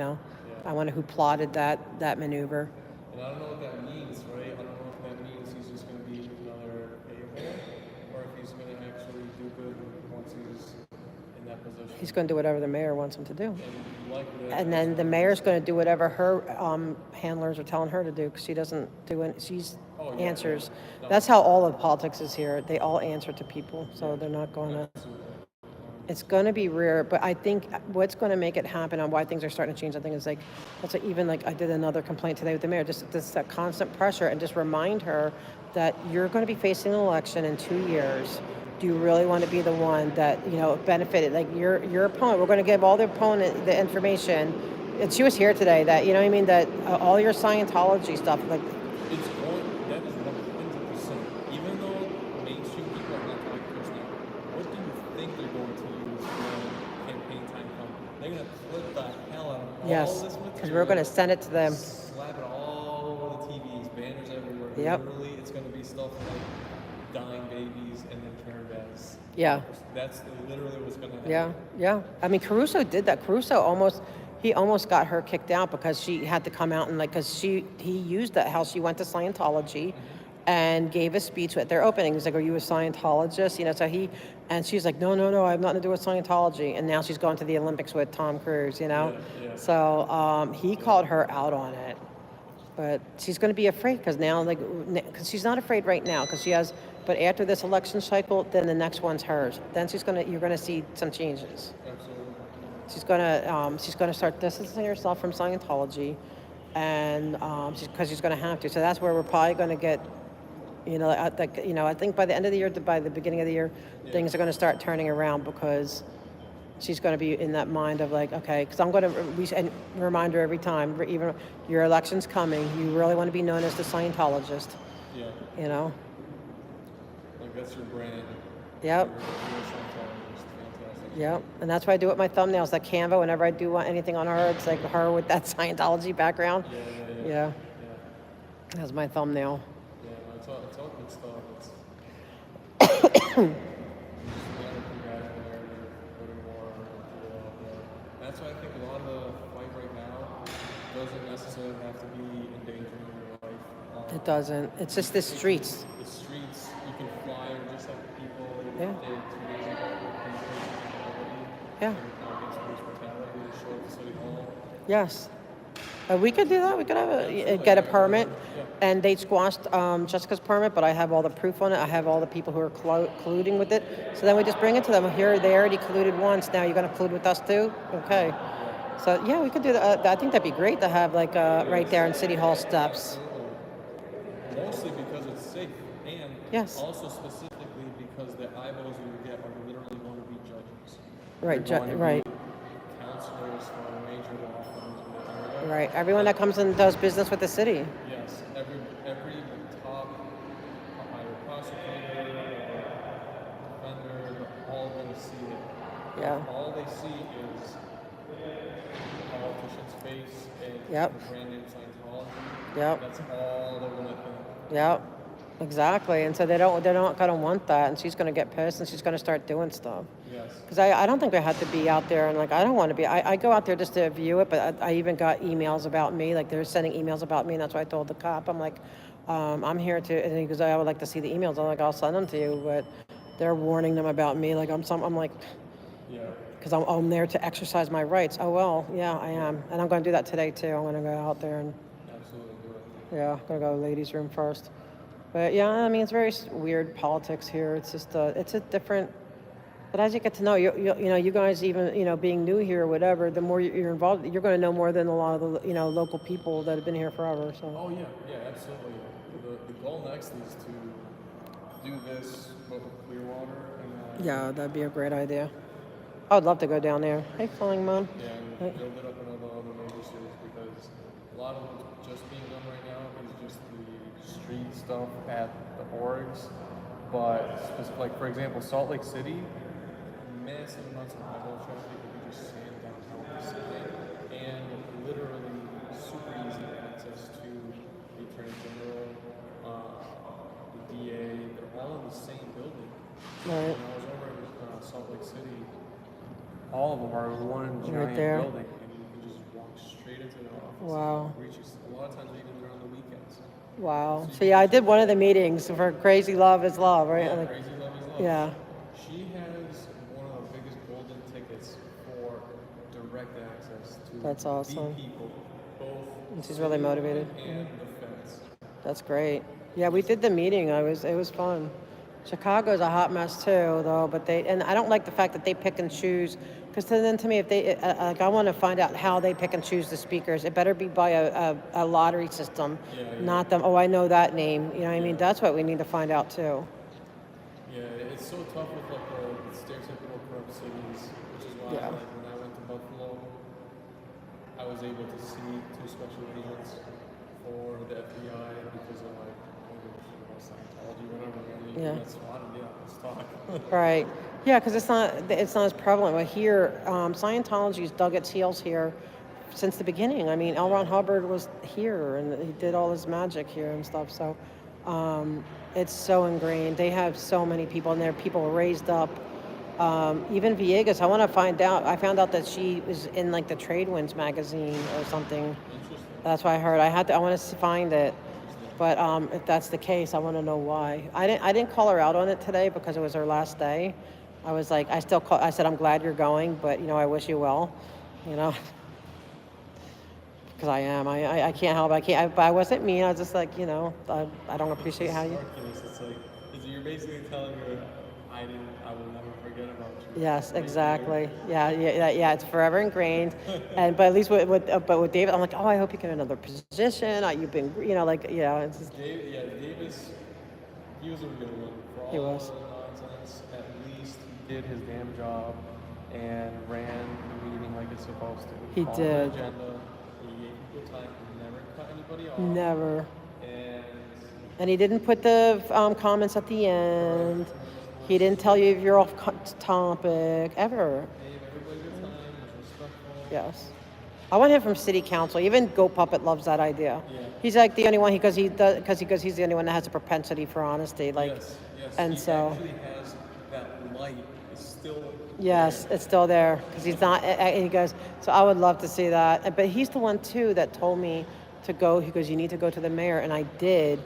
I wonder who plotted that maneuver. And I don't know what that means, right? I don't know if that means he's just going to be another a-hole, or if he's going to actually do good once he's in that position. He's going to do whatever the mayor wants him to do. And then the mayor's going to do whatever her handlers are telling her to do, because she doesn't do it. She's answers. That's how all of politics is here. They all answer to people, so they're not going to. It's going to be rare, but I think what's going to make it happen on why things are starting to change, I think, is like, that's like, even like I did another complaint today with the mayor, just this that constant pressure, and just remind her that you're going to be facing an election in 2 years. Do you really want to be the one that, benefited? Like your opponent, we're going to give all the opponent the information. And she was here today that, that all your Scientology stuff, like. It's going, that is 100%. Even though mainstream people are not talking to us now, what do you think they're going to use when campaign time comes? They're going to clip the hell out of all this material. Because we're going to send it to them. Slap it all over the TVs, banners everywhere. Yep. Literally, it's going to be stuff like dying babies and then Karen Bass. Yeah. That's literally what's going to happen. Yeah. I mean, Caruso did that. Caruso almost got her kicked out because she had to come out and because he used that, how she went to Scientology and gave a speech at their opening. He's like, "Are you a Scientologist?" And she's like, no, I have nothing to do with Scientology. And now she's going to the Olympics with Tom Cruise, So he called her out on it. But she's going to be afraid because now, because she's not afraid right now because she has, but after this election cycle, then the next one's hers. Then you're going to see some changes. Absolutely. She's going to start distancing herself from Scientology, and because she's going to have to. So that's where we're probably going to get, I think by the end of the year, by the beginning of the year, things are going to start turning around because she's going to be in that mind of like, okay, because I'm going to remind her every time, even your election's coming, you really want to be known as the Scientologist. Yeah. Like that's your brand. Yep. Yep, and that's why I do it with my thumbnails, like Canva, whenever I do anything on her, it's like her with that Scientology background. Yeah. That's my thumbnail. Yeah, it's all good stuff. That's why I think a lot of the fight right now doesn't necessarily have to be endangering your life. It doesn't. It's just the streets. The streets, you can fly just like the people Yeah. did 2 days ago. Yeah. Against police brutality, they show up to City Hall. Yes. We could do that. We could get a permit, and they squashed Jessica's permit, but I have all the proof on it. I have all the people who are colluding with it. So then we just bring it to them. Here, they already colluded once. Now you're going to collude with us too? Okay. So yeah, we could do that. I think that'd be great to have right there in City Hall steps. Mostly because it's safe, and Yes. also specifically because the eyeballs you get are literally going to be judges. Right. They're going to be Right. counselors from major law firms in the area. Right. Everyone that comes and does business with the city. Yes, every top either prosecutor or defender, they're all going to see it. Yeah. All they see is a politician's face and Yep. the brand name Scientology. Yep. That's all they're going to think. Yep. Exactly. And so they're not going to want that, and she's going to get pissed, and she's going to start doing stuff. Yes. Because I don't think I have to be out there, and I don't want to be. I go out there just to view it, but I even got emails about me. Like they're sending emails about me, and that's why I told the cop. I'm like, I'm here to, and he goes, I would like to see the emails. I'm like, I'll send them to you, but they're warning them about me. Like I'm like, yeah. Because I'm there to exercise my rights. Oh well, yeah, I am, and I'm going to do that today too. I'm going to go out there and. Absolutely do it. Yeah, I'm going to go to the ladies' room first. But yeah, I mean, it's very weird politics here. It's just, it's a different, But as you get to know, you guys even, being new here or whatever, the more you're involved, you're going to know more than a lot of the, local people that have been here forever. So. Oh yeah, absolutely. The goal next is to do this, but with Clearwater, and Yeah, that'd be a great idea. I would love to go down there. Hey, Flying Mon. yeah, and build it up in other major cities because a lot of what's just being done right now is just the street stuff at the orgs. But like for example, Salt Lake City, massive amounts of highway traffic if you just sand downtown the city, and literally super easy access to the Attorney General, the DA. They're all in the same building. Right. When I was over in Salt Lake City, all of them are in one Right giant there. building, and you can just walk straight into the office. Wow. And reach a lot of times even there on the weekends. Wow. So yeah, I did one of the meetings for Crazy Love is Love, right? Yeah, Like, Crazy Love is Love. yeah. She has one of the biggest golden tickets for direct access to That's awesome. the people, both And she's really motivated. and the feds. That's great. Yeah, we did the meeting. It was fun. Chicago's a hot mess too, though. But and I don't like the fact that they pick and choose. Because then to me, if they I want to find out how they pick and choose the speakers. It better be by a lottery system, not them. Oh, I know that name. You know what I mean? That's what we need to find out too. Yeah, it's so tough with like the stereotypical corrupt cities, which is why like when I went to Buffalo, I was able to see 2 special agents for the FBI because of like Scientology, whatever. Yeah. That's why, let's talk. Right. Yeah, because it's not as prevalent. But here, Scientology's dug its heels here since the beginning. I mean, L. Ron Hubbard was here, and he did all his magic here and stuff. So it's so ingrained. They have so many people in there. People raised up. Even Villegas, I want to find out. I found out that she was in like the Trade Winds magazine or something. That's what I heard. I want to find it. But if that's the case, I want to know why. I didn't call her out on it today because it was her last day. I was like, I said, I'm glad you're going, but I wish you well, because I am. I can't help it. But I wasn't mean. I was just like, I don't appreciate how you. It's like, you're basically telling her, I will never forget about you. Yes, exactly. Yeah. It's forever ingrained. But at least with David, I'm like, oh, I hope you get another position. You've been, it's just. Davis, he was a real one. For all He was. the nonsense, at least he did his damn job and ran the meeting like it's supposed to. He Followed did. the agenda. He gave people time. He never cut anybody off. Never. And he didn't put the comments at the end. He didn't tell you if you're off topic, ever. gave everybody good time, was respectful. Yes. I want him from city council. Even Goat Puppet loves that idea. Yeah. He's like the only one because he's the only one that has a propensity for honesty. Like, Yes. and he so. actually has that light. It's still. Yes, it's still there because he's not. And he goes. So I would love to see that. But he's the one too that told me to go. He goes, you need to go to the mayor, and I did.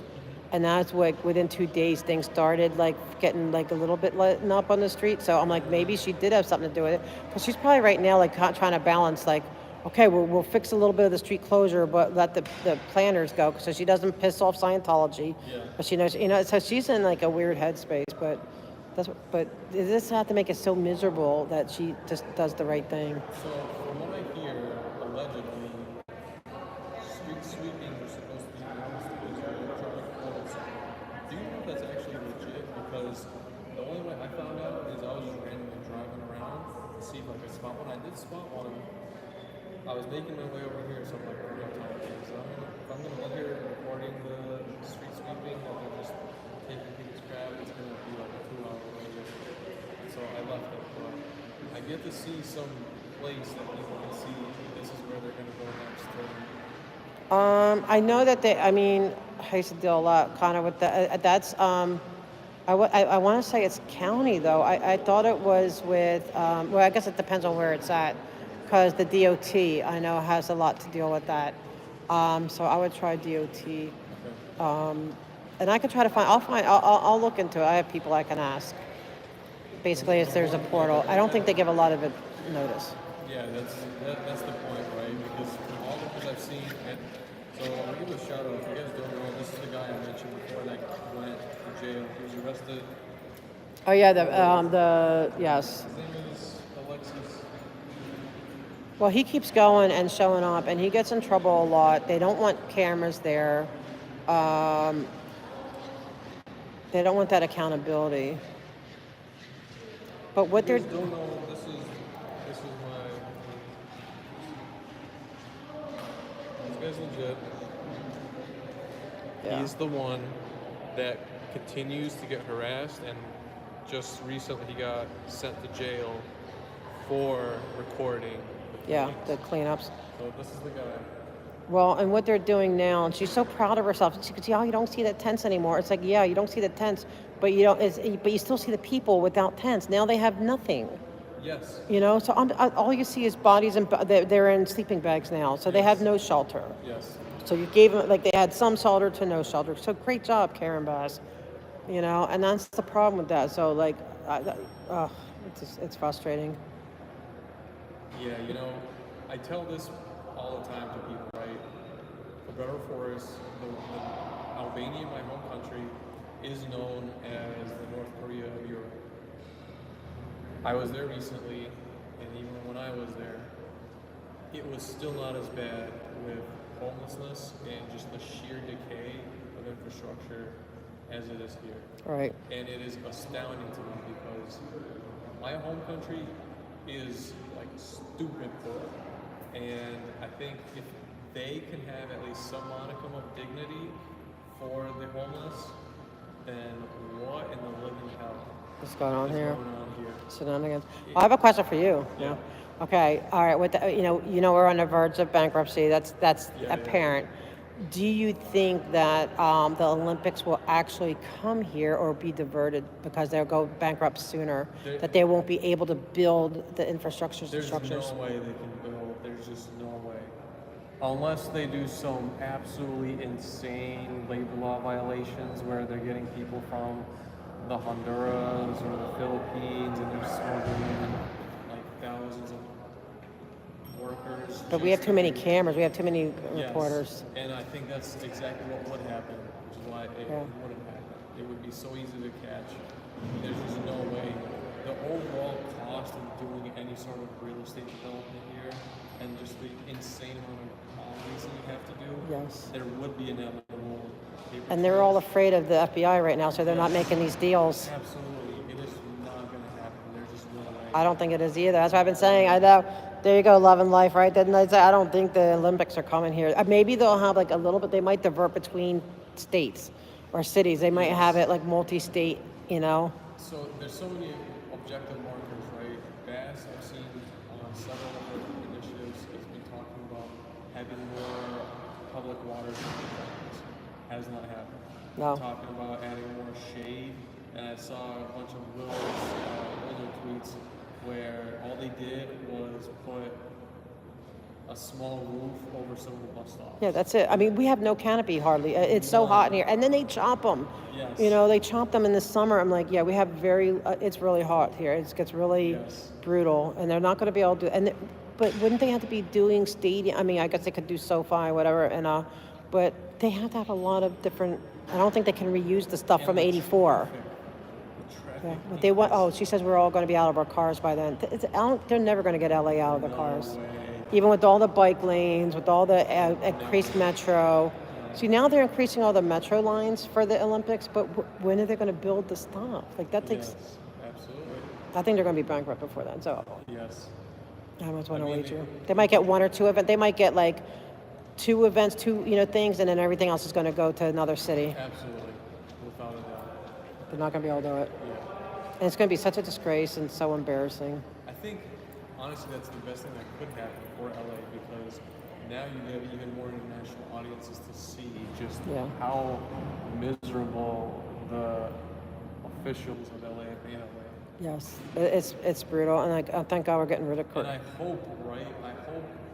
And that's what within 2 days things started like getting like a little bit letting up on the street. So I'm like, maybe she did have something to do with it because she's probably right now like trying to balance like, okay, we'll fix a little bit of the street closure, but let the planners go so she doesn't piss off Scientology. Yeah. But she knows, so she's in like a weird headspace. But this have to make it so miserable that she just does the right thing. So from what I hear, allegedly, street sweeping are supposed to be announced as electronic quotes. Do you know if that's actually legit? Because the only way I found out is I was just randomly driving around to see if I could spot one. I did spot one. I was making my way over here, so I'm like, we're gonna talk to you. So if I'm gonna be here recording the street sweeping, that they're just taking people's crap, it's gonna be like a 2-hour wait. So I left it, but I get to see some place that people can see this is where they're gonna go next. I know that I used to deal a lot kind of with that. That's, I want to say it's county though. I thought it was with, well, I guess it depends on where it's at because the DOT I know has a lot to deal with that. So I would try DOT. And I could try to I'll look into it. I have people I can ask. Basically, if there's a portal. I don't think they give a lot of it notice. Yeah, that's the point, right? Because from all the things I've seen, so I'll give a shout out. If you guys don't know, this is the guy I mentioned before that went to jail. He was arrested Oh yeah, yes. His name is Alexis. Well, he keeps going and showing up, and he gets in trouble a lot. They don't want cameras there. Um, they don't want that accountability. But what You they're guys don't know, this is my, this guy's legit. Yeah. He's the one that continues to get harassed, and just recently he got sent to jail for recording. the cleanups. So this is the guy. Well, and what they're doing now, and she's so proud of herself. She goes, "Yeah, you don't see the tents anymore." It's like, yeah, you don't see the tents, but you don't. But you still see the people without tents. Now they have nothing. Yes. You know, so all you see is bodies, and they're in sleeping bags now. So they have no shelter. Yes. So you gave them, like, they had some shelter to no shelter. So great job, Karen Bass. You know, and that's the problem with that. So like, it's frustrating. Yeah, you know, I tell this all the time to people, right? For better or for worse, the Albania, my home country, is known as the North Korea of Europe. I was there recently, and even when I was there, it was still not as bad with homelessness and just the sheer decay of infrastructure as it is here. Right. And it is astounding to me because my home country is like stupid poor. And I think if they can have at least some modicum of dignity for the homeless, then what in the living hell What's going on is here? going on here? Shenanigans. Well, I have a question for you. Yeah. Okay. All right. With the, you know, we're on the verge of bankruptcy. That's apparent. Do you think that the Olympics will actually come here or be diverted because they'll go bankrupt sooner? That they won't be able to build the infrastructure There's structures? no way they can build. There's just no way. Unless they do some absolutely insane labor law violations where they're getting people from the Honduras or the Philippines and they're smuggling in like thousands of workers. But we have too many cameras. We have too many reporters. Yes, and I think that's exactly what would happen, which is why it wouldn't happen. It would be so easy to catch. There's just no way. The overall cost of doing any sort of real estate development here and just the insane amount of policies that you have to do, there would be inevitable paper And they're all afraid of the FBI right now, so they're not making these deals. Absolutely. It is not going to happen. There's just no way. I don't think it is either. That's what I've been saying. I know. There you go, love and life, right? Didn't I say? I don't think the Olympics are coming here. Maybe they'll have like a little bit. They might divert between states or cities. They might have it like multi-state. You know. So there's so many objective markers, right? Bass, I've seen on several of the initiatives, has been talking about having more public water treatment. Has not happened. No. Talking about adding more shade, and I saw a bunch of Will's older tweets where all they did was put a small roof over some of the bus stops. Yeah, that's it. I mean, we have no canopy hardly. It's so hot in here, and then they chop them. Yes. You know, they chop them in the summer. I'm like, yeah, we have it's really hot here. It gets really brutal, and they're not going to be able to. But wouldn't they have to be doing stadium? I mean, I guess they could do SoFi, whatever, and but they have to have a lot of different. I don't think they can reuse the stuff from '84. Yeah, but they want. Oh, she says we're all going to be out of our cars by then. They're never going to get LA out of the cars, even with all the bike lanes, with all the increased metro. See, now they're increasing all the metro lines for the Olympics, but when are they going to build the stuff? Like that takes. Yes, absolutely. I think they're going to be bankrupt before then. So. Yes. How much want to wager? They might get one or two events. They might get like 2 events, 2 things, and then everything else is going to go to another city. Absolutely, without a doubt. They're not going to be able to do it. Yeah. And it's going to be such a disgrace and so embarrassing. I think, honestly, that's the best thing that could happen for LA because now you have even more international audiences to see just how miserable the officials of LA have made LA. Yes, it's brutal, and thank God we're getting rid of Kurt. And I hope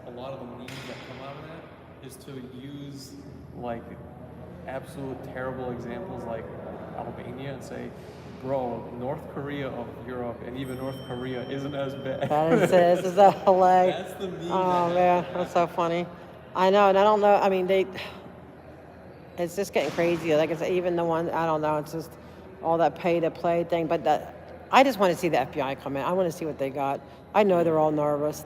a lot of the memes that come out of that is to use like absolute terrible examples like Albania and say, bro, North Korea of Europe and even North Korea isn't as bad. This is a LA. That's the meme. Oh man, that's so funny. I know, and I don't know. I mean, it's just getting crazy. Like it's even the one. I don't know. It's just all that pay to play thing. But I just want to see the FBI come in. I want to see what they got. I know they're all nervous.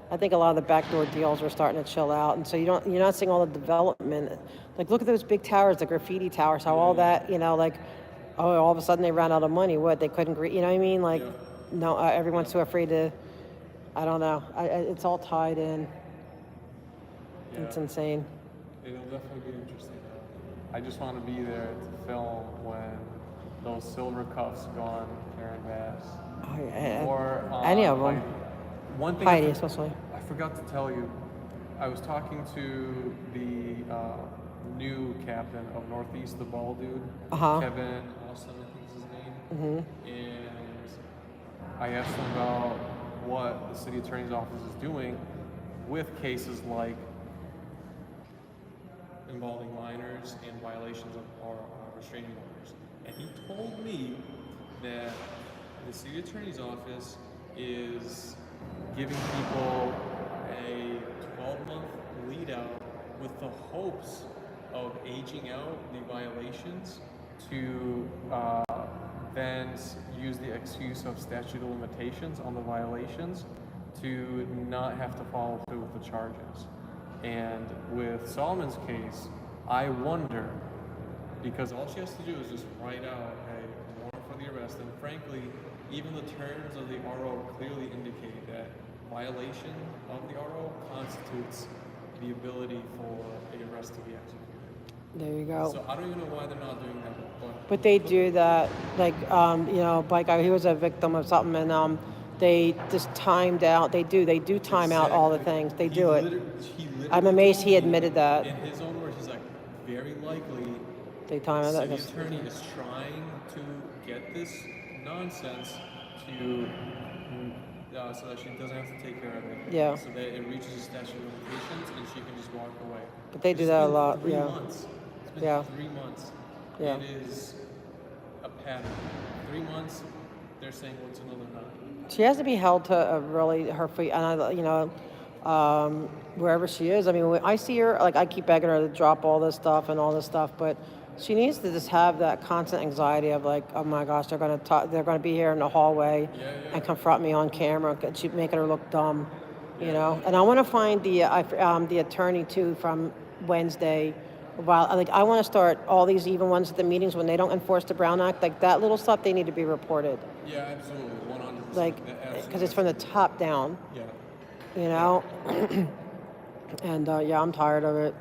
I think a lot of the backdoor deals are starting to chill out, and so you're not seeing all the development. Like, look at those big towers, the graffiti towers, how all that, all of a sudden they ran out of money. What, they couldn't, you know what I mean? Like, no, everyone's so afraid to, I don't know. It's all tied in. Yeah. It's insane. It'll definitely be interesting. I just want to be there to film when those silver cuffs go on Karen Bass. Oh, yeah. Or any of them. One thing Heidi, especially. I forgot to tell you, I was talking to the new captain of Northeast, the bald dude, Kevin Austin, I think is his name. And I asked him about what the city attorney's office is doing with cases like involving minors and violations of our restraining orders. And he told me that the city attorney's office is giving people a 12-month lead out with the hopes of aging out the violations to then use the excuse of statute of limitations on the violations to not have to follow through with the charges. And with Solomon's case, I wonder, because all she has to do is just write out a warrant for the arrest, and frankly, even the terms of the RO clearly indicate that violation of the RO constitutes the ability for the arrest to be executed. There you go. So I don't even know why they're not doing that. But they do that, like, bike guy, he was a victim of something, and they just timed out. They do time out all the things. They do it. I'm amazed he admitted that. In his own words, he's like, very likely they time the out. city attorney is trying to get this nonsense to so that she doesn't have to take care of it. Yeah. So that it reaches a statute of limitations and she can just walk away. But they do that a lot. Three Yeah. months. It's been 3 months. Yeah. It is a pattern. 3 months, they're saying what's another 9. She has to be held to really her feet, and wherever she is. I mean, when I see her, like, I keep begging her to drop all this stuff and all this stuff, but she needs to just have that constant anxiety of like, oh my gosh, they're gonna be here in the hallway and confront me on camera, keep making her look dumb, And I want to find the attorney too from Wednesday. While I want to start all these even ones at the meetings when they don't enforce the Brown Act, like that little stuff, they need to be reported. Yeah, absolutely, 100%. Like, because it's from the top down. Yeah. And I'm tired of it.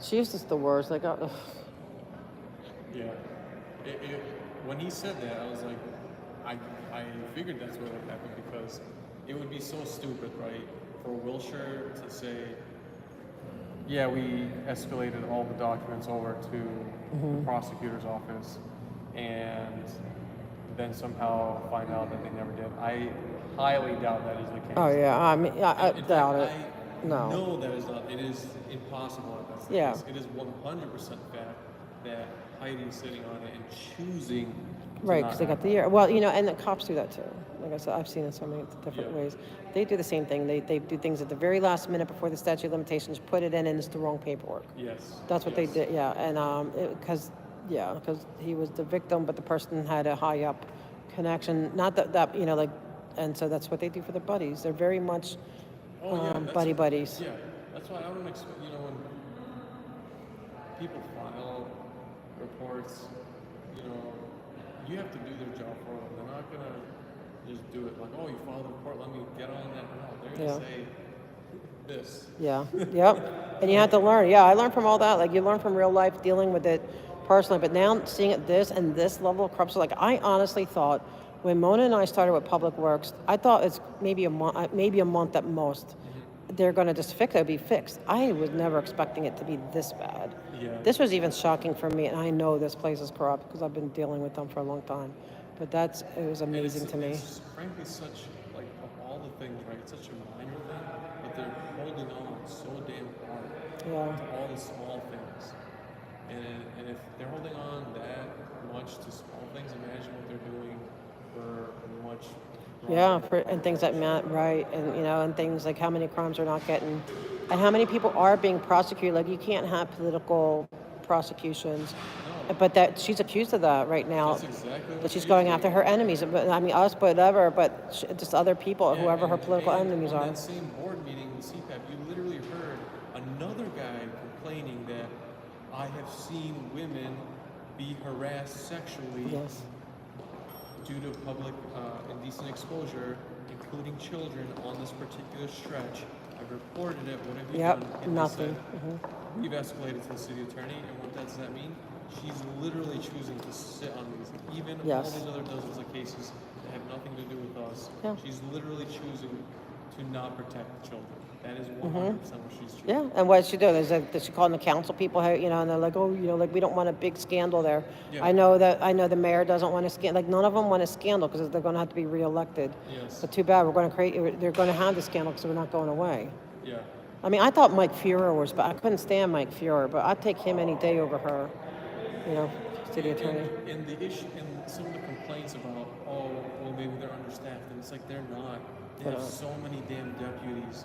She's just the worst. Like, yeah. When he said that, I was like, I figured that's what would happen because it would be so stupid, right, for Wilshire to say, yeah, we escalated all the documents over to the prosecutor's office and then somehow find out that they never did. I highly doubt that is the case. oh yeah, I mean, I doubt it. No. No, that is not. It is impossible that that's the case. It is 100% fact that Heidi's sitting on it and choosing Right, because they got the year. Well, and the cops do that too. Like I said, I've seen it so many different ways. They do the same thing. They do things at the very last minute before the statute of limitations, put it in, and it's the wrong paperwork. Yes. That's what they did, yeah. And because he was the victim, but the person had a high up connection. Not that and so that's what they do for their buddies. They're very much buddies. Yeah, that's why I don't expect, when people file reports, you have to do their job for them. They're not going to just do it like, oh, you filed a report, let me get on that. No, they're going to say this. Yeah, yep. And you have to learn. Yeah, I learned from all that. Like, you learn from real life dealing with it personally. But now seeing it this level of corruption, like, I honestly thought when Mona and I started with Public Works, I thought it's maybe a month at most. They're going to just fix it. It'll be fixed. I was never expecting it to be this bad. Yeah. This was even shocking for me, and I know this place is corrupt because I've been dealing with them for a long time. But it was amazing to me. It's frankly such, like, of all the things, right, it's such a minor thing, but they're holding on so damn hard to all the small things. And if they're holding on that much to small things, imagine what they're doing for much. And things like right, and and things like how many crimes are not getting, and how many people are being prosecuted. Like, you can't have political prosecutions. but that she's accused of that right now. That's exactly what That she's she going is. after her enemies. But I mean us, whatever. But just other people, Yeah, whoever her political and enemies on are. that same board meeting with CPAP, you literally heard another guy complaining that I have seen women be harassed sexually Yes. due to public indecent exposure, including children, on this particular stretch. I've reported it. What have you Yep. done? And they Nothing. said, we've escalated to the city attorney, and what does that mean? She's literally choosing to sit on these, even all Yes. these other dozens of cases that have nothing to do with us. Yeah. She's literally choosing to not protect the children. That is 100% what she's choosing. Yeah, and what's she doing? Is that she calling the council people? You know, and they're like, oh, you know, like we don't want a big scandal there. Yeah. I know the mayor doesn't want a scandal. Like none of them want a scandal because they're going to have to be reelected. Yes. But too bad we're going to create. They're going to have the scandal because we're not going away. Yeah. I mean, I thought Mike Fuhrer was, but I couldn't stand Mike Fuhrer. But I'd take him any day over her. You know, city attorney. And the issue, and some of the complaints about, oh, well, maybe they're understaffed, and it's like they're not. They have so many damn deputies,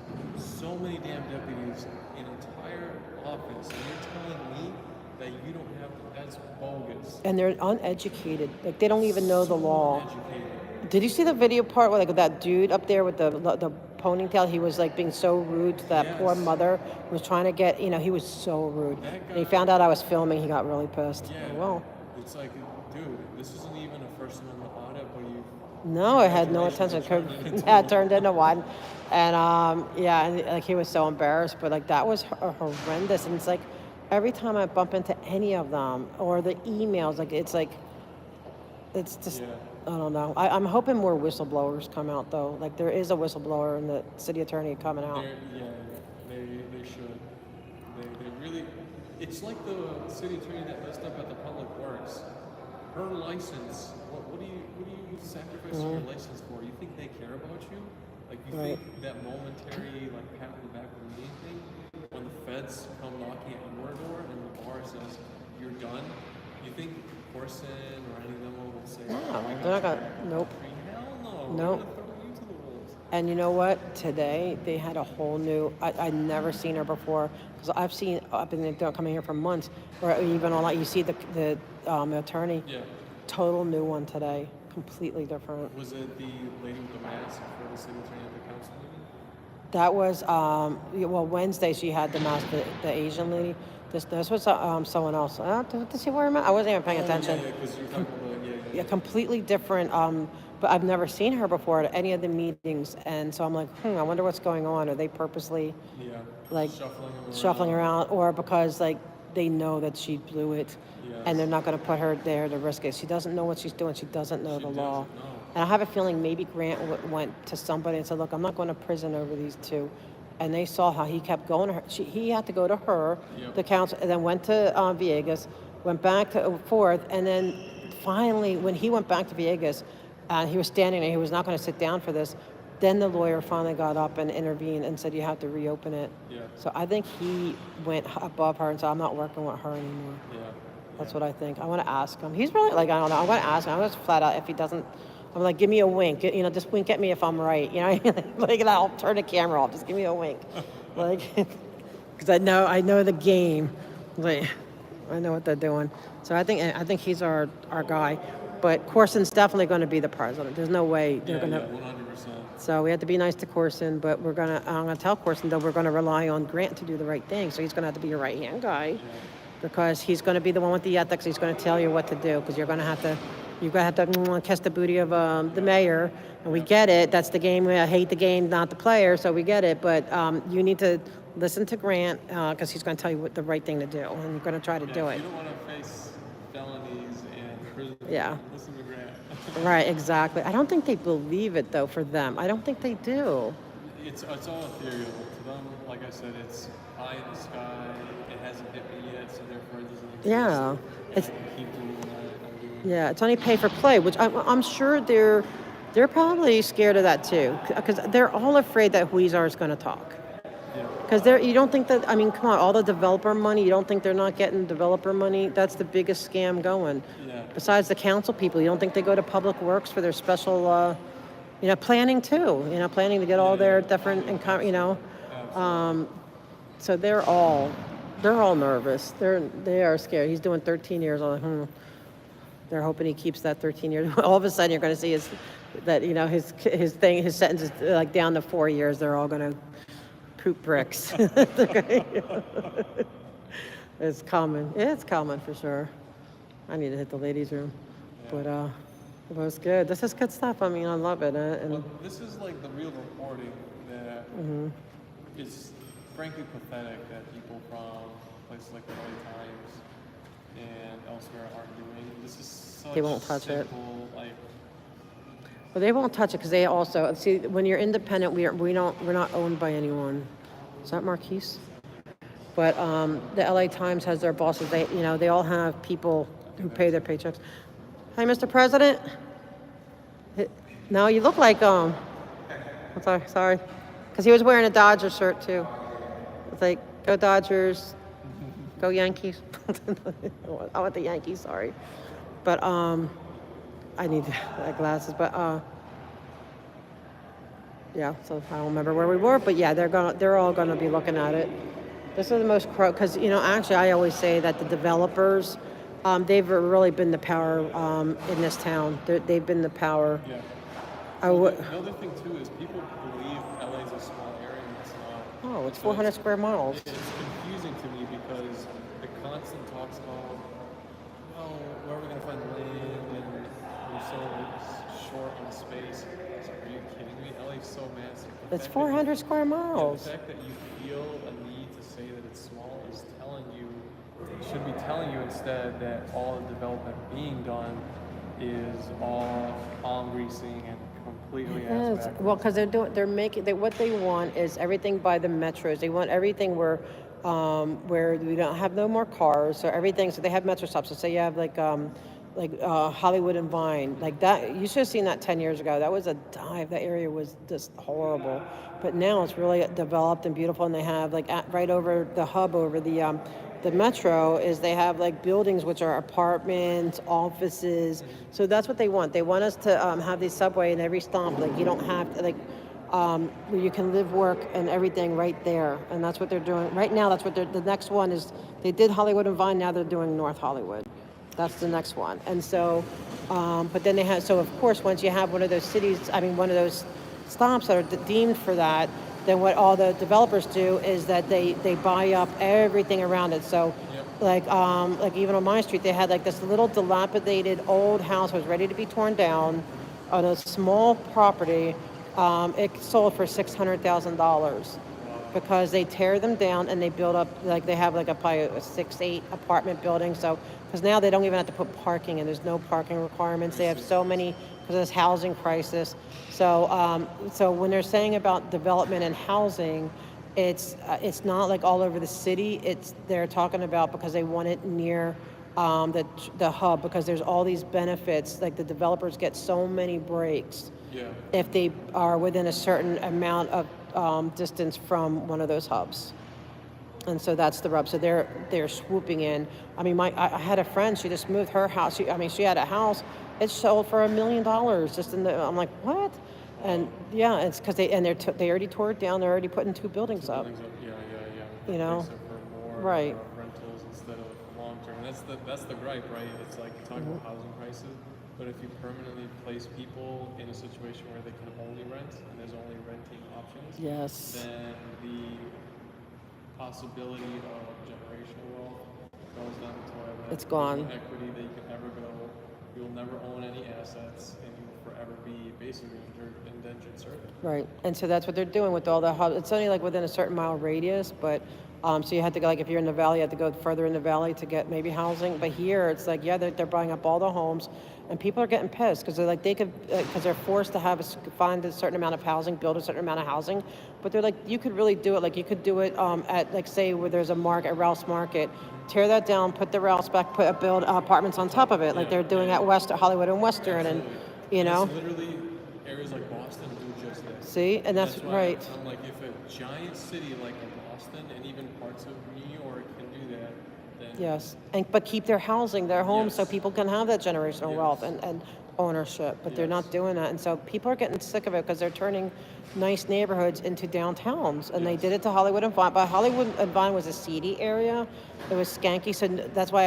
an entire office, and you're telling me that you don't have, that's bogus. And they're uneducated. Like they don't even know the law. Uneducated. Did you see the video part where like that dude up there with the ponytail? He was like being so rude to that poor mother who was trying to get, you know, he was so rude. And he found out I was filming, he got really pissed. Yeah. Well, It's like, dude, this isn't even a First Amendment audit, but you. no, it had no intention. Yeah, it turned into one. And yeah, and like he was so embarrassed, but like that was horrendous. And it's like every time I bump into any of them or the emails, like it's just. Yeah. I don't know. I'm hoping more whistleblowers come out though. Like there is a whistleblower and the city attorney coming out. They should. They really. It's like the city attorney that messed up at the Public Works. Her license. What do you sacrifice your license for? You think they care about you? Like you think that momentary like pat on the back of the knee thing when the feds come knocking at your door and the bar says you're done? You think Corson or any of them will say? No, they're not gonna. Nope. Hell no. Nope. And you know what? Today they had a whole new. I'd never seen her before because I've been coming here for months. Or even online, you see the attorney. Yeah. Total new one today. Completely different. Was it the lady with the mask for the city attorney at the council meeting? That was well Wednesday. She had the mask, the Asian lady. This was someone else. Did she wear a mask? I wasn't even paying attention. Yeah, because you're talking about Yeah, completely different. But I've never seen her before at any of the meetings, and so I'm like, I wonder what's going on. Are they purposely, like, shuffling around, or because like they know that she blew it, and they're not going to put her there to risk it? She doesn't know what she's doing. She doesn't know the law, and I have a feeling maybe Grant went to somebody and said, "Look, I'm not going to prison over these two." And they saw how he kept going to her. He had to go to her, the council, and then went to Villegas, went back to Fourth, and then finally, when he went back to Villegas, he was standing there. He was not going to sit down for this. Then the lawyer finally got up and intervened and said, you have to reopen it. Yeah. So I think he went above her and said, I'm not working with her anymore. Yeah. That's what I think. I want to ask him. He's really, like, I don't know. I want to ask him. I'm just flat out, if he doesn't, I'm like, give me a wink. You know, just wink at me if I'm right. You know, like I'll turn the camera off. Just give me a wink. Like, because I know the game. Like, I know what they're doing. So I think he's our guy. But Corson's definitely going to be the president. There's no way they're going to. 100%. So we have to be nice to Corson, but I'm going to tell Corson that we're going to rely on Grant to do the right thing. So he's going to have to be your right-hand guy, because he's going to be the one with the ethics. He's going to tell you what to do, because you're going to have to kiss the booty of the mayor. And we get it. That's the game. I hate the game, not the player. So we get it. But you need to listen to Grant, because he's going to tell you what the right thing to do, and you're going to try to do it. You don't want to face felonies and prison. Yeah. Listen to Grant. Right, exactly. I don't think they believe it, though, for them. I don't think they do. It's all ethereal. To them, like I said, it's high in the sky. It hasn't hit me yet, so therefore it doesn't exist. Yeah. It's, keep doing what I'm doing. yeah, it's only pay for play, which I'm sure they're probably scared of that, too, because they're all afraid that Huizar is going to talk. Because you don't think that, I mean, come on, all the developer money, you don't think they're not getting developer money? That's the biggest scam going. Yeah. Besides the council people, you don't think they go to Public Works for their special, planning too, planning to get all their different, so they're all They're all nervous. They are scared. He's doing 13 years. I'm like, They're hoping he keeps that 13 years. All of a sudden, you're going to see his sentence is like down to 4 years. They're all going to poop bricks. It's common. Yeah, it's common for sure. I need to hit the ladies' room, but it was good. This is good stuff. I mean, I love it. Well, this is like the real reporting that is frankly pathetic that people from places like the LA Times and elsewhere aren't doing. This is such They won't touch it. simple, like. Well, they won't touch it because they also see when you're independent, we're not owned by anyone. Is that Marquise? But the LA Times has their bosses. They all have people who pay their paychecks. Hi, Mr. President. No, you look like I'm sorry, because he was wearing a Dodger shirt too. It's like, go Dodgers, go Yankees. I want the Yankees. Sorry, but I need glasses. But yeah. So I don't remember where we were, but yeah, they're all gonna be looking at it. This is the most because actually I always say that the developers, they've really been the power in this town. They've been the power. Yeah. The other thing too is people believe LA is a small area and it's not. Oh, it's 400 square miles. It's confusing to me because the constant talks about, where are we going to find land and we're so short on space. So are you kidding me? LA is so massive. It's 400 square miles. The fact that you feel a need to say that it's small is should be telling you instead that all the development being done is all palm greasing and completely ass backwards. Well, because what they want is everything by the metros. They want everything where we don't have no more cars. So everything. So they have metro stops. So say you have like Hollywood and Vine, like that. You should have seen that 10 years ago. That was a dive. That area was just horrible. But now it's really developed and beautiful. And they have right over the hub over the metro is they have buildings which are apartments, offices. So that's what they want. They want us to have the subway in every stop. You don't have to where you can live, work, and everything right there. And that's what they're doing right now. That's what the next one is. They did Hollywood and Vine. Now they're doing North Hollywood. That's the next one. And so, but then they have. So of course, once you have one of those one of those stops that are deemed for that. Then what all the developers do is that they buy up everything around it. So, even on my street, they had this little dilapidated old house that was ready to be torn down on a small property. It sold for $600,000 because they tear them down and they build up they have probably a 6-8 apartment building. So because now they don't even have to put parking in. There's no parking requirements. They have so many because of this housing crisis. So so when they're saying about development and housing, it's not all over the city. They're talking about because they want it near the hub because there's all these benefits. The developers get so many breaks if they are within a certain amount of distance from one of those hubs. And so that's the rub. So they're swooping in. I mean, I had a friend. She just moved her house. She had a house. It sold for $1 million just in the. I'm like, what? And yeah, it's because they already tore it down. They're already putting 2 buildings up. Yeah. You know, for more right? Rentals instead of long term. That's the gripe, right? It's talking about housing prices. But if you permanently place people in a situation where they can only rent and there's only renting options, then the possibility of generational wealth goes down the toilet. It's gone. There's no equity that you can ever go. You'll never own any assets, and you'll forever be basically indentured servant. Right, and so that's what they're doing with all the hubs. It's only within a certain mile radius, but so you have to go if you're in the valley, you have to go further in the valley to get maybe housing. But here, it's they're buying up all the homes, and people are getting pissed because they're they could because they're forced to find a certain amount of housing, build a certain amount of housing. But they're you could really do it. You could do it at say where there's a Rouse Market. Tear that down, put the Rouse back, build apartments on top of it, they're doing at Hollywood and Western, and It's literally areas like Boston do just that. See, and that's right. I'm if a giant city like Boston and even parts of New York can do that, then yes, but keep their housing, their homes, so people can have that generational wealth, and ownership, but they're not doing that. And so people are getting sick of it because they're turning nice neighborhoods into downtowns. And they did it to Hollywood and Vine, but Hollywood and Vine was a seedy area. It was skanky, so that's why,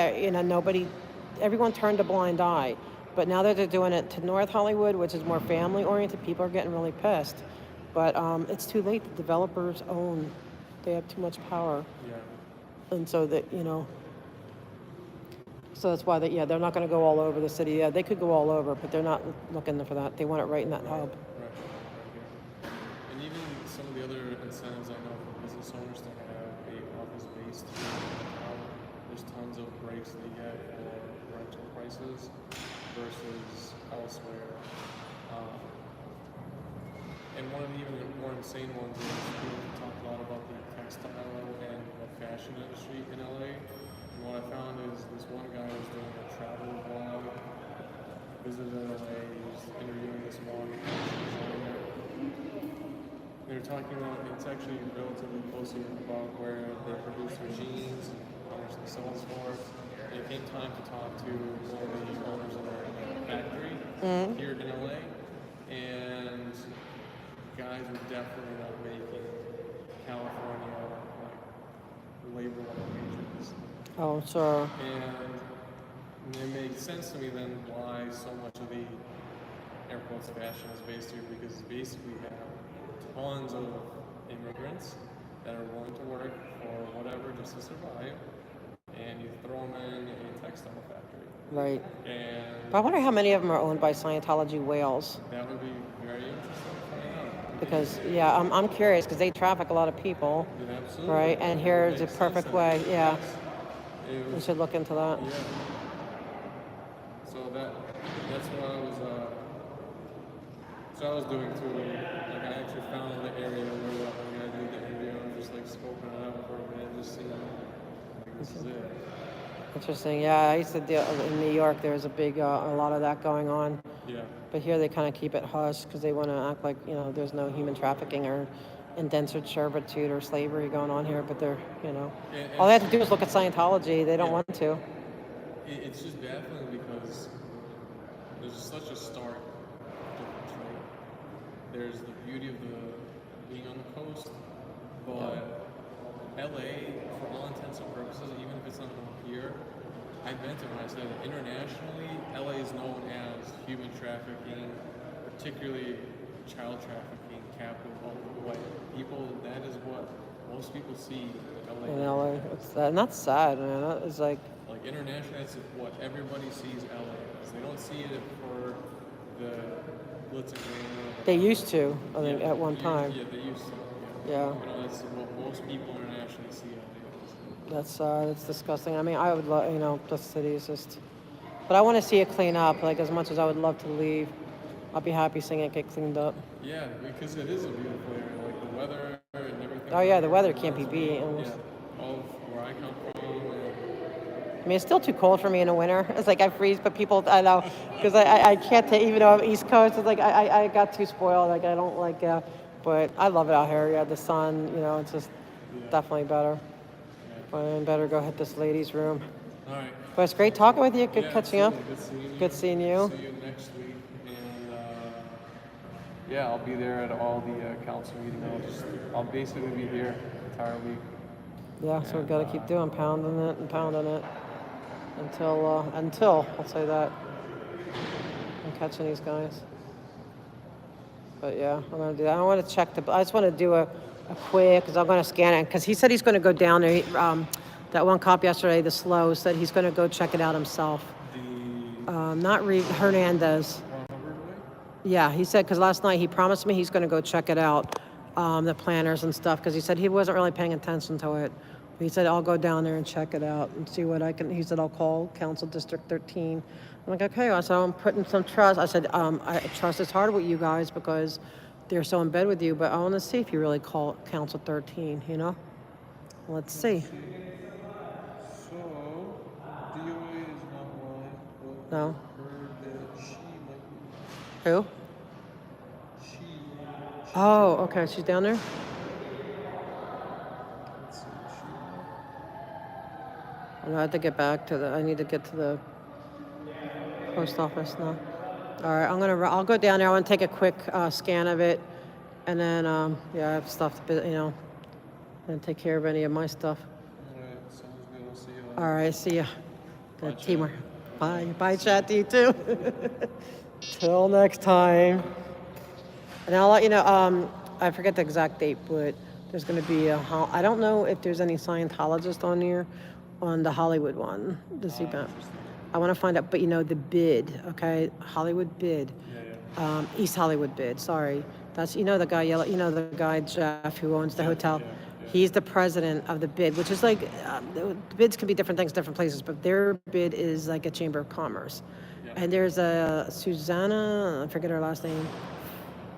everyone turned a blind eye. But now that they're doing it to North Hollywood, which is more family oriented, people are getting really pissed. But it's too late. The developers they have too much power. Yeah. And so that, so that's why they're not going to go all over the city. Yeah, they could go all over, but they're not looking for that. They want it right in that hub. Right. And even some of the other incentives I know for business owners to have a office based here in town, there's tons of breaks they get for rental prices versus elsewhere. And one of the even more insane ones is people talk a lot about the textile and the fashion industry in LA. And what I found is this one guy was doing a travel vlog, visited LA, he was interviewing this one designer. They were talking about it's actually relatively close to about where they produce their jeans, how much they sell us for. And it came time to talk to one of the owners of a factory here in LA, and guys were definitely not making California labor wages. Oh, sure. And it makes sense to me then why so much of the air quotes fashion is based here, because basically you have tons of immigrants that are willing to work for whatever just to survive, and you throw them in a textile factory. Right. And But I wonder how many of them are owned by Scientology whales. that would be very interesting to find out. Because, I'm curious because they traffic a lot of people. Yeah, absolutely. Right? And here's a perfect way. Yeah. It We was, should look into that. yeah. So that's what I was doing too. Like I actually found the area where I did the interview and just like scoping it out for a minute, just seeing like this is it. Interesting. Yeah, I used to deal in New York. There was a lot of that going on. Yeah. But here they kind of keep it hush because they want to act like, there's no human trafficking or indentured servitude or slavery going on here. But they're, all they have to do is look at Scientology. They don't want to. It's just baffling because there's such a stark difference, right? There's the beauty of being on the coast, but LA, for all intents and purposes, even if it's not here, I meant it when I said internationally, LA is known as human trafficking, particularly child trafficking capital of white people. That is what most people see LA. In LA, and that's sad, man. That is like internationally, that's what everybody sees LA as. They don't see it for the glitz and glamour. they used to, I think, at one time. Yeah, they used to. Yeah. That's what most people internationally see LA as. That's disgusting. I mean, I would love, the city is just, but I want to see it clean up. Like as much as I would love to leave, I'll be happy seeing it get cleaned up. Yeah, because it is a beautiful area. Like the weather and everything. Oh yeah, the weather can't be beat. Yeah, all of where I come from. I mean, it's still too cold for me in the winter. It's like I freeze, but people, I know, because I can't take, even though I'm East Coast, it's like I got too spoiled. Like I don't like, but I love it out here. Yeah, the sun, it's just definitely better. But I better go hit this ladies' room. All right. But it's great talking with you. Good catching up. Good seeing you. Good seeing you. See you next week. And I'll be there at all the council meetings. I'll basically be here the entire week. Yeah, so we've got to keep doing pounding it until I'll say that I'm catching these guys. But yeah, I'm gonna do that. I want to check I just want to do a quick, because I'm going to scan it. Because he said he's going to go down there. That one cop yesterday, the slow, said he's going to go check it out himself. Not Hernandez. Yeah, he said, because last night he promised me he's going to go check it out, the planners and stuff, because he said he wasn't really paying attention to it. He said, I'll go down there and check it out and see what I can. He said, I'll call Council District 13. I'm like, okay. I said, I'm putting some trust. I said, I trust is hard with you guys because they're so in bed with you, but I want to see if you really call Council 13, Let's see. So, DOA is not one, but No. I heard that she might be. Who? Oh, okay. She's down there? I have to get back to I need to get to the post office now. All right, I'll go down there. I want to take a quick scan of it, and then yeah, I have stuff to, and take care of any of my stuff. All right, sounds good. I'll see you. All right, see ya. Bye, Good Chad. teamwork. Bye, chat to you too. Till next time. And I'll let you know. I forget the exact date, but there's going to be I don't know if there's any Scientologists on here, on the Hollywood one, this event. I want to find out, but the bid, okay? Hollywood bid. East Hollywood bid, sorry. That's, the guy, the guy, Jeff, who owns the hotel. He's the president of the bid, which is like, the bids can be different things, different places, but their bid is like a chamber of commerce. And there's a Susanna, I forget her last name.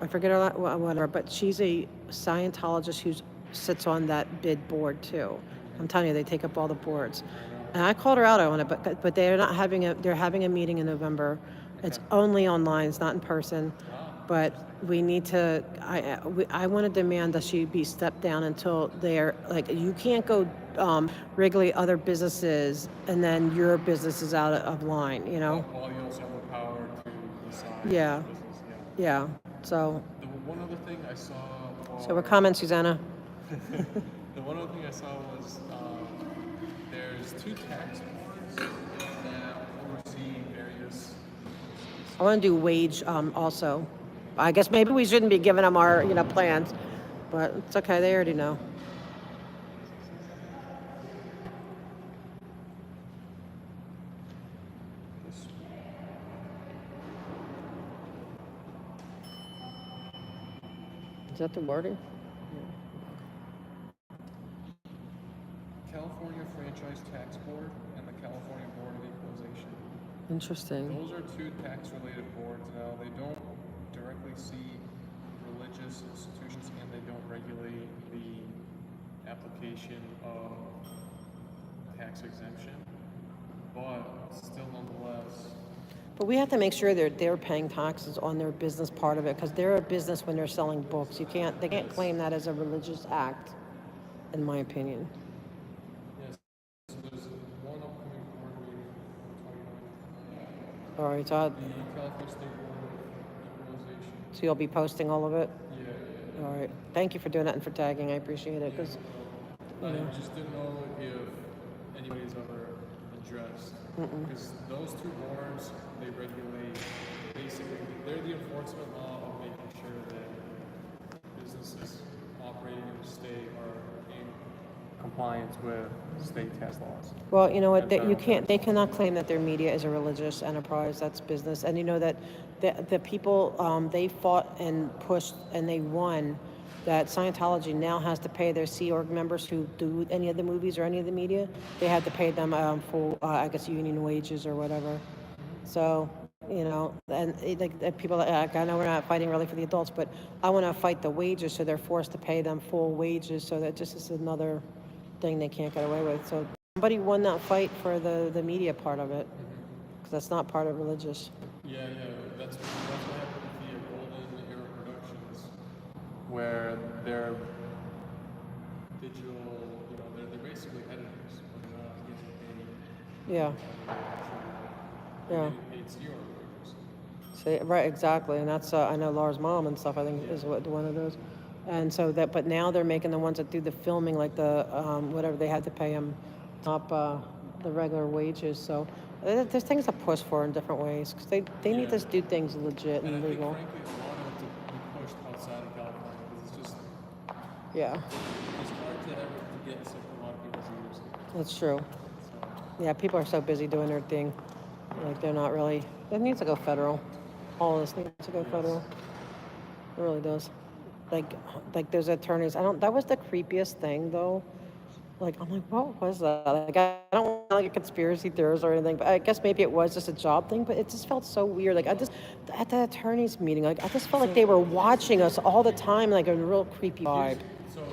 I forget her, whatever, but she's a Scientologist who sits on that bid board too. I'm telling you, they take up all the boards. And I called her out on it, but they're not they're having a meeting in November. It's only online, it's not in person. But we need to, I want to demand that she be stepped down until they're, like, you can't go regulate other businesses and then your business is out of line, While you also have the power to decide. Yeah. Business, Yeah, so. The one other thing I saw. So we're commenting, Susanna. The one other thing I saw was there's 2 tax boards that oversee various. I want to do wage also. I guess maybe we shouldn't be giving them our plans, but it's okay. They already know. Is that the wording? California Franchise Tax Board and the California Board of Equalization. Interesting. Those are 2 tax-related boards. Now, they don't directly see religious institutions and they don't regulate the application of tax exemption, but still nonetheless. But we have to make sure they're paying taxes on their business part of it, because they're a business when they're selling books. They can't claim that as a religious act, in my opinion. Yes. So there's one upcoming board meeting on the 29th. All right, so The California State Board of Equalization. so you'll be posting all of it? Yeah. All right. Thank you for doing that and for tagging. I appreciate it, because. I just didn't know if anybody's ever addressed. Because those 2 boards, they regulate, basically, they're the enforcement law of making sure that businesses operating in the state are in compliance with state tax laws. Well, you know what, they cannot claim that their media is a religious enterprise. That's business. And you know that the people, they fought and pushed and they won, that Scientology now has to pay their Sea Org members who do any of the movies or any of the media. They have to pay them full, I guess, union wages or whatever. So, and people, I know we're not fighting really for the adults, but I want to fight the wages, so they're forced to pay them full wages, so that just is another thing they can't get away with. So somebody won that fight for the media part of it, because that's not part of religious. Yeah, that's what happened with the Golden Era Productions, where they're digital, they're basically editors, but they're not getting paid. Yeah. Yeah. Paid Sea Org wages. So, right, exactly, and that's I know Laura's mom and stuff. I think is one of those, and so but now they're making the ones that do the filming, like the whatever, they had to pay them top the regular wages. So there's things to push for in different ways, because they need to do things legit and legal. I think, frankly, a lot of it to be pushed outside of California, because it's just. Yeah. It's hard to ever get a lot of people's ears. That's true. Yeah, people are so busy doing their thing. Like, they're not really. It needs to go federal. All this needs to go federal. It really does. Like those attorneys. That was the creepiest thing, though. Like, I'm like, what was that? Like, I don't want to like a conspiracy theorist or anything, but I guess maybe it was just a job thing. But it just felt so weird. Like, at the attorneys meeting, like, I just felt like they were watching us all the time, like a real creepy vibe. So the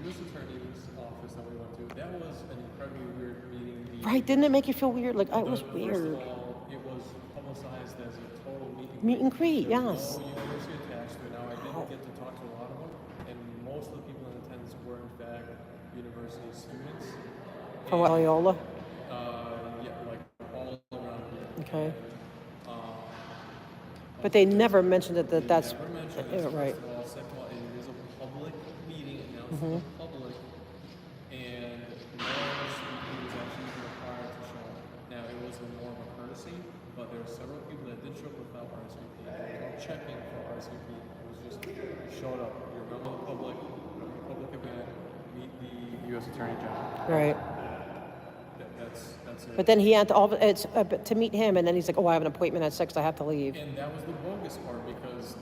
U.S. Attorney's office that we went to, that was an incredibly weird meeting. Right? Didn't it make you feel weird? Like, it was weird. First of all, it was publicized as a total meet and greet. Yes. No university attached to it. Now, I didn't get to talk to a lot of them, and most of the people in attendance were, in fact, university students. From Loyola? Yeah, like all around here. Okay. But they never mentioned it that that's Never mentioned yeah, it, right. first of all. Second of all, it is a public meeting announced to the public, and no RSVP was actually required to show up. Now, it was more of a courtesy, but there were several people that did show up without RSVP. No checking for RSVP. It was just showed up. You're a member of the public event, meet the U.S. Attorney General. Right. That's it. But then he had to to meet him, and then he's like, "Oh, I have an appointment at 6. I have to leave." And that was the bogus part, because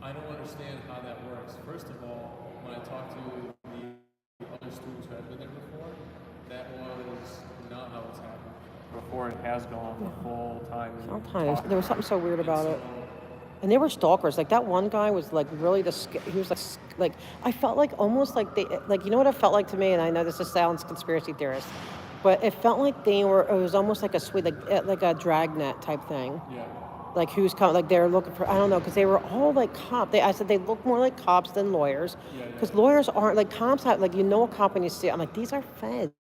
I don't understand how that works. First of all, when I talked to the other students who had been there before, that was not how it's happened. Before it has gone the full time. Sometimes there was something so weird about it. And they were stalkers. Like that one guy was like really he was like I felt like almost like they like you know what it felt like to me, and I know this sounds conspiracy theorist, but it felt like it was almost like a sweet like a dragnet type thing. Yeah. Like who's coming? Like they're looking for, I don't know, because they were all like cops. I said they look more like cops than lawyers, because lawyers aren't like cops. Have like a cop when you see it. I'm like, these are feds,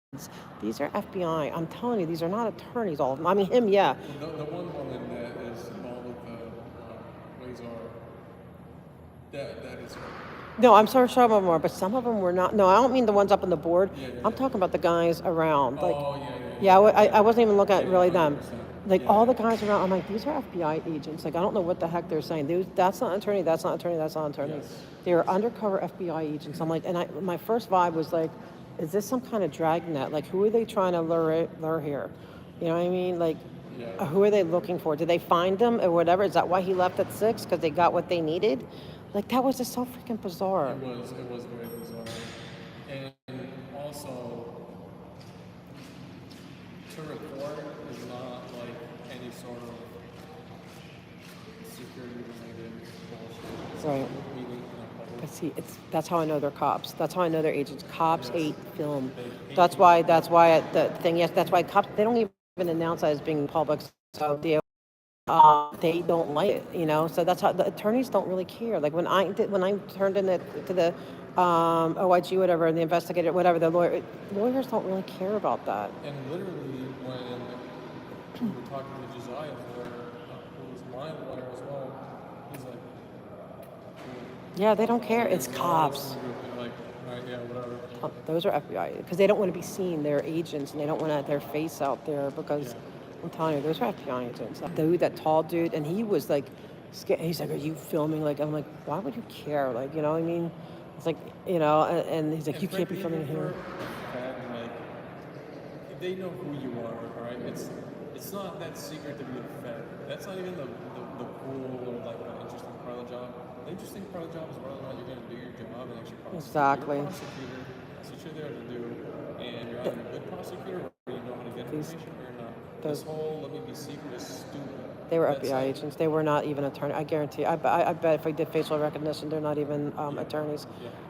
these are FBI. I'm telling you, these are not attorneys. All of them. I mean, him, yeah. The one woman that is involved with the ways are that is her. No, I'm sorry, some of them are, but some of them were not. No, I don't mean the ones up on the board. I'm talking about the guys around. Like, I wasn't even looking at really them. Like all the guys around, I'm like, these are FBI agents. Like I don't know what the heck they're saying. That's not an attorney. That's not an attorney. That's not an attorney. They are undercover FBI agents. I'm like, and my first vibe was like, is this some kind of dragnet? Like who are they trying to lure here? You know what I mean? Like, who are they looking for? Did they find them or whatever? Is that why he left at 6? Because they got what they needed? Like that was just so freaking bizarre. It was very bizarre. And also, to record is not like any sort of security related bullshit. Right. But see, that's how I know they're cops. That's how I know they're agents. Cops hate film. That's why the thing. Yes, that's why cops. They don't even announce that as being public. So they don't like it, you know. So that's how the attorneys don't really care. Like when I turned in to the OIG whatever, and the investigator whatever, the lawyers don't really care about that. And literally, when we were talking to Josiah, who was my lawyer as well, he's like, yeah, they don't care. It's cops. Like, right, yeah, whatever. Those are FBI because they don't want to be seen. They're agents, and they don't want their face out there because. I'm telling you, those are FBI agents. That tall dude, and he was like, scared. He's like, "Are you filming?" Like, I'm like, "Why would you care?" Like, you know what I mean? It's like, you know, and he's like, "You can't be filming here." Like, they know who you are, all right? It's not that secret to be a Fed. That's not even the cool or like the interesting part of the job. The interesting part of the job is whether or not you're going to do your job and actually prosecute. Exactly. You're a prosecutor. That's what you're there to do, and you're either a good prosecutor or you know how to get information or you're not. This whole let me be secret is stupid. They were FBI agents. They were not even attorneys. I guarantee. I bet if we did facial recognition, they're not even attorneys.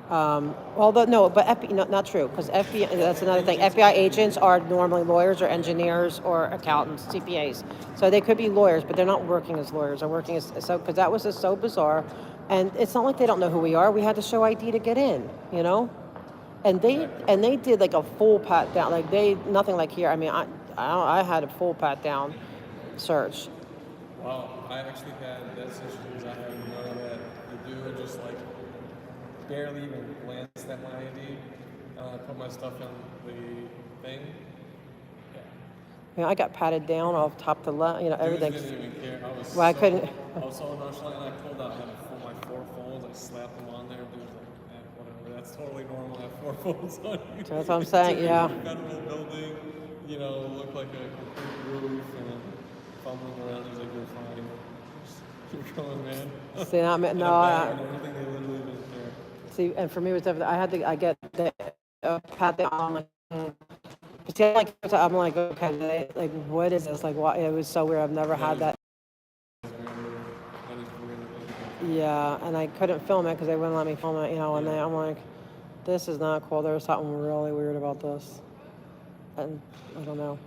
Although no, but not true because FBI. That's another thing. FBI agents are normally lawyers or engineers or accountants, CPAs. So they could be lawyers, but they're not working as lawyers. They're working as because that was just so bizarre. And it's not like they don't know who we are. We had to show ID to get in. You know. And they did like a full pat down. Like nothing like here. I mean, I had a full pat down search. Well, I actually had that situation. I had none that the dude just like barely even glanced at my ID. I put my stuff in the thing. You know, I got patted down off top to left. You know, everything. Dude didn't even care. I was I couldn't. I was so nonchalant. I pulled out my 4 phones. I slapped them on there. Dude was like, whatever. That's totally normal. I have 4 phones on you. That's what I'm saying. Yeah. Federal building. You know, look like a complete roof and then fumbling around. He's like, you're fine. Keep going, man. See, no, and I everything, they literally didn't care. see, and for me, it was different. I get the pat down. I'm like, but see, I'm like, okay, like, what is this? Like, why? It was so weird. I've never had that. Yeah, and I couldn't film it because they wouldn't let me film it, you know, and I'm like, this is not cool. There was something really weird about this. And I don't know.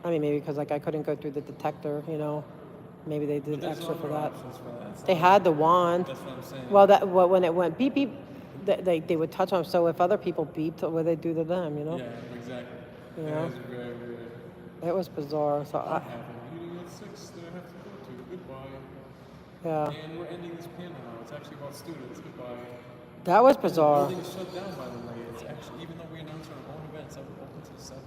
I mean, maybe because like I couldn't go through the detector, you know. Maybe they did extra for that. They had the wand. That's what I'm saying. Well, when it went beep beep, they would touch them. So if other people beeped, what would they do to them? You know. Yeah, exactly. You It know. was very weird. It was bizarre. So I have a meeting at 6 that I have to go to. Goodbye. Yeah. And we're ending this panel now. It's actually about students. Goodbye. That was And bizarre. the building is shut down, by the way. It's actually, even though we announced our own events that were open till 7,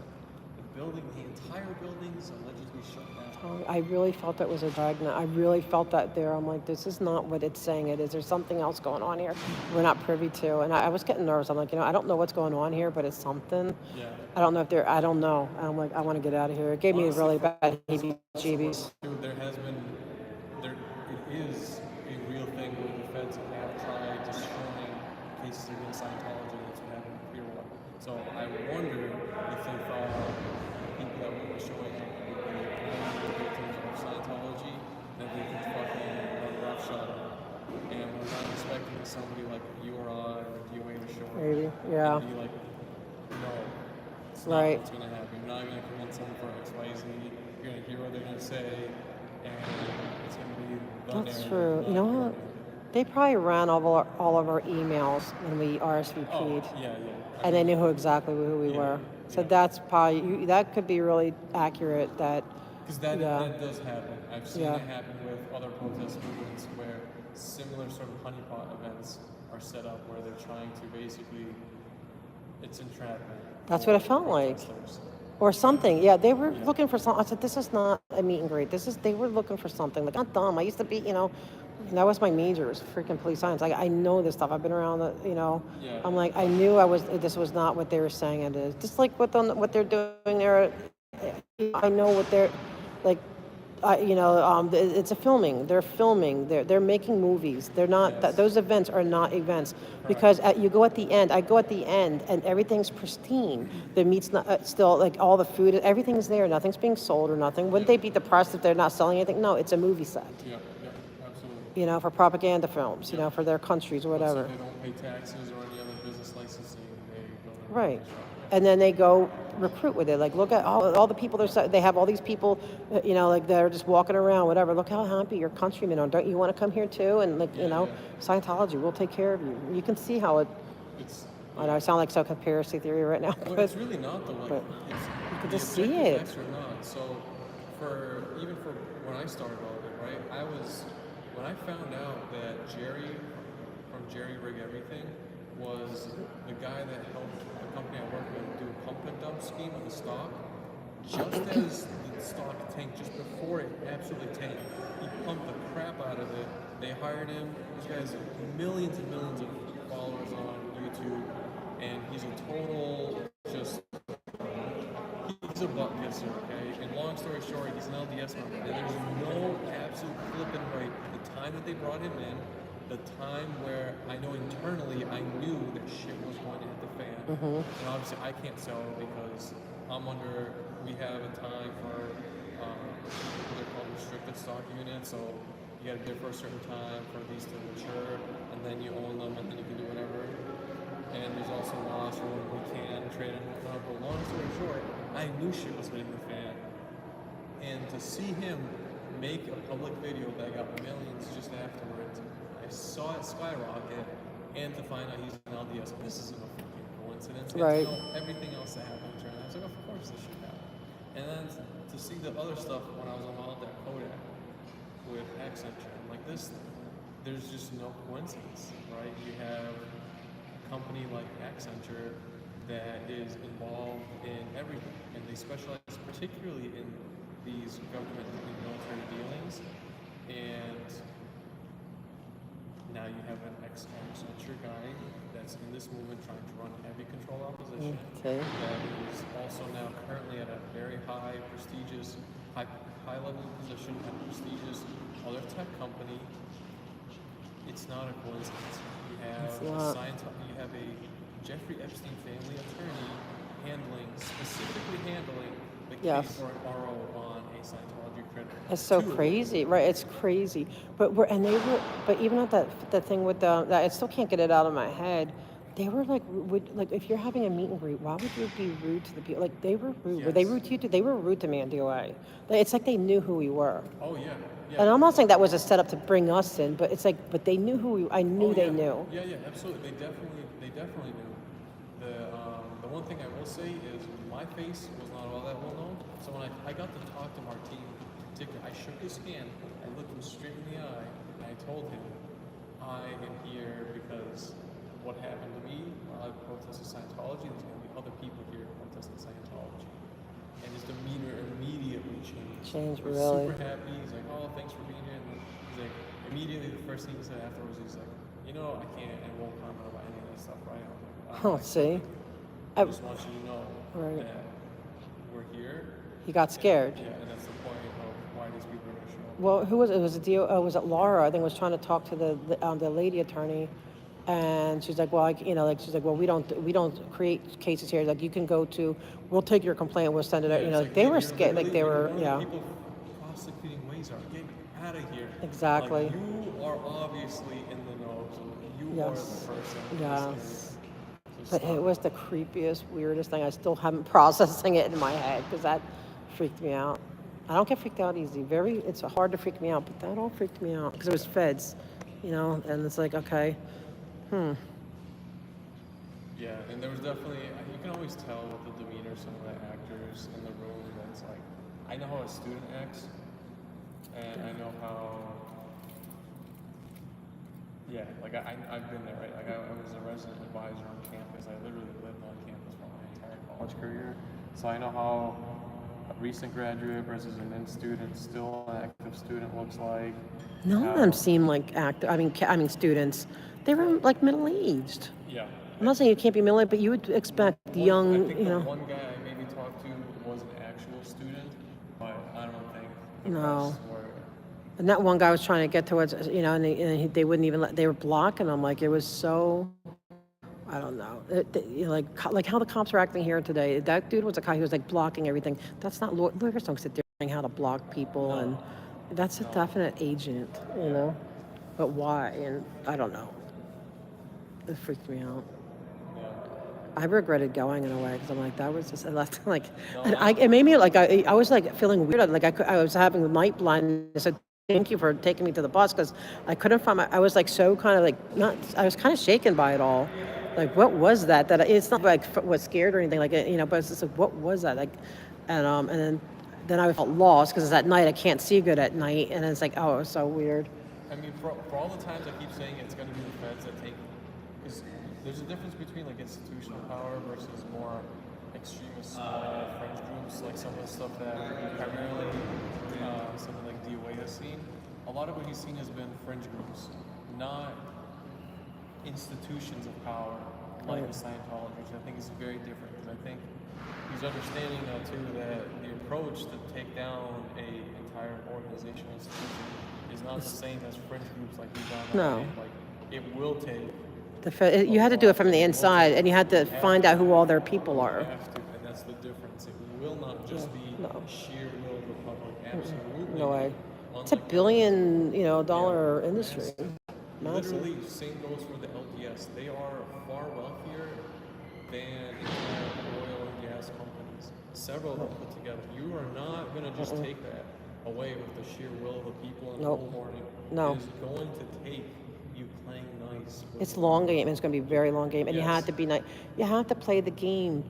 the entire building is allegedly shut down. I really felt that was a dragnet. I really felt that there. I'm like, this is not what it's saying it is. There's something else going on here we're not privy to. And I was getting nervous. I'm like, I don't know what's going on here, but it's something. Yeah. I don't know if they're, I don't know. And I'm like, I want to get out of here. It gave me really bad heebie-jeebies. There has been, it is a real thing where the feds have tried destroying cases against Scientology. That's what happened in Clearwater. So I wonder if they thought people that were showing up would be the victims of Scientology, that they could fucking run roughshod on. And we're not expecting somebody like you or I or DOA to show up. Maybe, yeah. And be like, no, it's not Right. what's going to happen. You're not going to convince them for XYZ. You're going to hear what they're going to say, and it's going to be the That's narrative, true. not You know your what? They probably ran all of our emails when we RSVP'd. Oh, yeah. And they knew exactly who we were. So that's probably, that could be really accurate that. Because that does happen. I've seen Yeah. it happen with other protest movements where similar sort of honeypot events are set up where they're trying to basically, it's entrapment. That's what it felt like. Or something. Yeah, they were looking for something. I said, this is not a meet and greet. They were looking for something. Like, I'm dumb. I used to be, that was my major, was freaking police science. Like, I know this stuff. I've been around the, Yeah. I'm like, I knew this was not what they were saying it is. Just like what they're doing there. I know what they're, like, it's a filming. They're filming. They're making movies. They're not. Yes. Those events are not events because you go at the end. I go at the end, and everything's pristine. The meat's not still like all the food. Everything's there. Nothing's being sold or nothing. Wouldn't they be depressed if they're not selling anything? No, it's a movie set. Yeah, absolutely. For propaganda films. For their countries or whatever. So they don't pay taxes or any other business licensing. They go Right. And then they go recruit with it. Like, look at all the people they have all these people, like they're just walking around, whatever. Look how happy your countrymen are. Don't you want to come here too? And Scientology, we'll take care of you. You can see how it's. I know I sound like so conspiracy theory right now, Well, but it's really not though. Like, you can the just see objective it. facts are not. So even for when I started all of it, right? When I found out that Jerry from Jerry Rig Everything was the guy that helped the company I work with do a pump and dump scheme of the stock. Just as the stock tanked, just before it absolutely tanked, he pumped the crap out of it. They hired him. This guy has millions and millions of followers on YouTube, and he's a total he's a butt kisser, okay? And long story short, he's an LDS member, and there's no absolute flipping right. The time that they brought him in, the time where I know internally I knew that shit was going to hit the fan. Mhm. And obviously I can't sell because we have a time for what they're called restricted stock units. So you got to bid for a certain time for these to mature, and then you own them, and then you can do whatever. And there's also laws for when we can trade and whatnot. But long story short, I knew shit was hitting the fan. And to see him make a public video that got millions just afterwards, I saw it skyrocket, and to find out he's an LDS, this isn't a fucking coincidence. Right. And to know everything else that happened during that, I was like, of course this should happen. And then to see the other stuff when I was involved at Kodak with Accenture, I'm like, there's just no coincidence, right? You have a company like Accenture that is involved in everything, and they specialize particularly in these government and military dealings, and now you have an ex-Accenture guy that's in this movement trying to run heavy control opposition. Okay. That is also now currently at a very high, prestigious, high-level position at a prestigious other tech company. It's not a coincidence. You have a Jeffrey Epstein family attorney specifically handling the case for an RO on a Scientology critic. It's so crazy, right? It's crazy. But even at the thing with that, I still can't get it out of my head. They were like, if you're having a meet and greet, why would you be rude to the people? Like, they were rude. Were they rude to you too? They were rude to me on DOA. It's like they knew who we were. Oh yeah. And I'm not saying that was a setup to bring us in, but it's like, but they knew who I knew they knew. Yeah, absolutely. They definitely knew. The one thing I will say is my face was not all that well known. So when I got to talk to Martin, particularly, I shook his hand, I looked him straight in the eye, And I told him, I am here because what happened to me while I protested Scientology, there's going to be other people here protesting Scientology. And his demeanor immediately changed. Change, He was really. super happy. He's like, oh, thanks for being here. And he's like, immediately the first thing he said afterwards, he's like, you know, I can't and won't comment about any of this stuff, right? I'm Oh, like, see? I just want you to know Right. that we're here. He got scared. Yeah, and that's the point of why these people are going to show up. Well, who was it? It was was it Laura? I think was trying to talk to the lady attorney, and she's like, well, she's like, well, we don't create cases here. Like, you can go to, we'll take your complaint, we'll send it out. You know, It's like, they hey, were you're scared, like they literally were, one of yeah. the people prosecuting ways are get out of here. Exactly. Like, you are obviously in the know. So you are Yes. the person. Yes. So But it was the creepiest, weirdest thing. I still haven't processing it in my head because that freaked me out. I don't get freaked out easy. It's hard to freak me out, but that all freaked me out because it was feds, you know, and it's like, okay, Yeah, and there was definitely, you can always tell with the demeanor of some of the actors in the room. And it's like, I know how a student acts, and I know how, yeah, like I've been there, right? Like I was a resident advisor on campus. I literally lived on campus for my entire college career. So I know how a recent graduate versus an in student, still an active student looks like. none of them seem like students. They were like middle-aged. Yeah. I'm not saying you can't be middle-aged, but you would expect young, I think you the know. one guy I maybe talked to was an actual student, but I don't think the No. rest were. And that one guy was trying to get towards, you know, and they wouldn't even they were blocking him. Like, it was so, I don't know. You know, like how the cops are acting here today. That dude was a guy who was like blocking everything. That's not, lawyers don't sit there saying how to block people. And that's a definite agent, you know. But why? And I don't know. It freaked me out. I regretted going in a way because I'm like, that was just like, and it made me like I was like feeling weird. Like I was having night blindness. So thank you for taking me to the bus because I couldn't find I was like so kind of like not. I was kind of shaken by it all. Like, what was that? It's not like was scared or anything like it, you know. But it's just like, what was that? Like, and then I felt lost because it's at night. I can't see good at night, and it's like, oh, it was so weird. I mean, for all the times I keep saying it's going to be the feds that take, because there's a difference between like institutional power versus more extremist fringe groups, like some of the stuff that primarily something like DOA has seen. A lot of what he's seen has been fringe groups, not institutions of power like the Scientology, which I think is very different. And I think he's understanding now too that the approach to take down a entire organizational institution is not the same as fringe groups like he's on. No. Like, it will take. You had to do it from the inside, and you had to find out who all their people are. You have to, and that's the difference. It will not just be sheer will of the public. Absolutely. No way. It's $1 billion, dollar industry. Massive. Literally, same goes for the LDS. They are far wealthier than entire oil and gas companies. Several of them put together. You are not going to just take that away with the sheer will of the people and whole morning. No. It is going to take you playing nice. It's long game. It's going to be a very long game, and you have to be nice. You have to play the game.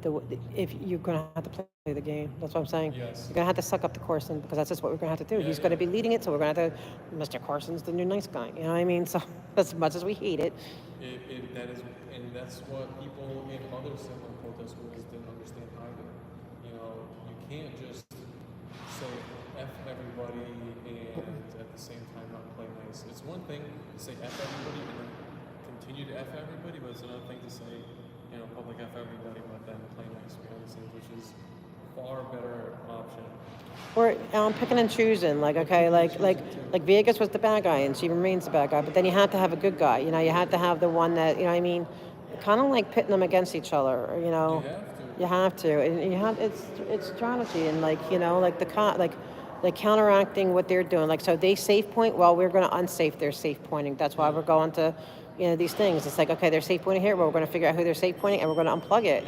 If you're going to have to play the game, that's what I'm saying. Yes. You're going to have to suck up to Corson because that's just what we're going to have to do. He's going to be leading it, so we're going to have to. Mr. Corson's the new nice guy. You know what I mean? So as much as we hate it, And that's what people in other similar protest movements didn't understand either. You can't just say F everybody and at the same time not play nice. It's one thing to say F everybody and then continue to F everybody, but it's another thing to say, public F everybody, but then play nice behind the scenes, which is far better option. or picking and choosing. Like, okay, like Vegas was the bad guy, and she remains the bad guy. But then you have to have a good guy. You have to have the one that what I mean. Kind of like pitting them against each other. You have to, and you have it's strategy, and like counteracting what they're doing. Like, so they safe point, well, we're going to unsafe their safe pointing. That's why we're going to, these things. It's like, okay, they're safe pointing here, well, we're going to figure out who they're safe pointing, and we're going to unplug it.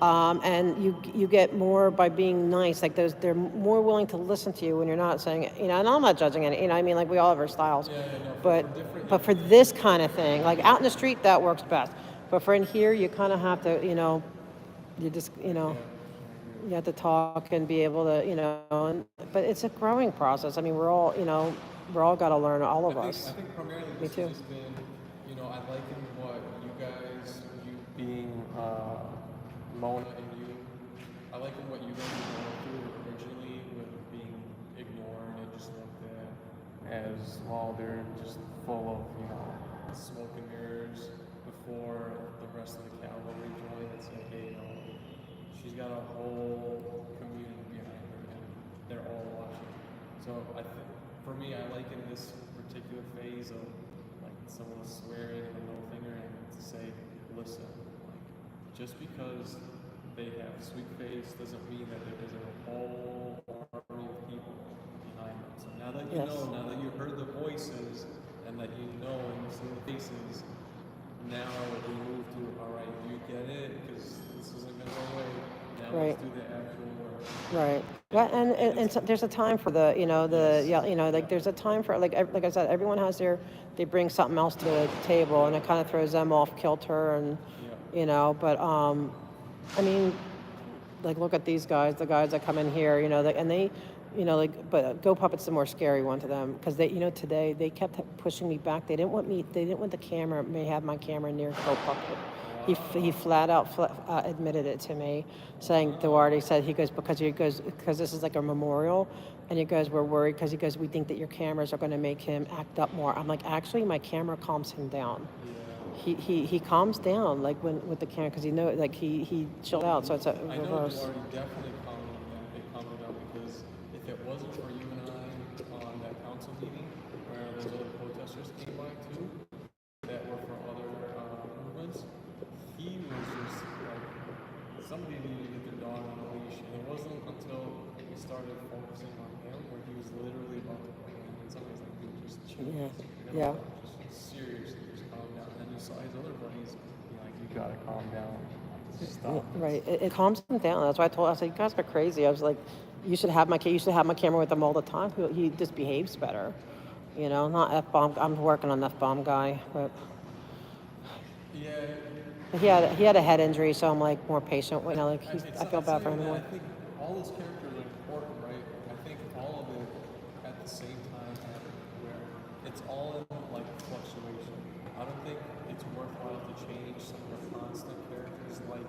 And you get more by being nice. Like they're more willing to listen to you when you're not saying, and I'm not judging it. I mean, like we all have our styles, but for this kind of thing, like out in the street, that works best. But for in here, you kind of have to, you just, you have to talk and be able to, but it's a growing process. I mean, we're all, we're all got to learn, all of I us. think primarily Me this too. has just been, you know, I liken what you guys, you being Mona and you, I liken what you guys were going through originally with being ignored and just looked at as, well, they're just full of, you know, smoke and mirrors before the rest of the cavalry join and say, hey, you know, she's got a whole community behind her and they're all watching. So I think, for me, I liken this particular phase of like someone swearing and a middle finger and to say, listen, like just because they have sweet face doesn't mean that there isn't a whole army of people behind them. So now that you know, now that you heard the voices and that you know and you see the faces, now we move to, all right, you get it, because this isn't going to go away. Now let's do the actual work. Right. Well, and so there's a time for the, you know, like there's a time for, like I said, everyone has they bring something else to the table, and it kind of throws them off kilter, and, you know, but, I mean, like, look at these guys, the guys that come in here, you know, and they, you know, like, but Go Puppet's the more scary one to them, because they, you know, today they kept pushing me back. They didn't want the camera, may have my camera near Go Puppet. He flat out admitted it to me, saying Duarte said, he goes, because this is like a memorial, and he goes, we're worried because he goes, we think that your cameras are going to make him act up more. I'm like, actually, my camera calms him down. He calms down, like when with the camera, because like he chilled out, so it's a reverse. I know Duarte definitely calmed him down, because if it wasn't for you and I on that council meeting where those other protesters came by too, that were for other movements, he was just like, somebody needed to get their dog on a leash, and it wasn't until we started focusing on him where he was literally about to play him, and somebody's like, dude, just chill. Yeah. Just seriously, just calm down. And then you saw his other buddies be like, you gotta calm down. Stop. Right. It calms him down. That's why I said, you guys are crazy. I was like, you should have my camera with him all the time. He just behaves better. You know, not F-bomb. I'm working on F-bomb guy, but. Yeah. He had a head injury, so I'm like more patient. You know, like I feel bad for him more. I think all those characters are important, right? I think all of it at the same time happen, where it's all in like fluctuation. I don't think it's worthwhile to change some of the constant characters like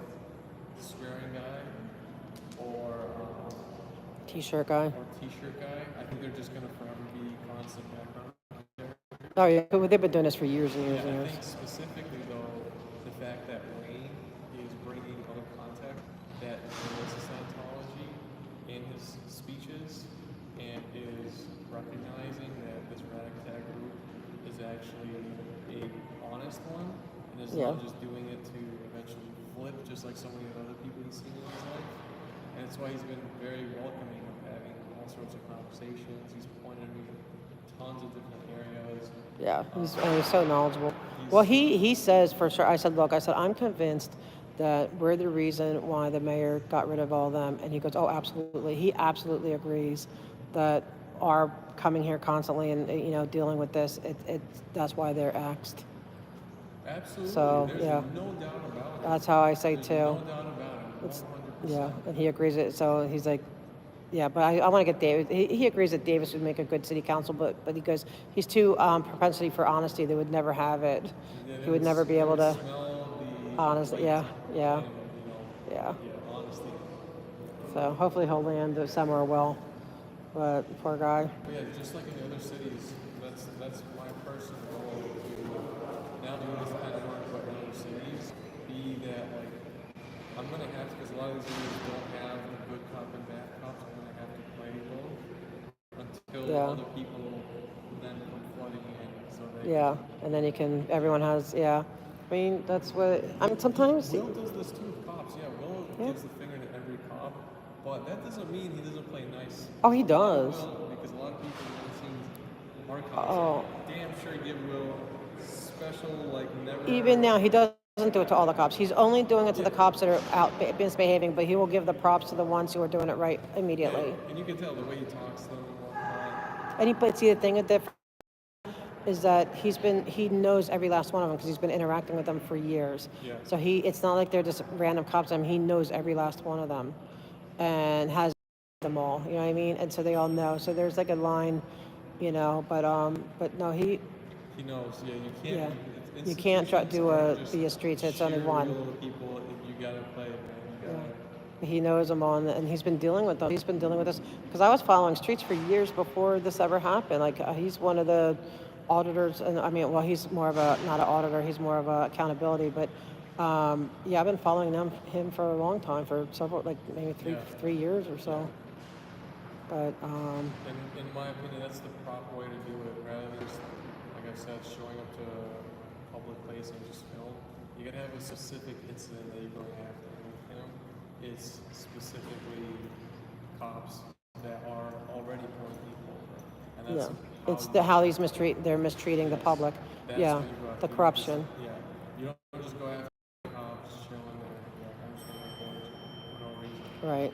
the swearing guy or T-shirt guy. I think they're just gonna forever be constant background characters. Oh yeah, they've been doing this for years and years and I years. think specifically though, the fact that Wayne is bringing other context that relates to Scientology in his speeches and is recognizing that this ragtag group is actually a honest one and is not just doing it to eventually flip just like so many other people he's seen in his life. And that's why he's been very welcoming of having all sorts of conversations. He's pointed me tons of different areas. Yeah, he's so knowledgeable. Well, he says for sure. I said, look, I'm convinced that we're the reason why the mayor got rid of all of them. And he goes, oh, absolutely. He absolutely agrees that our coming here constantly and, you know, dealing with this, that's why they're axed. Absolutely. So, There's yeah. no doubt about it. That's how I say too. No doubt about it. 100%. Yeah, and he agrees it. So he's like, yeah, but I want to get David. He agrees that Davis would make a good city council, but he goes, he's too propensity for honesty. They would never have it. He would never be able to. Honestly, yeah. Honesty. So hopefully he'll land somewhere well. But poor guy. Yeah, just like in the other cities, that's my personal goal to now do this kind of work, but in other cities, be that like I'm gonna have to, because a lot of these areas don't have the good cop and bad cops. I'm gonna have to play both until other people then come flooding in. So they And then everyone has, I mean, that's what, sometimes. Will does this too with cops. Yeah, Will gives the finger to every cop, but that doesn't mean he doesn't play nice. Oh, he does. Because a lot of people have seen our cops. Damn sure give Will special, like never. Even now, he doesn't do it to all the cops. He's only doing it to the cops that are out misbehaving, but he will give the props to the ones who are doing it right immediately. And you can tell the way he talks to them and whatnot. But see, the thing with different is that he knows every last one of them because he's been interacting with them for years. So it's not like they're just random cops. I mean, he knows every last one of them and has them all. You know what I mean? And so they all know. So there's like a line you know, but no, he knows, yeah, you can't. yeah. It's You can't try institutions aren't just be a streets. It's only sheer one. will of people. You gotta play, man. You gotta. He knows them all, and he's been dealing with them. He's been dealing with this because I was following streets for years before this ever happened. Like he's one of the auditors, and I mean, well, he's more of a not an auditor. He's more of a accountability. But yeah, I've been following him for a long time, for several, like maybe 3 years or so. But in my opinion, that's the proper way to do it, rather than just, like I said, showing up to a public place and just film. You gotta have a specific incident that you're going after. With him, it's specifically cops that are already pulling people over, and that's how they're mistreating the public. That's Yeah, what you go the after. corruption. You don't just go after cops chilling there. I'm just gonna report for no reason. Right.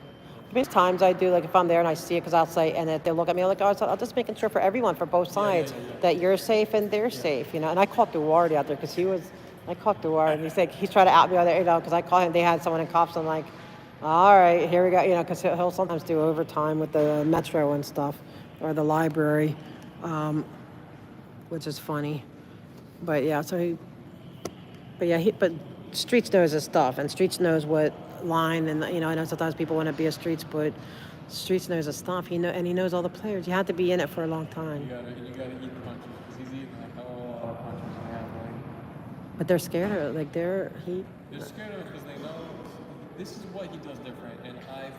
There's times I do, like if I'm there and I see it, because I'll say, and if they look at me like, oh, I'm just making sure for everyone, for both sides, that you're safe and they're safe, you know. And I caught Duarte out there because I caught Duarte, and he's trying to out me out there, you know, because I caught him. They had someone in cops. I'm like, all right, here we go, you know, because he'll sometimes do overtime with the metro and stuff, or the library, which is funny. But yeah, but Streets knows his stuff, and Streets knows what line, and you know, I know sometimes people want to be a Streets, but Streets knows his stuff. He knows all the players. You have to be in it for a long time. You gotta eat punches, because he's eating like a lot of punches in half, like. But they're scared of it. Like They're scared of it because they know this is what he does different, and I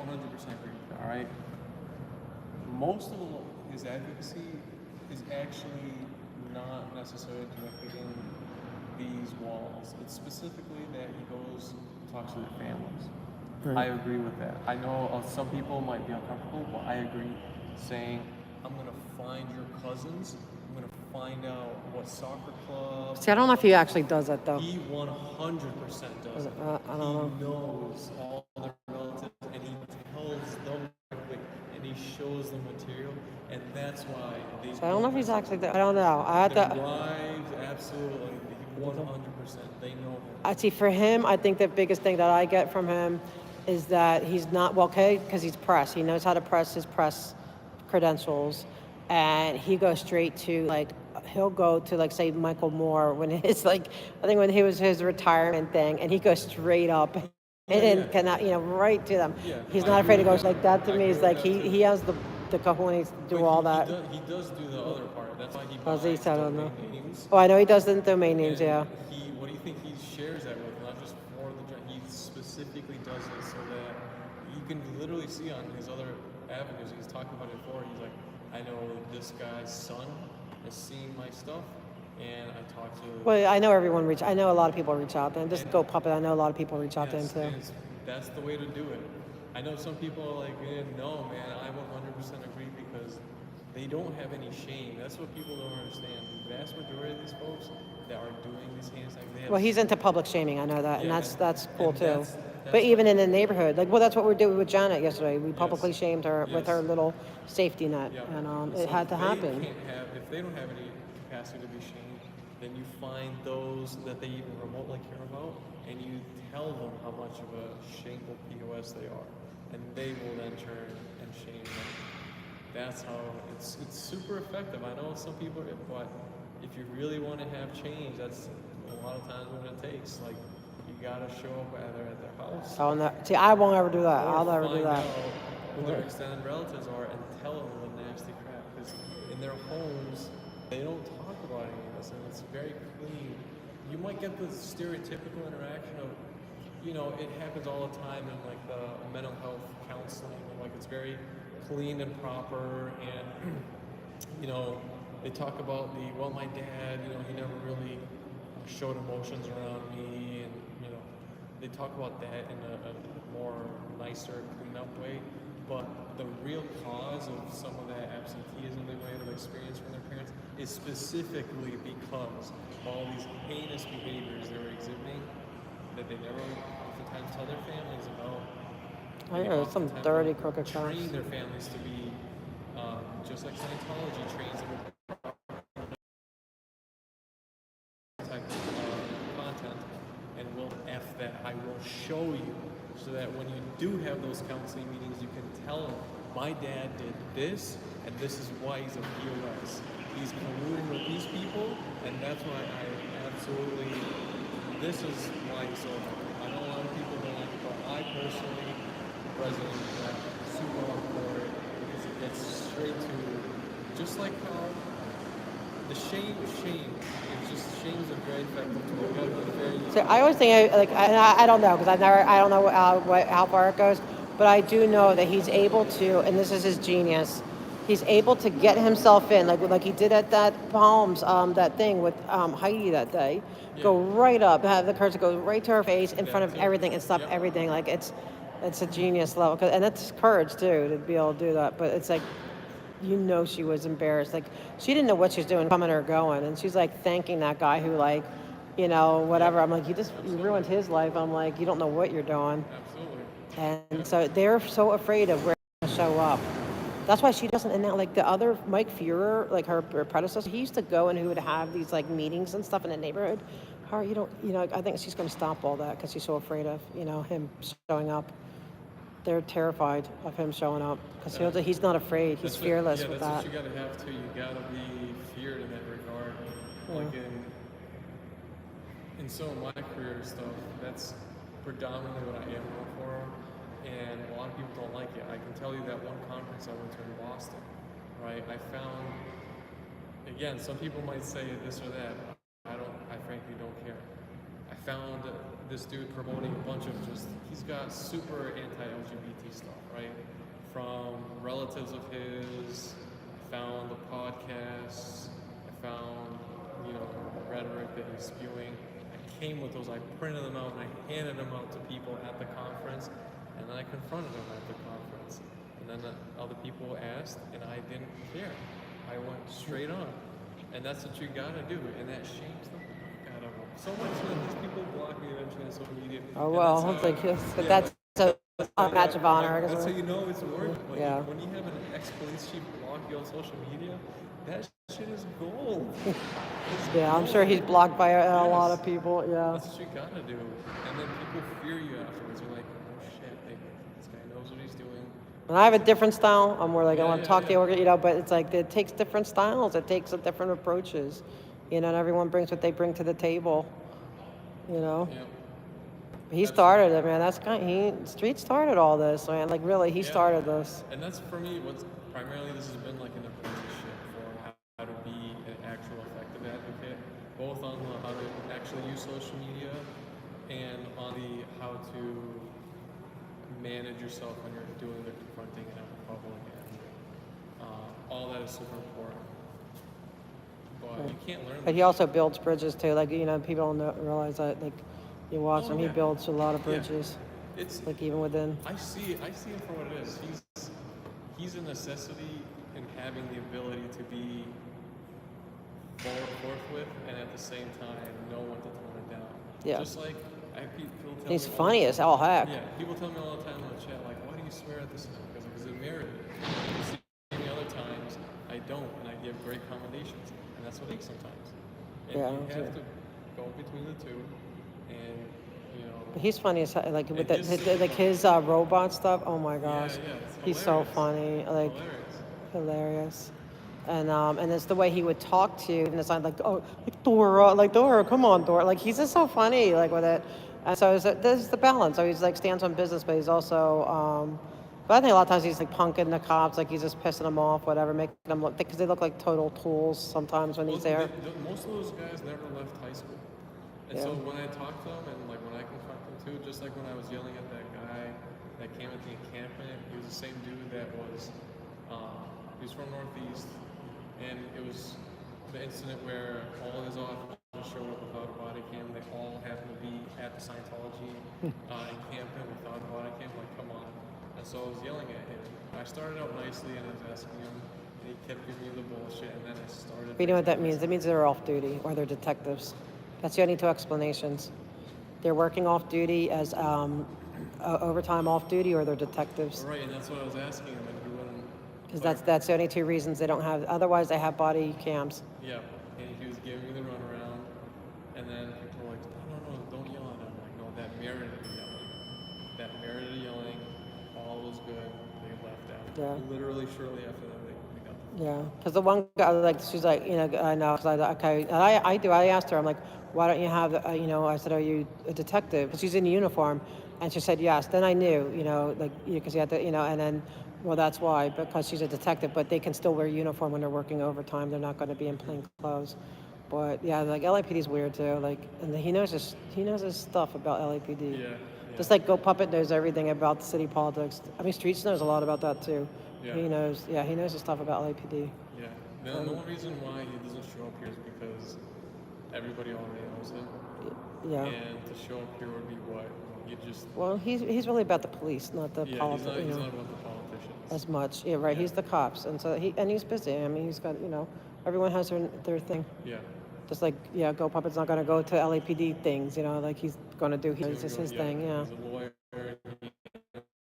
100% agree with that. All right. Most of his advocacy is actually not necessarily directed in these walls. It's specifically that he goes and talks to their families. Right. I agree with that. I know some people might be uncomfortable, but I agree saying, I'm going to find your cousins. I'm going to find out what soccer club. See, I don't know if he actually does that, though. He 100% does it. I don't know. He knows all their relatives, and he tells them quickly, and he shows them material, and that's why they. So I don't know if he's actually there. I don't know. I had Their to. wives, absolutely, 100%. They know him. I see. For him, I think the biggest thing that I get from him is that he's not because he's press. He knows how to press his press credentials, and he goes straight to he'll go to say Michael Moore when it's I think when he was his retirement thing, and he goes straight up and cannot right to them. Yeah, He's not afraid to go like that. To me, is he has the cojones to do all that. He does do the other part. That's why he Buys buys domain names. Oh, I know he does the domain names. Yeah. What do you think he shares that with? Not just for the he specifically does it so that you can literally see on his other avenues. He's talking about it before. He's like, I know this guy's son has seen my stuff, and I talked to. Well, I know I know a lot of people reach out to him. Just go puppet. I know a lot of people reach out to him too. That's the way to do it. I know some people are like, no, man, I 100% agree because they don't have any shame. That's what people don't understand. The vast majority of these folks that are doing these hand signs, they have. Well, he's into public shaming. I know that, and that's cool too. That's but even in the neighborhood, that's what we're doing with Janet yesterday. We publicly shamed her with her little safety net, and it had to happen. If they don't have any capacity to be shamed, then you find those that they even remotely care about, and you tell them how much of a shameful POS they are, and they will then turn and shame them. That's how it's super effective. I know some people, but if you really want to have change, that's a lot of times what it takes. You gotta show up either at their house. Oh no! See, I won't ever do that. I'll never do that. Who their extended relatives are, and tell them the nasty crap. Because in their homes, they don't talk about any of this, and it's very clean. You might get the stereotypical interaction of, it happens all the time in the mental health counseling. It's very clean and proper, and they talk about my dad, he never really showed emotions around me, and they talk about that in a more nicer, clean up way. But the real cause of some of that absenteeism they might have experienced from their parents is specifically because of all these heinous behaviors they were exhibiting that they never oftentimes tell their families about. I know some dirty crooked cops. Train their families to be just like Scientology trains them with type of content, and will F that. I will show you so that when you do have those counseling meetings, you can tell them, my dad did this, and this is why he's a POS. He's colluding with these people, and that's why I absolutely, this is why he's so hard. I know a lot of people don't like it, but I personally, President, super on board, because it gets straight to, just like how the shame, it's just shame's a very effective tool. You gotta be very. So I always think, like, I don't know, because I don't know how far it goes, but I do know that he's able to, and this is his genius, he's able to get himself in, like he did at that Palms, that thing with Heidi that day, go right up, have the courage to go right to her face in front of everything and stop everything. Like, it's a genius level, and it's courage, too, to be able to do that. But it's like, you know, she was embarrassed. Like, she didn't know what she was doing, coming or going. And she's like thanking that guy who, like, you know, whatever. I'm like, you ruined his life. I'm like, you don't know what you're doing. Absolutely. And so they're so afraid of where to show up. That's why she doesn't. And now, like, the other Mike Fuhrer, like her predecessor, he used to go and he would have these like meetings and stuff in the neighborhood. Her, I think she's going to stop all that because she's so afraid of, him showing up. They're terrified of him showing up because he's not afraid. He's fearless with that. That's what you gotta have too. You gotta be feared in that regard. Like in some of my career stuff, that's predominantly what I am known for, and a lot of people don't like it. I can tell you that one conference I went to in Boston, right? I found, again, some people might say this or that. I frankly don't care. I found this dude promoting a bunch of he's got super anti-LGBT stuff, right? From relatives of his, I found the podcasts, I found, rhetoric that he's spewing. I came with those, I printed them out and I handed them out to people at the conference, and then I confronted them at the conference. And then other people asked, and I didn't care. I went straight on. And that's what you gotta do, and that shames them. So much that these people block me eventually on social media. Oh, well, I think that's a badge of honor. That's how you know it's worth it. Like, when you have an ex-police chief block you on social media, that shit is gold. I'm sure he's blocked by a lot of people. Yeah. That's what you gotta do. And then people fear you afterwards. You're like, oh shit, this guy knows what he's doing. And I have a different style. I'm more like, I want to talk to you, but it's like it takes different styles. It takes different approaches. And everyone brings what they bring to the table, Yeah. He started it, man. Street started all this, man. Like, really, he started this. And that's, for me, what's primarily, this has been like an apprenticeship for how to be an actual effective advocate, both on how to actually use social media and on the how to manage yourself when you're doing the confronting in public. And all that is super important. But you can't learn. But he also builds bridges too. Like, people don't realize that. Like, you watch him, he builds a lot of bridges. It's like even within. I see him for what it is. He's a necessity in having the ability to be forthwith and at the same time know when to tone it down. Yeah. Just like people tell he's me funny as hell heck. Yeah. People tell me all the time in the chat, like, why do you swear at this? Because it merited. You see me other times, I don't, and I give great commendations. And that's what it takes sometimes. And you have to go between the two, and He's funny as hell. Like with his robot stuff. Oh my gosh, he's so funny. Like hilarious. And it's the way he would talk to you, and it's like Dora, come on, Dora. Like, he's just so funny, like with it. And so there's the balance. So he's like stands on business, but he's also. But I think a lot of times he's like punking the cops, like he's just pissing them off, whatever, making them look, because they look like total tools sometimes when he's there. Most of those guys never left high school. And so when I talk to them, and like when I confront them too, just like when I was yelling at that guy that came at the encampment, he was the same dude that was, he was from Northeast, and it was the incident where all his officers showed up without a body cam. They all happened to be at the Scientology encampment without a body cam. Like, come on. And so I was yelling at him. I started out nicely and I was asking him, and he kept giving me the bullshit, and then I started. But you know what that means? It means they're off duty or they're detectives. That's the only two explanations. They're working off duty as overtime off duty, or they're detectives. Right, and that's what I was asking him, and he wouldn't. Because that's the only two reasons they don't have. Otherwise, they have body cams. Yeah, and he was giving me the runaround, and then people were like, no, don't yell at him. I'm like, no, that merited me yelling. That merited Yeah. Literally shortly after that, they got the Yeah, because the one guy, like, she's like, you know, I know, because okay, and I asked her, I'm like, why don't you have, you know, I said, are you a detective? Because she's in uniform, and she said yes. Then I knew, you know, like, because you had to, you know, and then, well, that's why, because she's a detective, but they can still wear uniform when they're working overtime. They're not going to be in plain clothes. But yeah, like LAPD's weird too. Like, and he knows his stuff about LAPD. Yeah. Just like Go Puppet knows everything about the city politics. I mean, Streets knows a lot about that too. Yeah. He knows his stuff about LAPD. Yeah. The only reason why he doesn't show up here is because everybody already knows him. Yeah. And to show up here would be what? You just... Well, he's really about the police, not the politics. He's not about the politicians. As much. Yeah, right. Yeah. He's the cops. And so he's busy. I mean, he's got, you know, everyone has their thing. Yeah. Just like, yeah, Go Puppet's not going to go to LAPD things, you know, like he's going to do his thing, yeah. He's a lawyer,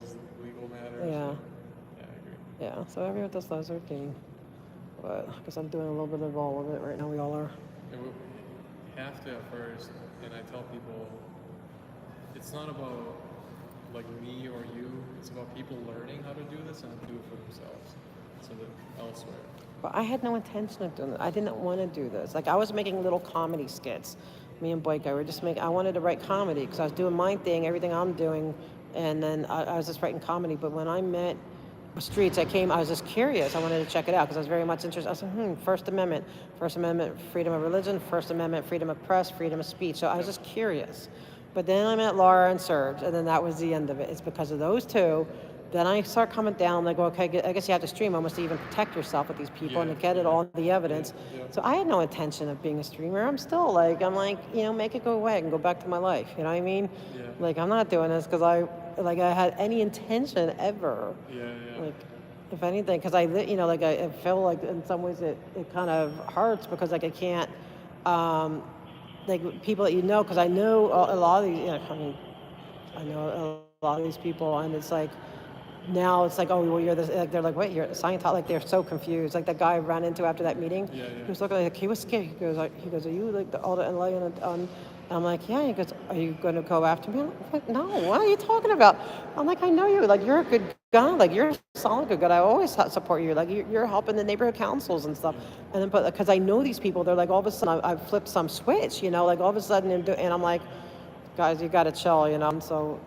he's legal matters. Yeah. Yeah, I agree. Yeah, so everyone does their thing. But I guess I'm doing a little bit of all of it right now. We all are. Yeah, we have to at first, and I tell people, it's not about like me or you, it's about people learning how to do this and do it for themselves, so that elsewhere. But I had no intention of doing it. I didn't want to do this. Like, I was making little comedy skits. Me and Blake, I wanted to write comedy because I was doing my thing, everything I'm doing, and then I was just writing comedy. But when I met Streets, I was just curious. I wanted to check it out because I was very much interested. I said, First Amendment, freedom of religion, First Amendment, freedom of press, freedom of speech. So I was just curious. But then I met Laura and Serge, and then that was the end of it. It's because of those two. Then I start coming down, like, okay, I guess you have to stream almost to even protect yourself with these people and to get it all the evidence. Yeah. So I had no intention of being a streamer. I'm like, you know, make it go away and go back to my life. You know what I mean? Yeah. Like, I'm not doing this because I had any intention ever. Yeah. Like, if anything, because I feel like in some ways it kind of hurts because, like, I can't, like, people that you know, because I know a lot of these, you know, I know a lot of these people, and it's like, now it's like, oh, well, you're this. Like, they're like, wait, you're a Scientologist. Like, they're so confused. Like that guy I ran into after that meeting. Yeah. He was looking like he was scared. He goes, are you like the all the LA and I'm like, yeah. He goes, are you going to go after me? I'm like, no. What are you talking about? I'm like, I know you. Like, you're a good guy. Like, you're a solid good guy. I always support you. Like, you're helping the neighborhood councils and stuff. And then, but because I know these people, they're like, all of a sudden, I've flipped some switch. You know, like all of a sudden, and I'm like, guys, you got to chill. You know. And so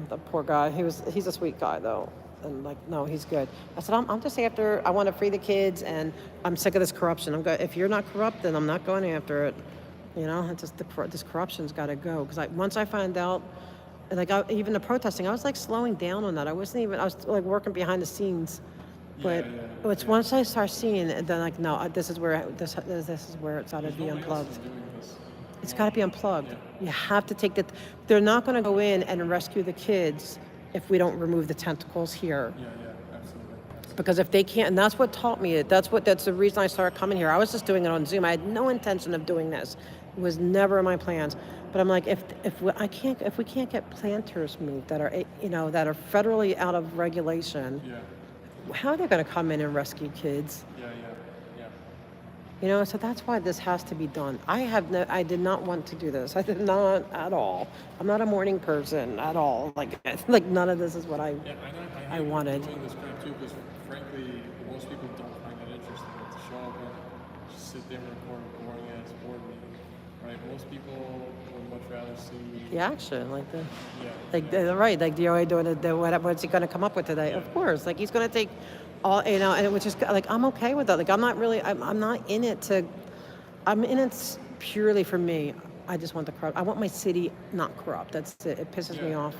the poor guy, he's a sweet guy though. And like, no, he's good. I said, I'm just after, I want to free the kids, and I'm sick of this corruption. If you're not corrupt, then I'm not going after it. You know, it's just this corruption's got to go. Because once I found out, like, even the protesting, I was like slowing down on that. I was like working behind the scenes. But it's once I start seeing it, then like, no, this is where it's got to be unplugged. It's got to be unplugged. Yeah. You have to take that. They're not going to go in and rescue the kids if we don't remove the tentacles here. Yeah, absolutely. Because if they can't, and that's what taught me it. That's the reason I started coming here. I was just doing it on Zoom. I had no intention of doing this. It was never in my plans. But I'm like, if we can't get planters moved that are, you know, that are federally out of regulation, how are they going to come in and rescue kids? Yeah. You know, so that's why this has to be done. I did not want to do this. I did not at all. I'm not a morning person at all. Like none of this is what I wanted. Doing this crap too, because frankly, most people don't find it interesting to show up and just sit there and record a boring ass board meeting, right? Most people would much rather see the action, like the, like they're right, like DOA doing what's he going to come up with today? Of course, like he's going to take. All, you know, and which is like, I'm okay with that. Like, I'm not in it I'm in it purely for me. I just want I want my city not corrupt. That's it. It pisses me off.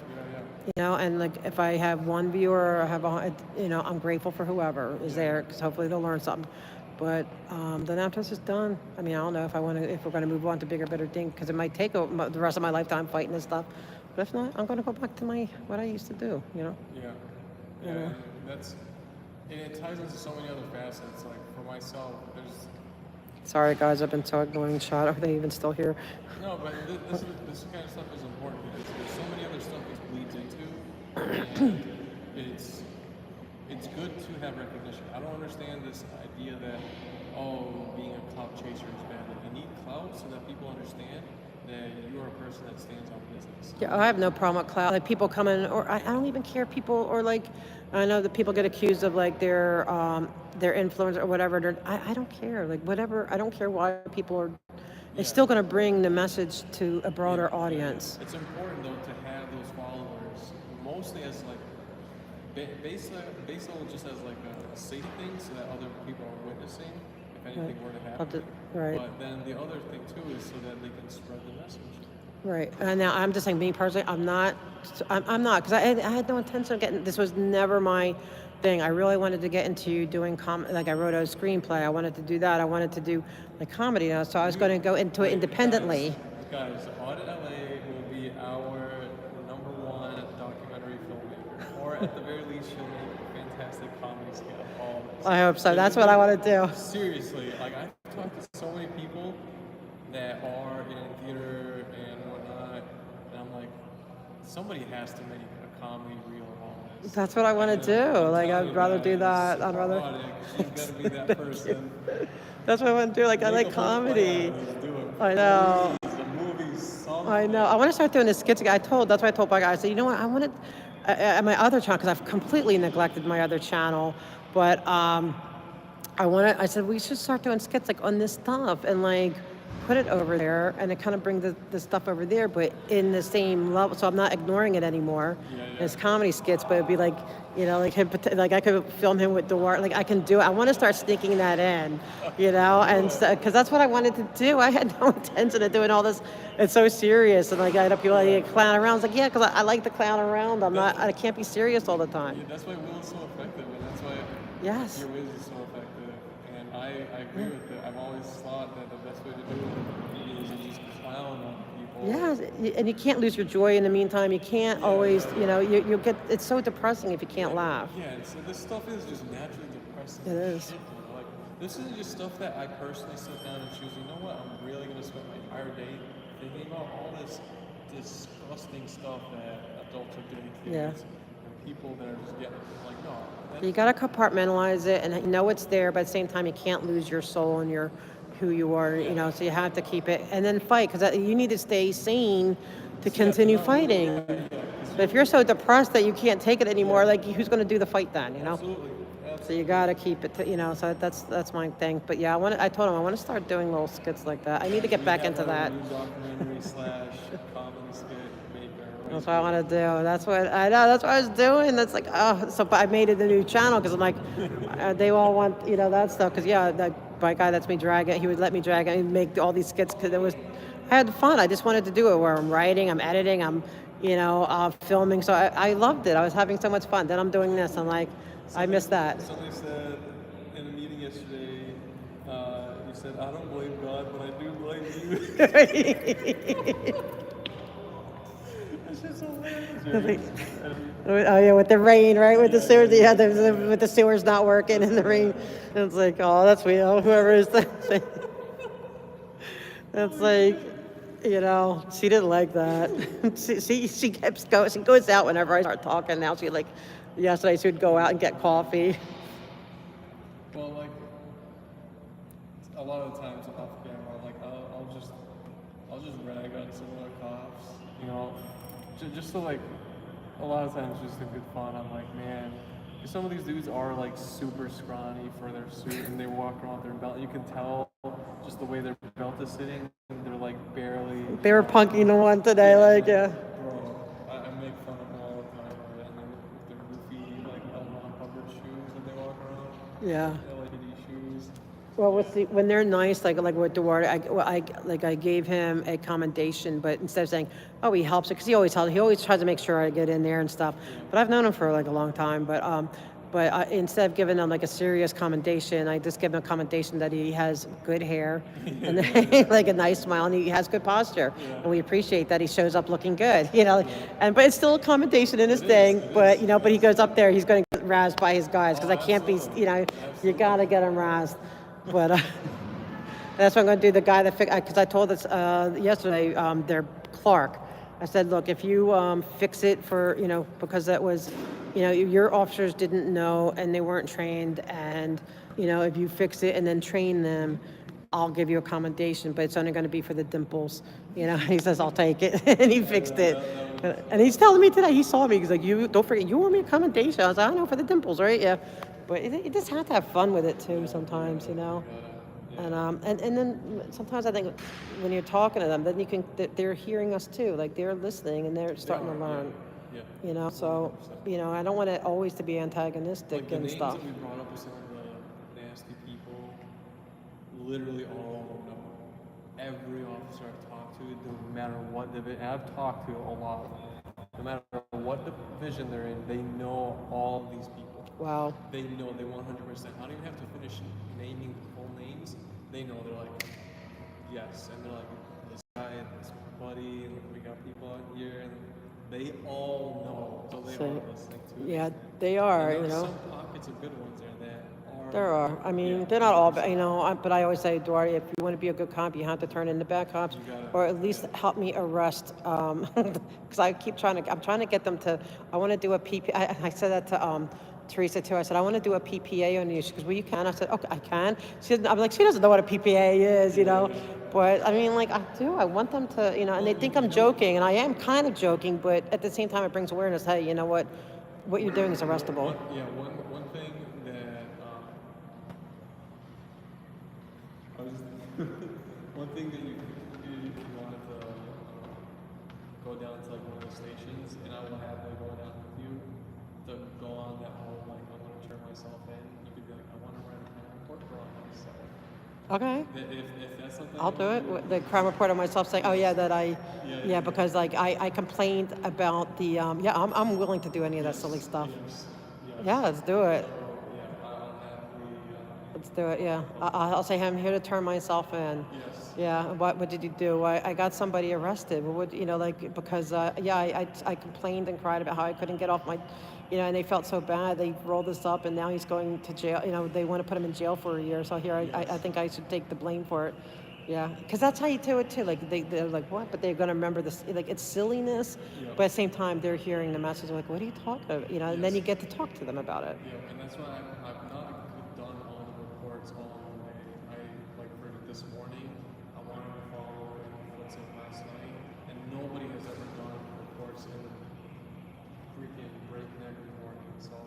You know, and like if I have one viewer, I'm grateful for whoever is there because hopefully they'll learn something. But then after this is done, I mean, I don't know if we're going to move on to bigger, better things because it might take the rest of my lifetime fighting this stuff. But if not, I'm going to go back to what I used to do. You know. Yeah. You know? And it ties into so many other facets. Like for myself, Sorry guys, I've been so annoying. Shot. Are they even still here? No, but this kind of stuff is important because there's so many other stuff this bleeds into, and it's good to have recognition. I don't understand this idea that being a clout chaser is bad. Like, you need clout so that people understand, then you are a person that stands on business. Yeah, I have no problem with clout. Like people come in, or I don't even care. People, or like, I know that people get accused of like their influence or whatever. I don't care. Like whatever. I don't care why people are. They're still going to bring the message to a broader audience. It's important though to have those followers, mostly as like base level, just as like a safe thing, so that other people are witnessing if anything were to happen. Right. But then the other thing too is so that they can spread the message. Right. Now I'm just saying, me personally, I'm not, because I had no intention of getting, this was never my thing. I really wanted to get into doing like I wrote a screenplay. I wanted to do that. I wanted to do like comedy, so I was going to go into it independently. Guys, Audit LA will be our #1 documentary filmmaker, or at the very least, she'll make a fantastic comedy skit of all of this. I hope so. That's what I want to do. Seriously, like I've talked to so many people that are in theater and whatnot, and I'm like, somebody has to make a comedy reel of all this. That's what I want to do. Like I'd rather do that. I'd rather. She's got to be that person. That's what I want to do. Like I like comedy. I know. I know. I want to start doing the skits. That's why I told my guy. I said, you know what? I wanted at my other channel, because I've completely neglected my other channel, but I said we should start doing skits like on this stuff and like put it over there, and it kind of bring the stuff over there, but in the same level. So I'm not ignoring it anymore. It's comedy skits, but it'd be like, you know, like him, like I could film him with Duarte. Like I can do it. I want to start sneaking that in, you know, and because that's what I wanted to do. I had no intention of doing all this. It's so serious, and like I had people like clown around. I was like, yeah, because I like to clown around. I can't be serious all the time. Yeah, that's why Will is so effective, and that's why yes. your Wiz is so effective. And I agree with it. I've always thought that the best way to do it is to just clown on people. Yeah, and you can't lose your joy in the meantime. You can't always, you know, you'll get, it's so depressing if you can't laugh. Yeah, so this stuff is just naturally depressing. It is. Shit, like, this is just stuff that I personally sit down and choose, you know what, I'm really going to spend my entire day thinking about all this disgusting stuff that adults are doing to kids. And people that are just getting, like, no. You got to compartmentalize it and know it's there, but at the same time, you can't lose your soul and who you are, you know, so you have to keep it and then fight, because you need to stay sane to continue fighting. But if you're so depressed that you can't take it anymore, like who's going to do the fight then, you know? Absolutely. So you got to keep it, you know, so that's my thing. But yeah, I told him I want to start doing little skits like that. I need to get back into that. Documentary / comedy skit maker. That's what I want to do. That's what I know. That's what I was doing. That's like, so but I made it a new channel because I'm like, they all want, you know, that stuff. Because yeah, my guy lets me drag it. He would let me drag it and make all these skits because I had fun. I just wanted to do it where I'm writing, I'm editing, I'm, you know, filming. So I loved it. I was having so much fun. Then I'm doing this. I'm like, I miss that. Somebody said in a meeting yesterday, you said, I don't blame God, but I do blame you. That's just hilarious. Oh yeah, with the rain, right? With the sewers, yeah, with the sewers not working in the rain. And it's like, oh, that's whoever is that. That's like, you know, she didn't like that. she kept going. She goes out whenever I start talking. Now she like, yesterday she would go out and get coffee. Well, like a lot of the times off camera, like I'll just rag on some of the cops, you know, just to like, a lot of times just to good fun. I'm like, man, some of these dudes are like super scrawny for their suit, and they walk around with their belt. You can tell just the way their belt is sitting, and they're like barely. They were punking the one today, like yeah. Bro, I make fun of them all the time, right? And then with their goofy like Elmon Hubbard shoes that they walk around. Yeah. LED shoes. Well, when they're nice, like with Duarte, I gave him a commendation, but instead of saying, oh, he helps it, because he always tries to make sure I get in there and stuff. But I've known him for like a long time. But instead of giving him like a serious commendation, I just give him a commendation that he has good hair and like a nice smile, and he has good posture, and we appreciate that he shows up looking good, you know. But it's still a commendation in his thing. But you know, but he goes up there, he's going to get razzed by his guys, because I can't be, you know, you got to get him razzed. But that's what I'm going to do. The guy that because I told this yesterday, their Clark. I said, look, if you fix it for, you know, because that was, you know, your officers didn't know and they weren't trained, and you know, if you fix it and then train them, I'll give you a commendation, but it's only going to be for the dimples. You know, he says, I'll take it. And he fixed it. And he's telling me today, he saw me. He's like, you don't forget, you owe me a commendation. I was like, I know, for the dimples, right? Yeah. But you just have to have fun with it too sometimes, you know. And then sometimes I think when you're talking to them, then you can, they're hearing us too. Like they're listening and they're starting to learn. Yeah. You know, so, you know, I don't want it always to be antagonistic and stuff. Like the names that we brought up with some of the nasty people, literally all of them know. Every officer I've talked to, no matter what division, I've talked to a lot of them. No matter what division they're in, they know all of these people. Wow. They know, they 100%. I don't even have to finish naming the full names. They know, they're like, yes. And they're like, this guy, this buddy, and we got people out here, and they all know. So they are listening to it. Yeah, they are, And you there's know. some pockets of good ones there that are. There are. I mean, they're not all, you know, but I always say, Duarte, if you want to be a good cop, you have to turn in the bad cops, or at least help me arrest, because I'm trying to get them to, I want to do a PP, I said that to Teresa too. I said, I want to do a PPA on you. She goes, well, you can. I said, okay, I can. I'm like, she doesn't know what a PPA is, you know. But I mean, like, I do. I want them to, you know, and they think I'm joking, and I am kind of joking, but at the same time, it brings awareness. Hey, you know what you're doing is arrestable. One thing that one thing that you wanted to go down to like one of the stations, and I will happily go down with you to go on that whole like I'm gonna turn myself in. You could be like, I want to write a crime report for all myself. Okay. If that's something I'll do it. The crime report on myself saying, oh yeah, that because like I complained about the I'm willing to do any of that silly stuff. Yeah, let's do it. Let's do it. Yeah, I'll say I'm here to turn myself in. Yes. Yeah. What did you do? I got somebody arrested. What, you know, like because I complained and cried about how I couldn't get off my, you know, and they felt so bad. They rolled this up, and now he's going to jail. You know, they want to put him in jail for a year. So here, I think I should take the blame for it. Yeah, because that's how you do it too. Like they're like, what? But they're gonna remember this. Like it's silliness, but at the same time, they're hearing the message. They're like, what are you talking about? You know, and then you get to talk to them about it. Yeah, and that's why I've not done all the reports all in one day. Like for this morning, I wanted to follow what's in last night, and nobody has ever done reports in freaking breakneck morning. So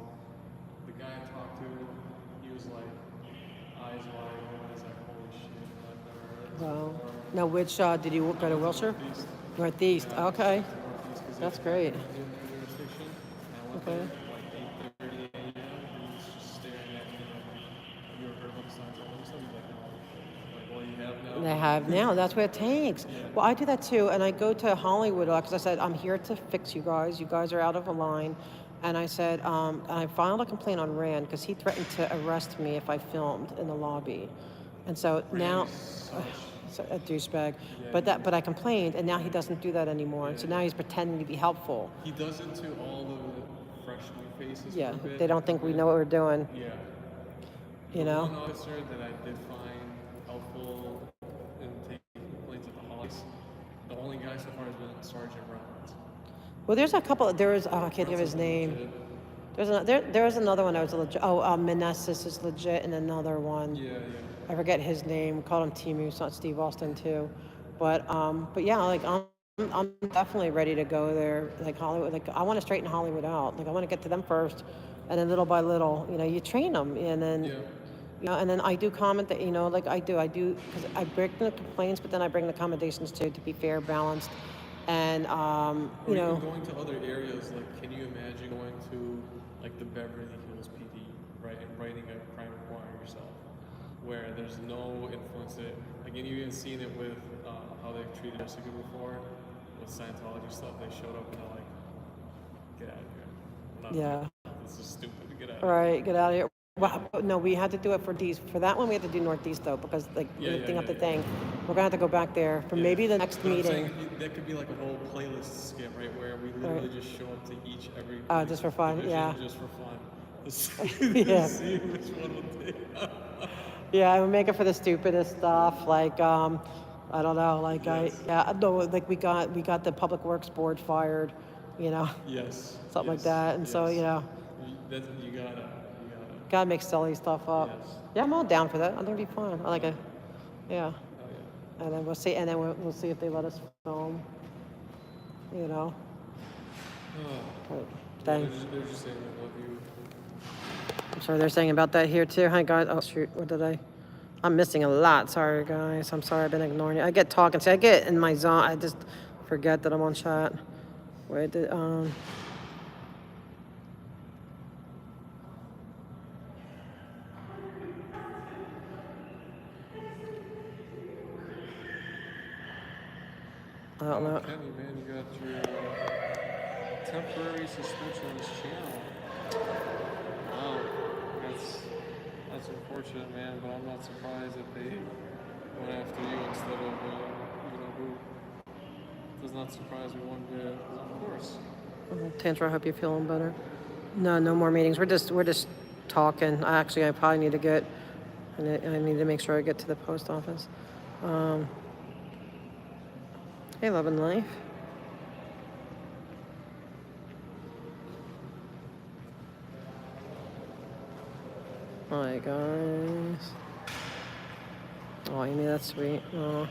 the guy I talked to, he was like, eyes wide open. He's like, holy shit, I've never heard this Wow. before. Now, which did you go to Wilshire? Northeast. Okay. That's great. Okay. They have now. That's what it takes. Well, I do that too, and I go to Hollywood because I said I'm here to fix you guys. You guys are out of a line, and I said I filed a complaint on Rand because he threatened to arrest me if I filmed in the lobby, and so now. A douchebag, but I complained, and now he doesn't do that anymore. And so now he's pretending to be helpful. He does it to all the fresh new faces. Yeah, for a bit. they don't think we know what we're doing. Yeah. You know. One officer that I did find helpful in taking complaints at the holidays, the only guy so far has been Sergeant Rollins. Well, there's a couple. There was I can't think of his name. There was another one that was legit. Meneses is legit, and another one. Yeah. I forget his name. We called him Timu. It's not Steve Austin too, but yeah, like I'm definitely ready to go there. Like Hollywood, like I want to straighten Hollywood out. Like I want to get to them first, and then little by little, you know, you train them, and then. Yeah. You know, and then I do comment that, you know, like I do, because I bring the complaints, but then I bring the commendations too, to be fair, balanced, and you know. Going to other areas, like, can you imagine going to like the Beverly Hills PD, right, and writing a crime report on yourself, where there's no influence that, again, you've even seen it with how they've treated Jessica before, with Scientology stuff. They showed up and they're like, get out of here. Yeah. This is stupid. Get out. All right, get out of here. Well, no, we had to do it for these. For that one, we had to do Northeast though, because like lifting up the thing. We're gonna have to go back there for maybe the next meeting. I'm saying, that could be like a whole playlist skit, right, where we literally just show up to every. Just for fun, yeah. Just for fun. Yeah. See which one will take. Yeah, we make it for the stupidest stuff, like I don't know, like like we got the Public Works Board fired, you know. Yes. Something like that, and so you know. You gotta Gotta make silly stuff up. Yes. Yeah, I'm all down for that. I think it'd be fun. I like it. Yeah. And then we'll see, and then we'll see if they let us film, you know. But They're thanks. just saying they love you. I'm sorry, they're saying about that here too. Hi guys. Oh shoot, what did I'm missing a lot. Sorry guys. I'm sorry I've been ignoring you. I get talking. See, I get in my zone. I just forget that I'm on chat. Wait, I don't know. Kenny, man, you got your temporary suspension on this channel. Wow, that's unfortunate, man. But I'm not surprised that they went after you instead of who. Does not surprise me one bit. Of course. Tantra, I hope you're feeling better. No more meetings. We're just talking. I probably need to get. I need to make sure I get to the post office. Hey, Love and Life. Hi guys. Oh, Amy, that's sweet. Oh.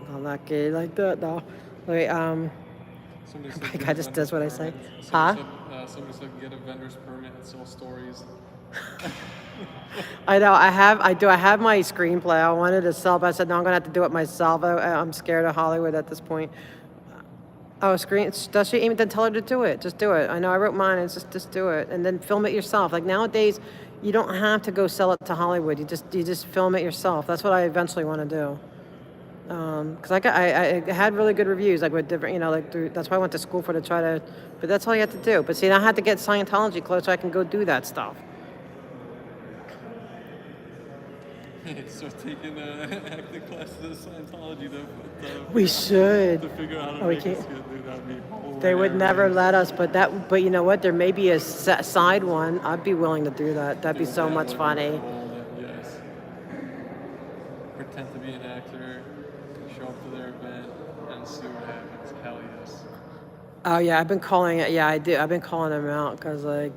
Not that gay like that though. Wait, Somebody said my get guy a just vendor's does what I permit. say. Huh? Somebody said get a vendor's permit and sell stories. I know. I have my screenplay. I wanted to sell, but I said no. I'm gonna have to do it myself. I'm scared of Hollywood at this point. Oh, does she even then tell her to do it? Just do it. I know I wrote mine. It's just do it and then film it yourself. Like nowadays, you don't have to go sell it to Hollywood. You just film it yourself. That's what I eventually want to do. Because I had really good reviews, like with different, that's why I went to school to try to, but that's all you have to do. But see, I had to get Scientology close so I can go do that stuff. Start taking acting classes in Scientology We should. to figure out how to Oh, we make can't. this good. That'd be hilarious. They would never let us, but you know what? There may be a side one. I'd be willing to do that. That'd be so That much would be funny. cool, yes. Pretend to be an actor, show up to their event, and see what happens. Hell yes. Oh yeah, I've been calling it. Yeah, I do. I've been calling them out because I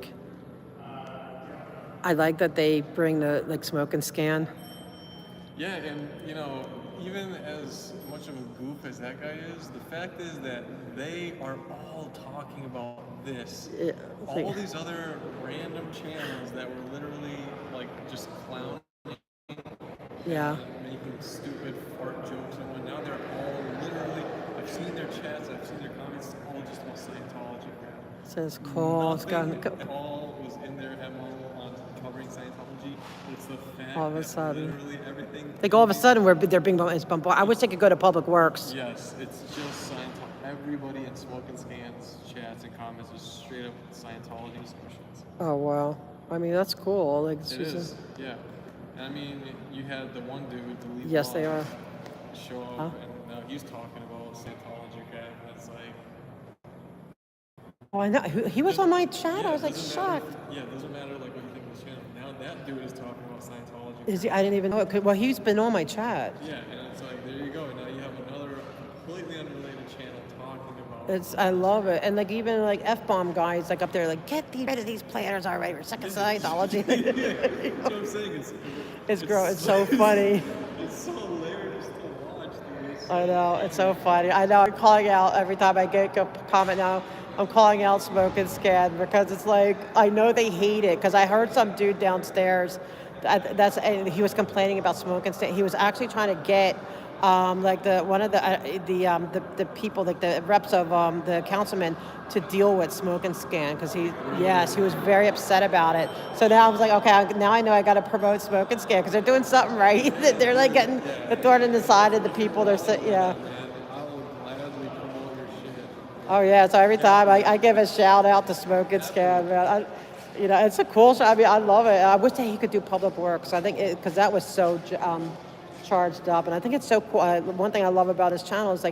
like that they bring the smoke and scan. Yeah, and even as much of a goof as that guy is, the fact is that they are all talking about this. Yeah, all these other random channels that were literally just clowning. Yeah. And making stupid fart jokes and what. Now they're all literally. I've seen their chats. I've seen their comments. It's all just about Scientology. Says cool. It's got Nothing at all was in their MO on covering Scientology. It's the fact all of a that sudden. literally everything. Like all of a sudden they're being bombarded. I wish they could go to Public Works. Yes, it's just Scientology. Everybody in Smoke and Scans chats and comments is straight up Scientology discussions. Oh wow. I mean that's cool. It is. Yeah. I mean, you had the one dude, the lead Yes, they blogger, are. show up, Huh? and he's talking about Scientology crap, and it's like. Oh, I know. He was on my chat. I was shocked. It doesn't matter what you think of the channel. Now that dude is talking about Scientology. Is he? I didn't even know it. Well, he's been on my chat. Yeah, and it's like there you go. Now you have another completely unrelated channel talking about. I love it. And even F-bomb guys up there get rid of these planners already. We're sick of Scientology. That's what I'm saying. It's so funny. It's so hilarious to watch these. I know, it's so funny. I know, I'm calling out every time I get a comment now. I'm calling out Smoke and Scan because it's I know they hate it because I heard some dude downstairs and he was complaining about Smoke and Scan. He was actually trying to get the people, the reps of the councilmen to deal with Smoke and Scan because he was very upset about it. So now I was okay, now I know I got to promote Smoke and Scan because they're doing something right. They're getting the thorn in the side of the people. They're yeah. Oh yeah, so every time I give a shout out to Smoke and Scan, man. It's a cool show. I mean, I love it. I wish that he could do Public Works. I think because that was so charged up, and I think it's so cool. One thing I love about his channel is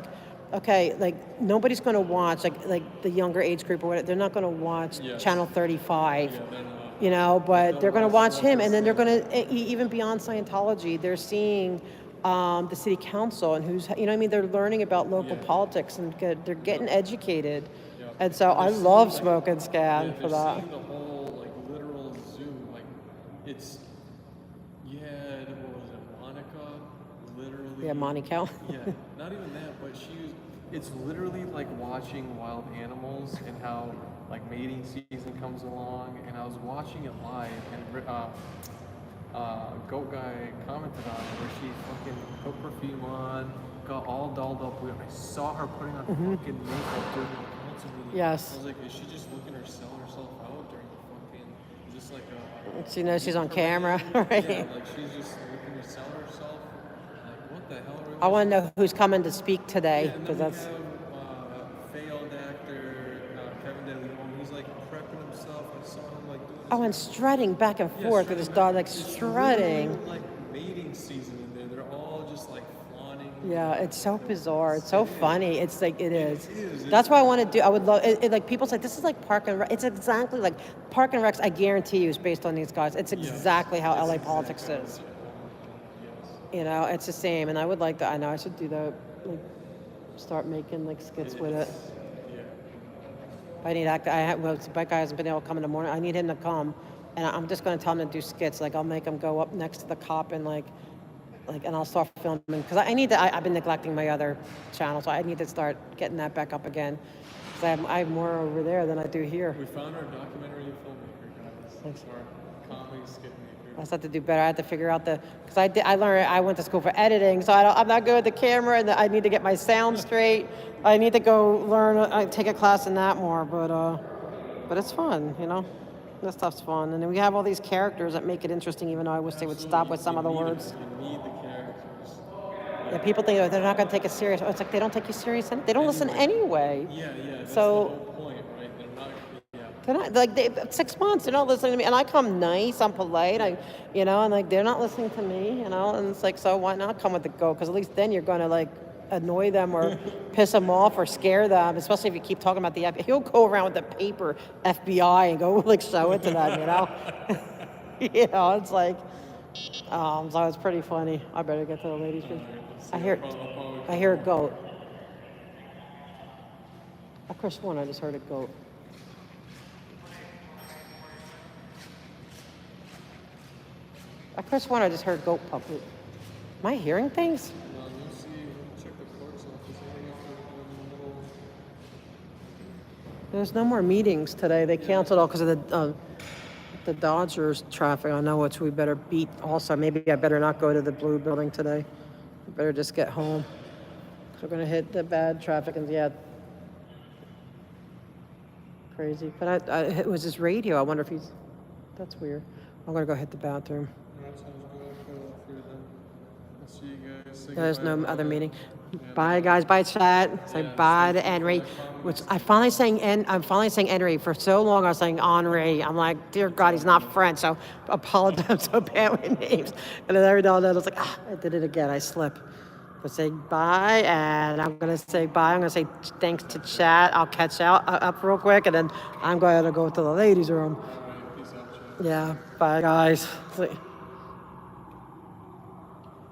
nobody's going to watch the younger age group or whatever. They're not going to watch Channel 35. But they're going to watch him, and then they're going to even beyond Scientology. They're seeing the city council and who's they're learning about local politics and they're getting educated, and so I love Smoke and Scan for that. The whole literal it's, what was it, Monica? Literally. Yeah, Monica. Yeah, not even that, but it's literally like watching wild animals and how like mating season comes along, and I was watching it live, and Goat Guy commented on it where she fucking put perfume on, got all dolled up with. I saw her putting on fucking makeup during the council meeting. Yes. I was like, is she just looking to sell herself out during the fucking? Is this like a? She knows she's on camera, right? Yeah, like she's just looking to sell herself. Like what the hell? Are we I want to know who's coming to speak today, because and then that's. we have failed actor Kevin De Leon. He's like prepping himself. I saw him like doing. Oh, and strutting back and forth with his dog, like strutting. It's like mating season in there. They're all just like flaunting. Yeah, it's so bizarre. It's so funny. It's like, it is. That's why I want to do, I would love, like people say, this is like Park and Rec. It's exactly like Park and Recs, I guarantee you, is based on these guys. It's exactly how LA politics is. You know, it's the same. And I would like that. I know I should do that. Like, start making like skits with it. I need that guy. That guy hasn't been able to come in the morning. I need him to come, and I'm just going to tell him to do skits. Like I'll make him go up next to the cop and like, and I'll start filming because I need to. I've been neglecting my other channel, so I need to start getting that back up again. Because I have more over there than I do here. We found our documentary filmmaker, guys. Our comedy skit maker. I just have to do better. I have to figure out because I learned, I went to school for editing, so I'm not good with the camera, and I need to get my sound straight. I need to go learn, take a class in that more, but it's fun, you know? This stuff's fun. And then we have all these characters that make it interesting, even though I wish they would stop with some of the words. You need the characters. Yeah, people think they're not going to take it serious. Oh, it's like they don't take you serious. They don't listen anyway. Yeah, that's so, the whole point, right? They're not, like 6 months, they're not listening to me, and I come nice, I'm polite, and like they're not listening to me, and it's like, so why not come with the goat? Because at least then you're going to like annoy them or piss them off or scare them, especially if you keep talking about the FBI. He'll go around with the paper FBI and go like show it to them, you know. It's like, so it's pretty funny. I better get to the ladies' room. I hear a goat. I could have sworn I just heard a goat. I could have sworn I just heard goat puppet. Am I hearing things? There's no more meetings today. They canceled all because of the Dodgers traffic. I know which we better beat also. Maybe I better not go to the blue building today. I better just get home. So we're going to hit the bad traffic and crazy. But it was his radio. I wonder if that's weird. I'm going to go hit the bathroom. There's no other meeting. Bye, guys. Bye, chat. Say bye to Henry. Which I'm finally saying Henry. For so long, I was saying Henri. I'm like, dear God, he's not French. So apologize. I'm so bad with names. And then every now and then I was like, I did it again. I slip. But say bye, and I'm gonna say bye. I'm gonna say thanks to chat. I'll catch up real quick, and then I'm going to go to the ladies' room. Yeah. Bye, guys.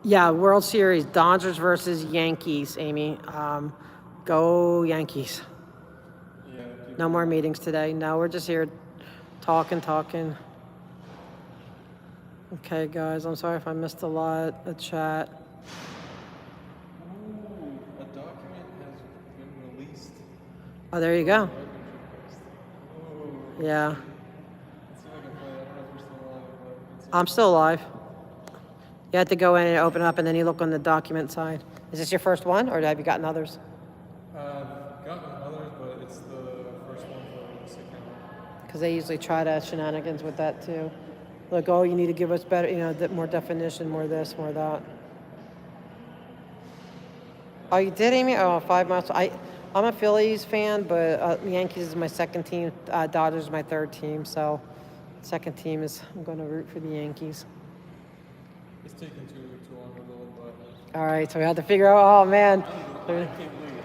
Yeah, World Series, Dodgers versus Yankees, Amy. Go Yankees. No more meetings today. No, we're just here talking. Okay, guys, I'm sorry if I missed a lot of chat. A document has been released. Oh, there you go. Yeah. I'm still alive. You have to go in and open it up, and then you look on the document side. Is this your first one, or have you gotten others? I've gotten others, but it's the first one for this account. Because they usually try to shenanigans with that too. Like, oh, you need to give us better, more definition, more this, more that. Oh, you did, Amy? Oh, 5 months. I'm a Phillies fan, but Yankees is my second team. Dodgers is my third team. So, second team I'm going to root for the Yankees. It's taken too long to load, but... All right, so we have to figure out. Oh man!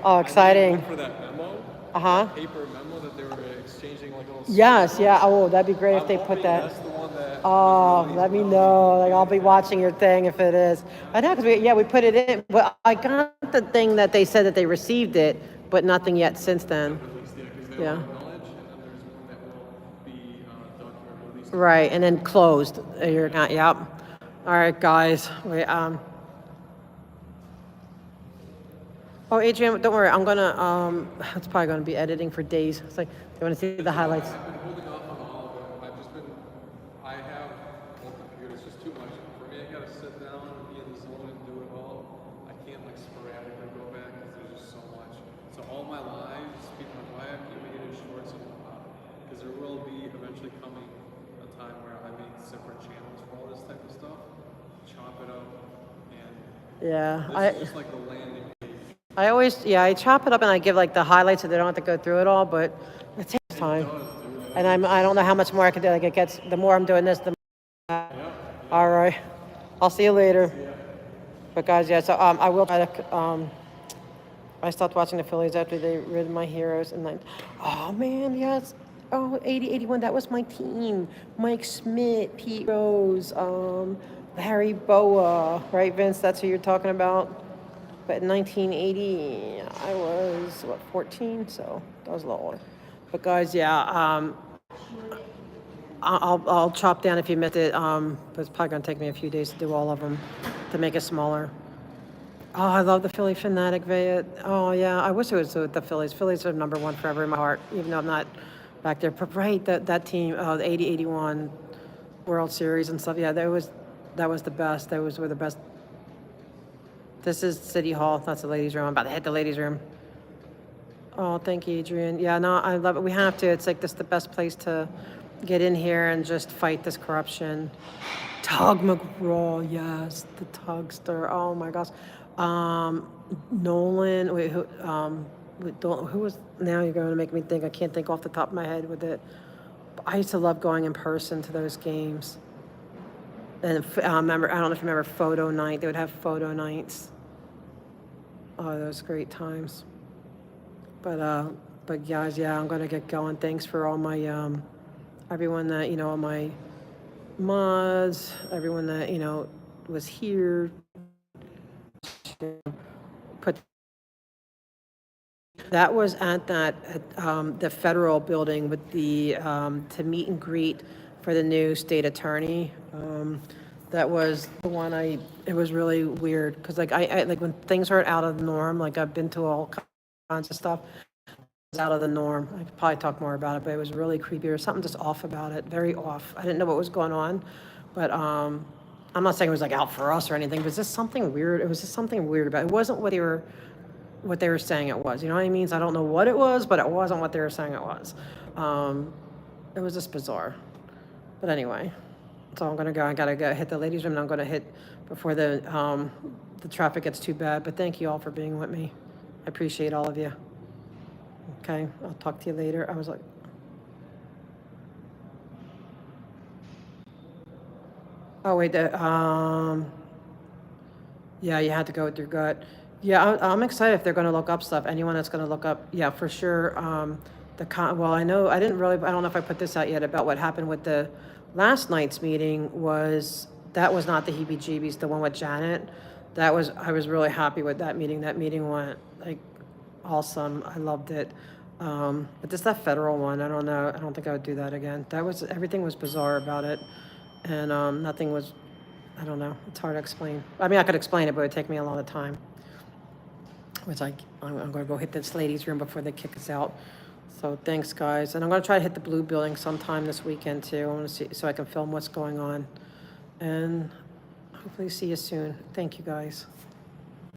Oh, exciting! For that memo. That paper memo that they were exchanging like little. Yes, yeah. Oh, that'd be great if they put that. That's the one that. Oh, let me know. Like I'll be watching your thing if it is. I know because we put it in. But I got the thing that they said that they received it, but nothing yet since then. Yeah. Right, and then closed. You're not, yep. All right, guys. Wait, oh, Adrian, don't worry. I'm gonna, it's probably gonna be editing for days. It's like, you wanna see the highlights? I've been holding off on all of them. I have both computers, just too much. For me, I gotta sit down and be in the zone and do it all. I can't like sporadically go back because there's just so much. So all my lives, why I keep making it short and because there will be eventually coming a time where I make separate channels for all this type of stuff, chop it up, and Yeah, this is just like the landing page. I always, yeah, I chop it up and I give like the highlights so they don't have to go through it all, but it takes time. And I don't know how much more I can do. Like it gets, the more I'm doing this, the more. All right. I'll see you later. But guys, yeah, so I will try to, I stopped watching the Phillies after they rid my heroes and then, oh man, yes. Oh, 80, 81, that was my team. Mike Schmidt, Pete Rose, Larry Boa, right, Vince? That's who you're talking about. But in 1980, I was, what, 14? So that was a little older. But guys, yeah, I'll chop down if you missed it. But it's probably going to take me a few days to do all of them to make it smaller. Oh, I love the Philly Fanatic Vet. Oh, yeah, I wish it was with the Phillies. Phillies are number one forever in my heart, even though I'm not back there. But right, that team, the 80-81 World Series and stuff, yeah, that was the best. Those were the best. This is City Hall. That's the ladies' room. I'm about to hit the ladies' room. Oh, thank you, Adrian. Yeah, no, I love it. We have to. It's like this the best place to get in here and just fight this corruption. Tug McGraw, yes, the Tugster. Oh my gosh. Nolan. Wait, who was? Now you're going to make me think. I can't think off the top of my head with it. But I used to love going in person to those games. And remember, I don't know if you remember photo night. They would have photo nights. Oh, those great times. But guys, yeah, I'm gonna get going. Thanks for all my everyone that all my mods, everyone that was here. That was at the federal building with the to meet and greet for the new state attorney. That was the one it was really weird because like I like when things are out of the norm, like I've been to all kinds of stuff, it's out of the norm. I could probably talk more about it, but it was really creepy. There was something just off about it, very off. I didn't know what was going on, but I'm not saying it was like out for us or anything, but it was just something weird. It was just something weird about it. It wasn't what they were saying it was. You know what I mean? So I don't know what it was, but it wasn't what they were saying it was. It was just bizarre. But anyway. So I'm gonna go. I gotta go hit the ladies' room, and I'm gonna hit before the traffic gets too bad. But thank you all for being with me. I appreciate all of you. Okay, I'll talk to you later. I was like, oh wait, yeah, you had to go with your gut. Yeah, I'm excited if they're gonna look up stuff. Anyone that's gonna look up, yeah, for sure. Well, I know I don't know if I put this out yet about what happened with the. Last night's meeting was not the heebie-jeebies, the one with Janet. I was really happy with that meeting. That meeting went like awesome. I loved it. But this that federal one, I don't know. I don't think I would do that again. Everything was bizarre about it, and nothing was. I don't know. It's hard to explain. I mean, I could explain it, but it would take me a lot of time. Which I'm going to go hit this ladies' room before they kick us out. So thanks, guys. And I'm going to try to hit the blue building sometime this weekend, too. I want to see so I can film what's going on. And hopefully see you soon. Thank you, guys.